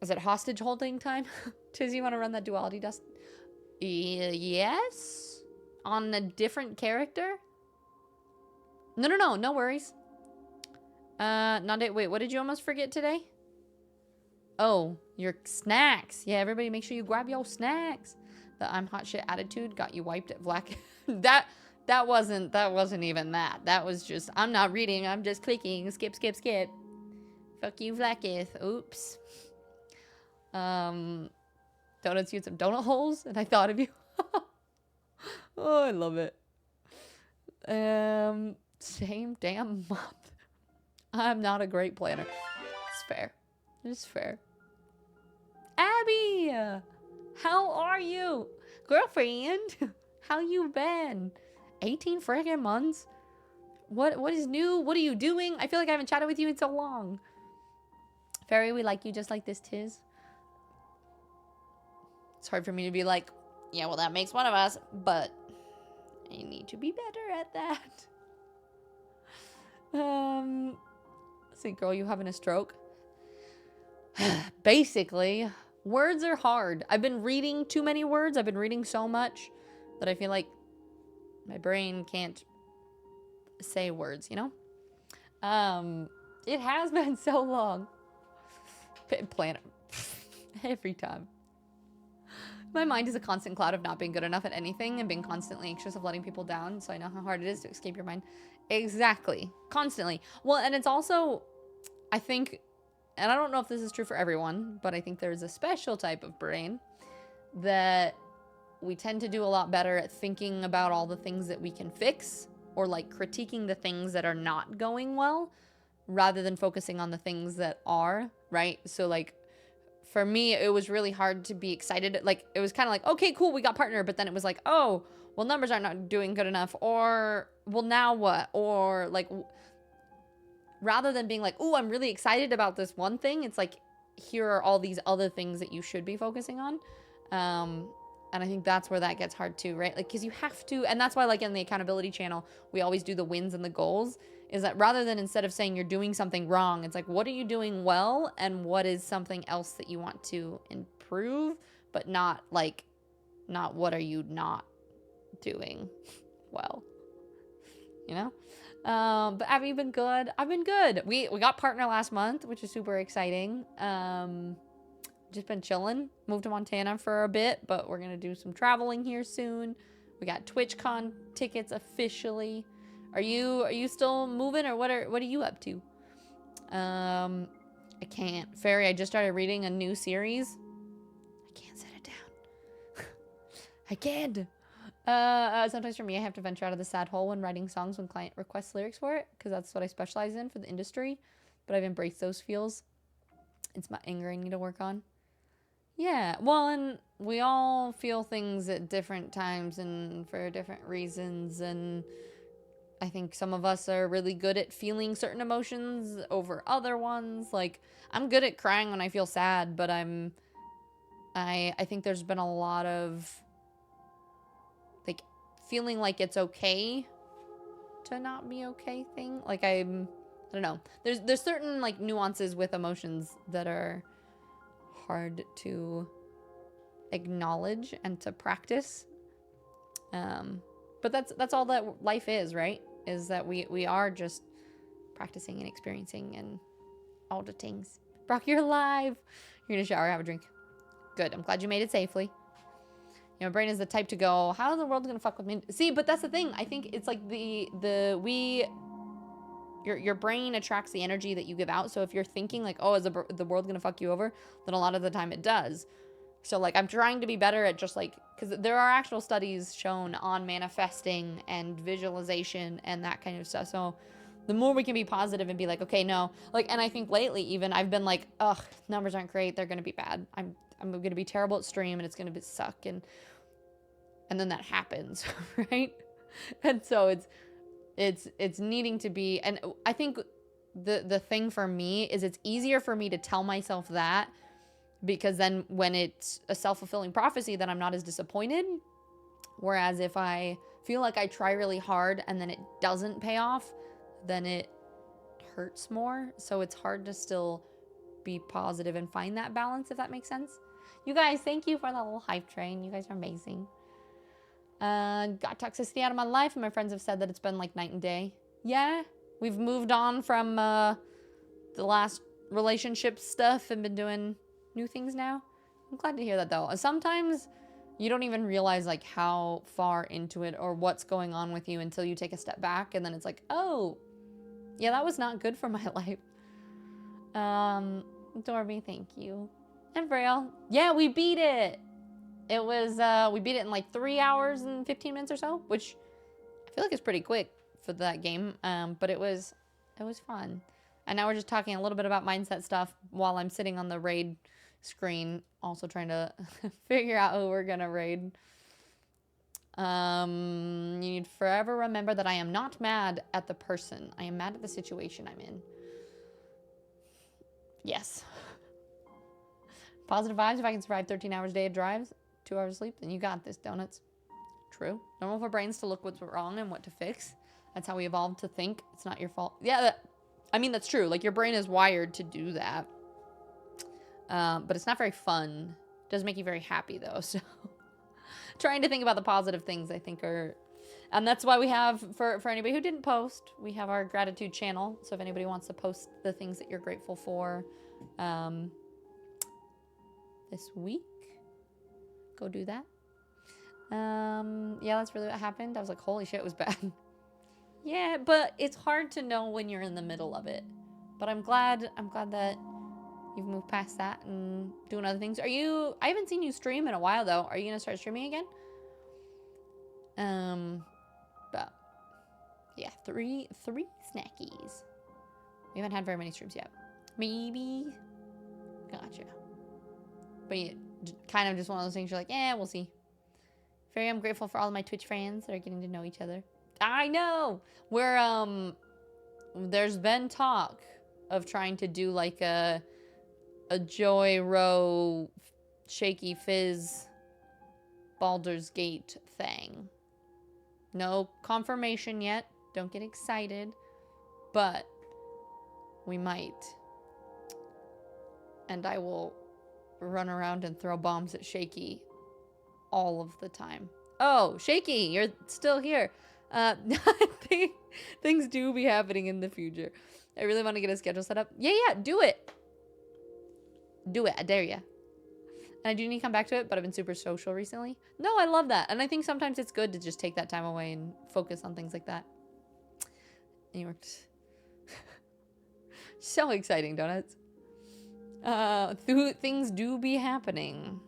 Is it hostage holding time? Tiz, you want to run that duality dust? Yes? On a different character? No worries. Wait, what did you almost forget today? Oh, your snacks. Yeah, everybody make sure you grab your snacks. The I'm hot shit attitude got you wiped at Black. that wasn't even that. That was just, I'm not reading, I'm just clicking. Skip. Fuck you, Vlakith. Oops. Donuts used some donut holes, and I thought of you. Oh, I love it. Same damn month. I'm not a great planner. It's fair. It's fair. Abby! How are you? Girlfriend? How you been? 18 friggin' months? What is new? What are you doing? I feel like I haven't chatted with you in so long. Fairy, we like you just like this, Tiz. It's hard for me to be like, yeah, well, that makes one of us, but I need to be better at that. Let's see, girl, you having a stroke? Basically, words are hard. I've been reading too many words. I've been reading so much that I feel like my brain can't say words, you know? It has been so long. Planet. Every time. My mind is a constant cloud of not being good enough at anything and being constantly anxious of letting people down, so I know how hard it is to escape your mind. Exactly. Constantly. Well, and it's also, I think, and I don't know if this is true for everyone, but I think there's a special type of brain that we tend to do a lot better at thinking about all the things that we can fix, or like critiquing the things that are not going well, rather than focusing on the things that are, right? So like, for me, it was really hard to be excited. Like, it was kind of like, okay, cool, we got partner. But then it was like, oh, well, numbers are not doing good enough. Or, well, now what? Or, like, rather than being like, oh, I'm really excited about this one thing, it's like, here are all these other things that you should be focusing on. And I think that's where that gets hard too, right? Like, because you have to, and that's why, like, in the accountability channel, we always do the wins and the goals, is that rather than instead of saying you're doing something wrong, it's like, what are you doing well, and what is something else that you want to improve, but not, like, not what are you not doing well, you know? But have you been good? I've been good. We got partner last month, which is super exciting. Just been chilling. Moved to Montana for a bit, but we're gonna do some traveling here soon. We got TwitchCon tickets officially. Are you still moving, or what are you up to? I can't. Fairy, I just started reading a new series. I can't set it down. I can't. Sometimes for me, I have to venture out of the sad hole when writing songs when client requests lyrics for it, because that's what I specialize in for the industry. But I've embraced those feels. It's my anger I need to work on. Yeah, well, and we all feel things at different times and for different reasons, and I think some of us are really good at feeling certain emotions over other ones. Like, I'm good at crying when I feel sad, but I think there's been a lot of, like, feeling like it's okay to not be okay thing. Like, I don't know. There's certain, like, nuances with emotions that are hard to acknowledge and to practice. But that's all that life is, right? Is that we are just practicing and experiencing and all the things. Brock, you're alive. You're gonna shower, have a drink. Good. I'm glad you made it safely. You know, my brain is the type to go, how is the world gonna fuck with me? See, but that's the thing. I think it's like your brain attracts the energy that you give out. So if you're thinking like, oh, is the world gonna fuck you over? Then a lot of the time it does. So like, I'm trying to be better at just like, because there are actual studies shown on manifesting and visualization and that kind of stuff. So the more we can be positive and be like, okay, no, like, and I think lately even I've been like, ugh, numbers aren't great. They're going to be bad. I'm going to be terrible at stream and it's going to suck. And then that happens, right? And so it's needing to be, and I think the thing for me is it's easier for me to tell myself that, because then when it's a self-fulfilling prophecy, then I'm not as disappointed. Whereas if I feel like I try really hard and then it doesn't pay off, then it hurts more. So it's hard to still be positive and find that balance, if that makes sense. You guys, thank you for the little hype train. You guys are amazing. Got toxicity out of my life, and my friends have said that it's been like night and day. Yeah, we've moved on from the last relationship stuff and been doing new things now. I'm glad to hear that, though. Sometimes you don't even realize like how far into it or what's going on with you until you take a step back, and then it's like, oh, yeah, that was not good for my life. Dorby, thank you. And Braille, yeah, we beat it. It was we beat it in like 3 hours and 15 minutes or so, which I feel like is pretty quick for that game. But it was fun. And now we're just talking a little bit about mindset stuff while I'm sitting on the raid screen, also trying to figure out who we're gonna raid. You need forever remember that I am not mad at the person. I am mad at the situation I'm in. Yes. Positive vibes. If I can survive 13 hours a day of drives, 2 hours of sleep, then you got this, donuts. True. Normal for brains to look what's wrong and what to fix. That's how we evolved to think. It's not your fault. Yeah, I mean, that's true. Like, your brain is wired to do that. But it's not very fun. It does make you very happy, though. So trying to think about the positive things, I think, are... And that's why we have, for anybody who didn't post, we have our gratitude channel. So if anybody wants to post the things that you're grateful for this week, go do that. Yeah, that's really what happened. I was like, holy shit, it was bad. Yeah, but it's hard to know when you're in the middle of it. But I'm glad that you've moved past that and doing other things. I haven't seen you stream in a while, though. Are you going to start streaming again? But yeah, three snackies. We haven't had very many streams yet. Maybe. Gotcha. But yeah, kind of just one of those things you're like, we'll see. I'm grateful for all of my Twitch fans that are getting to know each other. I know! There's been talk of trying to do like a Joy Row Shaky Fizz Baldur's Gate thing. No confirmation yet. Don't get excited. But we might. And I will run around and throw bombs at Shaky all of the time. Oh, Shaky, you're still here. I think things do be happening in the future. I really want to get a schedule set up. Yeah, do it. Do it. I dare ya. And I do need to come back to it, but I've been super social recently. No, I love that. And I think sometimes it's good to just take that time away and focus on things like that. And you worked. So exciting, donuts. Things do be happening.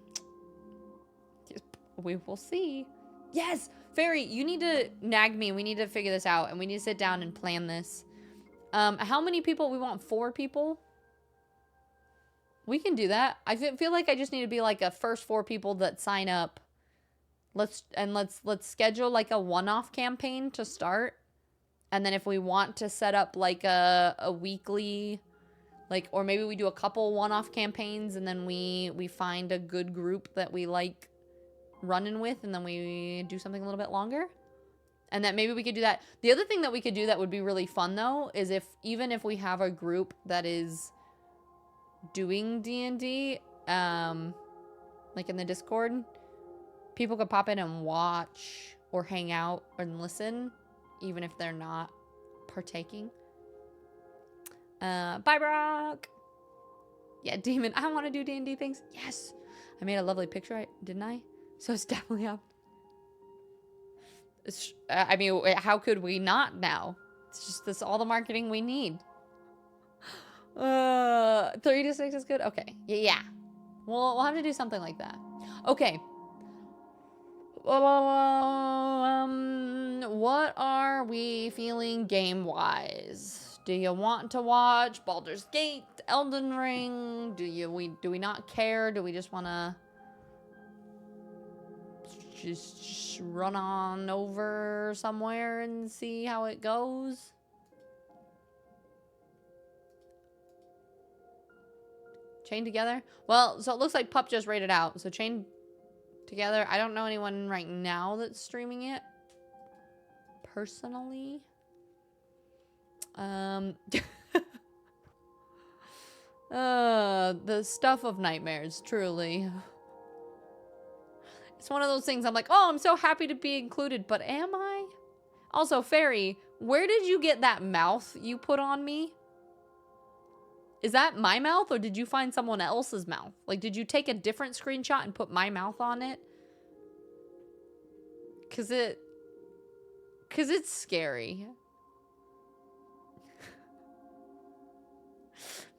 We will see. Yes! Fairy, you need to nag me. We need to figure this out. And we need to sit down and plan this. How many people? We want 4 people? We can do that. I feel like I just need to be like a first 4 people that sign up. Let's schedule like a one-off campaign to start. And then if we want to set up like a weekly, like, or maybe we do a couple one-off campaigns and then we find a good group that we like running with, and then we do something a little bit longer. And that maybe we could do that. The other thing that we could do that would be really fun, though, is even if we have a group that is doing D&D, like in the Discord, people could pop in and watch or hang out and listen, even if they're not partaking. Bye, Brock. Yeah, Demon. I want to do D&D things. Yes. I made a lovely picture, didn't I? So it's definitely up. I mean, how could we not now? It's just this all the marketing we need. 3 to 6 is good. Okay. Yeah. We'll have to do something like that. Okay. What are we feeling game-wise? Do you want to watch Baldur's Gate, Elden Ring? Do we not care? Do we just want to just run on over somewhere and see how it goes? Chain together? Well, so it looks like Pup just rated out. So chain together. I don't know anyone right now that's streaming it. Personally. The stuff of nightmares, truly. It's one of those things I'm like, oh, I'm so happy to be included, but am I? Also, Fairy, where did you get that mouth you put on me? Is that my mouth, or did you find someone else's mouth? Like, did you take a different screenshot and put my mouth on it? Cause it's scary.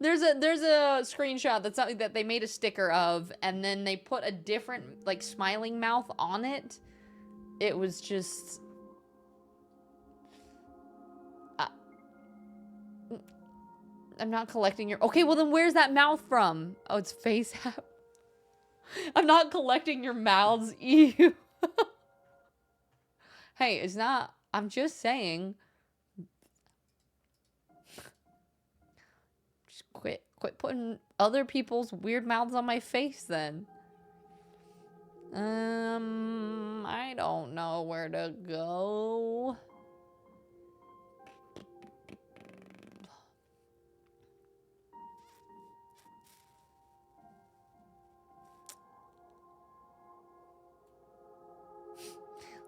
There's a screenshot that's something that they made a sticker of, and then they put a different, like, smiling mouth on it. It was just... I'm not collecting your... Okay, well then where's that mouth from? Oh, it's face app. I'm not collecting your mouths. Ew. Hey, it's not... I'm just saying... Quit putting other people's weird mouths on my face then. I don't know where to go.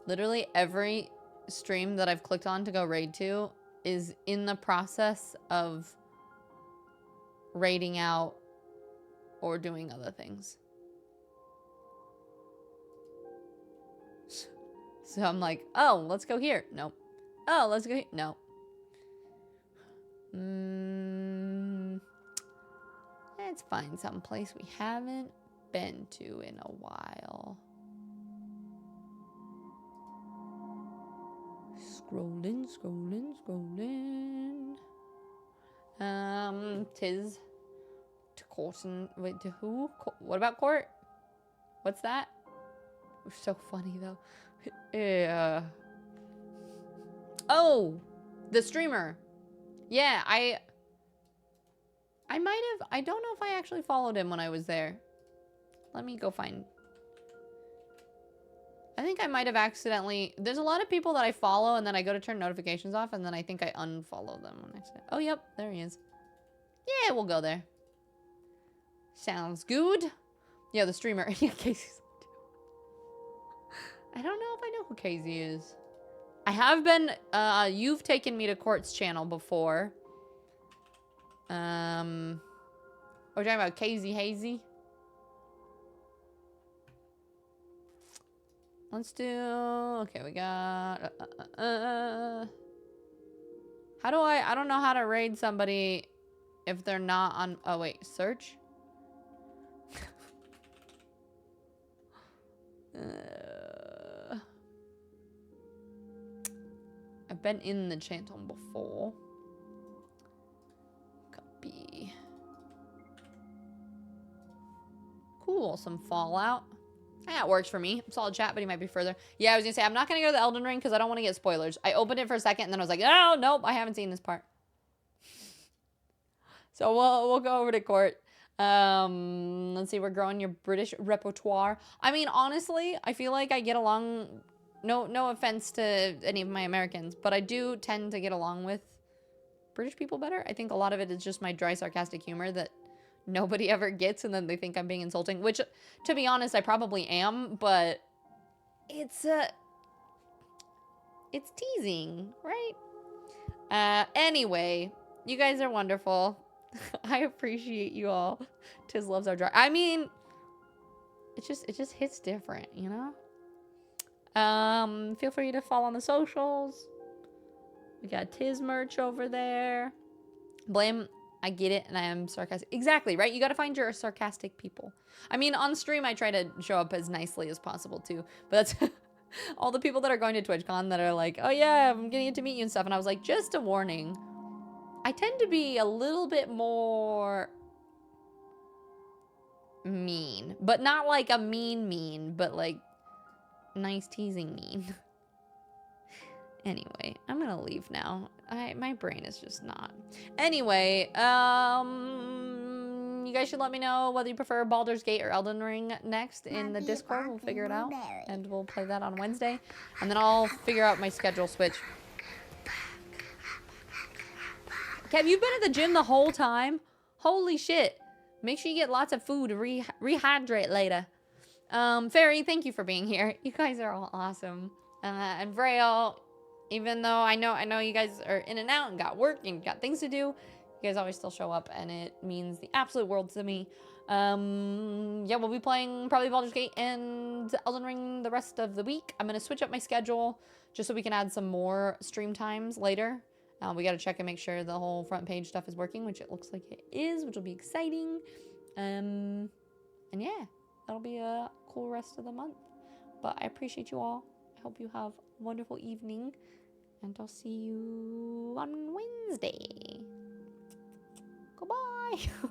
Literally every stream that I've clicked on to go raid to is in the process of raiding out or doing other things. So I'm like, oh, let's go here. Nope. Oh, let's go here. No. Let's find some place we haven't been to in a while. Scrolling. Tis to Corson. Wait, to who? What about Court? What's that? It's so funny though. Yeah. Oh, the streamer. Yeah, I might have. I don't know if I actually followed him when I was there. Let me go find. I think I might have accidentally... There's a lot of people that I follow, and then I go to turn notifications off, and then I think I unfollow them on accident. Oh, yep. There he is. Yeah, we'll go there. Sounds good. Yeah, the streamer. Yeah, Casey's... I don't know if I know who Casey is. I have been... you've taken me to Court's channel before. We're talking about Casey Hazy. Let's do... Okay, we got... How do I don't know how to raid somebody if they're not on... Oh, wait. Search? I've been in the channel before. Copy. Cool. Some Fallout. Yeah, it works for me. Solid chat, but he might be further. Yeah, I was gonna say, I'm not gonna go to the Elden Ring because I don't want to get spoilers. I opened it for a second and then I was like, oh, nope, I haven't seen this part. So we'll go over to Court. Let's see, we're growing your British repertoire. I mean, honestly, I feel like I get along, no offense to any of my Americans, but I do tend to get along with British people better. I think a lot of it is just my dry, sarcastic humor that nobody ever gets, and then they think I'm being insulting, which, to be honest, I probably am, but it's teasing, right? Anyway, you guys are wonderful. I appreciate you all. Tiz loves our jar. I mean, it just hits different, you know? Feel free to follow on the socials. We got Tiz merch over there. Blame, I get it, and I am sarcastic. Exactly, right? You gotta find your sarcastic people. I mean, on stream, I try to show up as nicely as possible, too. But that's all the people that are going to TwitchCon that are like, oh yeah, I'm getting to meet you and stuff. And I was like, just a warning. I tend to be a little bit more mean. But not like a mean, but like nice teasing mean. Anyway, I'm gonna leave now. My brain is just not. Anyway, you guys should let me know whether you prefer Baldur's Gate or Elden Ring next in the Discord. We'll figure it out, and we'll play that on Wednesday. And then I'll figure out my schedule switch. Kev, you've been at the gym the whole time? Holy shit. Make sure you get lots of food to rehydrate later. Fairy, thank you for being here. You guys are all awesome. And Vrail, even though I know you guys are in and out and got work and got things to do, you guys always still show up, and it means the absolute world to me. Yeah, we'll be playing probably Baldur's Gate and Elden Ring the rest of the week. I'm gonna switch up my schedule just so we can add some more stream times later. We gotta check and make sure the whole front page stuff is working, which it looks like it is, which will be exciting. And yeah, that'll be a cool rest of the month. But I appreciate you all. I hope you have a wonderful evening, and I'll see you on Wednesday. Goodbye.